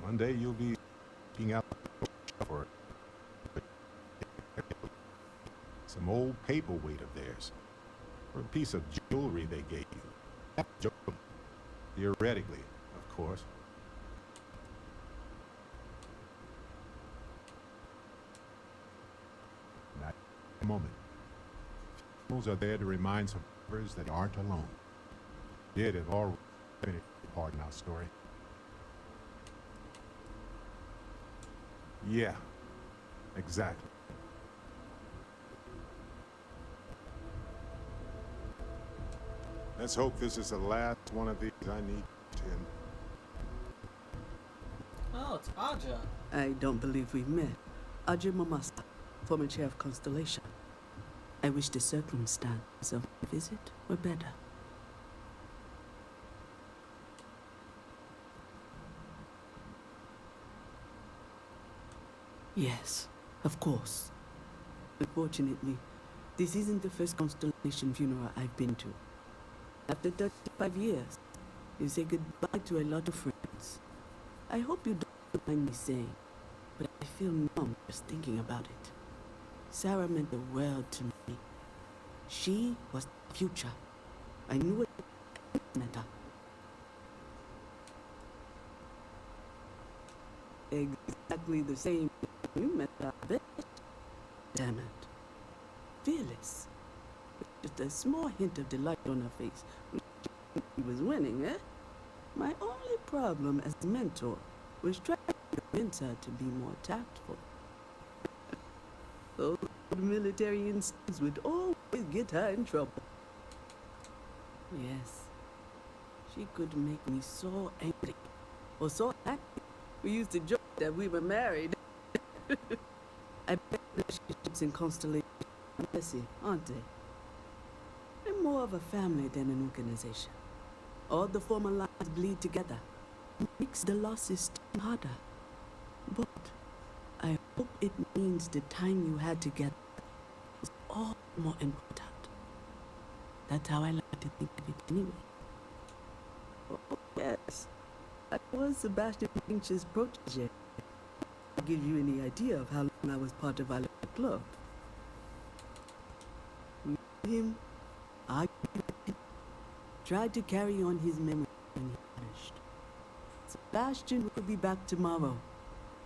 One day you'll be looking out for some old paperweight of theirs, or a piece of jewelry they gave you. Theoretically, of course. Not a moment. Funerals are there to remind survivors that aren't alone. Yeah, they've already been a part in our story. Yeah, exactly. Let's hope this is the last one of these I need to attend. Oh, it's Aja. I don't believe we've met. Ajay Mamasta, former chair of Constellation. I wish the circumstance of the visit were better. Yes, of course. Unfortunately, this isn't the first Constellation funeral I've been to. After 35 years, you say goodbye to a lot of friends. I hope you don't mind me saying, but I feel numb just thinking about it. Sarah meant the world to me. She was the future. I knew it met her. Exactly the same you met her, I bet. Damn it. Fearless. Just a small hint of delight on her face. She was winning, eh? My only problem as a mentor was trying to convince her to be more tactful. Those military instincts would always get her in trouble. Yes, she could make me so angry, or so happy. We used to joke that we were married. I bet relationships in Constellation are messy, aren't they? They're more of a family than an organization. All the former lines bleed together. It makes the losses still harder. But I hope it means the time you had together was all more important. That's how I like to think of it anyway. Oh, yes. I was Sebastian Finch's protege. gives you any idea of how long I was part of our little club. With him, I tried to carry on his memory when he vanished. Sebastian will be back tomorrow,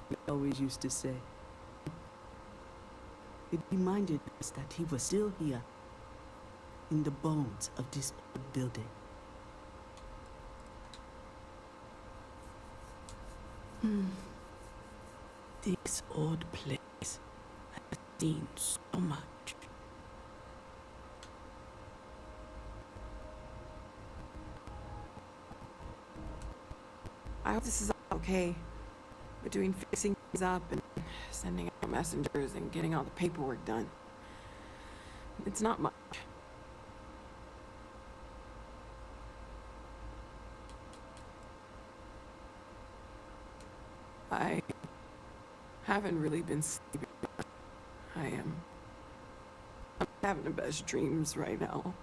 he always used to say. It reminded us that he was still here, in the bones of this old building. This old place has seen so much. I hope this is okay. Between fixing things up and sending out messengers and getting all the paperwork done. It's not much. I haven't really been sleeping. I'm having the best dreams right now.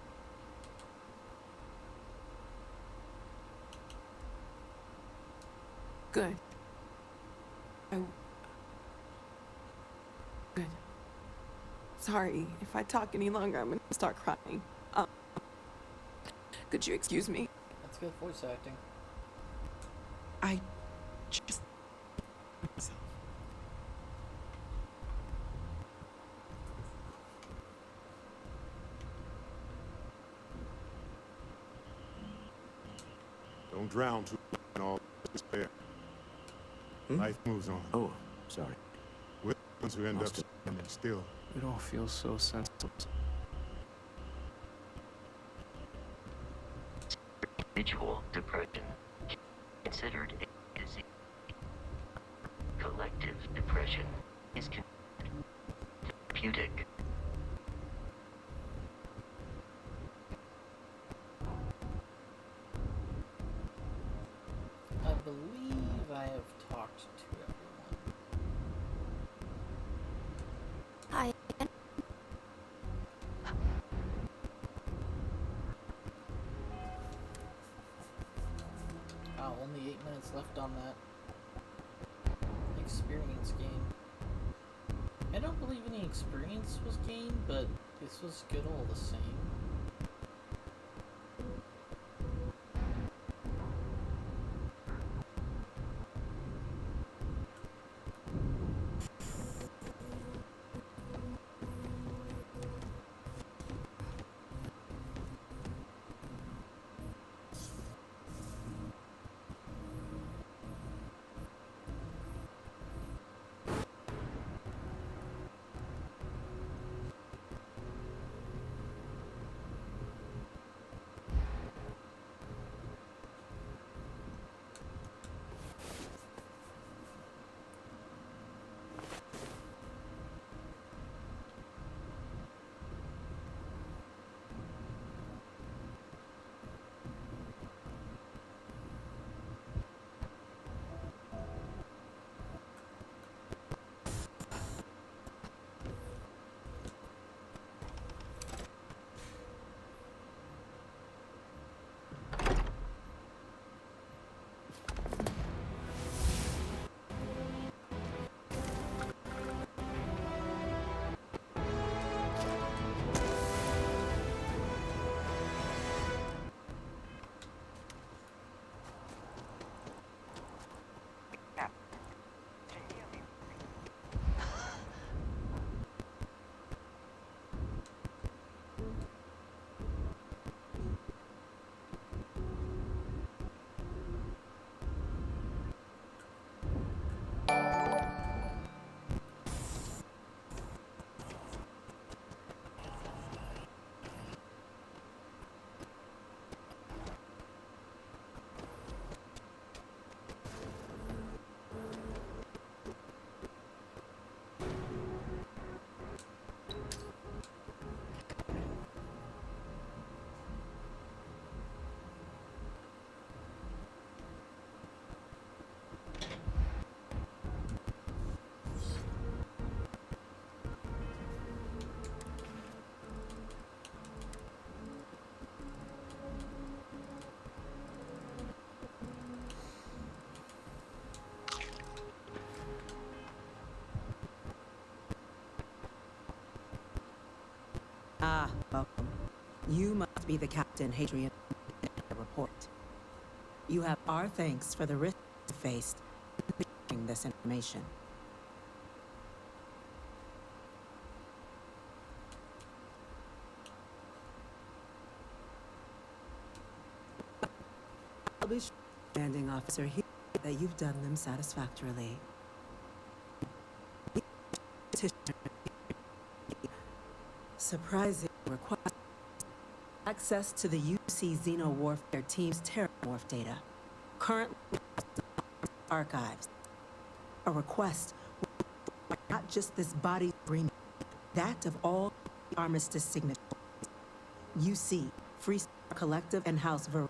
Good. Good. Sorry, if I talk any longer, I'm gonna start crying. Could you excuse me? That's good voice acting. I just... Don't drown too much in all despair. Life moves on. Oh, sorry. We're the ones who end up standing still. It all feels so senseless. Individual depression considered a disease. Collective depression is considered therapeutic. I believe I have talked to everyone. Hi. Wow, only 8 minutes left on that experience game. I don't believe any experience was gained, but this was good all the same. Ah, welcome. You must be the Captain Hadrian report. You have our thanks for the risk you faced in sharing this information. I'll be sure, commanding officer, here that you've done them satisfactorily. Surprising request. Access to the UC Xeno Warfare Team's Terramorph data. Currently archives. A request not just this body agreement, that of all armistice signatories. UC, Free Star Collective, and House Ver.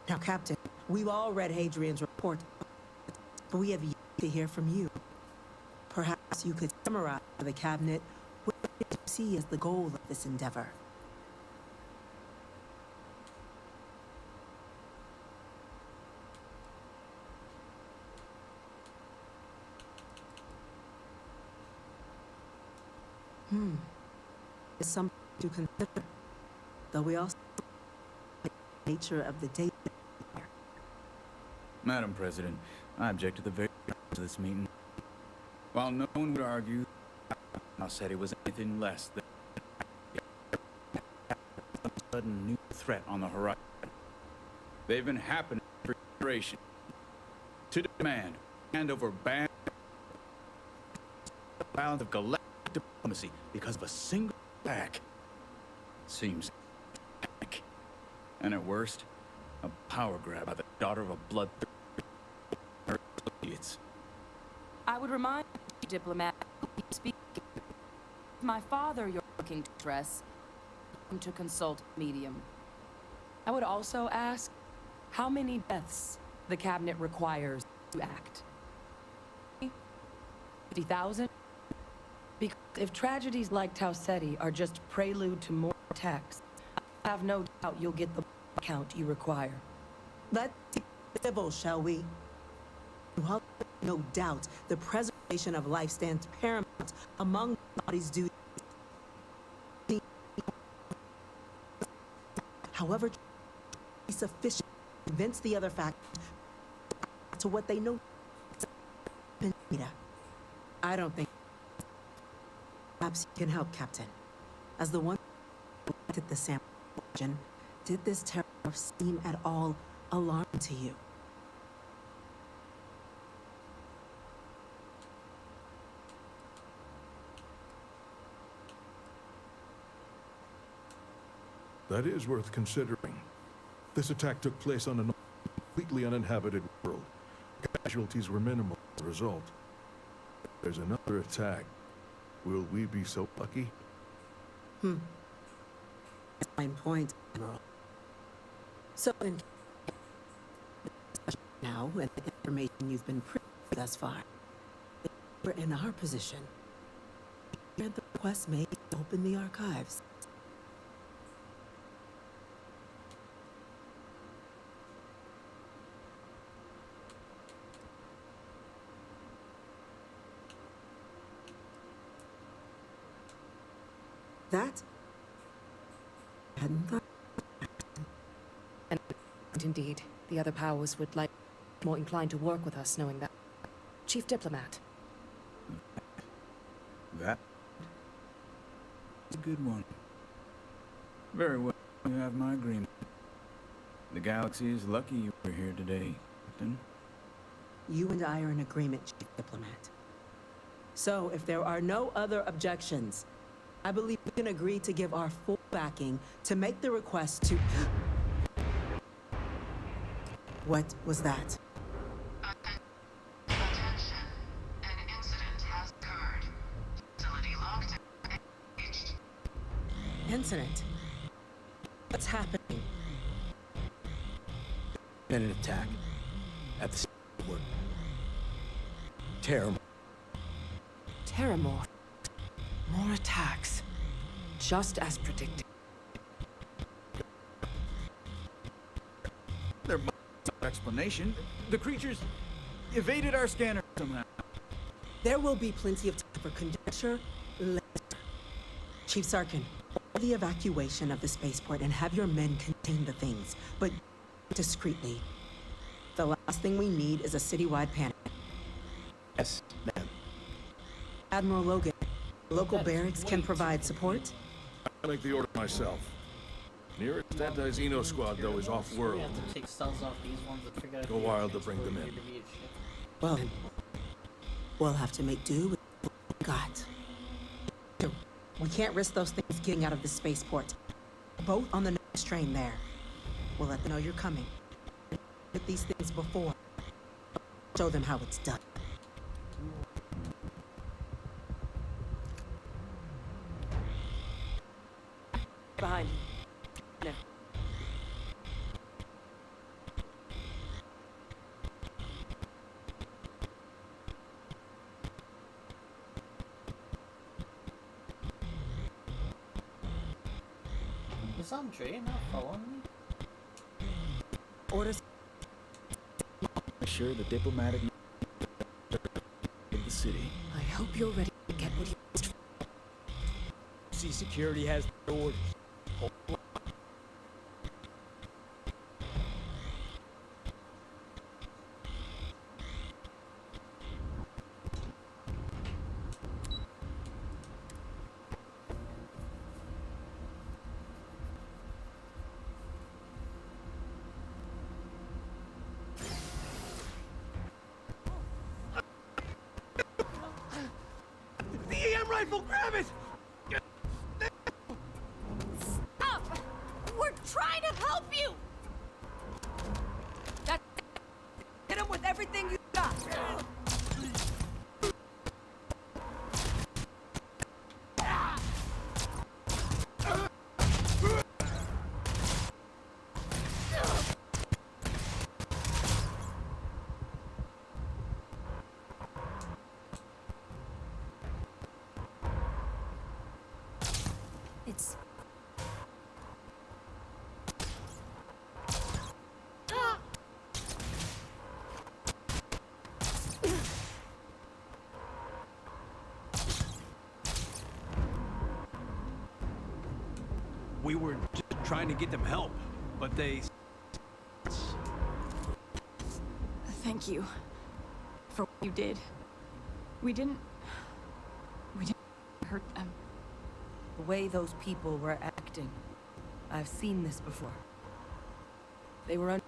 Now, Captain, we've all read Hadrian's report, but we have yet to hear from you. Perhaps you could summarize for the Cabinet what you see as the goal of this endeavor. Is something to consider, though we also the nature of the data. Madam President, I object to the very terms of this meeting. While no one would argue I said it was anything less than a sudden new threat on the horizon. They've been happening for generations. To demand hand over balance of galactic diplomacy because of a single attack seems panic. And at worst, a power grab by the daughter of a blood idiots. I would remind you, diplomat, you speak. My father, you're looking to address, to consult medium. I would also ask how many deaths the cabinet requires to act. 50,000? Because if tragedies like Tauceti are just prelude to more attacks, I have no doubt you'll get the count you require. Let's be civil, shall we? No doubt, the preservation of life stands paramount among the body's duties. However, sufficient to convince the other factors to what they know. I don't think. Perhaps you can help, Captain. As the one who collected the sample, did this terror seem at all alarming to you? That is worth considering. This attack took place on a completely uninhabited world. Casualties were minimal as a result. If there's another attack, will we be so lucky? Fine point, Admiral. So, now, with the information you've been privy to thus far, if we're in our position, the request made to open the archives. That I hadn't thought. And indeed, the other powers would like more inclined to work with us, knowing that. Chief Diplomat. That is a good one. Very well, you have my agreement. The galaxy is lucky you were here today, Captain. You and I are in agreement, Chief Diplomat. So, if there are no other objections, I believe we can agree to give our full backing to make the request to... What was that? Attention. An incident has occurred. Facility locked and engaged. Incident? What's happening? Been an attack at the work. Terramorph. Terramorph. More attacks. Just as predicted. There must be some explanation. The creatures evaded our scanner somehow. There will be plenty of time for conjecture later. Chief Sarkin, order the evacuation of the spaceport and have your men contain the things, but discreetly. The last thing we need is a citywide panic. Yes, ma'am. Admiral Logan, local barracks can provide support? I'll make the order myself. Nearest anti-Xeno squad, though, is We off-world. have to take cells off these ones and figure out. Go wild to bring them in. Well, then, we'll have to make do with what we got. We can't risk those things getting out of the spaceport. Boat on the next train there. We'll let them know you're coming. With these things before. Show them how it's done. Behind you. No. Is Andre not following me? Orders. Assure the diplomatic of the city. I hope you're ready to get what you asked for. See, security has the orders. Hold on. The EM rifle, grab it! Stop! We're trying to help you! Hit him with everything you got. It's... We were just trying to get them help, but they... Thank you for what you did. We didn't hurt them. The way those people were acting. I've seen this before. They were under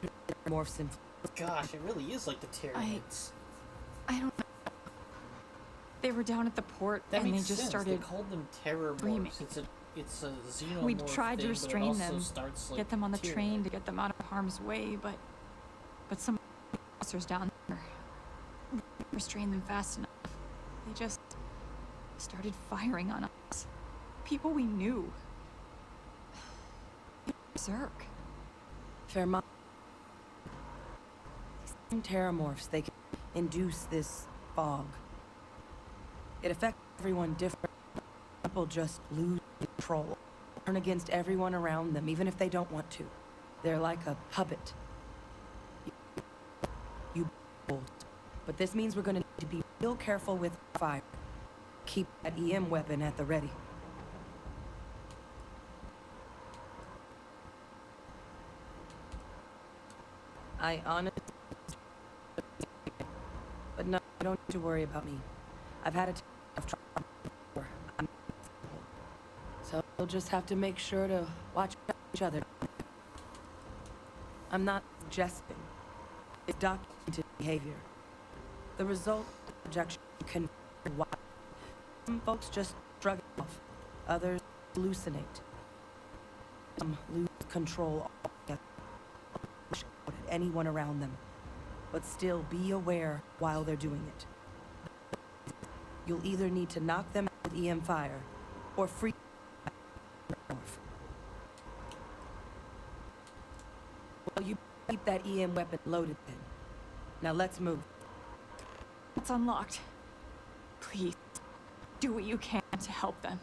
morphs and... Gosh, it really is like the Terranites. I don't know. They were down at the port That and they makes just sense. started They called them terror screaming. morphs. It's a xenomorph We tried to thing, restrain but it also them, starts, like, get them on the Tyranid. train to get them out of harm's way, but some officers down there restrained them fast enough. They just started firing on us. People we knew. Berserk. Fairmont. These terramorphs, they can induce this fog. It affects everyone different. People just lose control. Turn against everyone around them, even if they don't want to. They're like a puppet. You bold. But this means we're gonna need to be real careful with fire. Keep that EM weapon at the ready. I honestly... But no, you don't need to worry about me. I've had a ton of trouble before. So we'll just have to make sure to watch each other. I'm not suggesting. It's documented behavior. The result of projection can be wild. Some folks just shrug it off. Others hallucinate. Some lose control altogether. Shout at anyone around them. But still be aware while they're doing it. You'll either need to knock them out with EM fire, or free off. Well, you keep that EM weapon loaded then. Now let's move. It's unlocked. Please, do what you can to help them.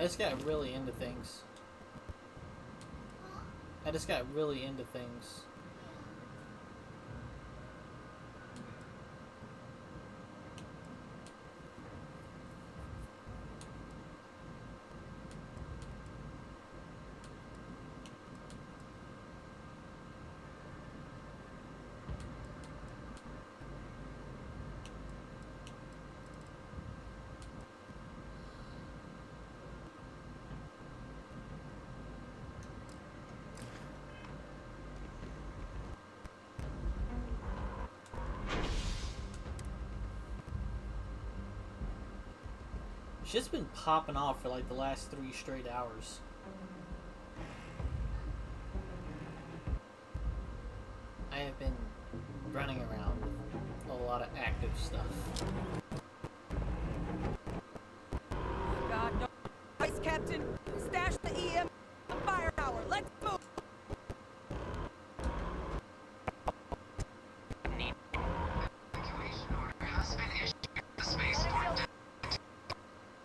I just got really into things. I just got really into things. Shit's been popping off for like the last 3 straight hours. I have been running around with a lot of active stuff. God, no. Vice Captain, stash the EM firepower. Let's move. Evacuation order has been issued. The spaceport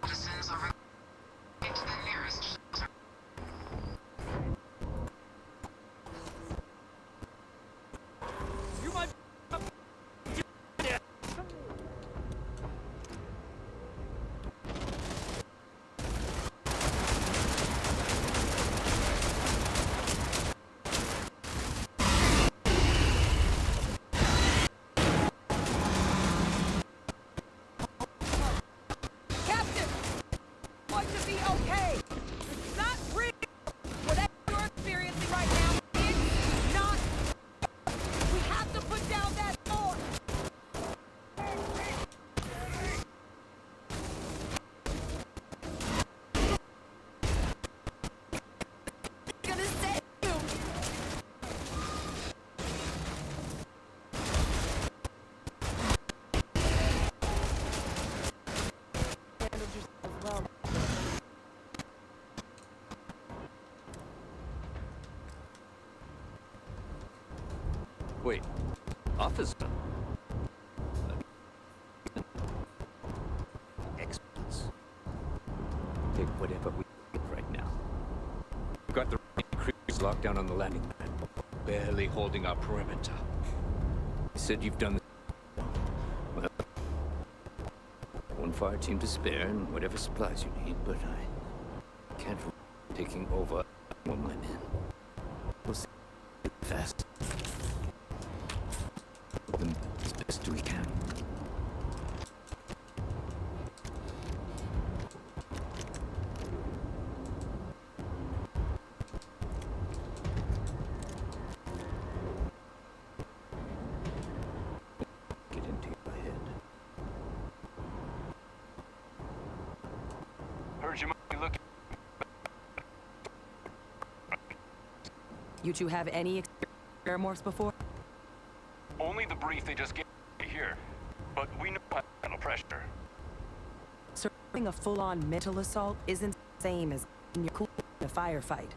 citizens are required to the nearest shelter. You might. Captain, going to be okay. It's not real. Whatever you're experiencing right now, it's not. We have to put down that door. Gonna save you. Handled yourself well. Wait, officer. Experts. Take whatever we get right now. We've got the crews locked down on the landing pad, barely holding our perimeter. You said you've done this. Well, one fire team to spare and whatever supplies you need, but I can't taking over one my men. We'll see fast. Them as best we can. Get into your head. Heard you might be looking. You two have any air morphs before? Only the brief they just gave here, but we know how to handle pressure. Surviving a full-on mental assault isn't the same as getting your cool in a firefight.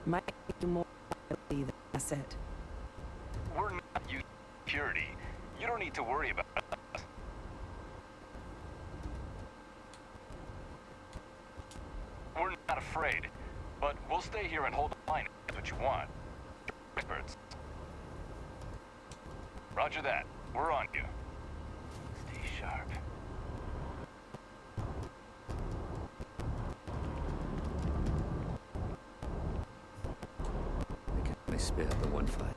Might make you more likely than I said. We're not using security. You don't need to worry about us. We're not afraid, but we'll stay here and hold the line if that's what you want. Experts. Roger that. We're on you. Stay sharp. I can only spare the one fight.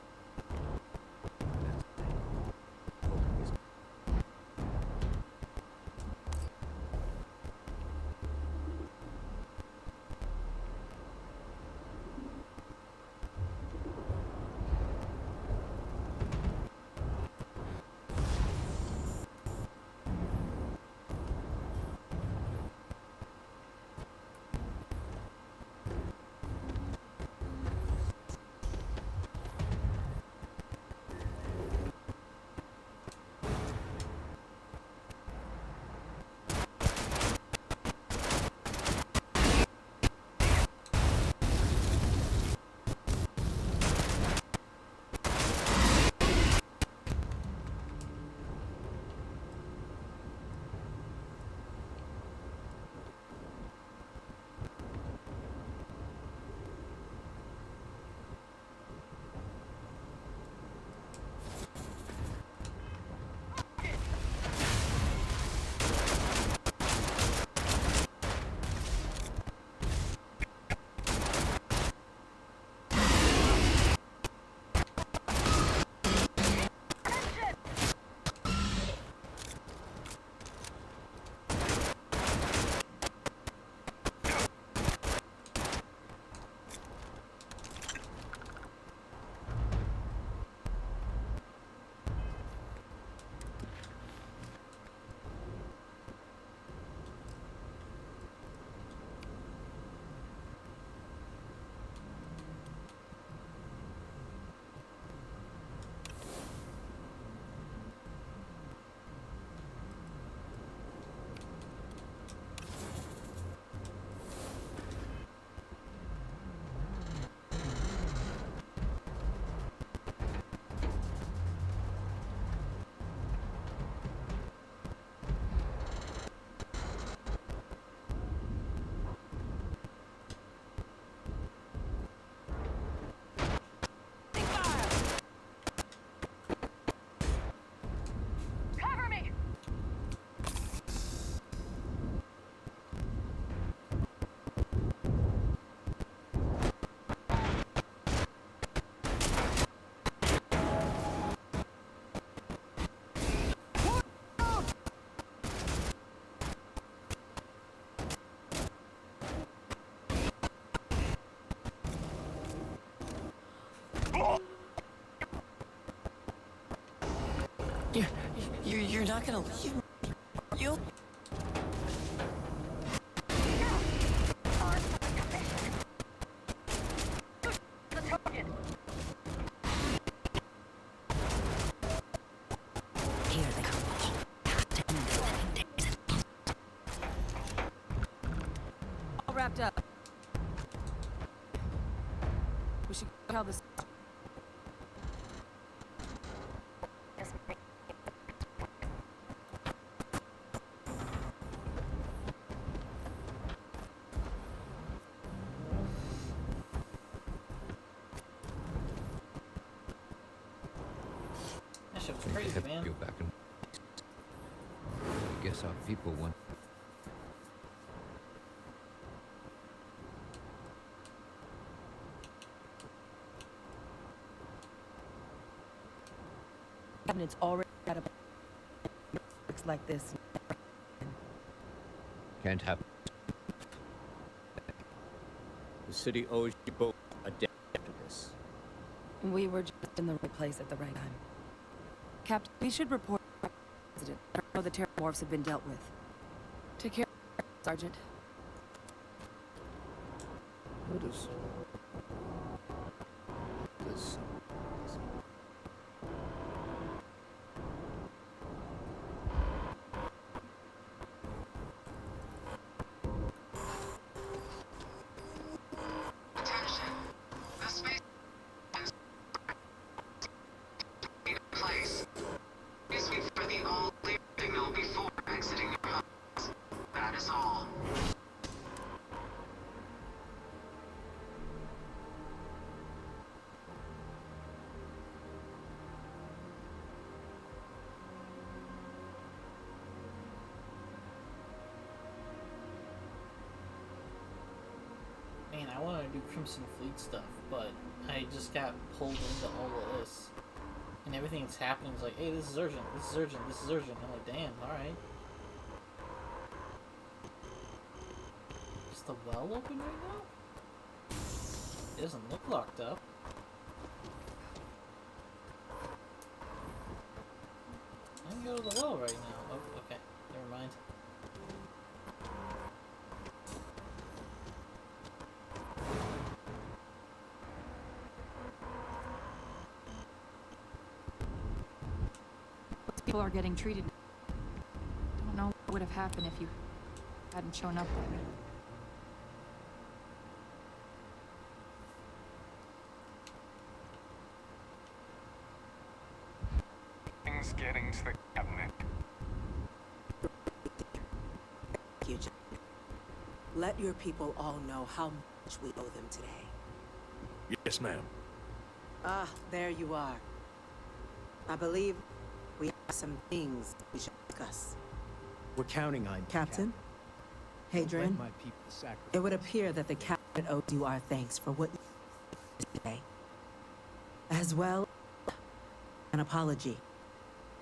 You're not gonna leave me, are you? Here they come. All wrapped up. We should tell this. That shit was crazy, man. Go back and I guess our people want. Cabinet's already got a looks like this. Can't happen. The city owes you both a debt to this. We were just in the right place at the right time. Captain, we should report the president. I know the terramorphs have been dealt with. Take care, Sergeant. Notice. This. Attention. The space is in place. Please wait for the all clear signal before exiting your house. That is all. Man, I want to do Crimson Fleet stuff, but I just got pulled into all of this. And everything that's happening is like, hey, this is urgent, this is urgent, this is urgent. I'm like, damn, alright. Is the well open right now? It doesn't look locked up. I can go to the well right now. Oh, okay. Never mind. People are getting treated. Don't know what would have happened if you hadn't shown up there. Things getting to the cabinet. Thank you, John. Let your people all know how much we owe them today. Yes, ma'am. Ah, there you are. I believe we have some things we should discuss. We're counting on you, Captain? Hadrian, it would appear that the Cabinet owes you our thanks for what you did today. As well, an apology.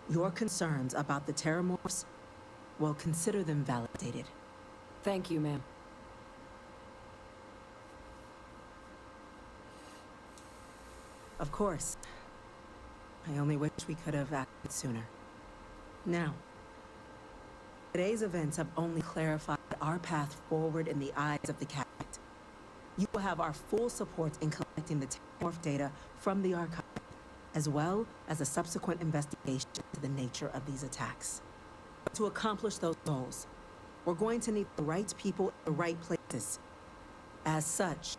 Your concerns about the terramorphs, well, consider them validated. Thank you, ma'am. Of course. I only wish we could have acted sooner. Now, today's events have only clarified our path forward in the eyes of the Cabinet. You will have our full support in collecting the terramorph data from the archive, as well as a subsequent investigation into the nature of these attacks. To accomplish those goals, we're going to need the right people in the right places. As such,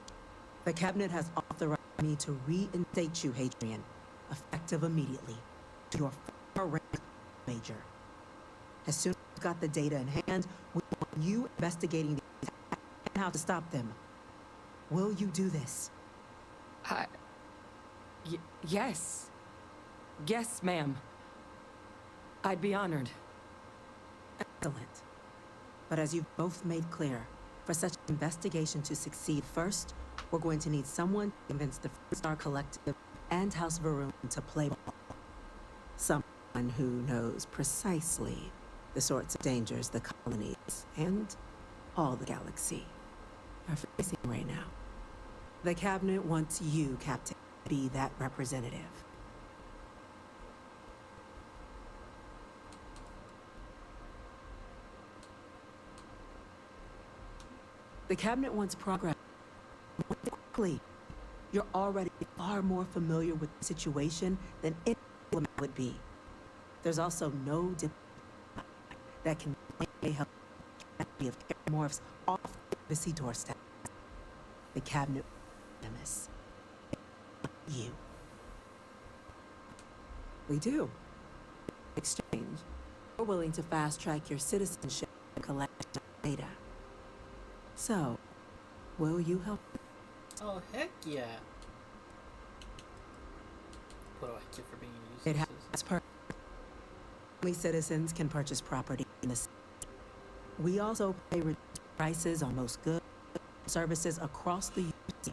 the Cabinet has authorized me to reinstate you, Hadrian, effective immediately, to your former rank major. As soon as we've got the data in hand, we want you investigating the attack and how to stop them. Will you do this? Yes. Yes, ma'am. I'd be honored. Excellent. But as you've both made clear, for such an investigation to succeed first, we're going to need someone to convince the Star Collective and House Varun to play ball. Someone who knows precisely the sorts of dangers the colonies and all the galaxy are facing right now. The Cabinet wants you, Captain, to be that representative. The cabinet wants progress. Want it quickly. You're already far more familiar with the situation than any diplomat would be. There's also no diplomat that can help the of morphs off the embassy doorstep. The cabinet premise. You. We do. In exchange, we're willing to fast-track your citizenship and collect data. So, will you help? Oh, heck yeah. What do I get for being used? It has only citizens can purchase property in the city. We also pay reduced prices on most goods and services across the UC.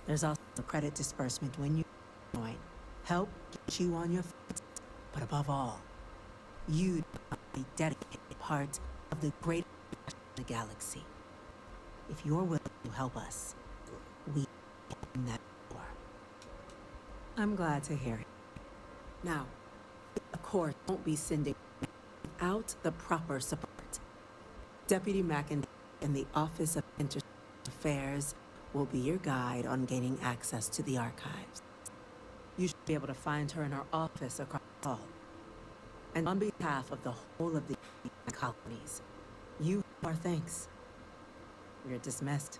There's also credit disbursement when you join. Help get you on your feet. But above all, you are a dedicated part of the great the galaxy. If you're willing to help us, we open that door. I'm glad to hear it. Now, of course, won't be sending without the proper support. Deputy McIntyre in the Office of International Affairs will be your guide on gaining access to the archives. You should be able to find her in her office across the hall. And on behalf of the whole of the colonies, you are thanks. You're dismissed.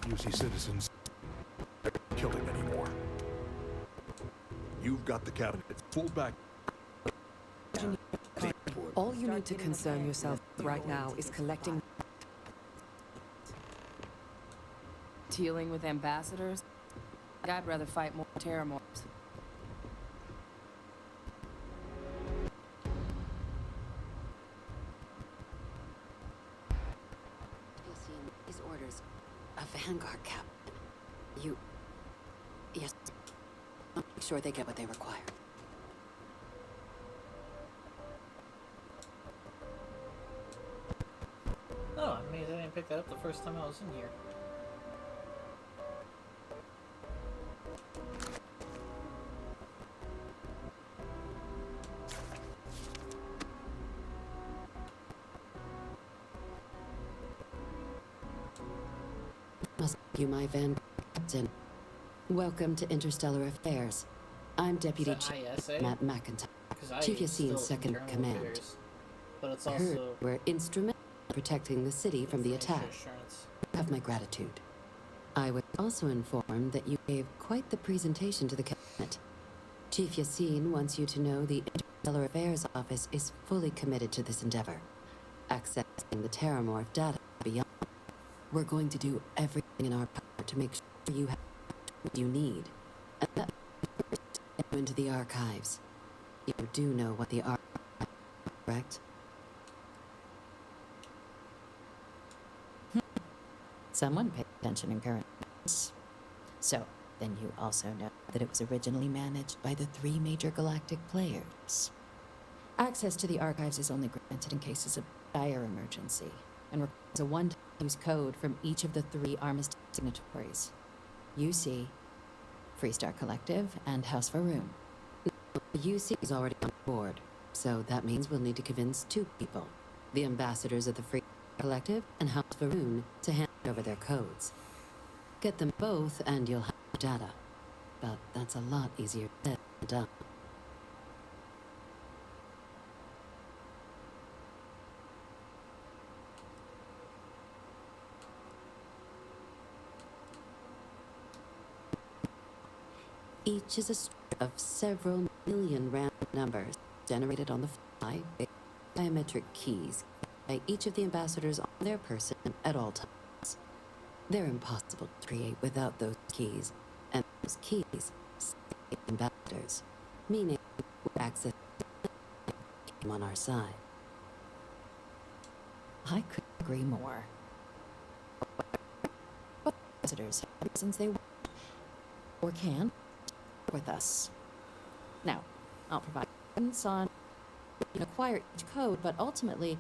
UC citizens aren't killing anymore. You've got the cabinet full back. All you need to concern yourself with right now is collecting... Dealing with ambassadors? I'd rather fight more terramorphs. These orders. A Vanguard captain. You... Yes. I'll make sure they get what they require. Oh, I'm amazed I didn't pick that up the first time I was in here. Must you my Vanguard captain. Welcome to Interstellar Affairs. I'm Deputy Chief Matt McIntyre, Chief Yassine's second in command. Affairs, but it's I heard also we're instrumental in protecting the city from the attack. You have my gratitude. I was also informed that you gave quite the presentation to the cabinet. Chief Yassine wants you to know the Interstellar Affairs Office is fully committed to this endeavor, accessing the Terramorph data beyond. We're going to do everything in our power to make sure you have what you need, and that into the archives. You do know what the archives are, correct? Someone paid attention in current events. So, then you also know that it was originally managed by the 3 major galactic players. Access to the archives is only granted in cases of dire emergency, and requires a one-time-use code from each of the 3 Armistice signatories. UC, Freestar Collective, and House Varoon. The UC is already on board, so that means we'll need to convince 2 people. The ambassadors of the Freestar Collective and House Varoon to hand over their codes. Get them both and you'll have the data. But that's a lot easier said than done. Each is a string of several million random numbers generated on the fly by biometric keys by each of the ambassadors on their person at all times. They're impossible to create without those keys, and those keys stay ambassadors, meaning we access them on our side. I couldn't agree more. But ambassadors have reasons they want or can with us. Now, I'll provide guidance on you can acquire each code, but ultimately,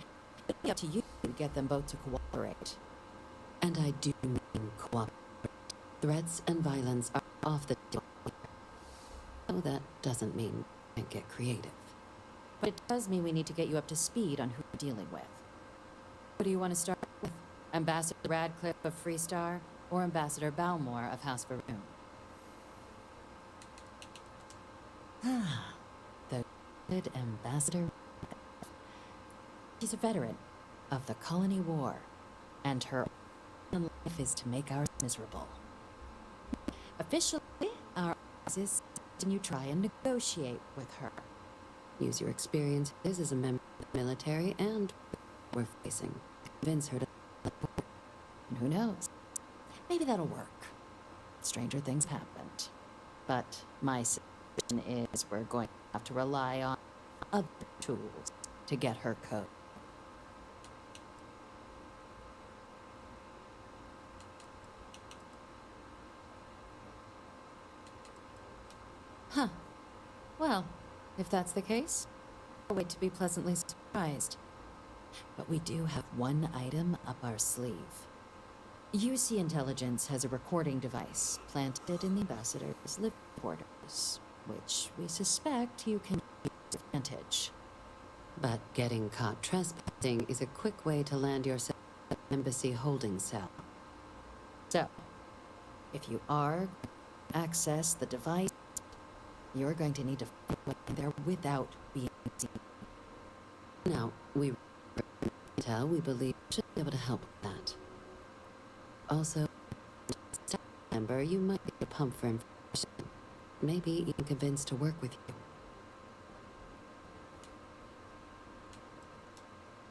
it'll be up to you to get them both to cooperate. And I do mean cooperate. Threats and violence are off the table. So that doesn't mean we can't get creative. But it does mean we need to get you up to speed on who we're dealing with. What do you want to start with? Ambassador Radcliffe of Freestar, or Ambassador Balmore of House Varoon? The good Ambassador. She's a veteran of the Colony War, and her only life is to make ours miserable. Officially, our office is to try and negotiate with her. Use your experiences as a member of the military and we're facing to convince her to. And who knows? Maybe that'll work. Stranger things happened. But my suggestion is we're going to have to rely on other tools to get her code. Huh. Well, if that's the case, I'll wait to be pleasantly surprised. But we do have one item up our sleeve. UC Intelligence has a recording device planted in the ambassador's living quarters, which we suspect you can use to advantage. But getting caught trespassing is a quick way to land yourself at an embassy holding cell. So, if you are to access the device, you're going to need to find in there without being seen. Now, we believe should be able to help with that. Also, staff member, you might be a pump for information. Maybe even convinced to work with you.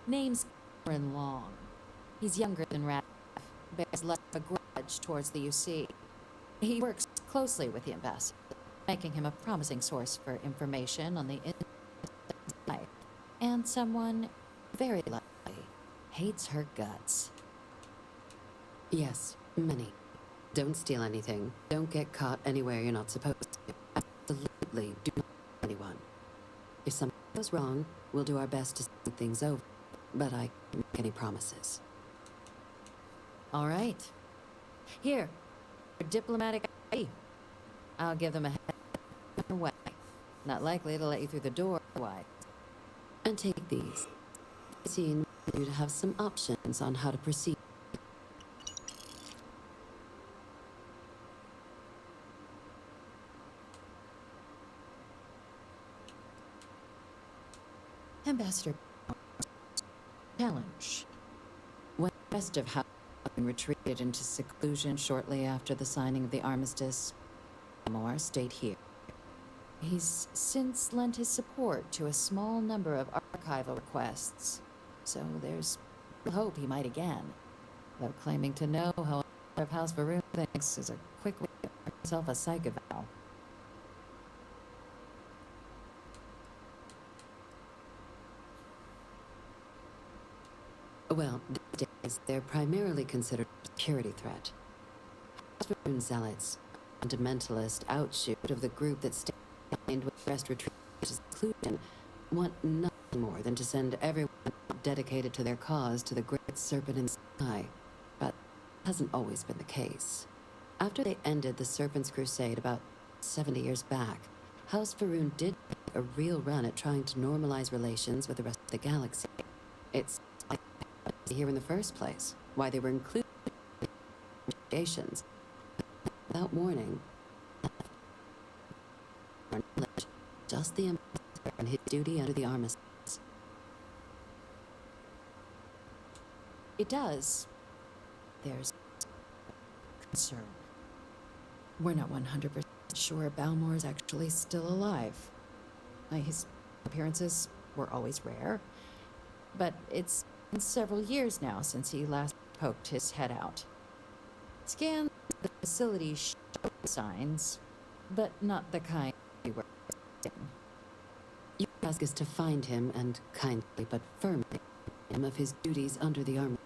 Name's Cameron Long. He's younger than Radcliffe, bears less of a grudge towards the UC. He works closely with the ambassador, making him a promising source for information on the inside, and someone very likely hates her guts. Yes, many. Don't steal anything. Don't get caught anywhere you're not supposed to. Absolutely do not tell anyone. If something goes wrong, we'll do our best to smooth things over, but I can't make any promises. All right. Here, your diplomatic ID. I'll give them a head away. Not likely to let you through the door otherwise. And take these. I've seen you to have some options on how to proceed. Ambassador challenge. When the rest of House retreated into seclusion shortly after the signing of the armistice, Balmore stayed here. He's since lent his support to a small number of archival requests, so there's hope he might again, though claiming to know how a of House Varoon thinks is a quick way to earn himself a psych eval. Well, these days, they're primarily considered a security threat. House Varoon zealots, fundamentalist outshoot of the group that stayed behind with the rest retreat to seclusion, want nothing more than to send everyone dedicated to their cause to the great serpent in the sky. But that hasn't always been the case. After they ended the Serpent's Crusade about 70 years back, House Varoon did make a real run at trying to normalize relations with the rest of the galaxy. It's like here in the first place, why they were included in negotiations. Without warning, just the ambassador and his duty under the armistice. It does. There's concern. We're not 100% sure Balmore's actually still alive. His appearances were always rare, but it's been several years now since he last poked his head out. Scans of the facility show signs, but not the kind we were expecting. You ask us to find him and kindly but firmly remind him of his duties under the armistice.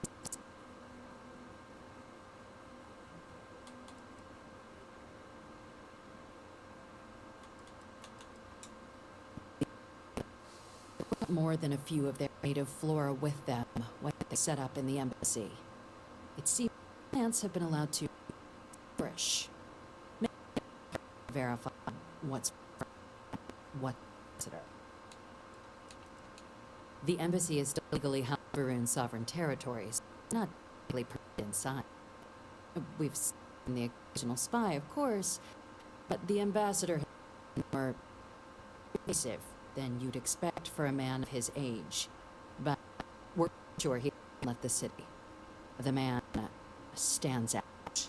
More than a few of their native flora with them when they set up in the embassy. It seems plants have been allowed to flourish. Verify what's what visitor. The embassy is still legally House Varoon sovereign territories, not really put inside. We've seen the occasional spy, of course, but the ambassador has been more evasive than you'd expect for a man of his age. But we're sure he left the city. The man stands out.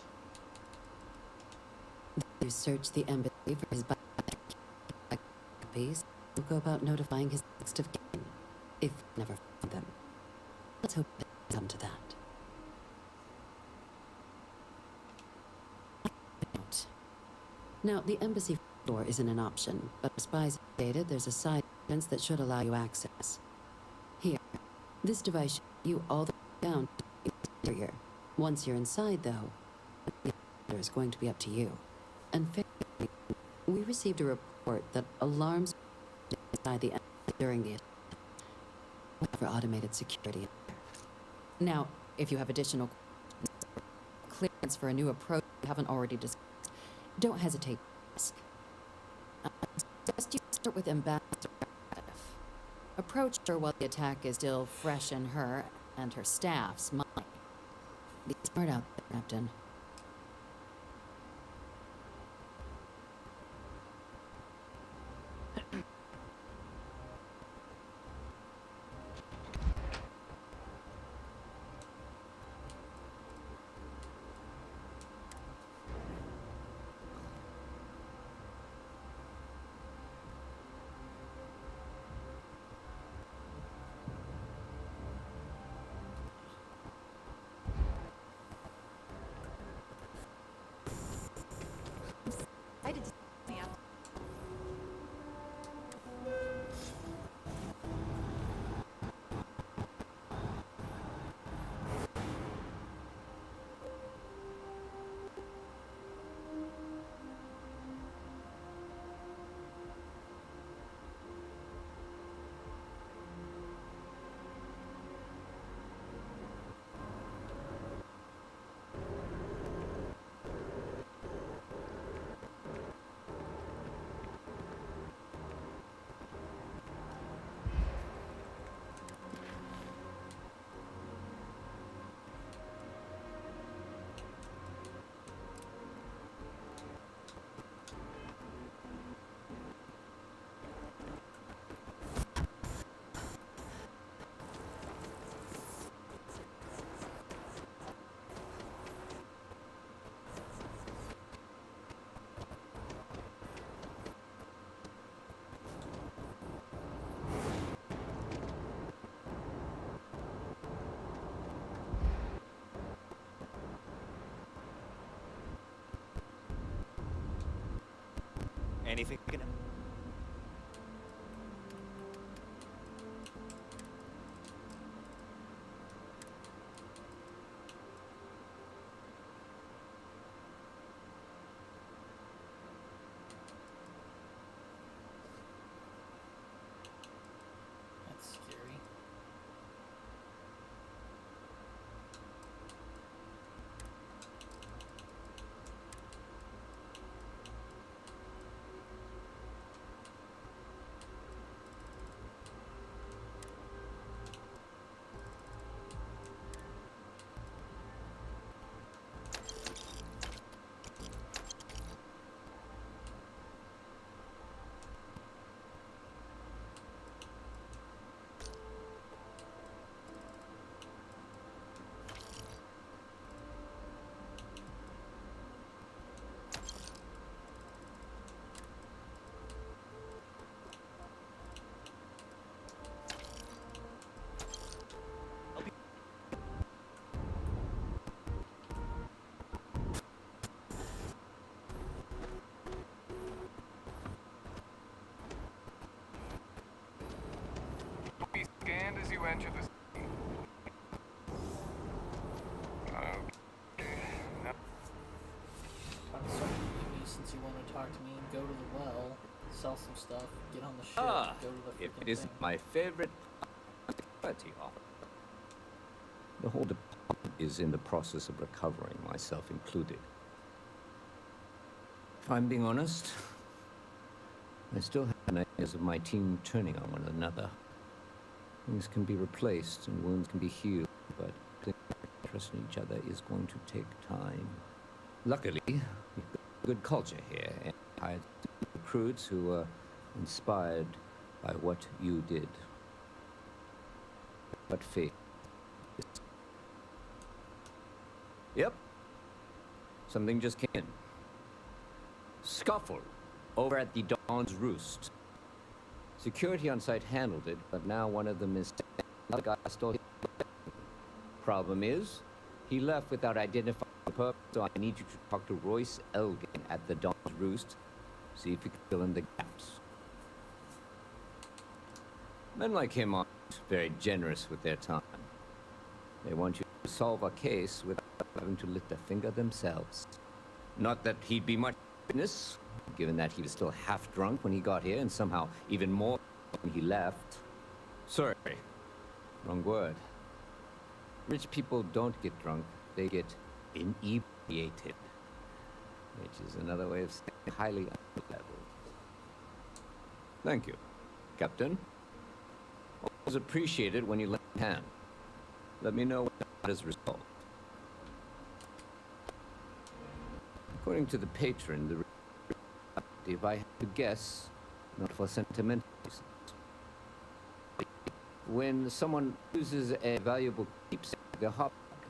You search the embassy for his copies. We'll go about notifying his next of kin, if we never find them. Let's hope it doesn't come to that. Now, the embassy door isn't an option, but our spies have stated there's a side entrance that should allow you access. Here, this device shows you all the way down to the interior. Once you're inside, though, the order is going to be up to you. And fairly, we received a report that alarms inside the embassy during the attack. For automated security in there. Now, if you have additional clearance for a new approach you haven't already discussed, don't hesitate to ask. I suggest you start with Ambassador Radif. Approach her while the attack is still fresh in her and her staff's mind. Be smart out there, Captain. Anything gonna... That's scary. Be scanned as you enter the city. Okay. I'm sorry, maybe since you want to talk to me, go to the well, sell some stuff, get on the ship, Ah, go to the if freaking it isn't thing. my favorite security officer. The whole department is in the process of recovering, myself included. If I'm being honest, I still have ideas of my team turning on one another. Things can be replaced and wounds can be healed, but trusting each other is going to take time. Luckily, we've got good culture here, and hired recruits who were inspired by what you did. But fate. Yep. Something just came in. Scuffle over at the Dawn's Roost. Security on site handled it, but now one of them is another guy stole his problem is, he left without identifying the purpose, so I need you to talk to Royce Elgin at the Dawn's Roost. See if you can fill in the gaps. Men like him aren't very generous with their time. They want you to solve a case without having to lift a finger themselves. Not that he'd be much witness, given that he was still half drunk when he got here, and somehow even more when he left. Sorry, wrong word. Rich people don't get drunk, they get inebriated. Which is another way of saying highly unleveled. Thank you, Captain. Always appreciate it when you lend a hand. Let me know when that is resolved. According to the patron, the if I had to guess, not for sentimental reasons. When someone loses a valuable keepsake, they're heartbroken.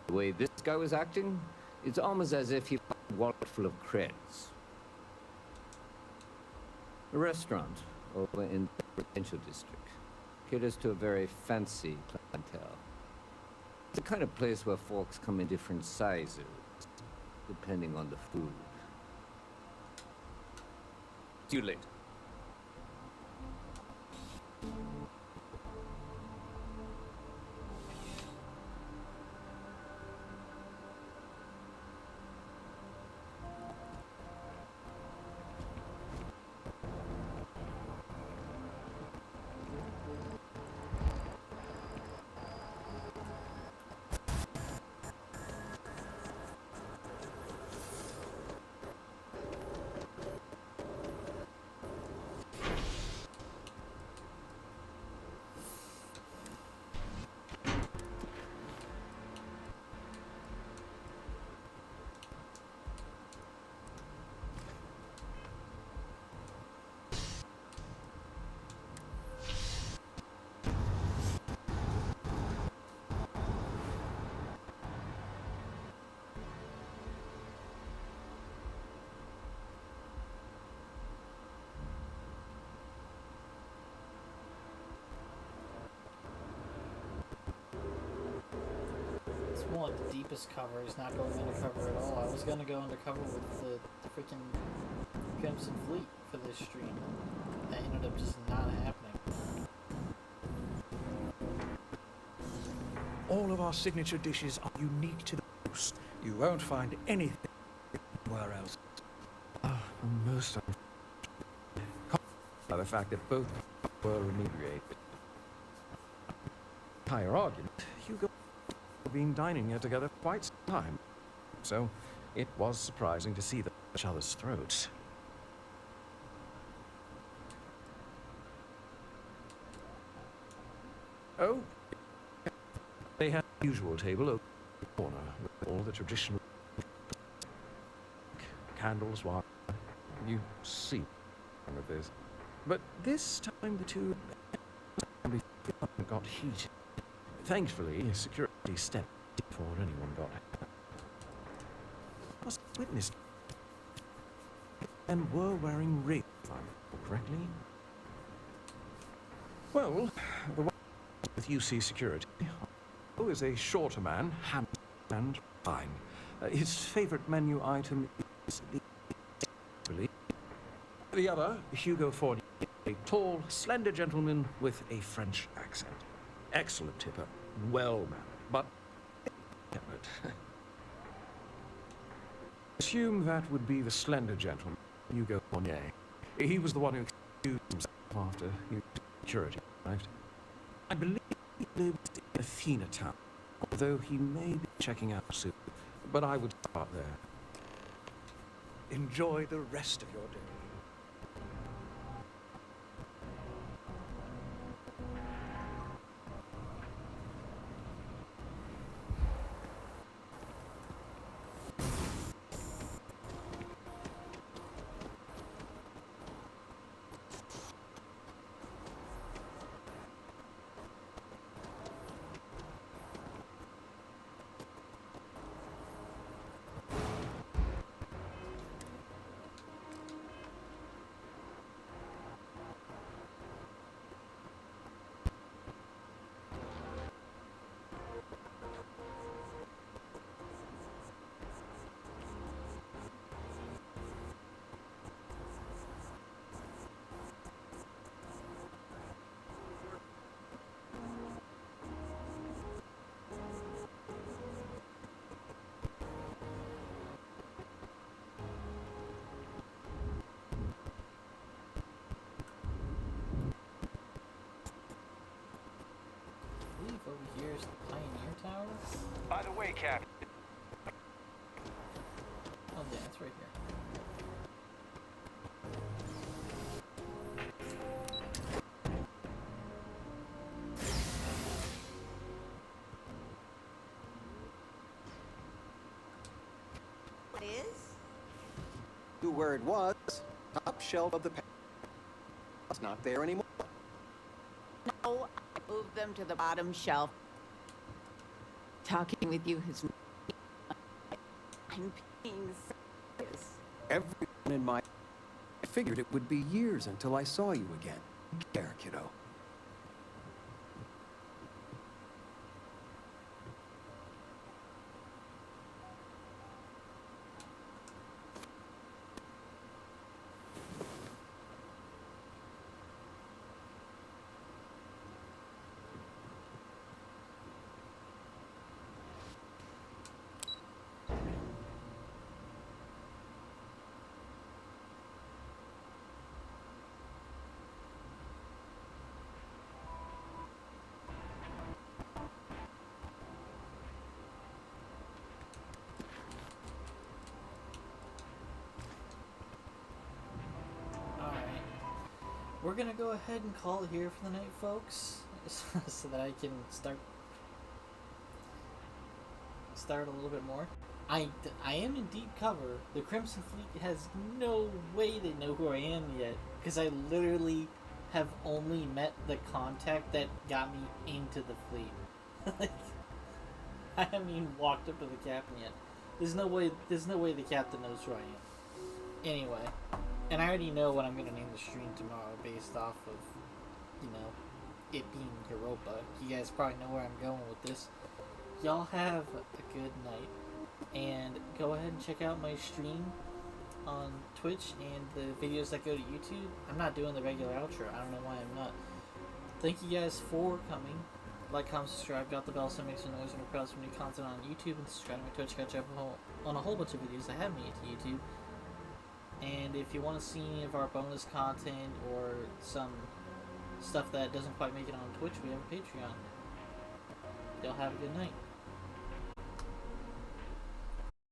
The way this guy was acting, it's almost as if he had a wallet full of creds. A restaurant over in the residential district caters to a very fancy clientele. It's the kind of place where folks come in different sizes, depending on the food. See you later. One of the deepest covers, not going undercover at all. I was gonna go undercover with the freaking Crimson Fleet for this stream. That ended up just not happening. All of our signature dishes are unique to the Roost. You won't find anything anywhere else. Most by the fact that both were inebriated. Higher argument, Hugo been dining here together for quite some time, so it was surprising to see them at each other's throats. Oh, they had the usual table over the corner with all the traditional candles, wine. You see of this. But this time the two got heated. Thankfully, security stepped before anyone got hurt. Was witnessed and were wearing rings, if I recall correctly. Well, the one with UC security is a shorter man, handsome and fine. His favorite menu item is the other, Hugo Ford, a tall, slender gentleman with a French accent. Excellent tipper, well-mannered, but temperate. Assume that would be the slender gentleman, Hugo Fournier. He was the one who excused himself after security arrived. I believe he lives in Athena Town, although he may be checking out soon. But I would start there. Enjoy the rest of your day. way, Captain. Oh, yeah, it's right here. What is? Knew where it was. Top shelf of the it's not there anymore. No, I moved them to the bottom shelf. Talking with you has... I'm being serious. Everyone in my... I figured it would be years until I saw you again. There, kiddo. We're gonna go ahead and call it here for the night, folks, so that I can start a little bit more. I am in deep cover. The Crimson Fleet has no way they know who I am yet, because I literally have only met the contact that got me into the fleet. Like, I haven't even walked up to the captain yet. There's no way the captain knows who I am. Anyway. And I already know what I'm going to name the stream tomorrow based off of, you know, it being Europa. You guys probably know where I'm going with this. Y'all have a good night. And go ahead and check out my stream on Twitch and the videos that go to YouTube. I'm not doing the regular outro. I don't know why I'm not. Thank you guys for coming. Like, comment, subscribe, got the bell so it makes a noise when you're proud of some new content on YouTube. And subscribe to my Twitch, catch up on a whole bunch of videos that have made it to YouTube. And if you want to see any of our bonus content or some stuff that doesn't quite make it on Twitch, we have a Patreon. Y'all have a good night.